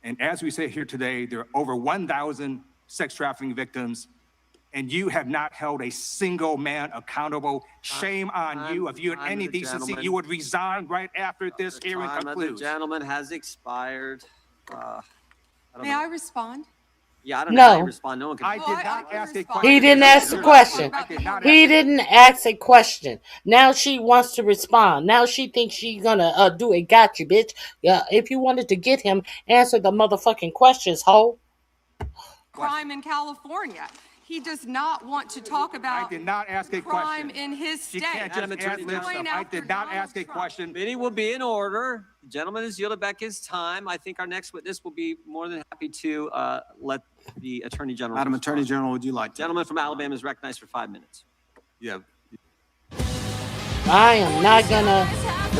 And as we say here today, there are over 1,000 sex trafficking victims, and you have not held a single man accountable. Shame on you. If you had any decency, you would resign right after this hearing concludes. The gentleman has expired. May I respond? Yeah, I don't know how you respond. No one can. I did not ask a question. He didn't ask a question. He didn't ask a question. Now she wants to respond. Now she thinks she's gonna do a gotcha, bitch. Yeah, if you wanted to get him, answer the motherfucking questions, ho. Crime in California. He does not want to talk about. I did not ask a question. Crime in his state. She can't just add lib stuff. I did not ask a question. Meeting will be in order. The gentleman has yielded back his time. I think our next witness will be more than happy to let the Attorney General. Madam Attorney General, would you like to? Gentleman from Alabama is recognized for 5 minutes. Yeah. I am not gonna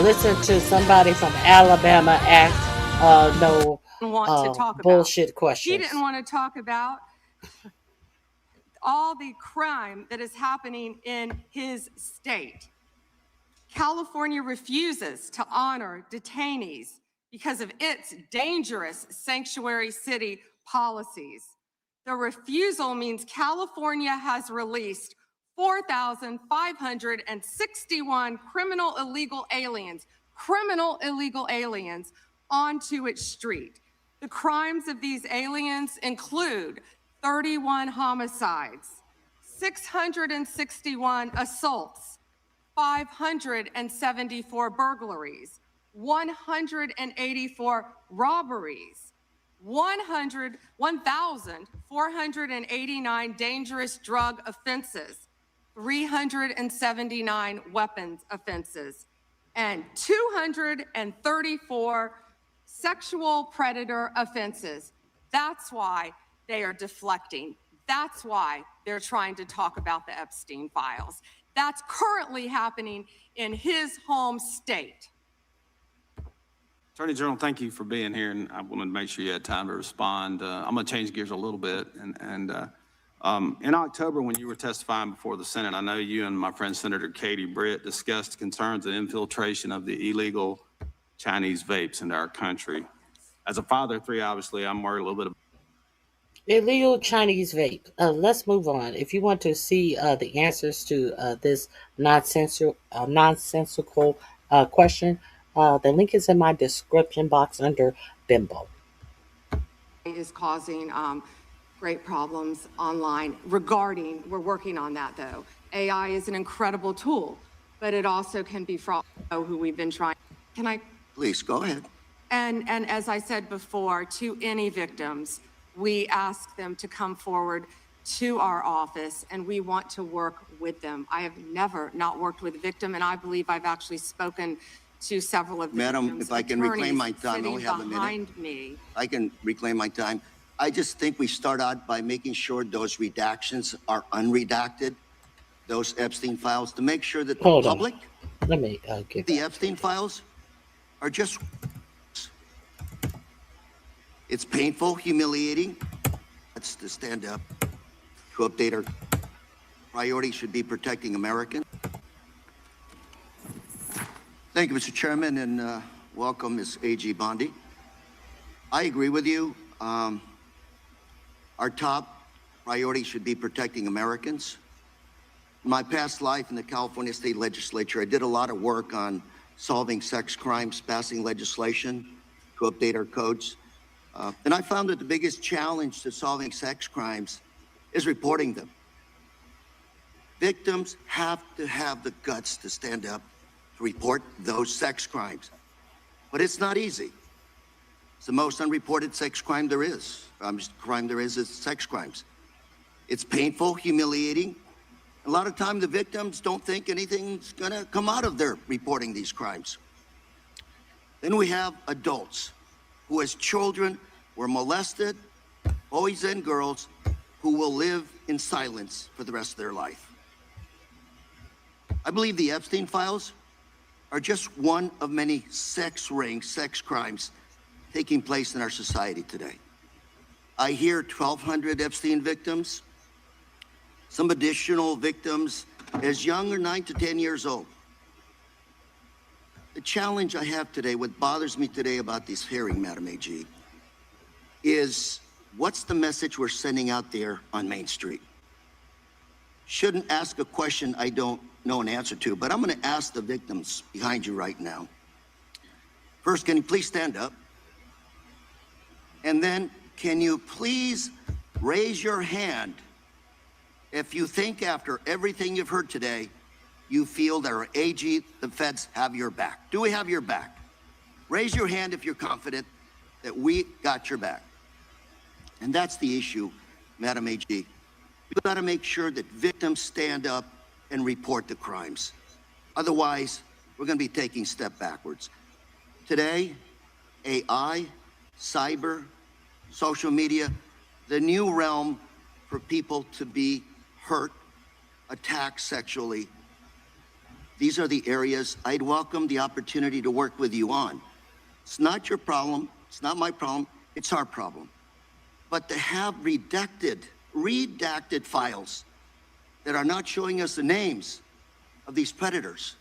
listen to somebody from Alabama ask want to talk bullshit about. questions. He didn't want to talk about all the crime that is happening in his state. California refuses to honor detainees because of its dangerous sanctuary city policies. The refusal means California has released 4,561 criminal illegal aliens onto its street. The crimes of these aliens include 31 homicides, 661 assaults, 574 burglaries, 184 robberies, 1,489 dangerous drug offenses, 379 weapons offenses, and 234 sexual predator offenses. That's why they are deflecting. That's why they're trying to talk about the Epstein files. That's currently happening in his home state. Attorney General, thank you for being here, and I wanted to make sure you had time to respond. I'm going to change gears a little bit. In October, when you were testifying before the Senate, I know you and my friend Senator Katie Britt discussed concerns of infiltration of the illegal Chinese vapes into our country. As a father of three, obviously, I'm worried a little bit about illegal Chinese vape. Let's move on. If you want to see the answers to this nonsensical question, the link is in my description box under Bimbo. is causing great problems online regarding, we're working on that though. AI is an incredible tool, but it also can be fraught with who we've been trying. Can I? Please, go ahead. And as I said before, to any victims, we ask them to come forward to our office and we want to work with them. I have never not worked with a victim, and I believe I've actually spoken to several of the Madam, victims' if I can reclaim my attorneys time, I sitting only have a minute. behind me. I can reclaim my time. I just think we start out by making sure those redactions are unredacted, those Epstein files, to make sure that the Hold on. public, Let me get the Epstein files are just, it's painful, humiliating. That's to stand up, to update our priority should be protecting Americans. Thank you, Mr. Chairman, and welcome, Ms. A.G. Bondi. I agree with you. Our top priority should be protecting Americans. In my past life in the California State Legislature, I did a lot of work on solving sex crimes, passing legislation to update our codes. And I found that the biggest challenge to solving sex crimes is reporting them. Victims have to have the guts to stand up to report those sex crimes. But it's not easy. It's the most unreported sex crime there is. Crime there is sex crimes. It's painful, humiliating. A lot of time the victims don't think anything's gonna come out of their reporting these crimes. Then we have adults who as children were molested, boys and girls, who will live in silence for the rest of their life. I believe the Epstein files are just one of many sex rings, sex crimes taking place in our society today. I hear 1,200 Epstein victims, some additional victims as young as 9 to 10 years old. The challenge I have today, what bothers me today about this hearing, Madam AG, is what's the message we're sending out there on Main Street? Shouldn't ask a question I don't know an answer to, but I'm gonna ask the victims behind you right now. First, can you please stand up? And then, can you please raise your hand if you think after everything you've heard today, you feel that our AG, the feds have your back? Do we have your back? Raise your hand if you're confident that we got your back. And that's the issue, Madam AG. You've got to make sure that victims stand up and report the crimes. Otherwise, we're going to be taking a step backwards. Today, AI, cyber, social media, the new realm for people to be hurt, attacked sexually. These are the areas I'd welcome the opportunity to work with you on. It's not your problem, it's not my problem, it's our problem. But to have redacted files that are not showing us the names of these predators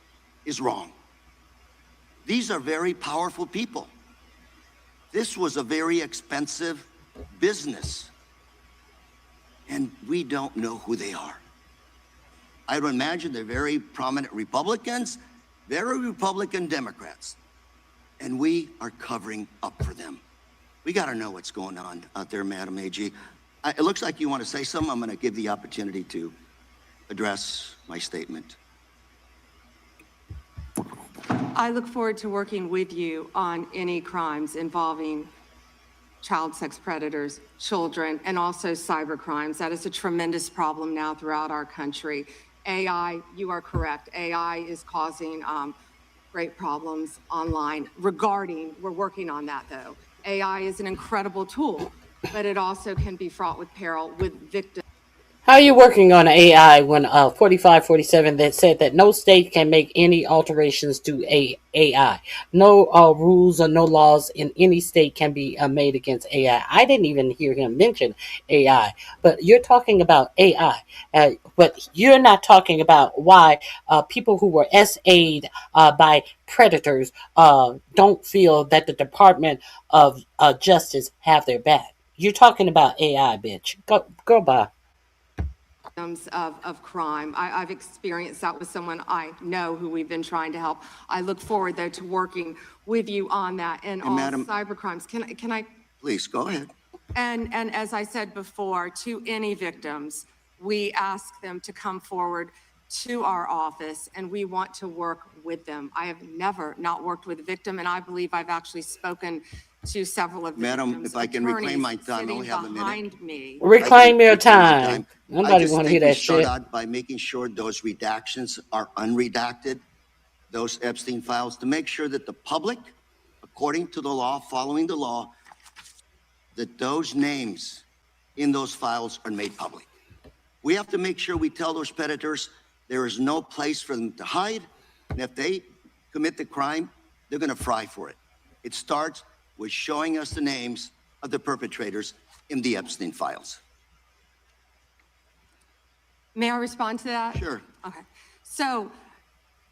is wrong. These are very powerful people. This was a very expensive business, and we don't know who they are. I would imagine they're very prominent Republicans, very Republican Democrats, and we are covering up for them. We got to know what's going on out there, Madam AG. It looks like you want to say something. I'm going to give the opportunity to address my statement. I look forward to working with you on any crimes involving child sex predators, children, and also cyber crimes. That is a tremendous problem now throughout our country. AI, you are correct. AI is causing great problems online regarding, we're working on that though. AI is an incredible tool, but it also can be fraught with peril with victims. How are you working on AI when 4547 that said that no state can make any alterations to AI? No rules or no laws in any state can be made against AI. I didn't even hear him mention AI, but you're talking about AI. But you're not talking about why people who were SA'd by predators don't feel that the Department of Justice have their back. You're talking about AI, bitch. Go by. Of crime. I've experienced that with someone I know who we've been trying to help. I look forward, though, to working with you on that and all Madam, cyber crimes. Can I? Please, go ahead. And as I said before, to any victims, we ask them to come forward to our office, and we want to work with them. I have never not worked with a victim, and I believe I've actually spoken to several of the Madam, victims' if I can reclaim my attorneys time, I only sitting have a minute. behind me. Reclaim your Reclaim my time. Nobody I just want to think hear we that start shit. out by making sure those redactions are unredacted, those Epstein files, to make sure that the public, according to the law, following the law, that those names in those files are made public. We have to make sure we tell those predators there is no place for them to hide, and if they commit the crime, they're going to fry for it. It starts with showing us the names of the perpetrators in the Epstein files. May I respond to that? Sure. Okay. So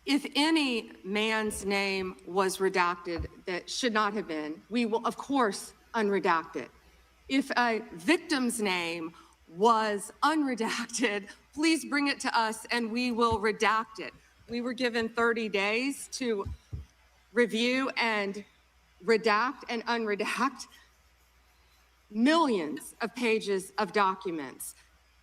if any man's name was redacted that should not have been, we will, of course, unredact it. If a victim's name was unredacted, please bring it to us and we will redact it. We were given 30 days to review and redact and unredact millions of pages of documents.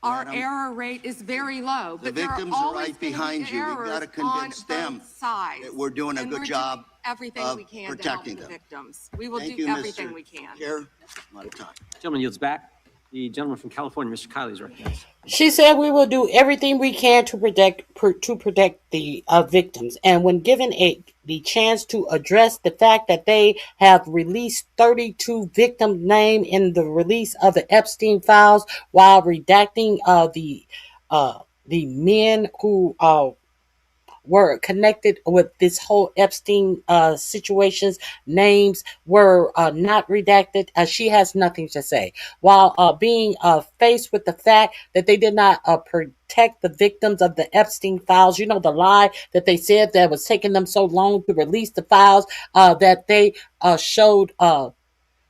Our Madam, error rate is very low, The but there are victims are always right going to behind be you. We've errors got to convince on them both sides. that we're doing a And good we're job doing everything of we can to help protecting the them. victims. We will Thank do you, everything Mr. we can. Chair, I'm out of time. Gentleman yields back. The gentleman from California, Mr. Kiley, is recognized. She said we will do everything we can to protect the victims. And when given the chance to address the fact that they have released 32 victim names in the release of the Epstein files, while redacting the men who were connected with this whole Epstein situations, names were not redacted. She has nothing to say. While being faced with the fact that they did not protect the victims of the Epstein files, you know, the lie that they said that was taking them so long to release the files, that they showed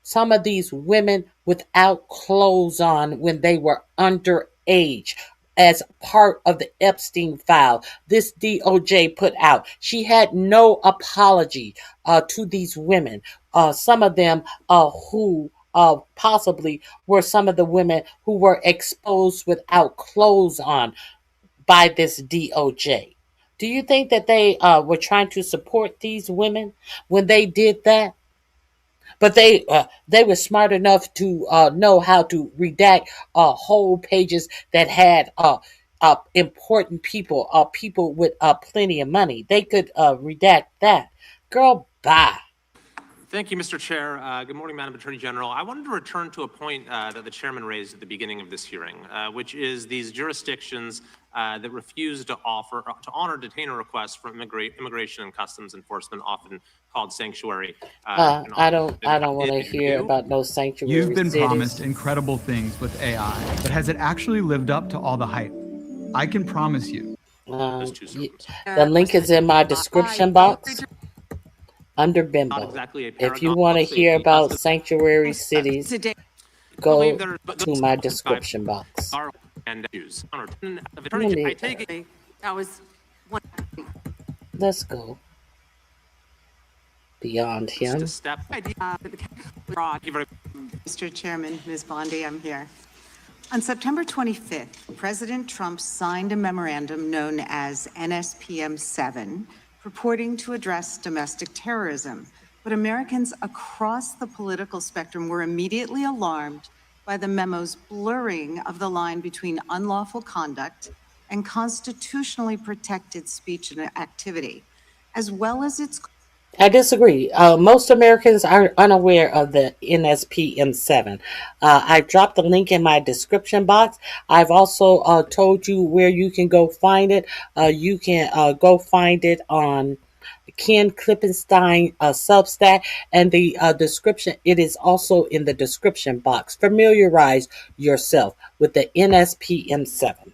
some of these women without clothes on when they were underage as part of the Epstein file. This DOJ put out. She had no apology to these women. Some of them who possibly were some of the women who were exposed without clothes on by this DOJ. Do you think that they were trying to support these women when they did that? But they were smart enough to know how to redact whole pages that had important people, people with plenty of money. They could redact that. Girl, bye. Thank you, Mr. Chair. Good morning, Madam Attorney General. I wanted to return to a point that the chairman raised at the beginning of this hearing, which is these jurisdictions that refuse to honor detainer requests from Immigration and Customs Enforcement, often called sanctuary. I don't want to hear about no sanctuary You've been cities. promised incredible things with AI, but has it actually lived up to all the hype? I can promise you. The link is in my description box under Bimbo. Exactly If you want to hear about sanctuary cities, go to my description box. And use. I take it. That was one. Let's go beyond him. Mr. Chairman, Ms. Bondi, I'm here. On September 25th, President Trump signed a memorandum known as NSPM 7, purporting to address domestic terrorism. But Americans across the political spectrum were immediately alarmed by the memo's blurring of the line between unlawful conduct and constitutionally protected speech and activity, as well as its... I disagree. Most Americans are unaware of the NSPM 7. I dropped the link in my description box. I've also told you where you can go find it. You can go find it on Ken Klippenstein Substack, and the description, it is also in the description box. Familiarize yourself with the NSPM 7.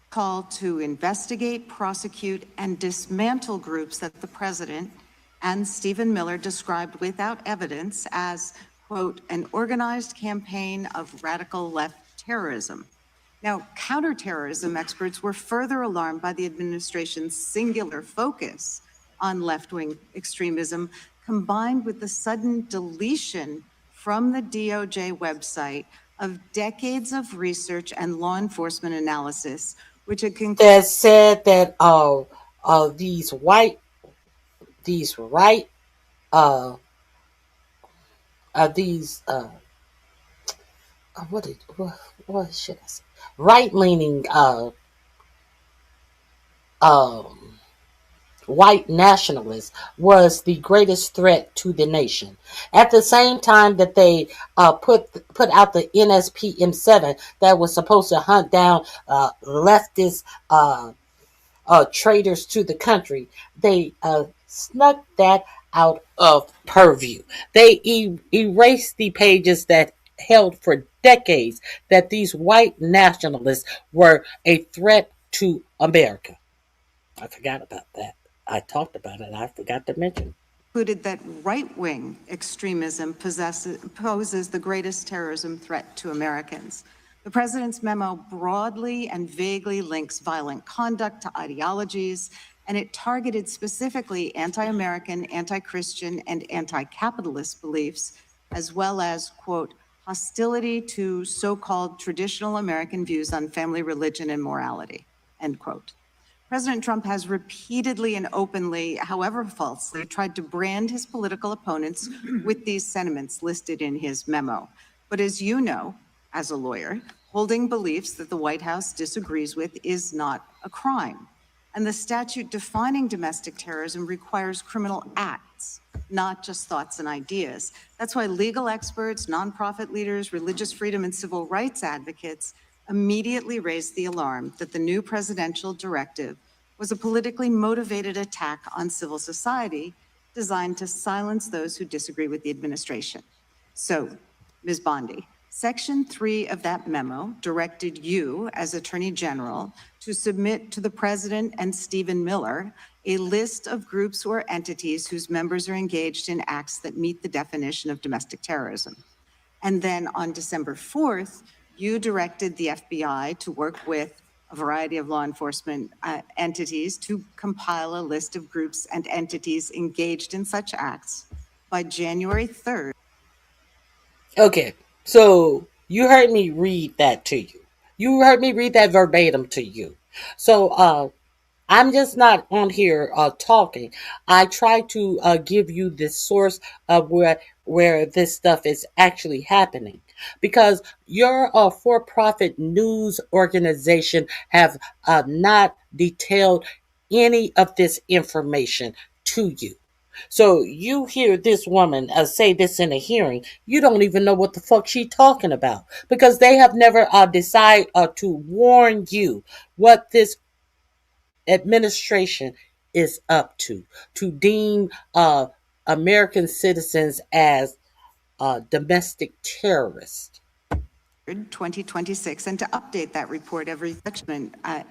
Call to investigate, prosecute, and dismantle groups that the president and Stephen Miller described without evidence as, quote, an organized campaign of radical left terrorism. Now, counterterrorism experts were further alarmed by the administration's singular focus on left-wing extremism, combined with the sudden deletion from the DOJ website of decades of research and law enforcement analysis, which had concluded that said that these right what should I say, right-leaning um white nationalists was the greatest threat to the nation. At the same time that they put out the NSPM7 that was supposed to hunt down leftist traitors to the country, they snuck that out of purview. They erased the pages that held for decades that these white nationalists were a threat to America. I forgot about that. I talked about it. I forgot to mention. concluded that right-wing extremism poses the greatest terrorism threat to Americans. The president's memo broadly and vaguely links violent conduct to ideologies, and it targeted specifically anti-American, anti-Christian, and anti-capitalist beliefs, as well as, quote, hostility to so-called traditional American views on family, religion, and morality, end quote. President Trump has repeatedly and openly, however falsely, tried to brand his political opponents with these sentiments listed in his memo. But as you know, as a lawyer, holding beliefs that the White House disagrees with is not a crime. And the statute defining domestic terrorism requires criminal acts, not just thoughts and ideas. That's why legal experts, nonprofit leaders, religious freedom, and civil rights advocates immediately raised the alarm that the new presidential directive was a politically motivated attack on civil society designed to silence those who disagree with the administration. So, Ms. Bondi, Section 3 of that memo directed you, as Attorney General, to submit to the President and Stephen Miller a list of groups or entities whose members are engaged in acts that meet the definition of domestic terrorism. And then on December 4th, you directed the FBI to work with a variety of law enforcement entities to compile a list of groups and entities engaged in such acts by January 3rd. Okay, so you heard me read that to you. You heard me read that verbatim to you. So I'm just not on here talking. I try to give you the source of where this stuff is actually happening, because your for-profit news organization have not detailed any of this information to you. So you hear this woman say this in a hearing, you don't even know what the fuck she talking about, because they have never decided to warn you what this administration is up to deem American citizens as domestic terrorists. 2026, and to update that report every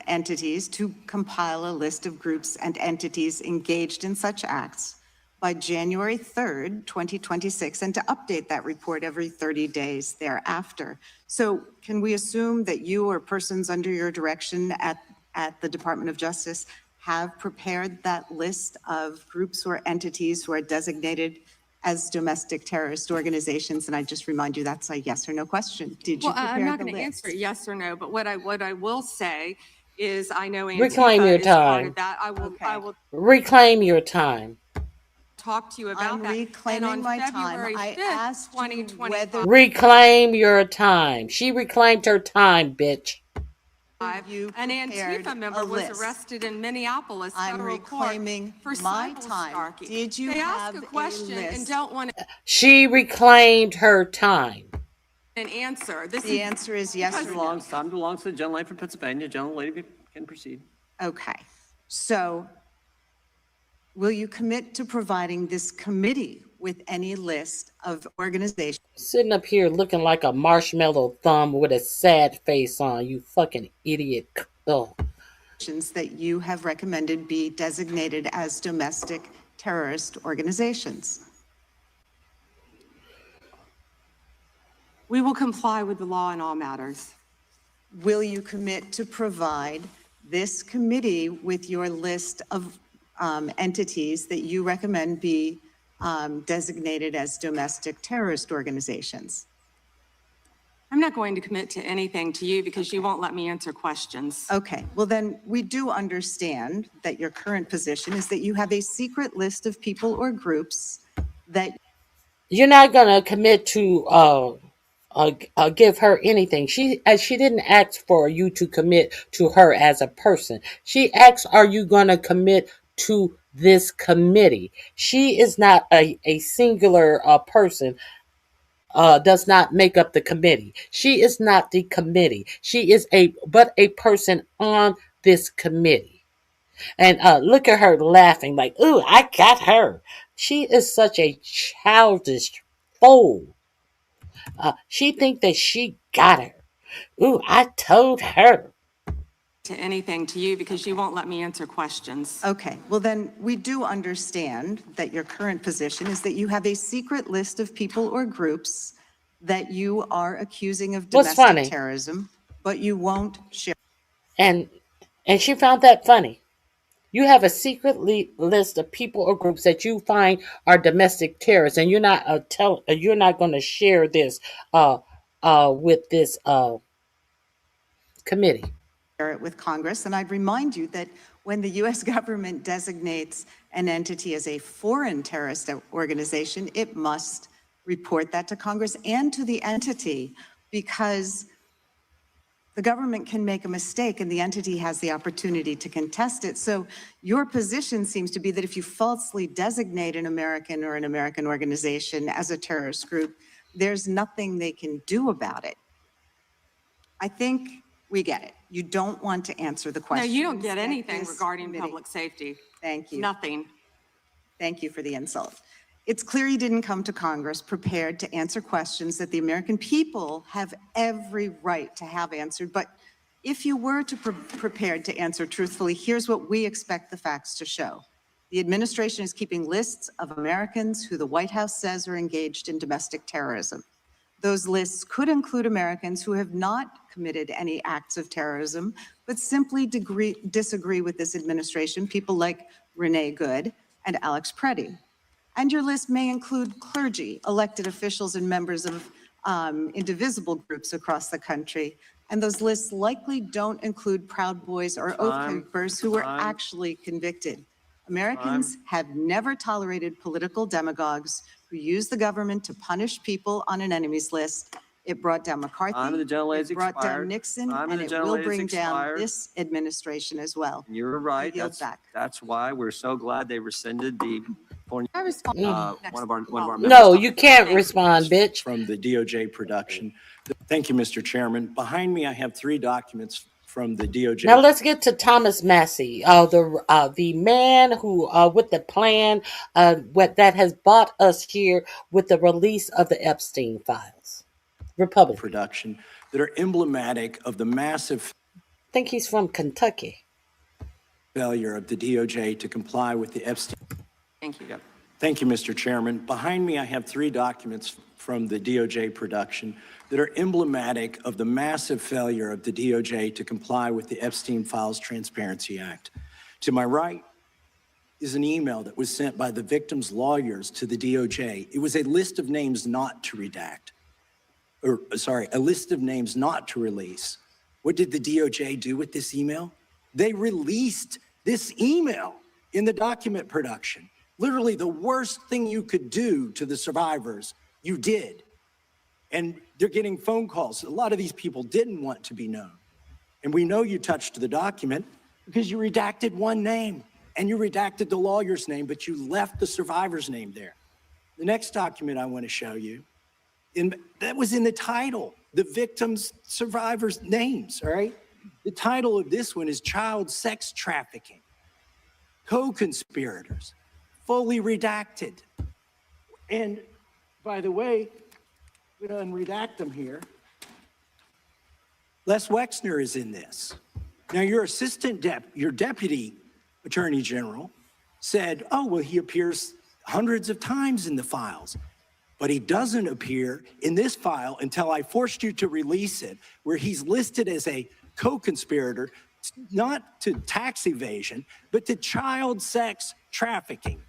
entities to compile a list of groups and entities engaged in such acts by January 3rd, 2026, and to update that report every 30 days thereafter. So can we assume that you or persons under your direction at the Department of Justice have prepared that list of groups or entities who are designated as domestic terrorist organizations? And I just remind you, that's a yes or no question. Did you prepare I'm not the going to list? answer yes or no, but what I will say is I know Reclaim Antifa your is part time. of that. I will Reclaim your time. talk to you about I'm that. reclaiming And on my February time. I 5th, asked you 2025, Reclaim your time. She reclaimed her time, bitch. you an prepared Antifa member a was list. arrested in Minneapolis I'm federal court reclaiming for my cyber time. stalking. Did you they have ask a a question and list? don't want She reclaimed her time. an answer. The answer is yes or no. Time belongs to the gentlelady from Pennsylvania. Gentlelady can proceed. Okay. So will you commit to providing this committee with any list of organizations Sitting up here looking like a marshmallow thumb with a sad face on, you fucking idiot. Oh. that you have recommended be designated as domestic terrorist organizations? We will comply with the law in all matters. Will you commit to provide this committee with your list of entities that you recommend be designated as domestic terrorist organizations. I'm not going to commit to anything to you because you won't let me answer questions. Okay, well then, we do understand that your current position is that you have a secret list of people or groups that You're not gonna commit to give her anything. She didn't ask for you to commit to her as a person. She asked, "Are you gonna commit to this committee?" She is not a singular person. Does not make up the committee. She is not the committee. She is a person on this committee. And look at her laughing like, "Ooh, I got her." She is such a childish fool. She think that she got her. Ooh, I told her. To anything to you because you won't let me answer questions. Okay, well then, we do understand that your current position is that you have a secret list of people or groups that you are accusing of What's domestic funny? terrorism, but you won't share. And she found that funny. You have a secret list of people or groups that you find are domestic terrorists, and you're not you're not going to share this with this committee. Share it with Congress, and I'd remind you that when the U.S. government designates an entity as a foreign terrorist organization, it must report that to Congress and to the entity, because the government can make a mistake and the entity has the opportunity to contest it. So your position seems to be that if you falsely designate an American or an American organization as a terrorist group, there's nothing they can do about it. I think we get it. You don't want to answer the No, question. you don't get anything regarding public safety. Thank you. Nothing. Thank you for the insult. It's clear you didn't come to Congress prepared to answer questions that the American people have every right to have answered. But if you were to prepared to answer truthfully, here's what we expect the facts to show. The administration is keeping lists of Americans who the White House says are engaged in domestic terrorism. Those lists could include Americans who have not committed any acts of terrorism, but simply disagree with this administration, people like Renee Good and Alex Preddy. And your list may include clergy, elected officials, and members of indivisible groups across the country. And those lists likely don't include Proud Boys or Oath Keepers who were actually convicted. Americans have never tolerated political demagogues who use the government to punish people on an enemies list. It brought down McCarthy, it brought down Nixon, and it will bring down this administration as well. You're right. I yield back. That's why we're so glad they rescinded the I respond. one of our members. No, you can't respond, bitch. From the DOJ production. Thank you, Mr. Chairman. Behind me, I have 3 documents from the DOJ. Now let's get to Thomas Massey, the man who with the plan that has brought us here with the release of the Epstein files. Republican production that are emblematic of the massive I think he's from Kentucky. Failure of the DOJ to comply with the Epstein. Thank you. Thank you, Mr. Chairman. Behind me, I have 3 documents from the DOJ production that are emblematic of the massive failure of the DOJ to comply with the Epstein Files Transparency Act. To my right is an email that was sent by the victim's lawyers to the DOJ. It was a list of names not to redact, a list of names not to release. What did the DOJ do with this email? They released this email in the document production. Literally the worst thing you could do to the survivors, you did. And they're getting phone calls. A lot of these people didn't want to be known. And we know you touched the document because you redacted one name and you redacted the lawyer's name, but you left the survivor's name there. The next document I want to show you, that was in the title, the victims' survivors' names, all right? The title of this one is Child Sex Trafficking, Co-conspirators, fully redacted. And by the way, we don't unredact them here. Les Wexner is in this. Now your your deputy attorney general said, oh, well, he appears hundreds of times in the files, but he doesn't appear in this file until I forced you to release it, where he's listed as a co-conspirator, not to tax evasion, but to child sex trafficking.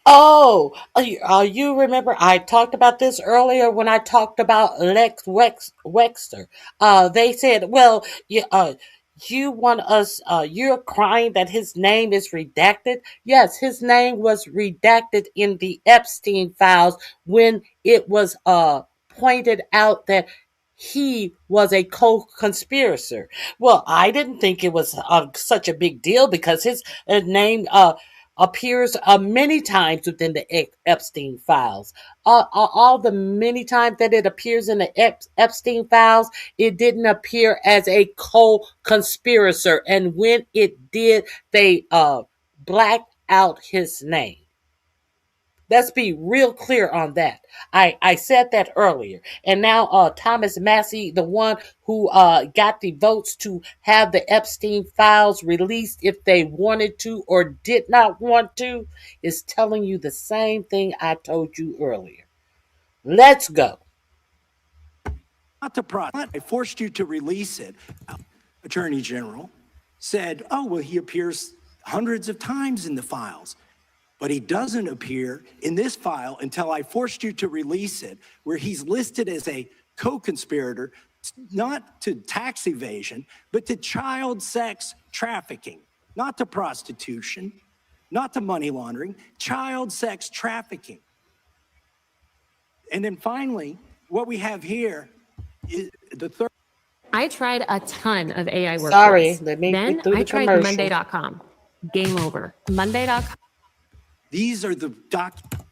Oh, you remember I talked about this earlier when I talked about Wexner. They said, well, you want us, you're crying that his name is redacted. Yes, his name was redacted in the Epstein files when it was pointed out that he was a co-conspirator. Well, I didn't think it was such a big deal because his name appears many times within the Epstein files. All the many times that it appears in the Epstein files, it didn't appear as a co-conspirator. And when it did, they blacked out his name. Let's be real clear on that. I said that earlier. And now Thomas Massey, the one who got the votes to have the Epstein files released if they wanted to or did not want to, is telling you the same thing I told you earlier. Let's go. Not the process. I forced you to release it. Attorney General said, oh, well, he appears hundreds of times in the files. But he doesn't appear in this file until I forced you to release it, where he's listed as a co-conspirator, not to tax evasion, but to child sex trafficking, not to prostitution, not to money laundering, child sex trafficking. And then finally, what we have here is the third. I tried a ton of AI workflows. Sorry, let me Then get through I the tried commercial. Monday.com. Game over. Monday.com. These are the documents.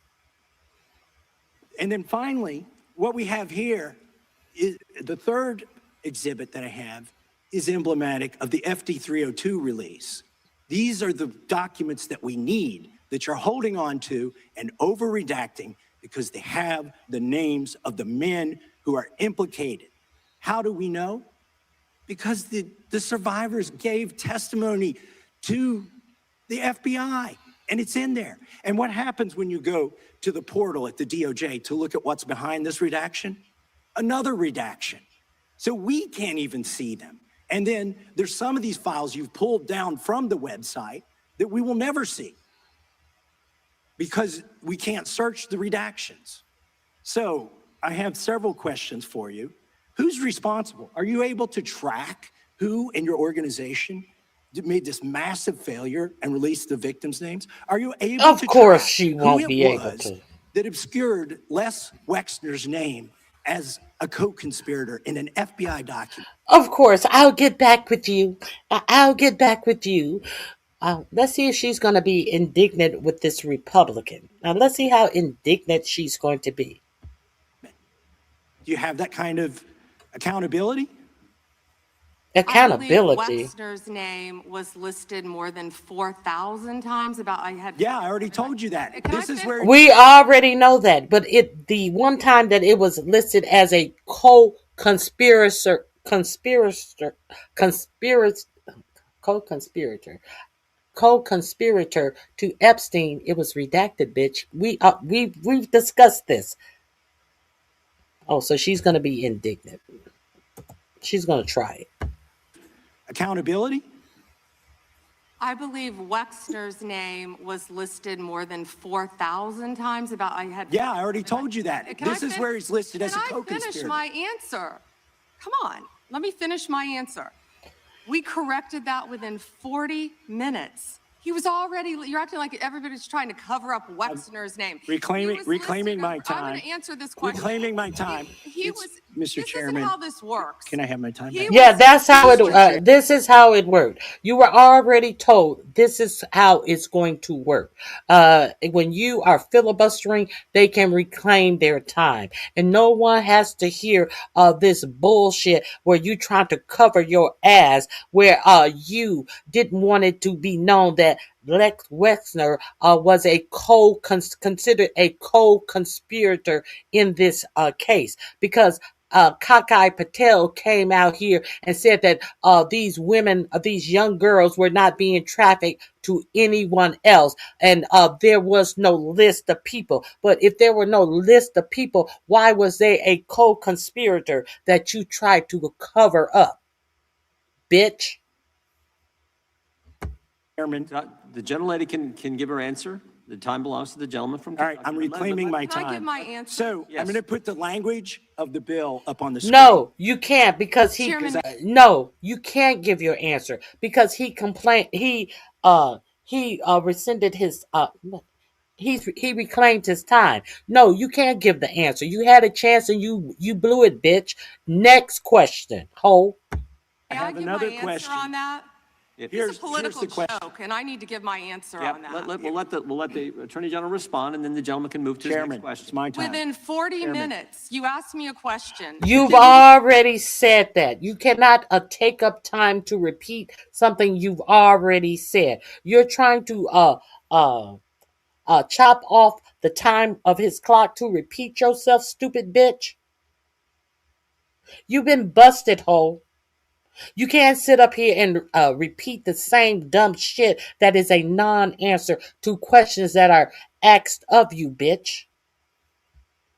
And then finally, what we have here is the third exhibit that I have is emblematic of the FD 302 release. These are the documents that we need that you're holding on to and over redacting because they have the names of the men who are implicated. How do we know? Because the survivors gave testimony to the FBI. And it's in there. And what happens when you go to the portal at the DOJ to look at what's behind this redaction? Another redaction. So we can't even see them. And then there's some of these files you've pulled down from the website that we will never see because we can't search the redactions. So I have several questions for you. Who's responsible? Are you able to track who in your organization made this massive failure and released the victims' names? Are you able Of to course track she who won't it be able was to. that obscured Les Wexner's name as a co-conspirator in an FBI document? Of course, I'll get back with you. I'll get back with you. Let's see if she's going to be indignant with this Republican. Now, let's see how indignant she's going to be. Do you have that kind of accountability? Accountability. I believe Wexner's name was listed more than 4,000 times. Yeah, I already told you that. This is where We already know that, but the one time that it was listed as a co-conspirator, co-conspirator to Epstein, it was redacted, bitch. We've discussed this. Oh, so she's going to be indignant. She's going to try it. accountability? I believe Wexner's name was listed more than 4,000 times. Yeah, I already told you that. This is where he's listed as a Can I co-conspirator. finish my answer? Come on, let me finish my answer. We corrected that within 40 minutes. He was already, you're acting like everybody's trying to cover up Wexner's name. Reclaiming my time. I'm going to answer this question. Reclaiming my time. Mr. Chairman. This is how this works. Can I have my time back? Yeah, that's how it. This is how it worked. You were already told this is how it's going to work. When you are filibustering, they can reclaim their time, and no one has to hear this bullshit where you trying to cover your ass, where you didn't want it to be known that Lex Wexner was considered a co-conspirator in this case, because Kakai Patel came out here and said that these women, these young girls were not being trafficked to anyone else. And there was no list of people. But if there were no list of people, why was there a co-conspirator that you tried to cover up? Bitch. Chairman, the gentlelady can give her answer. The time belongs to the gentleman from All right, Kentucky. I'm reclaiming my Can I give time. my answer? So Yes. I'm going to put the language of the bill up on the screen. No, you can't because he. Chairman- No, you can't give your answer because he complained. He rescinded his. He reclaimed his time. No, you can't give the answer. You had a chance and you blew it, bitch. Next question, ho. May have I give another my answer question. on that? Here's It's a political the question. joke, and I need to give my answer Yeah, on that. we'll let the Attorney General respond, and then the gentleman can move to his Chairman, next it's question. my time. Within 40 Chairman. minutes, you asked me a question. You've already said that. You cannot take up time to repeat something you've already said. You're trying to chop off the time of his clock to repeat yourself, stupid bitch. You've been busted, ho. You can't sit up here and repeat the same dumb shit that is a non-answer to questions that are asked of you, bitch.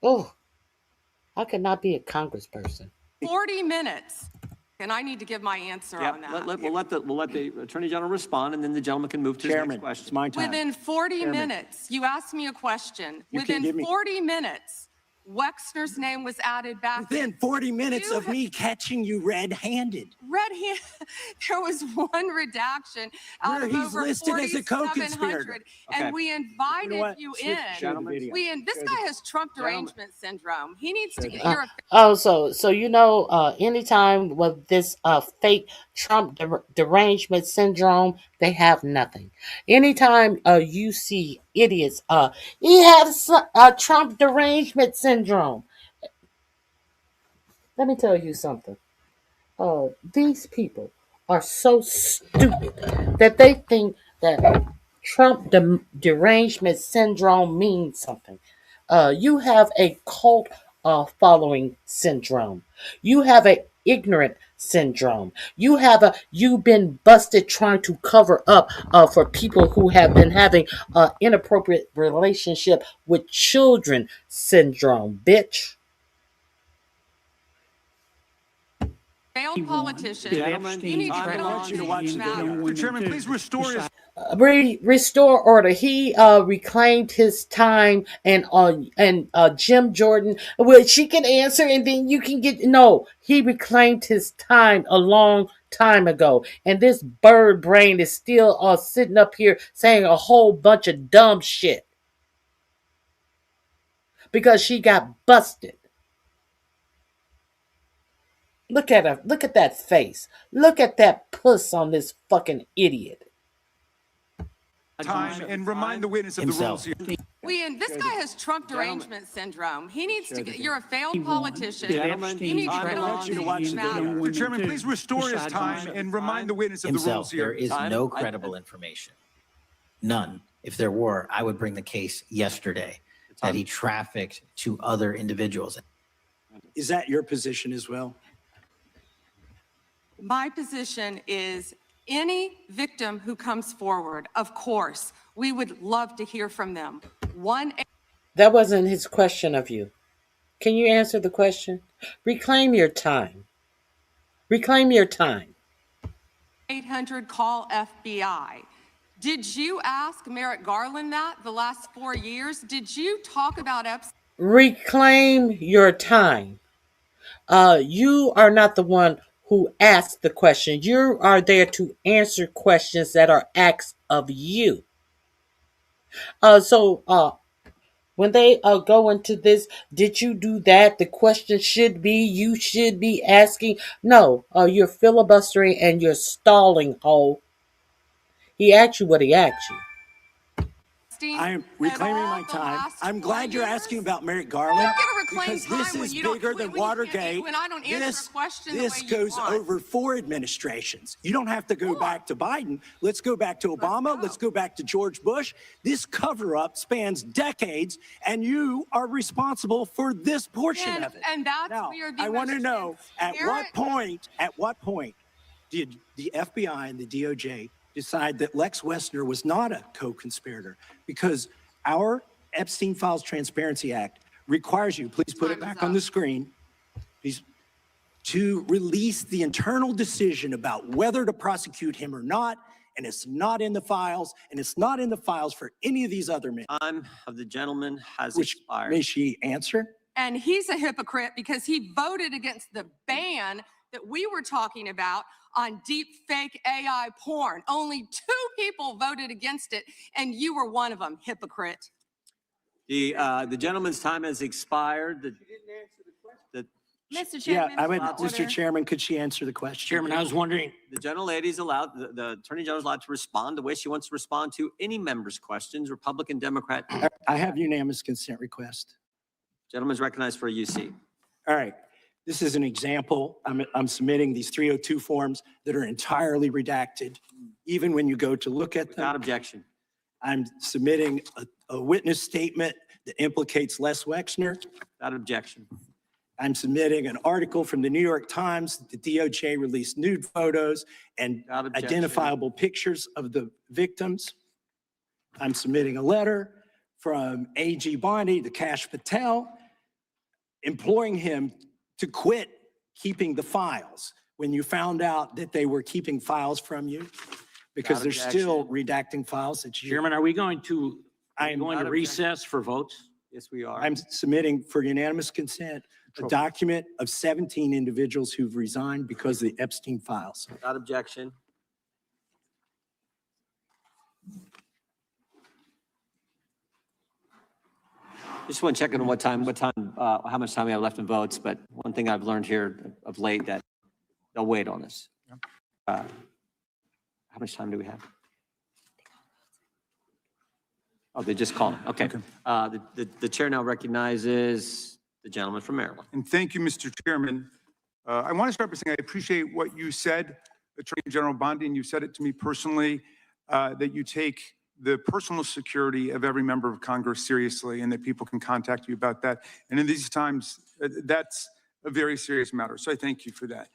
Oh, I could not be a congressperson. 40 minutes, and I need to give my answer Yeah, on that. we'll let the Attorney General respond, and then the gentleman can move to his Chairman, next question. it's my time. Within 40 Chairman. minutes, you asked me a question. You can give Within me- 40 minutes, Wexner's name was added back. Within 40 minutes You of me catching you red-handed. Red hand, there was one redaction out Where of he's over listed as a 4,700, co-conspirator. and Okay. we invited You know what? you Switch- show the in. video. This Show guy the- has Trump derangement syndrome. He needs to Show get the- your. So you know, anytime with this fake Trump derangement syndrome, they have nothing. Anytime you see idiots, he has Trump derangement syndrome. Let me tell you something. These people are so stupid that they think that Trump derangement syndrome means something. You have a cult following syndrome. You have a ignorant syndrome. You've been busted trying to cover up for people who have been having inappropriate relationship with children syndrome, bitch. Failed politician. Gentlemen, You need to time get belongs on to to the watch the matter. video. Mr. Chairman, please restore his. Restore order. He reclaimed his time, and Jim Jordan. Well, she can answer, and then you can get. No, he reclaimed his time a long time ago, and this bird brain is still sitting up here saying a whole bunch of dumb shit because she got busted. Look at her. Look at that face. Look at that puss on this fucking idiot. Time and remind the witness of the rules here. This guy has Trump derangement syndrome. He needs to get. You're a failed politician. Gentlemen, You need to time get on belongs to to the watch the matter. video. Mr. Chairman, please restore his time and remind the witness of the rules There here. is Time. no credible information. None. If there were, I would bring the case yesterday that he trafficked to other individuals. Is that your position as well? My position is any victim who comes forward, of course, we would love to hear from them. That wasn't his question of you. Can you answer the question? Reclaim your time. Reclaim your time. 800 call FBI. Did you ask Merrick Garland that the last 4 years? Did you talk about Epstien? Reclaim your time. You are not the one who asked the question. You are there to answer questions that are asked of you. When they go into this, did you do that? The question should be, you should be asking. No, you're filibustering and you're stalling, ho. He asked you what he asked you. I am reclaiming my time. I'm glad you're asking about Merrick Garland You don't get to reclaim because this time when is you don't- bigger than when you- Watergate. when I don't answer a question the This way you goes want. over 4 administrations. You don't have to go back to Biden. Let's go back to Obama. Let's go back to George Bush. This cover-up spans decades, and you are responsible for this portion of it. And that's Now, where the I want to know at what point did the FBI and the DOJ decide that Lex Wexner was not a co-conspirator? Because our Epstein Files Transparency Act requires you, please put it back on the screen, please, to release the internal decision about whether to prosecute him or not and it's not in the files, and it's not in the files for any of these other men. Time of the gentleman has Which, expired. may she answer? And he's a hypocrite because he voted against the ban that we were talking about on deep fake AI porn. Only 2 people voted against it, and you were one of them, hypocrite. The gentleman's time has expired. Mr. Yeah, Chairman. Mr. Chairman, could she answer the question? Chairman, I was wondering. The gentlelady's allowed, the Attorney General's allowed to respond the way she wants to respond to any member's questions, Republican, Democrat. I have unanimous consent request. Gentleman's recognized for a UC. All right. This is an example. I'm submitting these 302 forms that are entirely redacted, even when you go to look at them. Without objection. I'm submitting a witness statement that implicates Les Wexner. Without objection. I'm submitting an article from the New York Times that the DOJ released nude photos and identifiable pictures of the victims. I'm submitting a letter from AG Bondi to Kash Patel, imploring him to quit keeping the files when you found out that they were keeping files from you, because they're still redacting files that you. Chairman, are we going to, I'm going to recess for votes? Yes, we are. I'm submitting for unanimous consent a document of 17 individuals who've resigned because of the Epstein files. Without objection. Just want to check on how much time we have left in votes, but one thing I've learned here of late that they'll wait on this. How much time do we have? Oh, they just called. Okay. The chair now recognizes the gentleman from Maryland. And thank you, Mr. Chairman. I want to start by saying I appreciate what you said, Attorney General Bondi, and you said it to me personally, that you take the personal security of every member of Congress seriously and that people can contact you about that. And in these times, that's a very serious matter. So I thank you for that.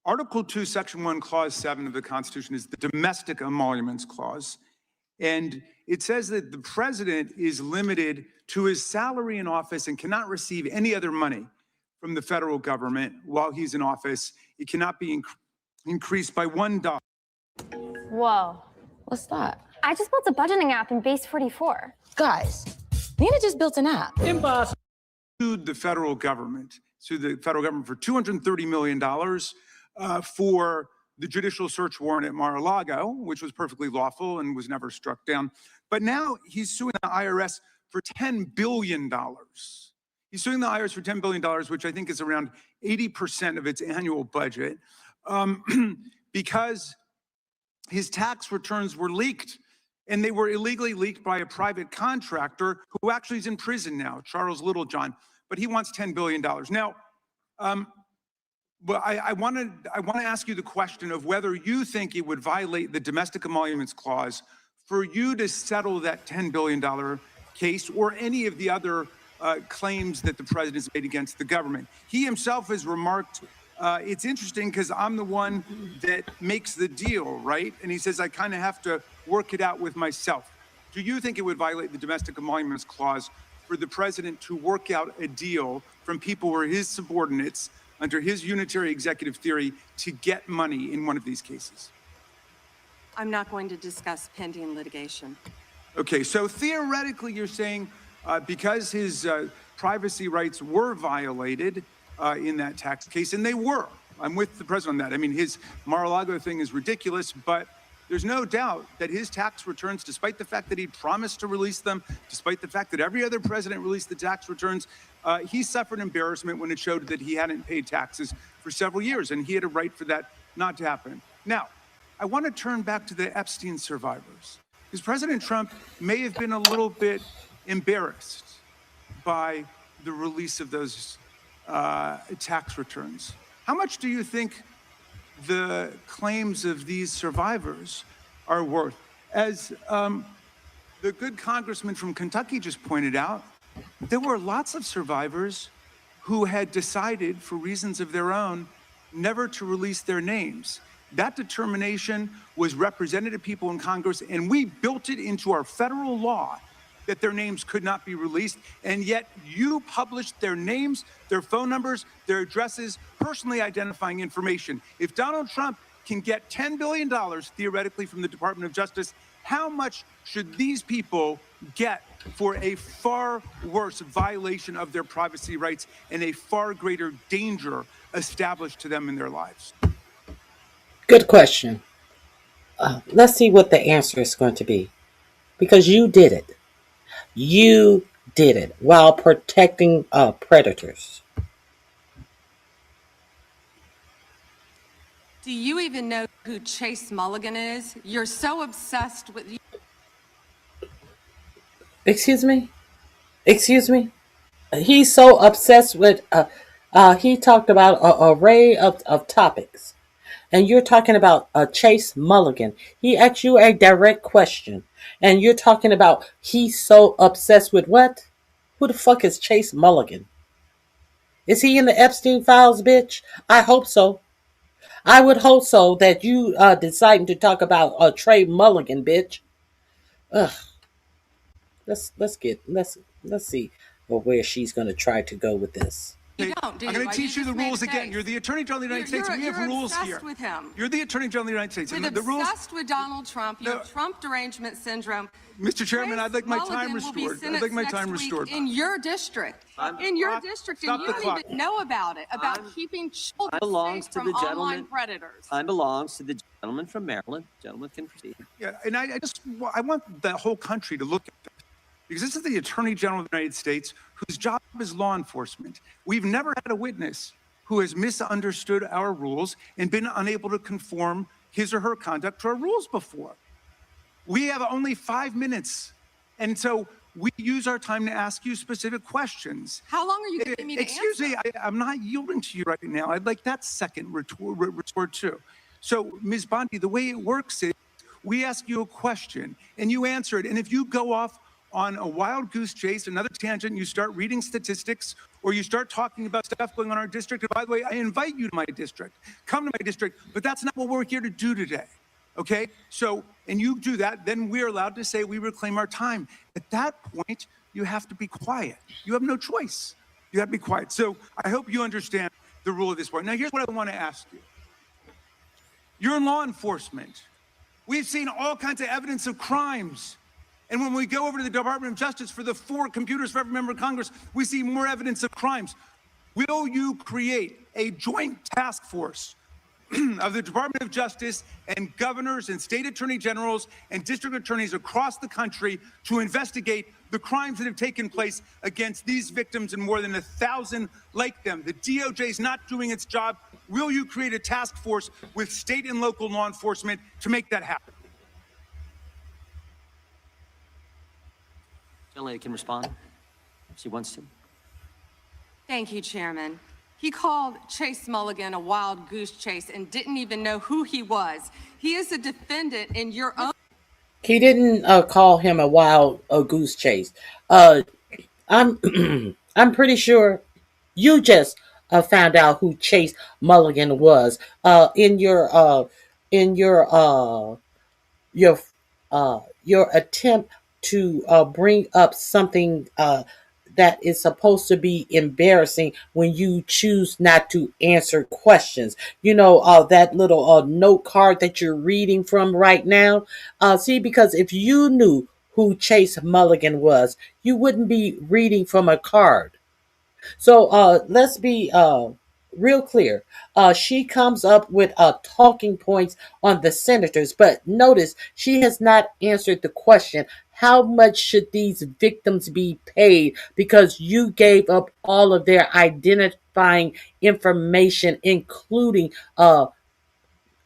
Article 2, Section 1, Clause 7 of the Constitution is the Domestic Emoluments Clause. And it says that the president is limited to his salary in office and cannot receive any other money from the federal government while he's in office. It cannot be increased by $1. Whoa. What's that? I just built a budgeting app in Base 44. Guys, Nina just built an app. Impossible. Sued the federal government, for $230 million for the judicial search warrant at Mar-a-Lago, which was perfectly lawful and was never struck down. But now he's suing the IRS for $10 billion. He's suing the IRS for $10 billion, which I think is around 80% of its annual budget, because his tax returns were leaked, and they were illegally leaked by a private contractor who actually is in prison now, Charles Littlejohn, but he wants $10 billion. Now, but I want to ask you the question of whether you think it would violate the Domestic Emoluments Clause for you to settle that $10 billion case or any of the other claims that the president's made against the government. He himself has remarked, it's interesting because I'm the one that makes the deal, right? And he says, I kind of have to work it out with myself. Do you think it would violate the Domestic Emoluments Clause for the president to work out a deal from people who are his subordinates under his unitary executive theory to get money in one of these cases? I'm not going to discuss pending litigation. Okay, so theoretically you're saying because his privacy rights were violated in that tax case, and they were. I'm with the president on that. I mean, his Mar-a-Lago thing is ridiculous, but there's no doubt that his tax returns, despite the fact that he promised to release them, despite the fact that every other president released the tax returns, he suffered embarrassment when it showed that he hadn't paid taxes for several years, and he had a right for that not to happen. Now, I want to turn back to the Epstein survivors, because President Trump may have been a little bit embarrassed by the release of those tax returns. How much do you think the claims of these survivors are worth? As the good congressman from Kentucky just pointed out, there were lots of survivors who had decided, for reasons of their own, never to release their names. That determination was represented to people in Congress, and we built it into our federal law that their names could not be released, and yet you published their names, their phone numbers, their addresses, personally identifying information. If Donald Trump can get $10 billion theoretically from the Department of Justice, how much should these people get for a far worse violation of their privacy rights and a far greater danger established to them in their lives? Good question. Let's see what the answer is going to be. Because you did it. You did it while protecting predators. Do you even know who Chase Mulligan is? You're so obsessed with... Excuse me? Excuse me? He's so obsessed with, he talked about an array of topics. And you're talking about Chase Mulligan. He asked you a direct question. And you're talking about he's so obsessed with what? Who the fuck is Chase Mulligan? Is he in the Epstien files, bitch? I hope so. I would hope so that you deciding to talk about Trey Mulligan, bitch. Ugh. Let's see where she's gonna try to go with this. You don't, do you? I'm going to Like, teach you the just made rules a again. case. You're the Attorney General of the United States. We have rules here. You're obsessed with him. You're the Attorney General of the United States. With And the rules, obsessed with Donald Trump. You have Trump derangement syndrome. Mr. Chairman, Chase I'd like my time Mulligan will be restored. I'd like my sentenced time next week restored. in your district. In your district, and Stop you the don't clock. even know about it, about keeping children belongs safe to from the online gentleman. predators. Time belongs to the gentleman from Maryland. Gentleman can proceed. Yeah, and I want the whole country to look at this. Because this is the Attorney General of the United States, whose job is law enforcement. We've never had a witness who has misunderstood our rules and been unable to conform his or her conduct to our rules before. We have only 5 minutes. And so we use our time to ask you specific questions. How long are you giving me to Excuse answer? me, I'm not yielding to you right now. I'd like that second retort too. So, Ms. Bondi, the way it works is we ask you a question and you answer it. And if you go off on a wild goose chase, another tangent, you start reading statistics, or you start talking about stuff going on in our district. And by the way, I invite you to my district. Come to my district, but that's not what we're here to do today. Okay? So, and you do that, then we're allowed to say we reclaim our time. At that point, you have to be quiet. You have no choice. You have to be quiet. So I hope you understand the rule of this point. Now, here's what I want to ask you. You're in law enforcement. We've seen all kinds of evidence of crimes. And when we go over to the Department of Justice for the 4 computers for every member of Congress, we see more evidence of crimes. Will you create a joint task force of the Department of Justice and governors and state attorney generals and district attorneys across the country to investigate the crimes that have taken place against these victims and more than 1,000 like them? The DOJ is not doing its job. Will you create a task force with state and local law enforcement to make that happen? Gentlelady can respond if she wants to. Thank you, Chairman. He called Chase Mulligan a wild goose chase and didn't even know who he was. He is a defendant in your own... He didn't call him a wild goose chase. I'm pretty sure you just found out who Chase Mulligan was in your attempt to bring up something that is supposed to be embarrassing when you choose not to answer questions. You know, that little note card that you're reading from right now. See, because if you knew who Chase Mulligan was, you wouldn't be reading from a card. So let's be real clear. She comes up with talking points on the senators, but notice she has not answered the question. How much should these victims be paid? Because you gave up all of their identifying information, including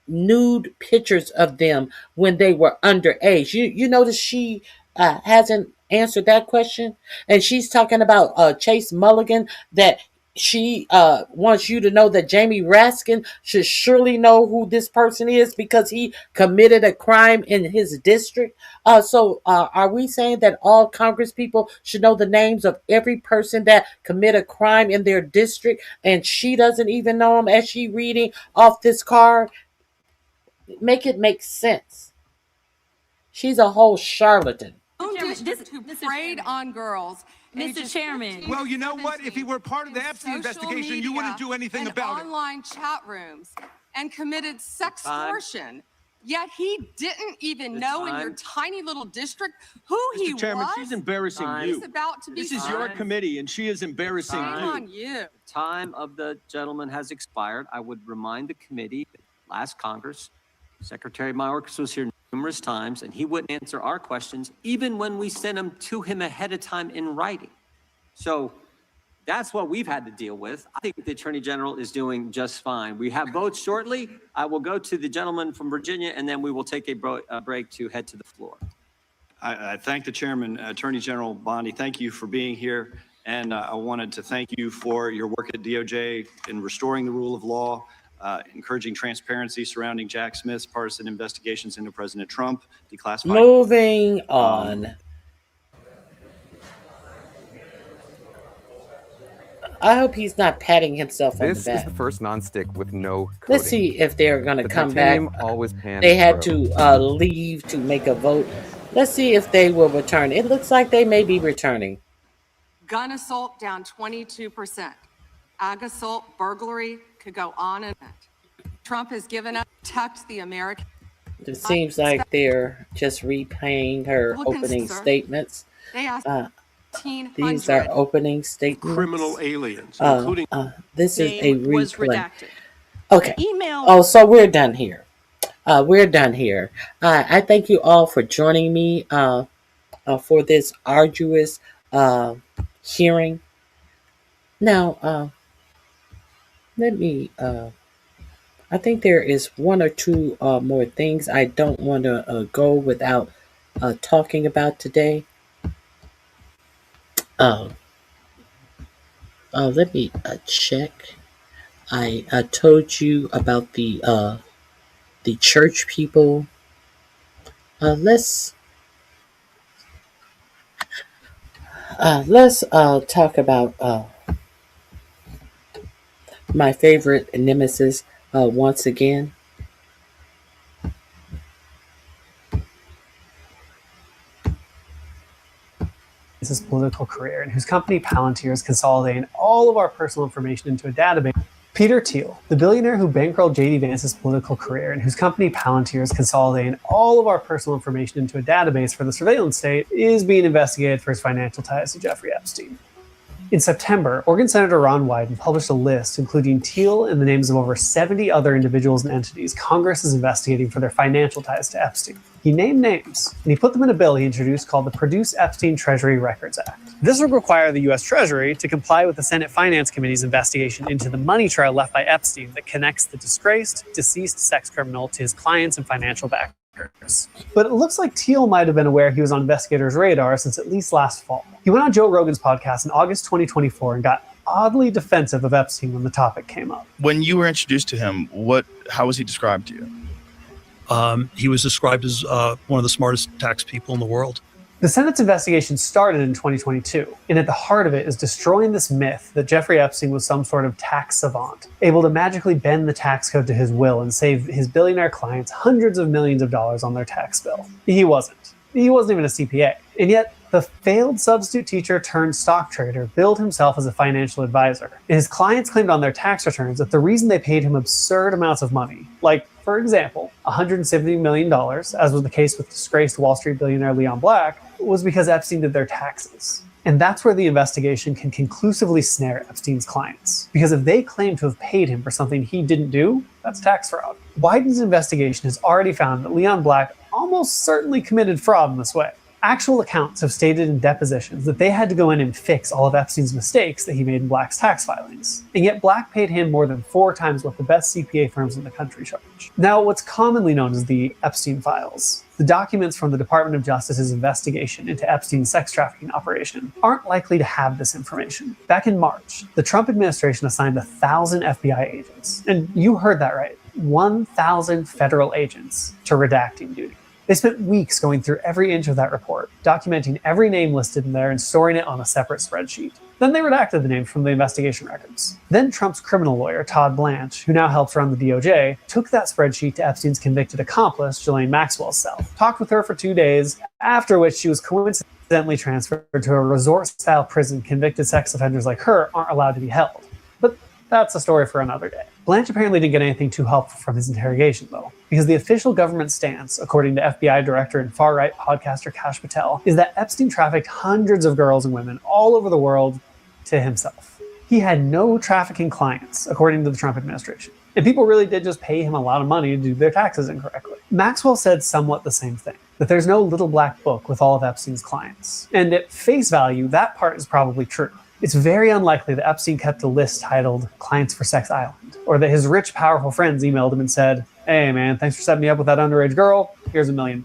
nude pictures of them when they were underage. You notice she hasn't answered that question, and she's talking about Chase Mulligan, that she wants you to know that Jamie Raskin should surely know who this person is because he committed a crime in his district. So are we saying that all Congress people should know the names of every person that commit a crime in their district, and she doesn't even know them as she reading off this card? Make it make sense. She's a whole charlatan. district who preyed on girls. Mr. Chairman. Well, you know what? If he were part of the Epstien investigation, you wouldn't do anything about it. Online chat rooms. and committed sextortion. Yet he didn't even know in your tiny little district who he Mr. Chairman, was. she's embarrassing you. He's about to be This is your committee, and she is embarrassing Shame you. on you. Time of the gentleman has expired. I would remind the committee that last Congress, Secretary Mayorkas was here numerous times, and he wouldn't answer our questions, even when we sent them to him ahead of time in writing. So that's what we've had to deal with. I think the Attorney General is doing just fine. We have votes shortly. I will go to the gentleman from Virginia, and then we will take a break to head to the floor. I thank the chairman, Attorney General Bondi. Thank you for being here. And I wanted to thank you for your work at DOJ in restoring the rule of law, encouraging transparency surrounding Jack Smith's partisan investigations into President Trump, declassified. Moving on. I hope he's not patting himself on the back. This is the first nonstick with no coating. Let's see if they're going to The come back. titanium always pans They had through. to leave to make a vote. Let's see if they will return. It looks like they may be returning. Gun assault down 22%. Ag assault, burglary, could go on and on. Trump has given up, protect the American. It seems like they're just repaying her Republicans, opening sir. statements. They asked These are opening statements. Criminal aliens, including this is a was replay. redacted. Okay. Email. Oh, so we're done here. We're done here. I thank you all for joining me for this arduous hearing. Now, let me. I think there is one or two more things I don't want to go without talking about today. Let me check. I told you about the church people. Let's talk about my favorite nemesis once again. His political career and whose company Palantir is consolidating all of our personal information into a database. Peter Thiel, the billionaire who bankrolled J.D. Vance's political career and whose company Palantir is consolidating all of our personal information into a database for the surveillance state, is being investigated for his financial ties to Jeffrey Epstein. In September, Oregon Senator Ron Wyden published a list including Thiel and the names of over 70 other individuals and entities Congress is investigating for their financial ties to Epstein. He named names, and he put them in a bill he introduced called the Produce Epstein Treasury Records Act. This would require the U.S. Treasury to comply with the Senate Finance Committee's investigation into the money trail left by Epstein that connects the disgraced, deceased sex criminal to his clients and financial backers. But it looks like Thiel might have been aware he was on investigators' radar since at least last fall. He went on Joe Rogan's podcast in August 2024 and got oddly defensive of Epstein when the topic came up. When you were introduced to him, how was he described to you? He was described as one of the smartest tax people in the world. The Senate's investigation started in 2022, and at the heart of it is destroying this myth that Jeffrey Epstein was some sort of tax savant, able to magically bend the tax code to his will and save his billionaire clients hundreds of millions of dollars on their tax bill. He wasn't. He wasn't even a CPA. And yet, the failed substitute teacher turned stock trader billed himself as a financial advisor. And his clients claimed on their tax returns that the reason they paid him absurd amounts of money, like, for example, $170 million, as was the case with disgraced Wall Street billionaire Leon Black, was because Epstein did their taxes. And that's where the investigation can conclusively snare Epstein's clients. Because if they claim to have paid him for something he didn't do, that's tax fraud. Wyden's investigation has already found that Leon Black almost certainly committed fraud in this way. Actual accounts have stated in depositions that they had to go in and fix all of Epstein's mistakes that he made in Black's tax filings. And yet Black paid him more than 4 times what the best CPA firms in the country charge. Now, what's commonly known as the Epstein files, the documents from the Department of Justice's investigation into Epstein's sex trafficking operation, aren't likely to have this information. Back in March, the Trump administration assigned 1,000 FBI agents, and you heard that right, 1,000 federal agents to redacting duty. They spent weeks going through every inch of that report, documenting every name listed in there and storing it on a separate spreadsheet. Then they redacted the names from the investigation records. Then Trump's criminal lawyer, Todd Blanche, who now helps run the DOJ, took that spreadsheet to Epstein's convicted accomplice, Ghislaine Maxwell's cell, talked with her for 2 days, after which she was coincidentally transferred to a resort-style prison. Convicted sex offenders like her aren't allowed to be held. But that's a story for another day. Blanche apparently didn't get anything too helpful from his interrogation, though, because the official government stance, according to FBI director and far-right podcaster Kash Patel, is that Epstein trafficked hundreds of girls and women all over the world to himself. He had no trafficking clients, according to the Trump administration, and people really did just pay him a lot of money to do their taxes incorrectly. Maxwell said somewhat the same thing, that there's no little black book with all of Epstein's clients. And at face value, that part is probably true. It's very unlikely that Epstein kept a list titled Clients for Sex Island, or that his rich, powerful friends emailed him and said, "Hey man, thanks for setting me up with that underage girl, here's $1 million.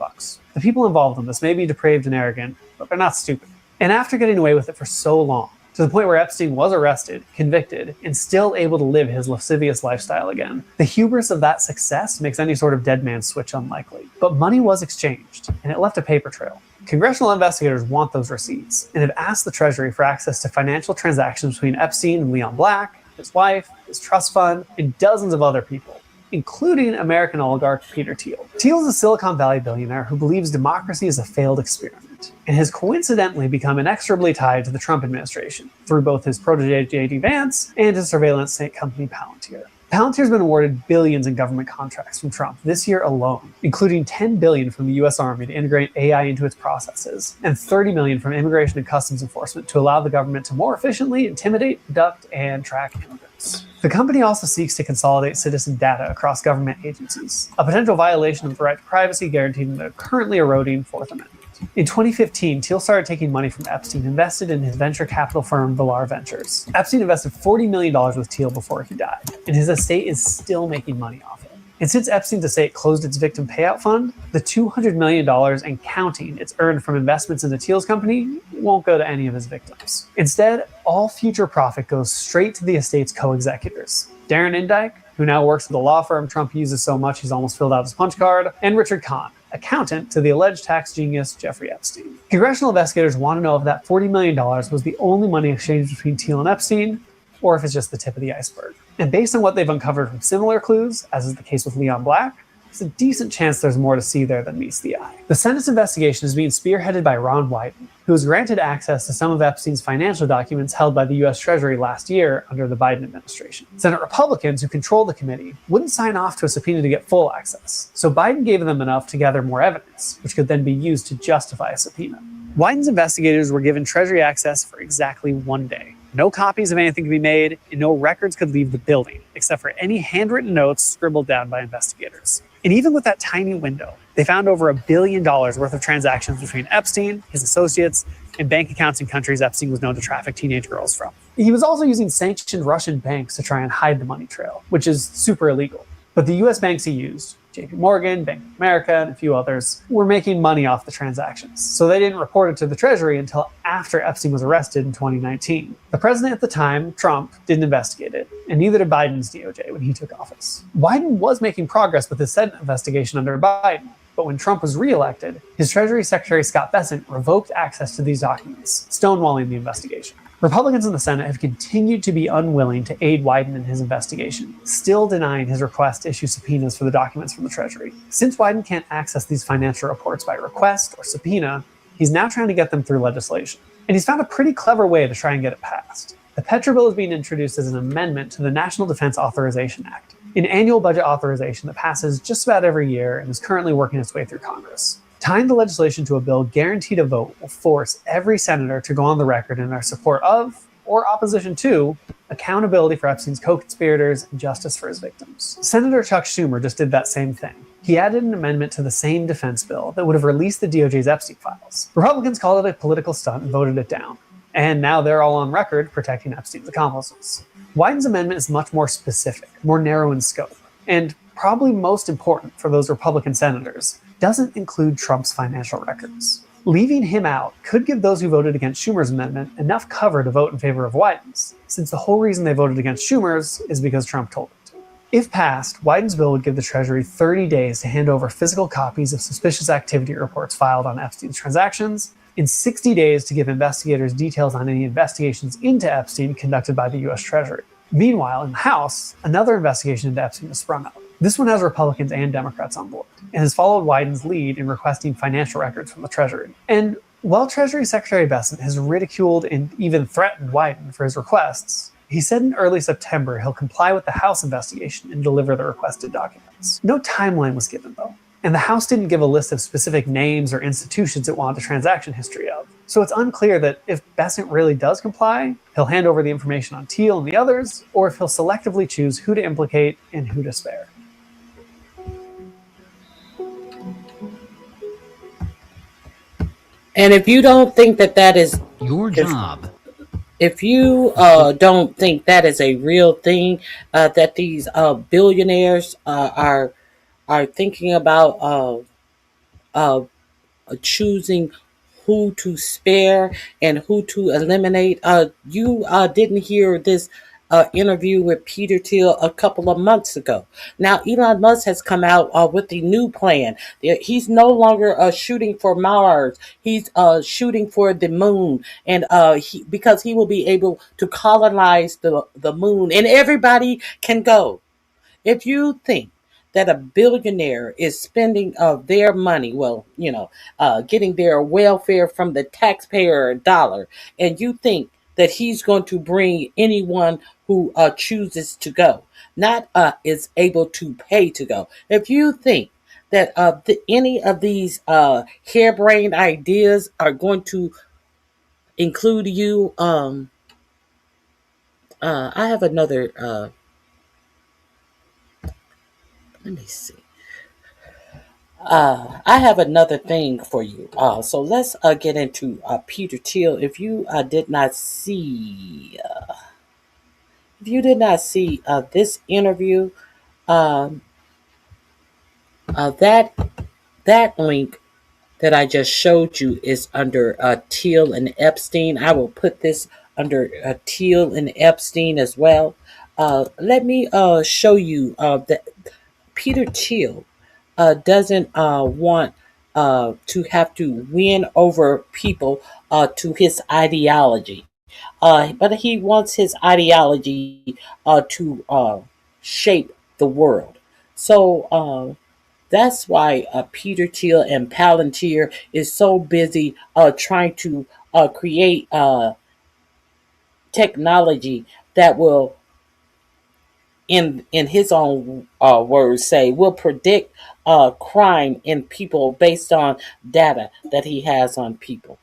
The people involved in this may be depraved and arrogant, but they're not stupid. And after getting away with it for so long, to the point where Epstein was arrested, convicted, and still able to live his lascivious lifestyle again, the hubris of that success makes any sort of dead man switch unlikely. But money was exchanged, and it left a paper trail. Congressional investigators want those receipts, and have asked the Treasury for access to financial transactions between Epstein and Leon Black, his wife, his trust fund, and dozens of other people, including American oligarch Peter Thiel. Thiel is a Silicon Valley billionaire who believes democracy is a failed experiment, and has coincidentally become inexorably tied to the Trump administration through both his protege J.D. Vance and his surveillance state company Palantir. Palantir's been awarded billions in government contracts from Trump this year alone, including $10 billion from the U.S. Army to integrate AI into its processes, and $30 million from Immigration and Customs Enforcement to allow the government to more efficiently intimidate, abduct, and track immigrants. The company also seeks to consolidate citizen data across government agencies, a potential violation of the right to privacy guaranteed in the currently eroding Fourth Amendment. In 2015, Thiel started taking money from Epstein, invested in his venture capital firm Valar Ventures. Epstein invested $40 million with Thiel before he died, and his estate is still making money off it. And since Epstein's estate closed its victim payout fund, the $200 million and counting it's earned from investments into Thiel's company won't go to any of his victims. Instead, all future profit goes straight to the estate's co-executors. Darren Indyke, who now works at the law firm Trump uses so much he's almost filled out his punch card, and Richard Kahn, accountant to the alleged tax genius Jeffrey Epstein. Congressional investigators want to know if that $40 million was the only money exchanged between Thiel and Epstein, or if it's just the tip of the iceberg. And based on what they've uncovered from similar clues, as is the case with Leon Black, there's a decent chance there's more to see there than meets the eye. The Senate's investigation is being spearheaded by Ron Wyden, who was granted access to some of Epstein's financial documents held by the U.S. Treasury last year under the Biden administration. Senate Republicans, who control the committee, wouldn't sign off to a subpoena to get full access, so Biden gave them enough to gather more evidence, which could then be used to justify a subpoena. Wyden's investigators were given Treasury access for exactly 1 day. No copies of anything could be made, and no records could leave the building, except for any handwritten notes scribbled down by investigators. And even with that tiny window, they found over $1 billion worth of transactions between Epstein, his associates, and bank accounts in countries Epstein was known to traffic teenage girls from. He was also using sanctioned Russian banks to try and hide the money trail, which is super illegal. But the US banks he used, JP Morgan, Bank of America, and a few others, were making money off the transactions. So they didn't report it to the Treasury until after Epstein was arrested in 2019. The president at the time, Trump, didn't investigate it, and neither did Biden's DOJ when he took office. Wyden was making progress with his Senate investigation under Biden, but when Trump was reelected, his Treasury Secretary Scott Bessent revoked access to these documents, stonewalling the investigation. Republicans in the Senate have continued to be unwilling to aid Wyden in his investigation, still denying his request to issue subpoenas for the documents from the Treasury. Since Wyden can't access these financial reports by request or subpoena, he's now trying to get them through legislation. And he's found a pretty clever way to try and get it passed. The Petro bill is being introduced as an amendment to the National Defense Authorization Act, an annual budget authorization that passes just about every year and is currently working its way through Congress. Tying the legislation to a bill guaranteed a vote will force every senator to go on the record in their support of, or opposition to, accountability for Epstein's co-conspirators and justice for his victims. Senator Chuck Schumer just did that same thing. He added an amendment to the same defense bill that would have released the DOJ's Epstein files. Republicans called it a political stunt and voted it down. And now they're all on record protecting Epstein's accomplices. Wyden's amendment is much more specific, more narrow in scope, and probably most important for those Republican senators, doesn't include Trump's financial records. Leaving him out could give those who voted against Schumer's amendment enough cover to vote in favor of Wyden's, since the whole reason they voted against Schumer's is because Trump told them to. If passed, Wyden's bill would give the Treasury 30 days to hand over physical copies of suspicious activity reports filed on Epstein's transactions, and 60 days to give investigators details on any investigations into Epstein conducted by the US Treasury. Meanwhile, in the House, another investigation into Epstein has sprung up. This one has Republicans and Democrats on board, and has followed Wyden's lead in requesting financial records from the Treasury. And while Treasury Secretary Bessent has ridiculed and even threatened Wyden for his requests, He said in early September he'll comply with the House investigation and deliver the requested documents. No timeline was given, though, and the House didn't give a list of specific names or institutions it wanted the transaction history of. So it's unclear that if Bessent really does comply, he'll hand over the information on Thiel and the others, or if he'll selectively choose who to implicate and who to spare. And if you don't think that is your job, if you don't think that is a real thing, that these billionaires are thinking about choosing who to spare and who to eliminate. You didn't hear this interview with Peter Thiel a couple of months ago. Now, Elon Musk has come out with the new plan. He's no longer shooting for Mars. He's shooting for the moon. And because he will be able to colonize the moon and everybody can go. If you think that a billionaire is spending their money, getting their welfare from the taxpayer dollar, and you think that he's going to bring anyone who chooses to go, not is able to pay to go. If you think that any of these harebrained ideas are going to include you, I have another. Let me see. I have another thing for you. So let's get into Peter Thiel. If you did not see, this interview, that link that I just showed you is under Thiel and Epstien. I will put this under Thiel and Epstien as well. Let me show you that Peter Thiel doesn't want to have to win over people to his ideology. But he wants his ideology to shape the world. So that's why Peter Thiel and Palantir is so busy trying to create technology that will, in his own words, say will predict crime in people based on data that he has on people.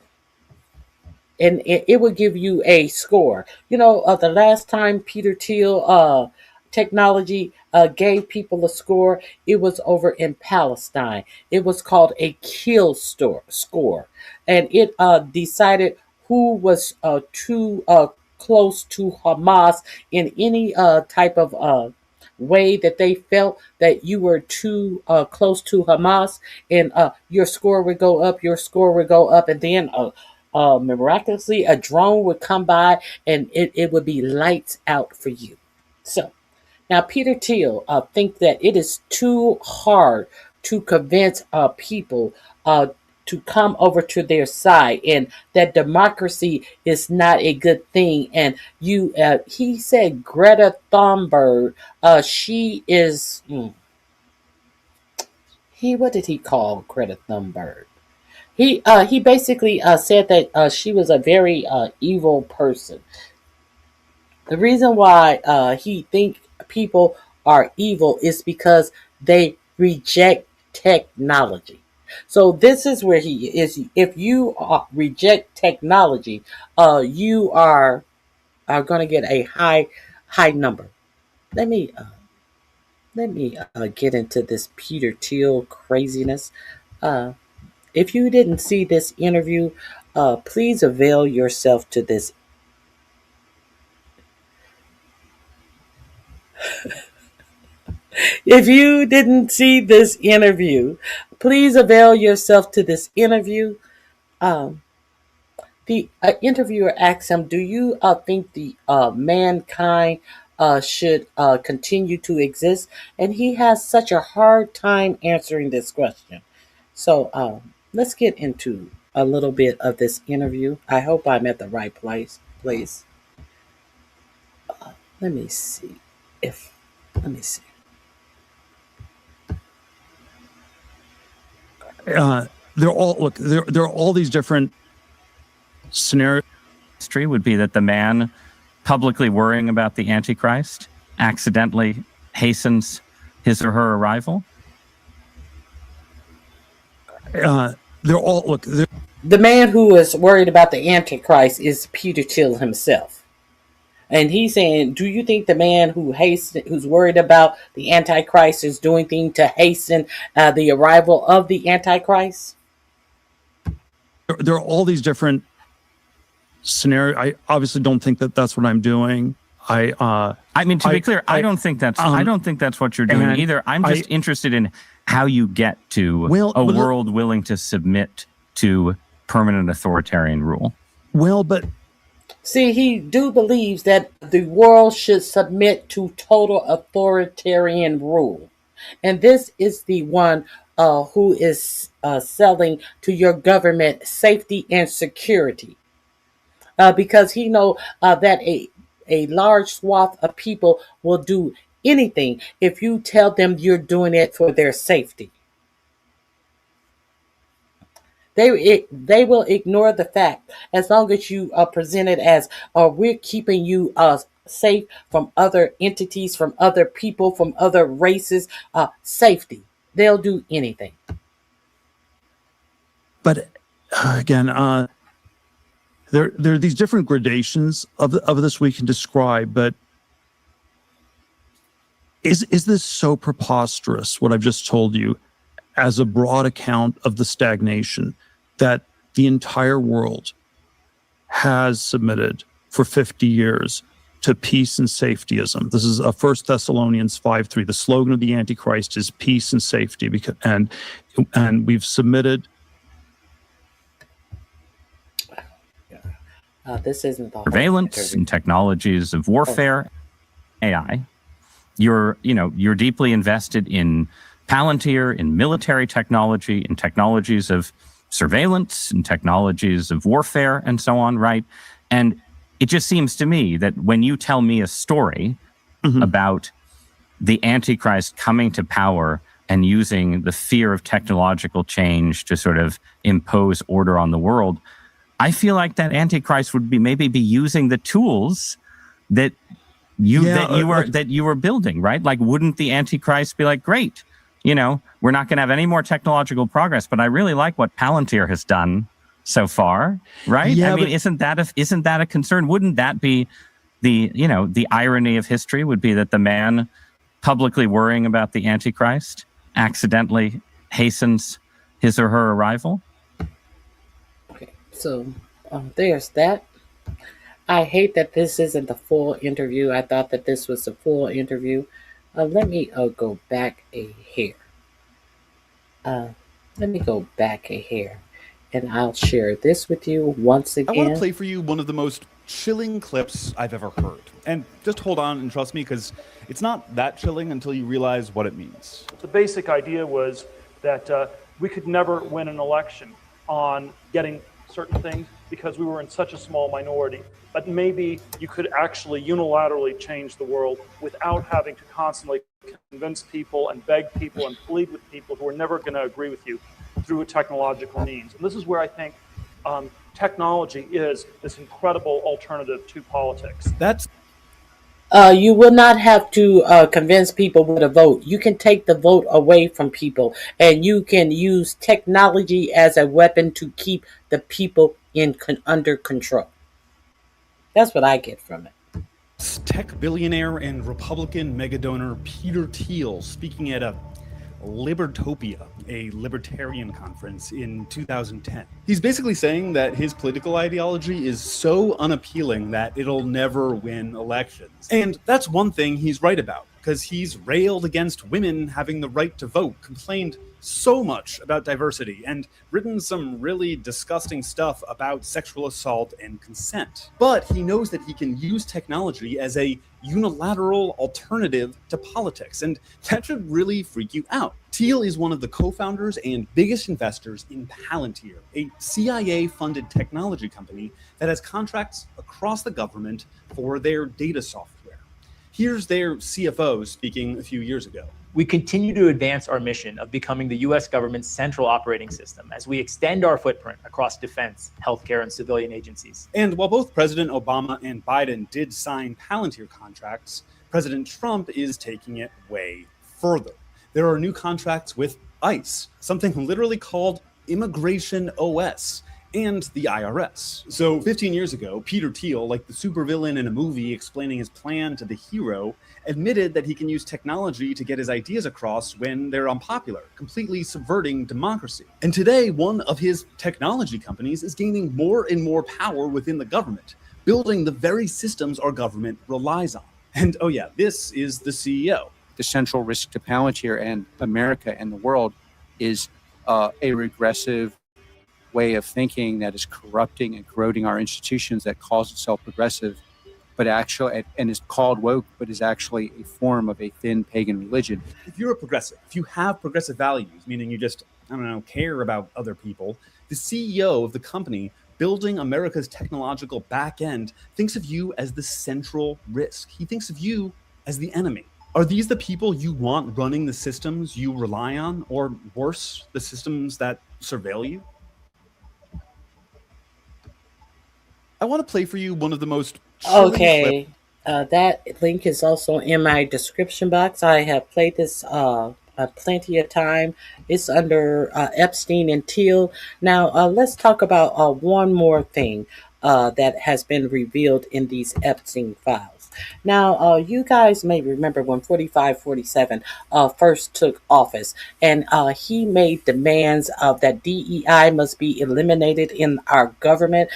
And it will give you a score. The last time Peter Thiel technology gave people a score, it was over in Palestine. It was called a kill score. And it decided who was too close to Hamas in any type of way that they felt that you were too close to Hamas, and your score would go up, and then miraculously a drone would come by and it would be lights out for you. So now Peter Thiel think that it is too hard to convince people to come over to their side, and that democracy is not a good thing. And he said Greta Thunberg, she is, what did he call Greta Thunberg? He basically said that she was a very evil person. The reason why he think people are evil is because they reject technology. So this is where he is. If you reject technology, you are going to get a high number. Let me get into this Peter Thiel craziness. If you didn't see this interview, please avail yourself to this. If you didn't see this interview, please avail yourself to this interview. The interviewer asked him, do you think the mankind should continue to exist? And he has such a hard time answering this question. So let's get into a little bit of this interview. I hope I'm at the right place. Let me see. Let me see. There are all these different scenarios. History would be that the man publicly worrying about the Antichrist accidentally hastens his or her arrival? They're all look. The man who is worried about the Antichrist is Peter Thiel himself. And he's saying, do you think the man who's worried about the Antichrist is doing things to hasten the arrival of the Antichrist? There are all these different scenarios. I obviously don't think that that's what I'm doing. I mean, to be clear, I don't think that's what you're doing either. I'm just interested in how you get to a world willing to submit to permanent authoritarian rule. Well, but see, he believes that the world should submit to total authoritarian rule. And this is the one who is selling to your government safety and security. Because he know that a large swath of people will do anything if you tell them you're doing it for their safety. They will ignore the fact as long as you present it as we're keeping you safe from other entities, from other people, from other races, safety. They'll do anything. But again, there are these different gradations of this we can describe. But is this so preposterous, what I've just told you, as a broad account of the stagnation that the entire world has submitted for 50 years to peace and safetyism? This is 1 Thessalonians 5:3. The slogan of the Antichrist is peace and safety, and we've submitted. This isn't the Surveillance and technologies of warfare, AI. You're deeply invested in Palantir, in military technology, in technologies of surveillance, and technologies of warfare, and so on, right? And it just seems to me that when you tell me a story about the Antichrist coming to power and using the fear of technological change to sort of impose order on the world, I feel like that Antichrist would maybe be using the tools that you were building, right? Like, wouldn't the Antichrist be like, great, we're not going to have any more technological progress, but I really like what Palantir has done so far, right? Yeah, I mean, isn't that a concern? Wouldn't that be the irony of history would be that the man publicly worrying about the Antichrist accidentally hastens his or her arrival? So there's that. I hate that this isn't the full interview. I thought that this was the full interview. Let me go back a hair. And I'll share this with you once again. I want to play for you one of the most chilling clips I've ever heard. And just hold on and trust me, because it's not that chilling until you realize what it means. The basic idea was that we could never win an election on getting certain things because we were in such a small minority. But maybe you could actually unilaterally change the world without having to constantly convince people and beg people and plead with people who are never going to agree with you through a technological means. And this is where I think technology is this incredible alternative to politics. You will not have to convince people with a vote. You can take the vote away from people, and you can use technology as a weapon to keep the people under control. That's what I get from it. Tech billionaire and Republican megadonor Peter Thiel speaking at a Libertopia, a libertarian conference in 2010. He's basically saying that his political ideology is so unappealing that it'll never win elections. And that's one thing he's right about, because he's railed against women having the right to vote, complained so much about diversity, and written some really disgusting stuff about sexual assault and consent. But he knows that he can use technology as a unilateral alternative to politics, and that should really freak you out. Thiel is one of the co-founders and biggest investors in Palantir, a CIA-funded technology company that has contracts across the government for their data software. Here's their CFO speaking a few years ago. we continue to advance our mission of becoming the U.S. government's central operating system as we extend our footprint across defense, healthcare, and civilian agencies. And while both President Obama and Biden did sign Palantir contracts, President Trump is taking it way further. There are new contracts with ICE, something literally called Immigration OS, and the IRS. So 15 years ago, Peter Thiel, like the supervillain in a movie explaining his plan to the hero, admitted that he can use technology to get his ideas across when they're unpopular, completely subverting democracy. And today, one of his technology companies is gaining more and more power within the government, building the very systems our government relies on. And oh yeah, this is the CEO. The central risk to Palantir and America and the world is a regressive way of thinking that is corrupting and corroding our institutions, that calls itself progressive, but actually, and is called woke, but is actually a form of a thin pagan religion. If you're a progressive, if you have progressive values, meaning you just, I don't know, care about other people, the CEO of the company building America's technological back end thinks of you as the central risk. He thinks of you as the enemy. Are these the people you want running the systems you rely on, or worse, the systems that surveil you? I want to play for you one of the most Okay, that link is also in my description box. I have played this plenty of time. It's under Epstien and Thiel. Now, let's talk about one more thing that has been revealed in these Epstein files. Now, you guys may remember when 4547 first took office, and he made demands that DEI must be eliminated in our government.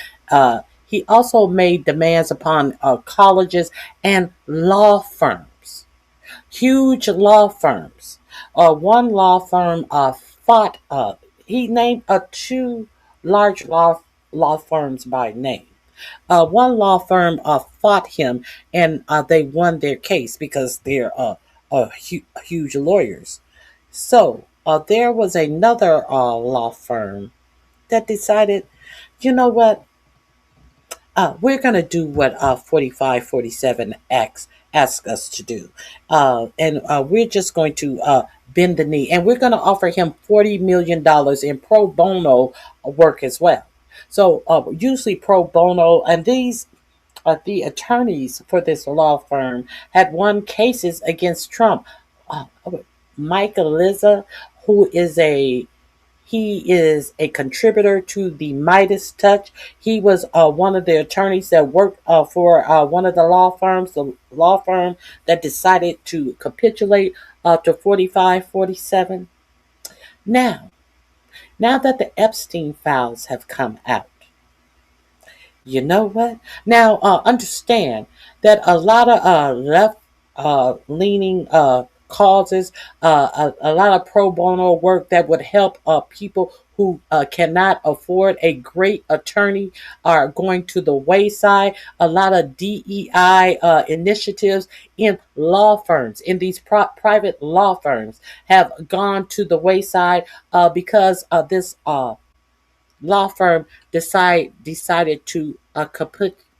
He also made demands upon colleges and law firms, huge law firms. One law firm fought, he named two large law firms by name. One law firm fought him, and they won their case because they're huge lawyers. So there was another law firm that decided, you know what? We're going to do what 4547X asks us to do. And we're just going to bend the knee. And we're going to offer him $40 million in pro bono work as well. So usually pro bono, and these the attorneys for this law firm had won cases against Trump. Mike Eliza, he is a contributor to the Midas Touch. He was one of the attorneys that worked for one of the law firms, the law firm that decided to capitulate to 4547. Now that the Epstein files have come out, you know what? Now, understand that a lot of left-leaning causes, a lot of pro bono work that would help people who cannot afford a great attorney are going to the wayside. A lot of DEI initiatives in law firms, in these private law firms, have gone to the wayside because this law firm decided to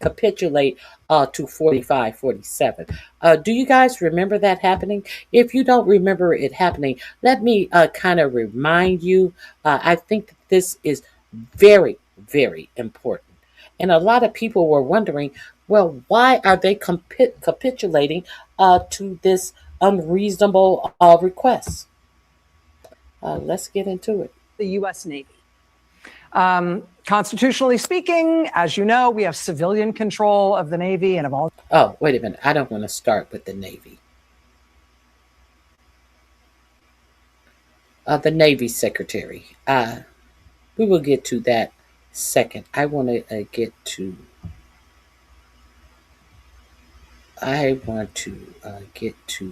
capitulate to 4547. Do you guys remember that happening? If you don't remember it happening, let me kind of remind you. I think that this is very, very important. And a lot of people were wondering, well, why are they capitulating to this unreasonable request? Let's get into it. The U.S. Navy. Constitutionally speaking, as you know, we have civilian control of the Navy and of all. Oh, wait a minute. I don't want to start with the Navy. The Navy Secretary. We will get to that second. I want to get to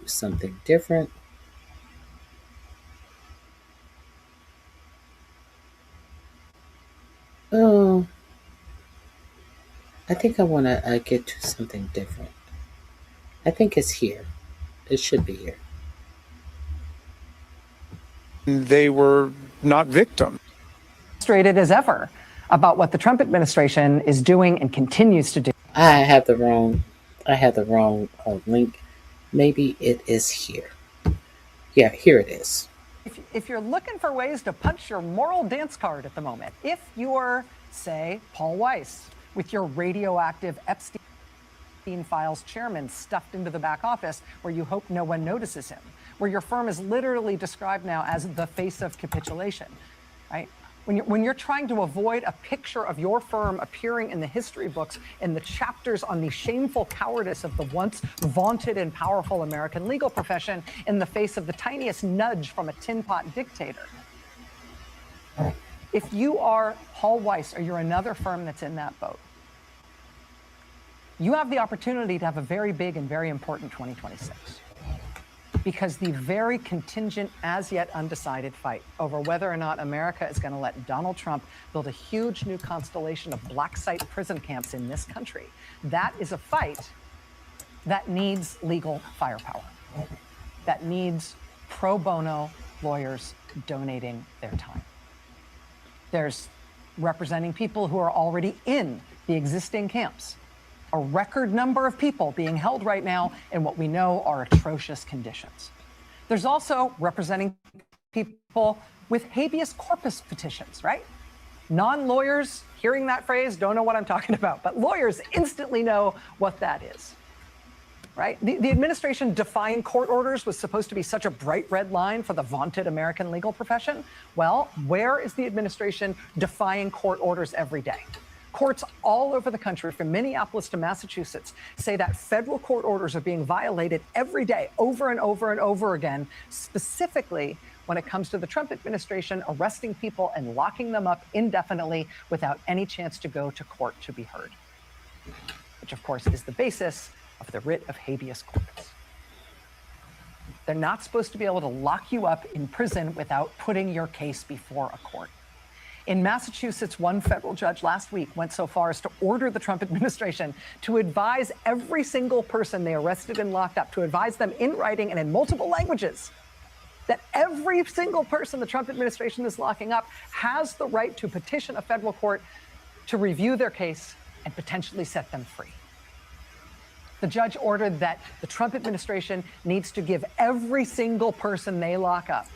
something different. Oh, I think I want to get to something different. I think it's here. It should be here. They were not victims. Frustrated as ever about what the Trump administration is doing and continues to do. I have the wrong link. Maybe it is here. Yeah, here it is. If you're looking for ways to punch your moral dance card at the moment, if you're, say, Paul Weiss, with your radioactive Epstein files chairman stuffed into the back office where you hope no one notices him, where your firm is literally described now as the face of capitulation, right? When you're trying to avoid a picture of your firm appearing in the history books in the chapters on the shameful cowardice of the once vaunted and powerful American legal profession in the face of the tiniest nudge from a tin pot dictator. If you are Paul Weiss or you're another firm that's in that boat, you have the opportunity to have a very big and very important 2026. Because the very contingent, as yet undecided fight over whether or not America is going to let Donald Trump build a huge new constellation of black site prison camps in this country, that is a fight that needs legal firepower, that needs pro bono lawyers donating their time. There's representing people who are already in the existing camps. A record number of people being held right now in what we know are atrocious conditions. There's also representing people with habeas corpus petitions, right? Non-lawyers hearing that phrase don't know what I'm talking about, but lawyers instantly know what that is, right? The administration defying court orders was supposed to be such a bright red line for the vaunted American legal profession. Well, where is the administration defying court orders every day? Courts all over the country, from Minneapolis to Massachusetts, say that federal court orders are being violated every day, over and over and over again, specifically when it comes to the Trump administration arresting people and locking them up indefinitely without any chance to go to court to be heard, which of course is the basis of the writ of habeas corpus. They're not supposed to be able to lock you up in prison without putting your case before a court. In Massachusetts, one federal judge last week went so far as to order the Trump administration to advise every single person they arrested and locked up, to advise them in writing and in multiple languages, that every single person the Trump administration is locking up has the right to petition a federal court to review their case and potentially set them free. The judge ordered that the Trump administration needs to give every single person they lock up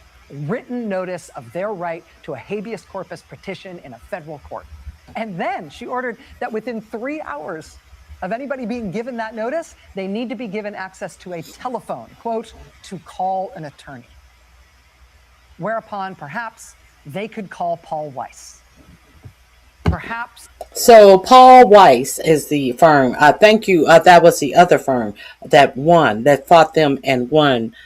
written notice of their right to a habeas corpus petition in a federal court. And then she ordered that within 3 hours of anybody being given that notice, they need to be given access to a telephone, quote, to call an attorney. Whereupon perhaps they could call Paul Weiss. Perhaps. So Paul Weiss is the firm. Thank you. That was the other firm that won, that fought them and won.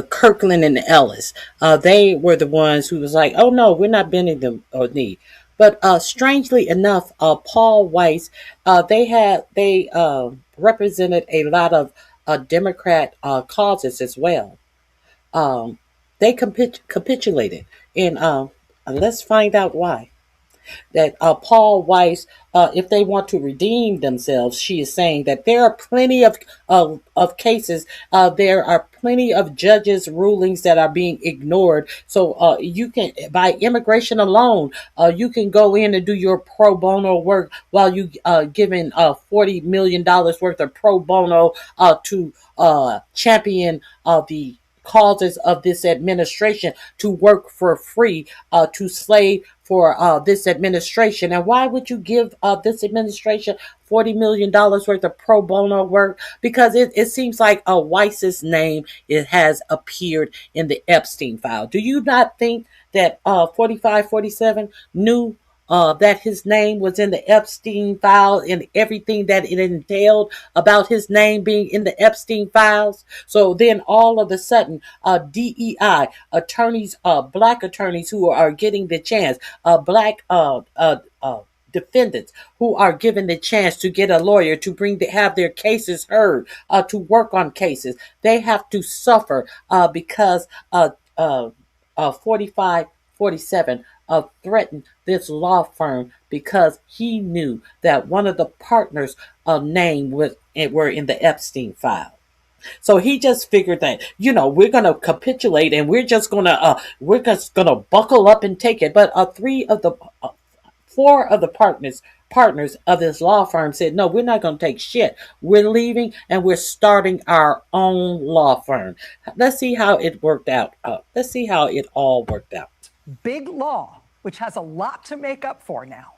Kirkland and Ellis. They were the ones who was like, oh no, we're not bending the knee. But strangely enough, Paul Weiss, they represented a lot of Democrat causes as well. They capitulated, and let's find out why. That Paul Weiss, if they want to redeem themselves, she is saying that there are plenty of cases. There are plenty of judges' rulings that are being ignored. So you can, by immigration alone, you can go in and do your pro bono work while you giving $40 million worth of pro bono to champion the causes of this administration, to work for free, to slave for this administration. And why would you give this administration $40 million worth of pro bono work? Because it seems like Weiss's name, it has appeared in the Epstein file. Do you not think that 4547 knew that his name was in the Epstein file and everything that it entailed about his name being in the Epstein files? So then all of a sudden, DEI attorneys, black attorneys who are getting the chance, black defendants who are given the chance to get a lawyer to have their cases heard, to work on cases, they have to suffer because 4547 threatened this law firm because he knew that one of the partners' name were in the Epstein file. So he just figured that, we're going to capitulate and we're just going to buckle up and take it. But 4 of the partners partners of this law firm said, no, we're not going to take shit. We're leaving and we're starting our own law firm. Let's see how it worked out. Let's see how it all worked out. Big law, which has a lot to make up for now.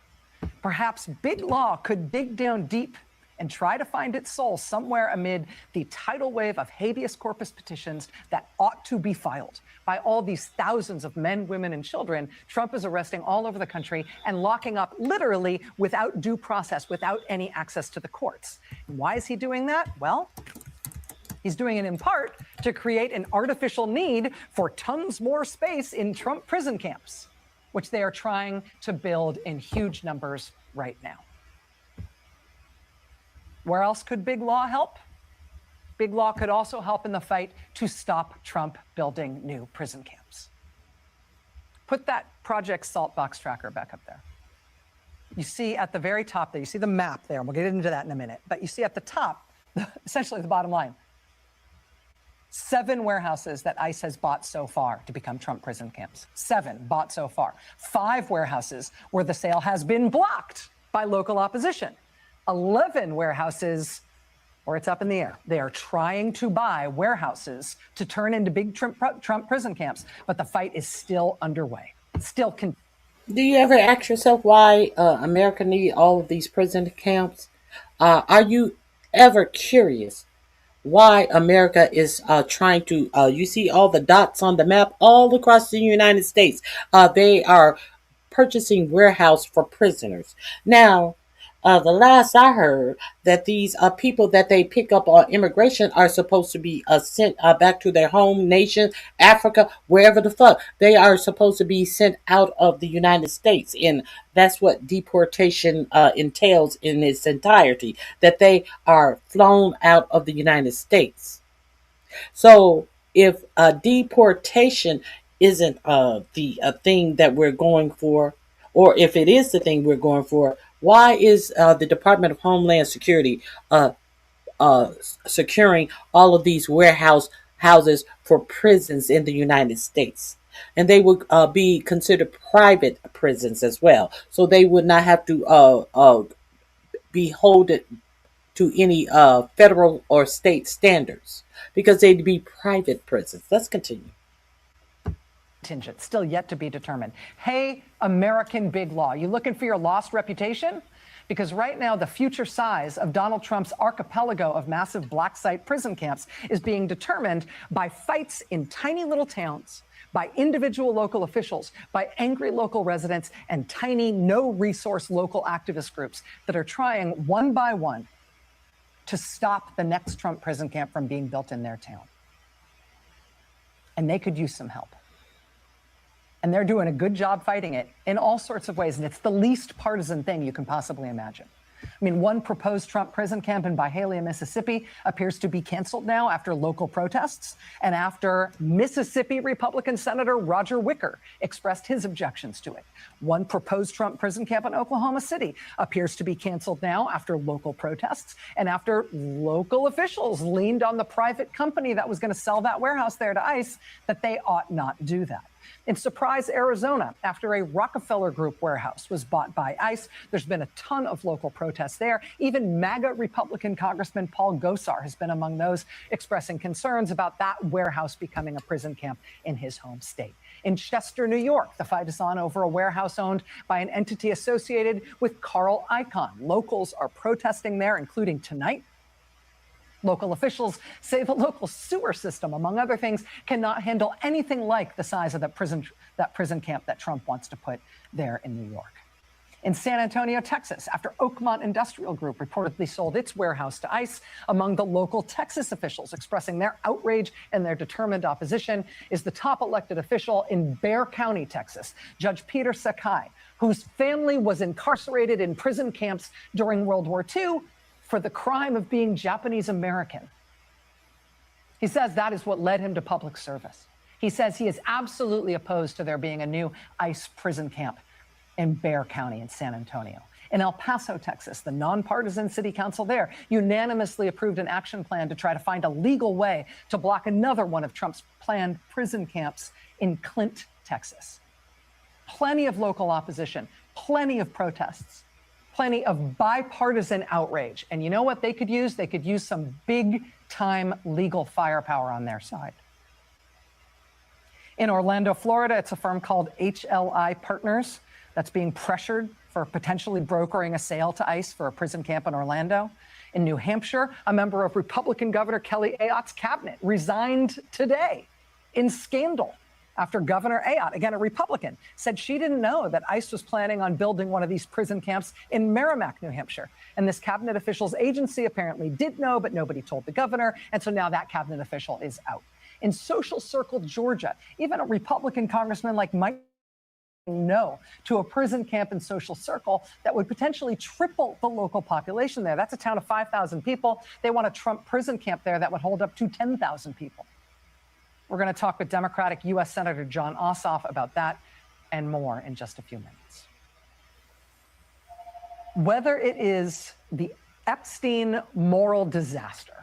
Perhaps big law could dig down deep and try to find its soul somewhere amid the tidal wave of habeas corpus petitions that ought to be filed by all these thousands of men, women, and children Trump is arresting all over the country and locking up literally without due process, without any access to the courts. And why is he doing that? Well, he's doing it in part to create an artificial need for tons more space in Trump prison camps, which they are trying to build in huge numbers right now. Where else could big law help? Big law could also help in the fight to stop Trump building new prison camps. Put that Project Saltbox tracker back up there. You see at the very top there, you see the map there, and we'll get into that in a minute, but you see at the top, essentially the bottom line, 7 warehouses that ICE has bought so far to become Trump prison camps. 7 bought so far. 5 warehouses where the sale has been blocked by local opposition. 11 warehouses where it's up in the air. They are trying to buy warehouses to turn into big Trump prison camps, but the fight is still underway. Do you ever ask yourself why America needs all of these prison camps? Are you ever curious why America is trying to, you see all the dots on the map all across the United States. They are purchasing warehouse for prisoners. Now, the last I heard that these people that they pick up on immigration are supposed to be sent back to their home nation, Africa, wherever the fuck. They are supposed to be sent out of the United States. And that's what deportation entails in its entirety, that they are flown out of the United States. So if deportation isn't the thing that we're going for, or if it is the thing we're going for, why is the Department of Homeland Security securing all of these houses for prisons in the United States? And they would be considered private prisons as well. So they would not have to be holded to any federal or state standards because they'd be private prisons. Let's continue. Contingent, still yet to be determined. Hey, American big law, you looking for your lost reputation? Because right now, the future size of Donald Trump's archipelago of massive black site prison camps is being determined by fights in tiny little towns, by individual local officials, by angry local residents, and tiny, no-resource local activist groups that are trying one by one to stop the next Trump prison camp from being built in their town. And they could use some help. And they're doing a good job fighting it in all sorts of ways. And it's the least partisan thing you can possibly imagine. I mean, one proposed Trump prison camp in Byhalia, Mississippi appears to be canceled now after local protests and after Mississippi Republican Senator Roger Wicker expressed his objections to it. One proposed Trump prison camp in Oklahoma City appears to be canceled now after local protests and after local officials leaned on the private company that was going to sell that warehouse there to ICE that they ought not do that. In Surprise, Arizona, after a Rockefeller Group warehouse was bought by ICE, there's been a ton of local protests there. Even MAGA Republican Congressman Paul Gosar has been among those expressing concerns about that warehouse becoming a prison camp in his home state. In Chester, New York, the fight is on over a warehouse owned by an entity associated with Carl Icahn. Locals are protesting there, including tonight. Local officials say the local sewer system, among other things, cannot handle anything like the size of that prison camp that Trump wants to put there in New York. In San Antonio, Texas, after Oakmont Industrial Group reportedly sold its warehouse to ICE, among the local Texas officials expressing their outrage and their determined opposition is the top elected official in Bexar County, Texas, Judge Peter Sakai, whose family was incarcerated in prison camps during World War II for the crime of being Japanese American. He says that is what led him to public service. He says he is absolutely opposed to there being a new ICE prison camp in Bexar County in San Antonio. In El Paso, Texas, the nonpartisan city council there unanimously approved an action plan to try to find a legal way to block another one of Trump's planned prison camps in Clint, Texas. Plenty of local opposition, plenty of protests, plenty of bipartisan outrage. And you know what they could use? They could use some big-time legal firepower on their side. In Orlando, Florida, it's a firm called HLI Partners that's being pressured for potentially brokering a sale to ICE for a prison camp in Orlando. In New Hampshire, a member of Republican Governor Kelly Ayotte's cabinet resigned today in scandal after Governor Ayotte, again a Republican, said she didn't know that ICE was planning on building one of these prison camps in Merrimack, New Hampshire. And this cabinet official's agency apparently did know, but nobody told the governor. And so now that cabinet official is out. In Social Circle, Georgia, even a Republican congressman like Mike no to a prison camp in Social Circle that would potentially triple the local population there. That's a town of 5,000 people. They want a Trump prison camp there that would hold up to 10,000 people. We're going to talk with Democratic U.S. Senator John Ossoff about that and more in just a few minutes. Whether it is the Epstien moral disaster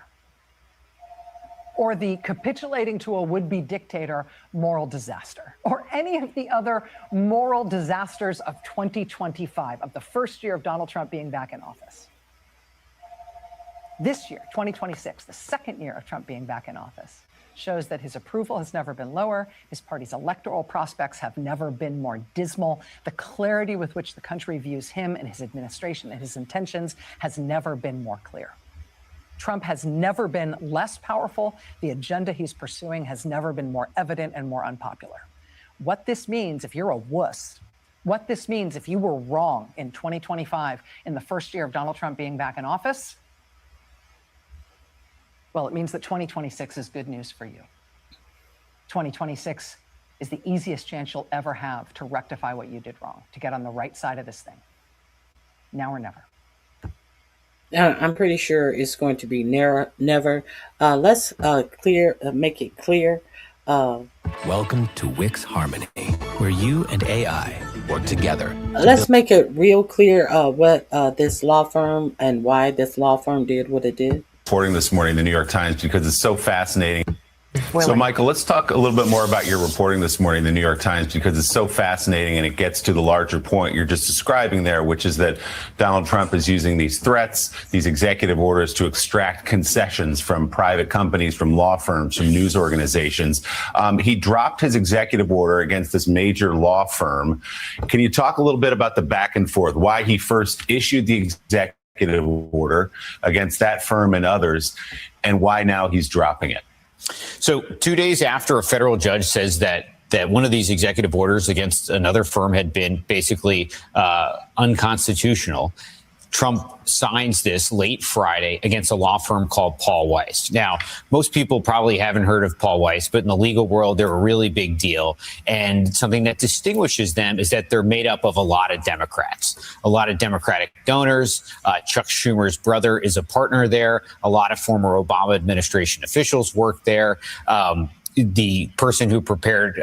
or the capitulating to a would-be dictator moral disaster, or any of the other moral disasters of 2025, of the first year of Donald Trump being back in office. This year, 2026, the second year of Trump being back in office, shows that his approval has never been lower, his party's electoral prospects have never been more dismal, the clarity with which the country views him and his administration and his intentions has never been more clear. Trump has never been less powerful. The agenda he's pursuing has never been more evident and more unpopular. What this means if you're a wuss, what this means if you were wrong in 2025, in the first year of Donald Trump being back in office, well, it means that 2026 is good news for you. 2026 is the easiest chance you'll ever have to rectify what you did wrong, to get on the right side of this thing. Now or never. I'm pretty sure it's going to be never. Let's make it clear. Welcome to Wix Harmony, where you and AI work together. Let's make it real clear what this law firm and why this law firm did what it did. Reporting this morning in the New York Times because it's so fascinating. So, Michael, let's talk a little bit more about your reporting this morning in the New York Times because it's so fascinating and it gets to the larger point you're just describing there, which is that Donald Trump is using these threats, these executive orders to extract concessions from private companies, from law firms, from news organizations. He dropped his executive order against this major law firm. Can you talk a little bit about the back and forth, why he first issued the executive order against that firm and others, and why now he's dropping it? So 2 days after a federal judge says that one of these executive orders against another firm had been basically unconstitutional, Trump signs this late Friday against a law firm called Paul Weiss. Now, most people probably haven't heard of Paul Weiss, but in the legal world, they're a really big deal. And something that distinguishes them is that they're made up of a lot of Democrats, a lot of Democratic donors. Chuck Schumer's brother is a partner there. A lot of former Obama administration officials work there. The person who prepared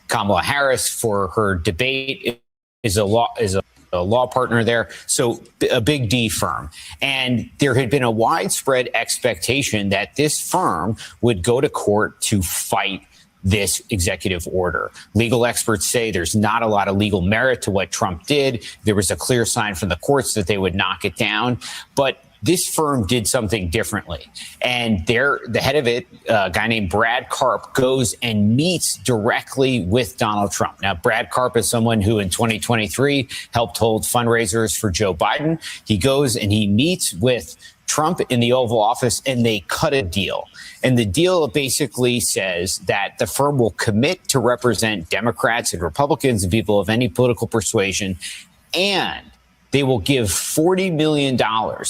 Kamala Harris for her debate is a law partner there. So a big D firm. And there had been a widespread expectation that this firm would go to court to fight this executive order. Legal experts say there's not a lot of legal merit to what Trump did. There was a clear sign from the courts that they would knock it down. But this firm did something differently. And the head of it, a guy named Brad Karp, goes and meets directly with Donald Trump. Now, Brad Karp is someone who in 2023 helped hold fundraisers for Joe Biden. He goes and he meets with Trump in the Oval Office and they cut a deal. And the deal basically says that the firm will commit to represent Democrats and Republicans and people of any political persuasion, and they will give $40 million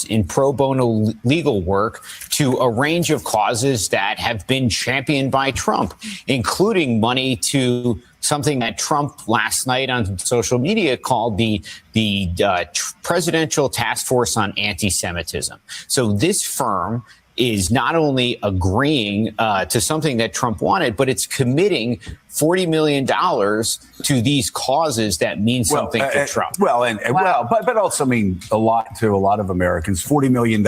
in pro bono legal work to a range of causes that have been championed by Trump, including money to something that Trump last night on social media called the Presidential Task Force on Anti-Semitism. So this firm is not only agreeing to something that Trump wanted, but it's committing $40 million to these causes that mean something to Trump. But also mean a lot to a lot of Americans. $40 million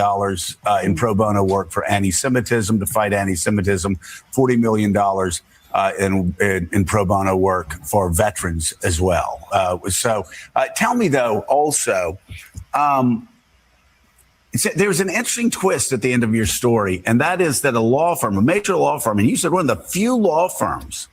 in pro bono work for anti-Semitism, to fight anti-Semitism. $40 million in pro bono work for veterans as well. So tell me, though, also, there's an interesting twist at the end of your story, and that is that a law firm, a major law firm, and you said one of the few law firms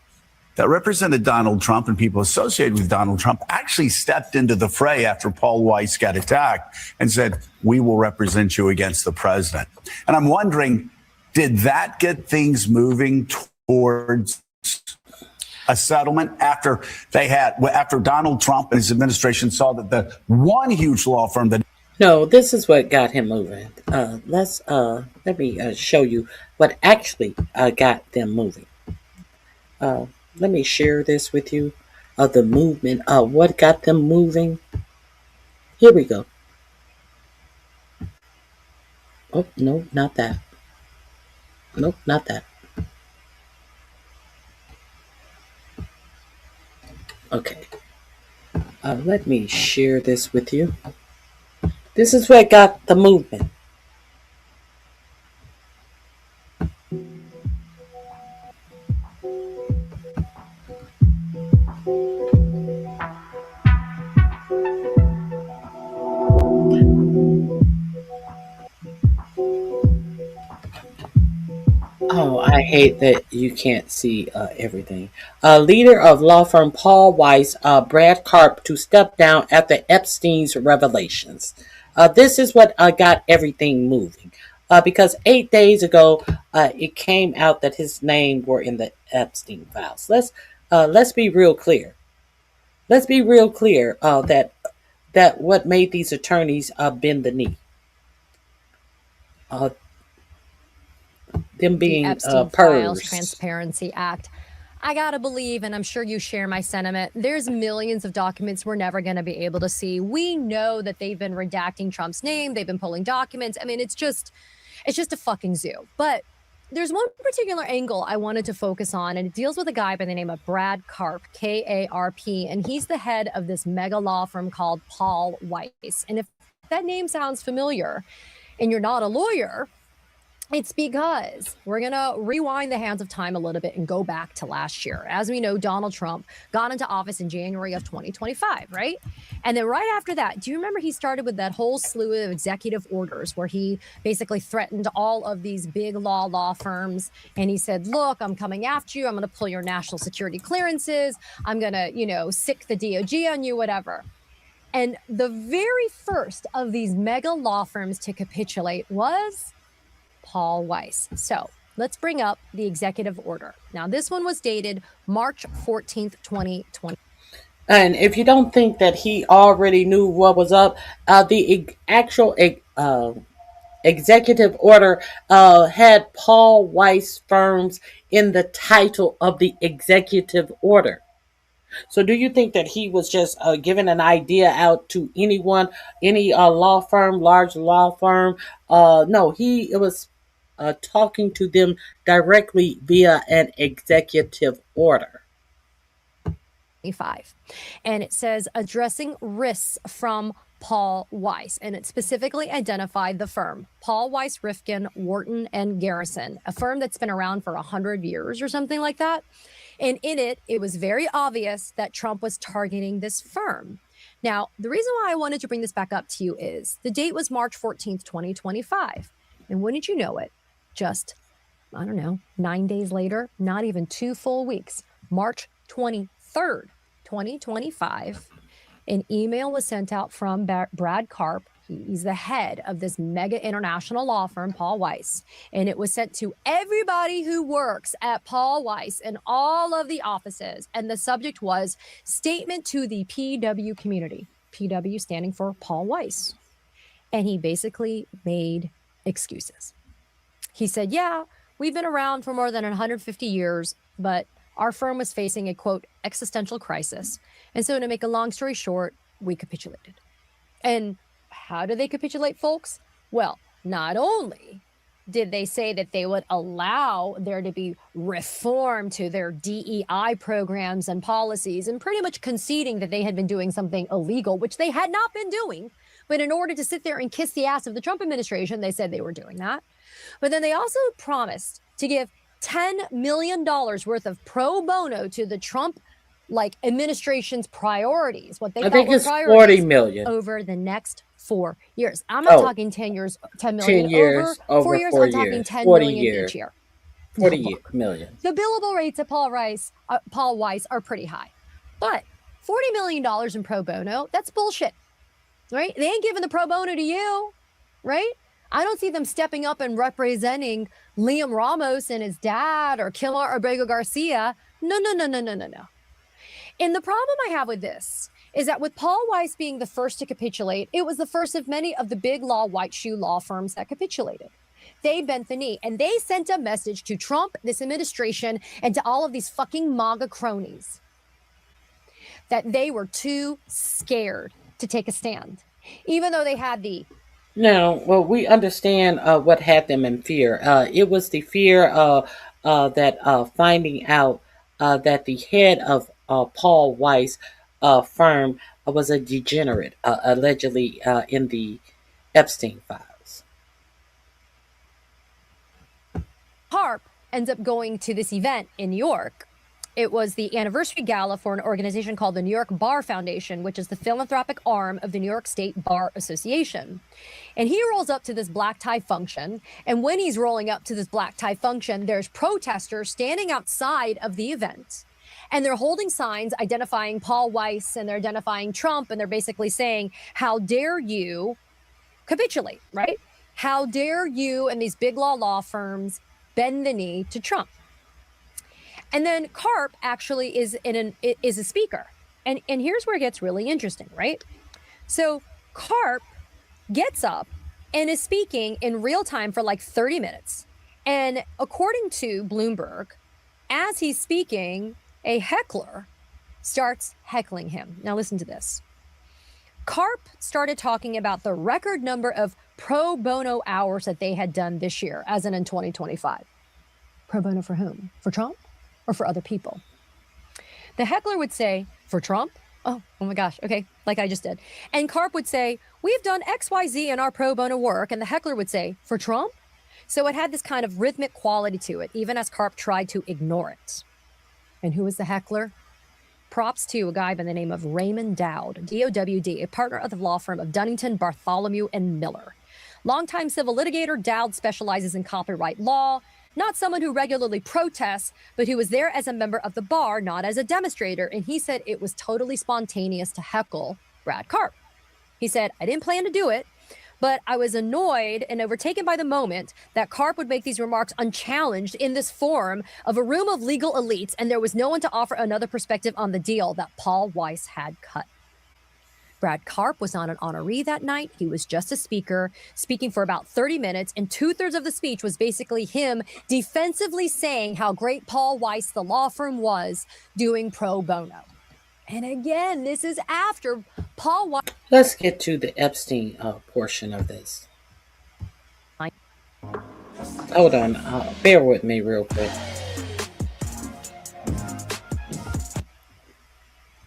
that represented Donald Trump and people associated with Donald Trump, actually stepped into the fray after Paul Weiss got attacked and said, we will represent you against the president. And I'm wondering, did that get things moving towards a settlement after Donald Trump and his administration saw that the one huge law firm that No, this is what got him moving. Let me show you what actually got them moving. Let me share this with you. The movement. What got them moving? Here we go. Oh no, not that. Nope, not that. Okay. Let me share this with you. This is what got the movement. Oh, I hate that you can't see everything. Leader of law firm Paul Weiss, Brad Karp, to step down after Epstein's revelations. This is what got everything moving. Because 8 days ago, it came out that his name were in the Epstein files. Let's be real clear. Let's be real clear that what made these attorneys bend the knee. Them being the Epstein Files PERS. Transparency Act. I gotta believe, and I'm sure you share my sentiment, there's millions of documents we're never gonna be able to see. We know that they've been redacting Trump's name, they've been pulling documents. I mean, it's just a fucking zoo. But there's one particular angle I wanted to focus on, and it deals with a guy by the name of Brad Karp, K-A-R-P, and he's the head of this mega law firm called Paul Weiss. And if that name sounds familiar and you're not a lawyer, it's because we're going to rewind the hands of time a little bit and go back to last year. As we know, Donald Trump got into office in January of 2025, right? And then right after that, do you remember he started with that whole slew of executive orders where he basically threatened all of these big law firms. And he said, look, I'm coming after you. I'm going to pull your national security clearances. I'm going to, sick the DOJ on you, whatever. And the very first of these mega law firms to capitulate was Paul Weiss. So let's bring up the executive order. Now, this one was dated March 14th, 2020. And if you don't think that he already knew what was up, the actual executive order had Paul Weiss firms in the title of the executive order. So do you think that he was just giving an idea out to anyone, any law firm, large law firm? No, he was talking to them directly via an executive order. And it says addressing risks from Paul Weiss, and it specifically identified the firm Paul Weiss, Rifkin, Wharton, and Garrison, a firm that's been around for 100 years or something like that. And in it, it was very obvious that Trump was targeting this firm. Now, the reason why I wanted to bring this back up to you is the date was March 14th, 2025. And wouldn't you know it, just, 9 days later, not even 2 full weeks, March 23rd, 2025, an email was sent out from Brad Karp. He's the head of this mega international law firm, Paul Weiss. And it was sent to everybody who works at Paul Weiss and all of the offices. And the subject was Statement to the PW Community. PW standing for Paul Weiss. And he basically made excuses. He said, yeah, we've been around for more than 150 years, but our firm was facing a, quote, existential crisis. And so to make a long story short, we capitulated. And how do they capitulate, folks? Well, not only did they say that they would allow there to be reform to their DEI programs and policies, and pretty much conceding that they had been doing something illegal, which they had not been doing. But in order to sit there and kiss the ass of the Trump administration, they said they were doing that. But then they also promised to give $10 million worth of pro bono to the Trump administration's priorities, what they I thought think were it's priorities 40 million. over the next 4 years. I'm not talking 10 years, 10 million 10 years over 4 years. I'm talking 10 million each year. 40 million. The billable rates at Paul Weiss are pretty high, but $40 million in pro bono, that's bullshit, right? They ain't giving the pro bono to you, right? I don't see them stepping up and representing Liam Ramos and his dad or Kilmar Abrego Garcia. No. And the problem I have with this is that with Paul Weiss being the first to capitulate, it was the first of many of the big white shoe law firms that capitulated. They bent the knee and they sent a message to Trump, this administration, and to all of these fucking MAGA cronies that they were too scared to take a stand, even though they had the... No, well, we understand what had them in fear. It was the fear that finding out that the head of Paul Weiss firm was a degenerate, allegedly in the Epstien files. Harp ends up going to this event in New York. It was the anniversary gala for an organization called the New York Bar Foundation, which is the philanthropic arm of the New York State Bar Association. And he rolls up to this black tie function. And when he's rolling up to this black tie function, there's protesters standing outside of the event. And they're holding signs identifying Paul Weiss, and they're identifying Trump, and they're basically saying, how dare you capitulate, right? How dare you and these big law firms bend the knee to Trump? And then Karp actually is a speaker. And here's where it gets really interesting, right? So Karp gets up and is speaking in real time for 30 minutes. And according to Bloomberg, as he's speaking, a heckler starts heckling him. Now listen to this. Karp started talking about the record number of pro bono hours that they had done this year, as in 2025. Pro bono for whom? For Trump or for other people? The heckler would say, for Trump? Oh my gosh, okay, like I just did. And Karp would say, we've done XYZ in our pro bono work. And the heckler would say, for Trump? So it had this kind of rhythmic quality to it, even as Karp tried to ignore it. And who was the heckler? Props to a guy by the name of Raymond Dowd, D-O-W-D, a partner of the law firm of Dunnington, Bartholomew, and Miller. Longtime civil litigator, Dowd specializes in copyright law, not someone who regularly protests, but who was there as a member of the bar, not as a demonstrator. And he said it was totally spontaneous to heckle Brad Karp. He said, I didn't plan to do it, but I was annoyed and overtaken by the moment that Karp would make these remarks unchallenged in this forum of a room of legal elites, and there was no one to offer another perspective on the deal that Paul Weiss had cut. Brad Karp was not an honoree that night. He was just a speaker, speaking for about 30 minutes, and 2/3 of the speech was basically him defensively saying how great Paul Weiss, the law firm, was doing pro bono. And again, this is after Paul Weiss. Let's get to the Epstein portion of this. Hold on, bear with me real quick.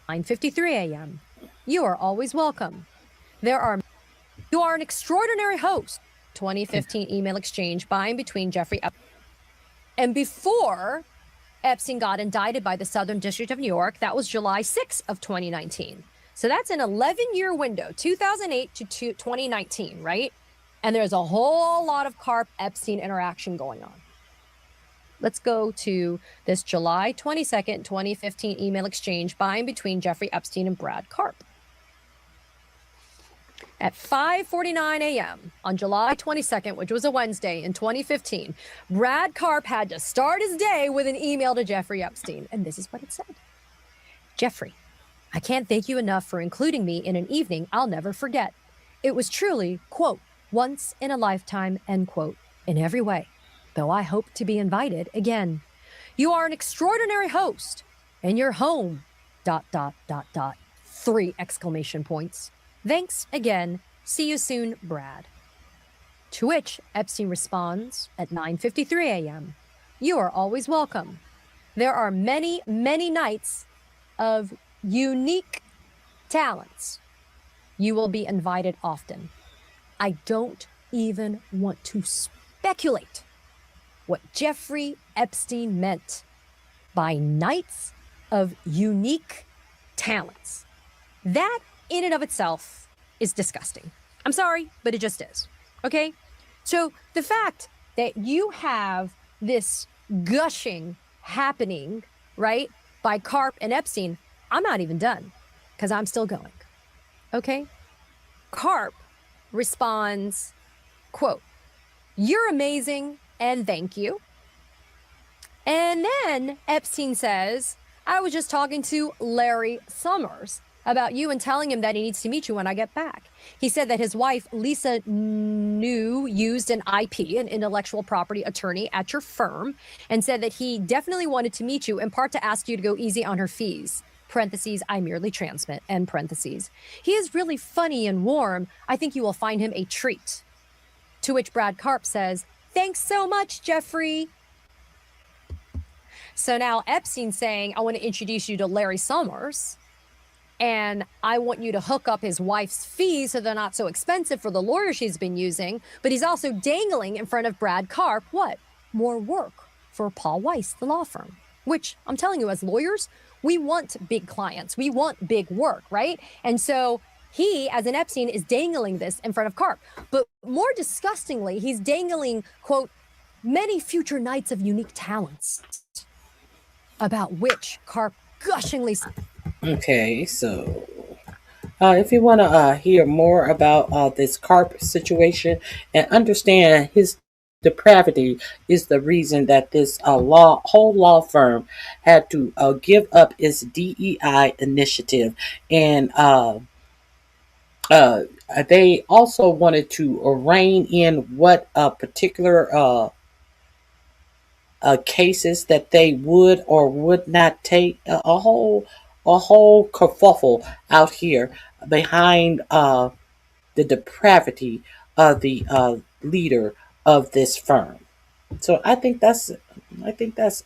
9:53 a.m. You are always welcome. You are an extraordinary host. 2015 email exchange by and between Jeffrey Epstein. And before Epstein got indicted by the Southern District of New York, that was July 6th of 2019. So that's an 11-year window, 2008 to 2019, right? And there's a whole lot of Karp-Epstein interaction going on. Let's go to this July 22nd, 2015 email exchange by and between Jeffrey Epstein and Brad Karp. At 5:49 a.m. on July 22nd, which was a Wednesday in 2015, Brad Karp had to start his day with an email to Jeffrey Epstein. And this is what it said. Jeffrey, I can't thank you enough for including me in an evening I'll never forget. It was truly, quote, once in a lifetime, end quote, in every way, though I hope to be invited again. You are an extraordinary host, and your home, ... 3 exclamation points. Thanks again. See you soon, Brad. To which Epstein responds at 9:53 a.m. You are always welcome. There are many, many nights of unique talents. You will be invited often. I don't even want to speculate what Jeffrey Epstein meant by nights of unique talents. That in and of itself is disgusting. I'm sorry, but it just is. Okay? So the fact that you have this gushing happening, right, by Karp and Epstein, I'm not even done because I'm still going. Okay? Karp responds, quote, "You're amazing and thank you." And then Epstein says, "I was just talking to Larry Summers about you and telling him that he needs to meet you when I get back." He said that his wife, Lisa New, used an IP, an intellectual property attorney at your firm, and said that he definitely wanted to meet you in part to ask you to go easy on her fees. Parentheses, I merely transmit, end parentheses. He is really funny and warm. I think you will find him a treat. To which Brad Karp says, "Thanks so much, Jeffrey." So now Epstein's saying, "I want to introduce you to Larry Summers, and I want you to hook up his wife's fees so they're not so expensive for the lawyer she's been using." But he's also dangling in front of Brad Karp, what? More work for Paul Weiss, the law firm, which I'm telling you, as lawyers, we want big clients. We want big work, right? And so he, as an Epstein, is dangling this in front of Karp. But more disgustingly, he's dangling, quote, "many future nights of unique talents," about which Karp gushingly. Okay, so if you want to hear more about this Karp situation and understand his depravity is the reason that this whole law firm had to give up its DEI initiative, and they also wanted to rein in what particular cases that they would or would not take. A whole kerfuffle out here behind the depravity of the leader of this firm. So I think that's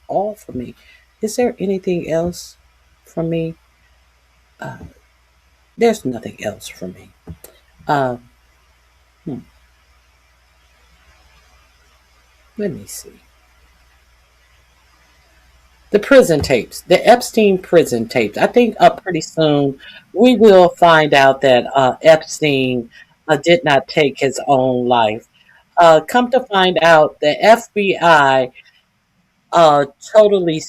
all for me. Is there anything else from me? There's nothing else from me. Let me see. The prison tapes, the Epstein prison tapes. I think pretty soon we will find out that Epstein did not take his own life. Come to find out, the FBI totally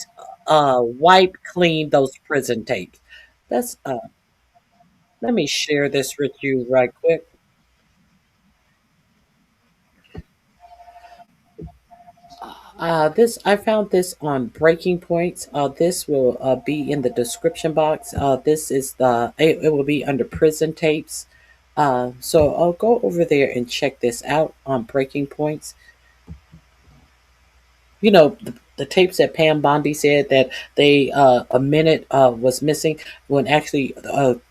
wiped clean those prison tapes. Let's let me share this with you right quick. I found this on Breaking Points. This will be in the description box. This is it will be under prison tapes. So I'll go over there and check this out on Breaking Points. You know, the tapes that Pam Bondi said that they a minute was missing when actually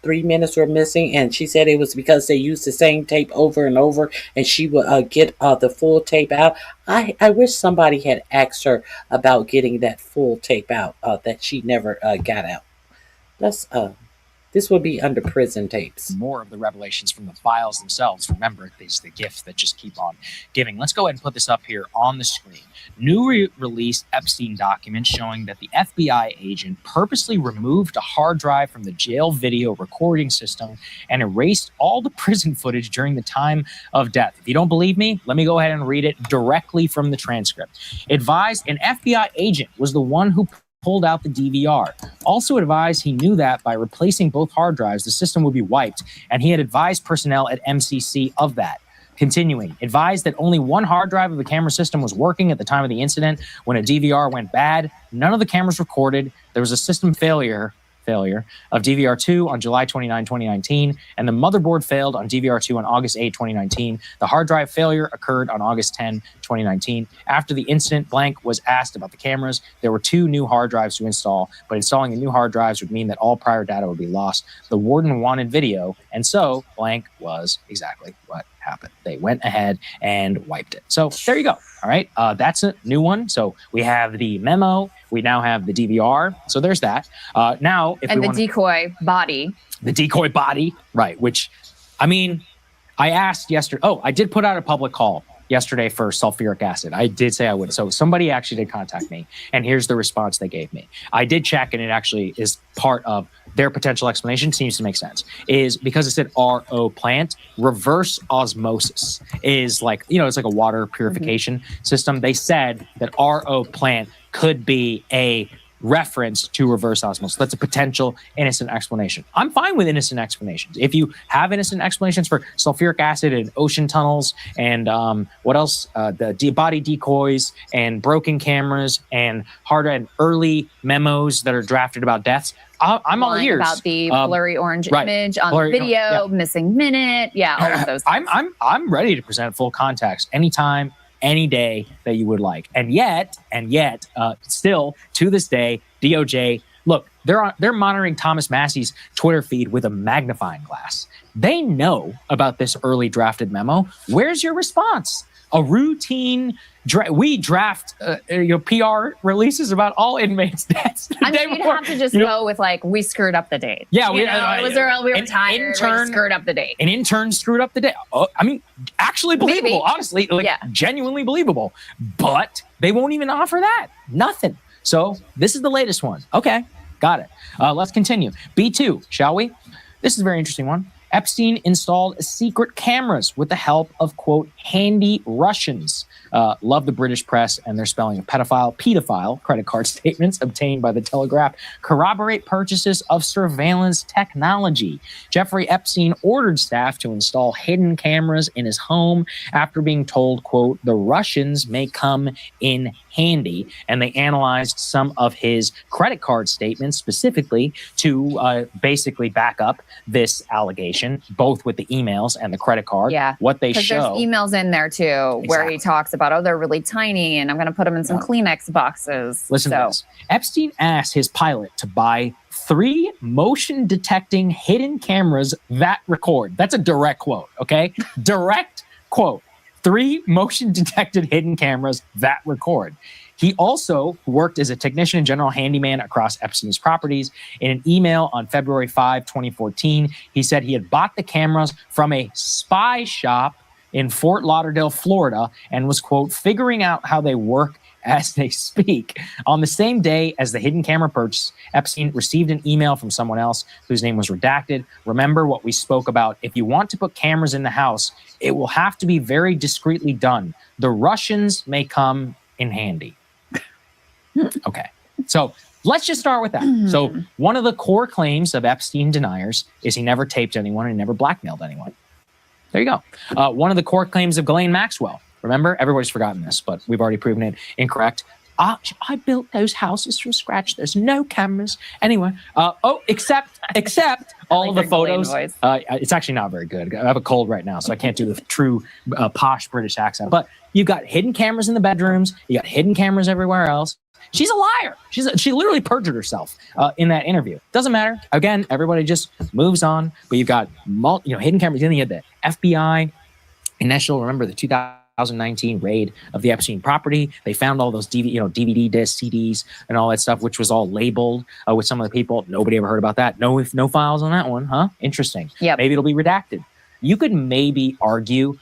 3 minutes were missing, and she said it was because they used the same tape over and over, and she would get the full tape out. I wish somebody had asked her about getting that full tape out that she never got out. This will be under prison tapes. More of the revelations from the files themselves. Remember, these are the gifts that just keep on giving. Let's go ahead and put this up here on the screen. New released Epstein documents showing that the FBI agent purposely removed a hard drive from the jail video recording system and erased all the prison footage during the time of death. If you don't believe me, let me go ahead and read it directly from the transcript. Advised an FBI agent was the one who pulled out the DVR. Also advised he knew that by replacing both hard drives, the system would be wiped, and he had advised personnel at MCC of that. Continuing, advised that only one hard drive of the camera system was working at the time of the incident when a DVR went bad. None of the cameras recorded. There was a system failure of DVR2 on July 29, 2019, and the motherboard failed on DVR2 on August 8, 2019. The hard drive failure occurred on August 10, 2019. After the incident, blank was asked about the cameras. There were 2 new hard drives to install, but installing the new hard drives would mean that all prior data would be lost. The warden wanted video, and so blank was exactly what happened. happen. They went ahead and wiped it. So there you go. All right. That's a new one. So we have the memo. We now have the DVR. So there's that. Now, if and we the decoy body. The decoy body, right? Which, I mean, I asked yesterday. Oh, I did put out a public call yesterday for sulfuric acid. I did say I would. So somebody actually did contact me, and here's the response they gave me. I did check, and it actually is part of their potential explanation. Seems to make sense. Is because it said RO plant, reverse osmosis is like, it's like a water purification system. They said that RO plant could be a reference to reverse osmosis. That's a potential innocent explanation. I'm fine with innocent explanations. If you have innocent explanations for sulfuric acid and ocean tunnels and what else, the body decoys and broken cameras and hard and early memos that are drafted about deaths, I'm all ears. About the blurry orange image on the video, missing minute, all of those things. I'm ready to present full context anytime, any day that you would like. And yet, still to this day, DOJ, look, they're monitoring Thomas Massey's Twitter feed with a magnifying glass. They know about this early drafted memo. Where's your response? A routine we draft PR releases about all inmates' deaths. I mean, you'd have to just go with we screwed up the date. Yeah, we were tired. We screwed up the date. An intern screwed up the date. Oh, I mean, actually believable. Maybe. Honestly, genuinely believable. But they won't even offer that. Nothing. So this is the latest one. Okay, got it. Let's continue. B2, shall we? This is a very interesting one. Epstein installed secret cameras with the help of, quote, handy Russians. Love the British press and their spelling of pedophile. Credit card statements obtained by the Telegraph corroborate purchases of surveillance technology. Jeffrey Epstein ordered staff to install hidden cameras in his home after being told, quote, the Russians may come in handy. And they analyzed some of his credit card statements specifically to basically back up this allegation, both with the emails and the credit card. Yeah. What they show. There's emails in there too, where he talks about, they're really tiny and I'm going to put them in some Kleenex boxes. Listen to this. Epstein asked his pilot to buy 3 motion detecting hidden cameras that record. That's a direct quote. Okay. Direct quote. 3 motion detected hidden cameras that record. He also worked as a technician and general handyman across Epstein's properties. In an email on February 5, 2014, he said he had bought the cameras from a spy shop in Fort Lauderdale, Florida, and was, quote, figuring out how they work as they speak. On the same day as the hidden camera purchase, Epstein received an email from someone else whose name was redacted. Remember what we spoke about. If you want to put cameras in the house, it will have to be very discreetly done. The Russians may come in handy. Okay. So let's just start with that. So one of the core claims of Epstein deniers is he never taped anyone and never blackmailed anyone. There you go. One of the core claims of Ghislaine Maxwell. Remember, everybody's forgotten this, but we've already proven it incorrect. I built those houses from scratch. There's no cameras. Anyway, except all of the photos. It's actually not very good. I have a cold right now, so I can't do the true posh British accent. But you've got hidden cameras in the bedrooms. You got hidden cameras everywhere else. She's a liar. She literally perjured herself in that interview. Doesn't matter. Again, everybody just moves on. But you've got hidden cameras. Then you had the FBI initial. Remember the 2019 raid of the Epstein property. They found all those DVD discs, CDs, and all that stuff, which was all labeled with some of the people. Nobody ever heard about that. No files on that one, huh? Interesting. Yeah. Maybe it'll be redacted. You could maybe argue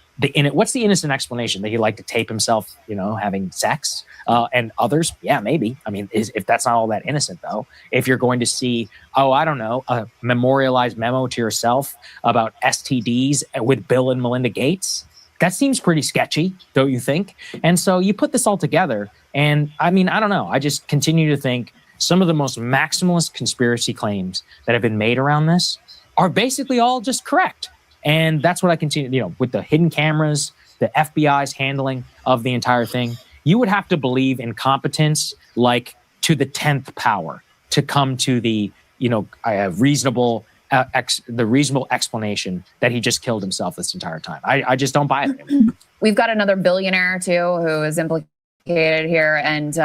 what's the innocent explanation that he liked to tape himself, having sex, and others? Yeah, maybe. I mean, if that's not all that innocent, though, if you're going to see, I don't know, a memorialized memo to yourself about STDs with Bill and Melinda Gates, that seems pretty sketchy, don't you think? And so you put this all together, and I mean, I don't know. I just continue to think some of the most maximalist conspiracy claims that have been made around this are basically all just correct. And that's what I continue, with the hidden cameras, the FBI's handling of the entire thing. You would have to believe in competence like to the 10th power to come to the, reasonable explanation that he just killed himself this entire time. I just don't buy it. We've got another billionaire too who is implicated here and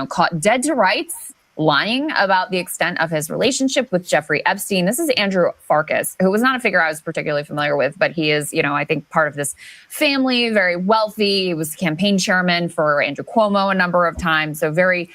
caught dead to rights lying about the extent of his relationship with Jeffrey Epstein. This is Andrew Farkas, who was not a figure I was particularly familiar with, but he is, I think part of this family, very wealthy. He was campaign chairman for Andrew Cuomo a number of times. So very,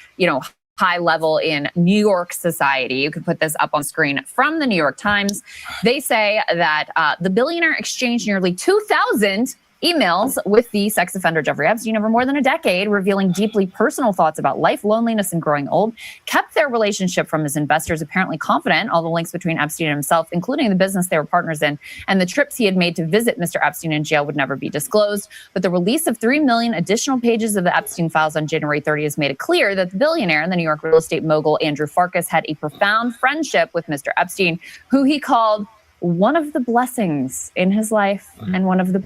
high level in New York society. You can put this up on screen from the New York Times. They say that the billionaire exchanged nearly 2,000 emails with the sex offender Jeffrey Epstein over more than a decade, revealing deeply personal thoughts about life, loneliness, and growing old, kept their relationship from his investors apparently confident, all the links between Epstein and himself, including the business they were partners in, and the trips he had made to visit Mr. Epstein in jail would never be disclosed. But the release of 3 million additional pages of the Epstein files on January 30th made it clear that the billionaire and the New York real estate mogul Andrew Farkas had a profound friendship with Mr. Epstein, who he called one of the blessings in his life and one of the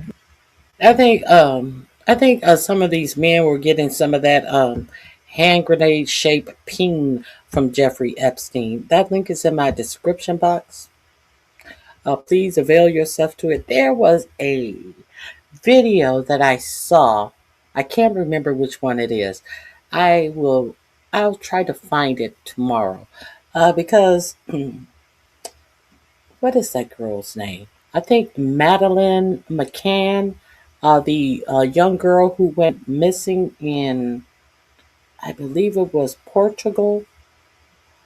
I think some of these men were getting some of that hand grenade shaped ping from Jeffrey Epstein. That link is in my description box. Please avail yourself to it. There was a video that I saw. I can't remember which one it is. I'll try to find it tomorrow. Because what is that girl's name? I think Madeleine McCann. The young girl who went missing in, I believe it was Portugal.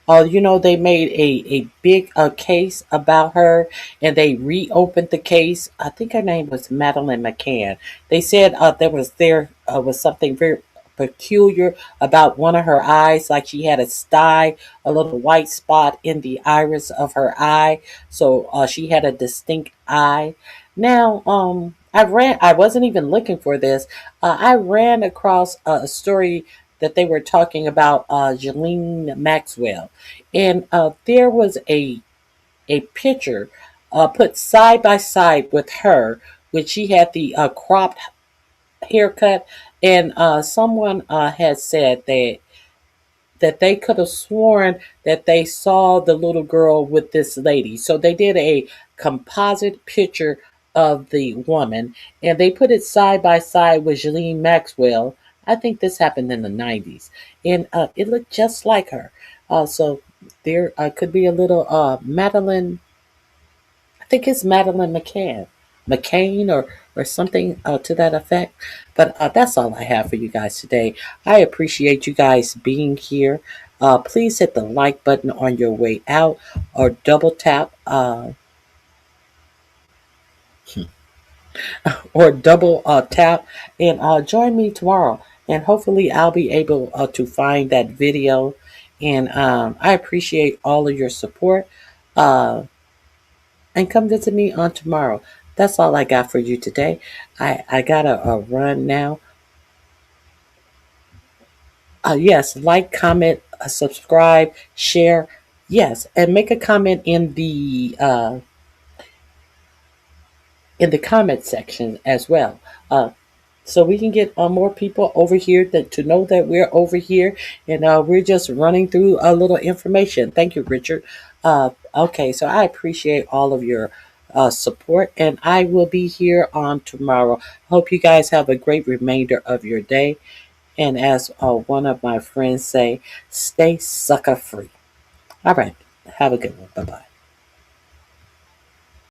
They made a big case about her, and they reopened the case. I think her name was Madeleine McCann. They said there was something very peculiar about one of her eyes, like she had a sty, a little white spot in the iris of her eye. So she had a distinct eye. Now, I wasn't even looking for this. I ran across a story that they were talking about Ghislaine Maxwell. And there was a picture put side by side with her when she had the cropped haircut. And someone had said that they could have sworn that they saw the little girl with this lady. So they did a composite picture of the woman, and they put it side by side with Ghislaine Maxwell. I think this happened in the 90s, and it looked just like her. So there could be a little Madeleine, I think it's Madeleine McCain or something to that effect. But that's all I have for you guys today. I appreciate you guys being here. Please hit the like button on your way out, or double tap tap, and join me tomorrow, and hopefully I'll be able to find that video. And I appreciate all of your support, and come visit me on tomorrow. That's all I got for you today. I gotta run now. Yes, like, comment, subscribe, share. Yes, and make a comment in the comment section as well, so we can get more people over here to know that we're over here, and we're just running through a little information. Thank you, Richard. Okay, so I appreciate all of your support, and I will be here on tomorrow. Hope you guys have a great remainder of your day, and as one of my friends say, stay sucker free. All right, have a good one. Bye-bye.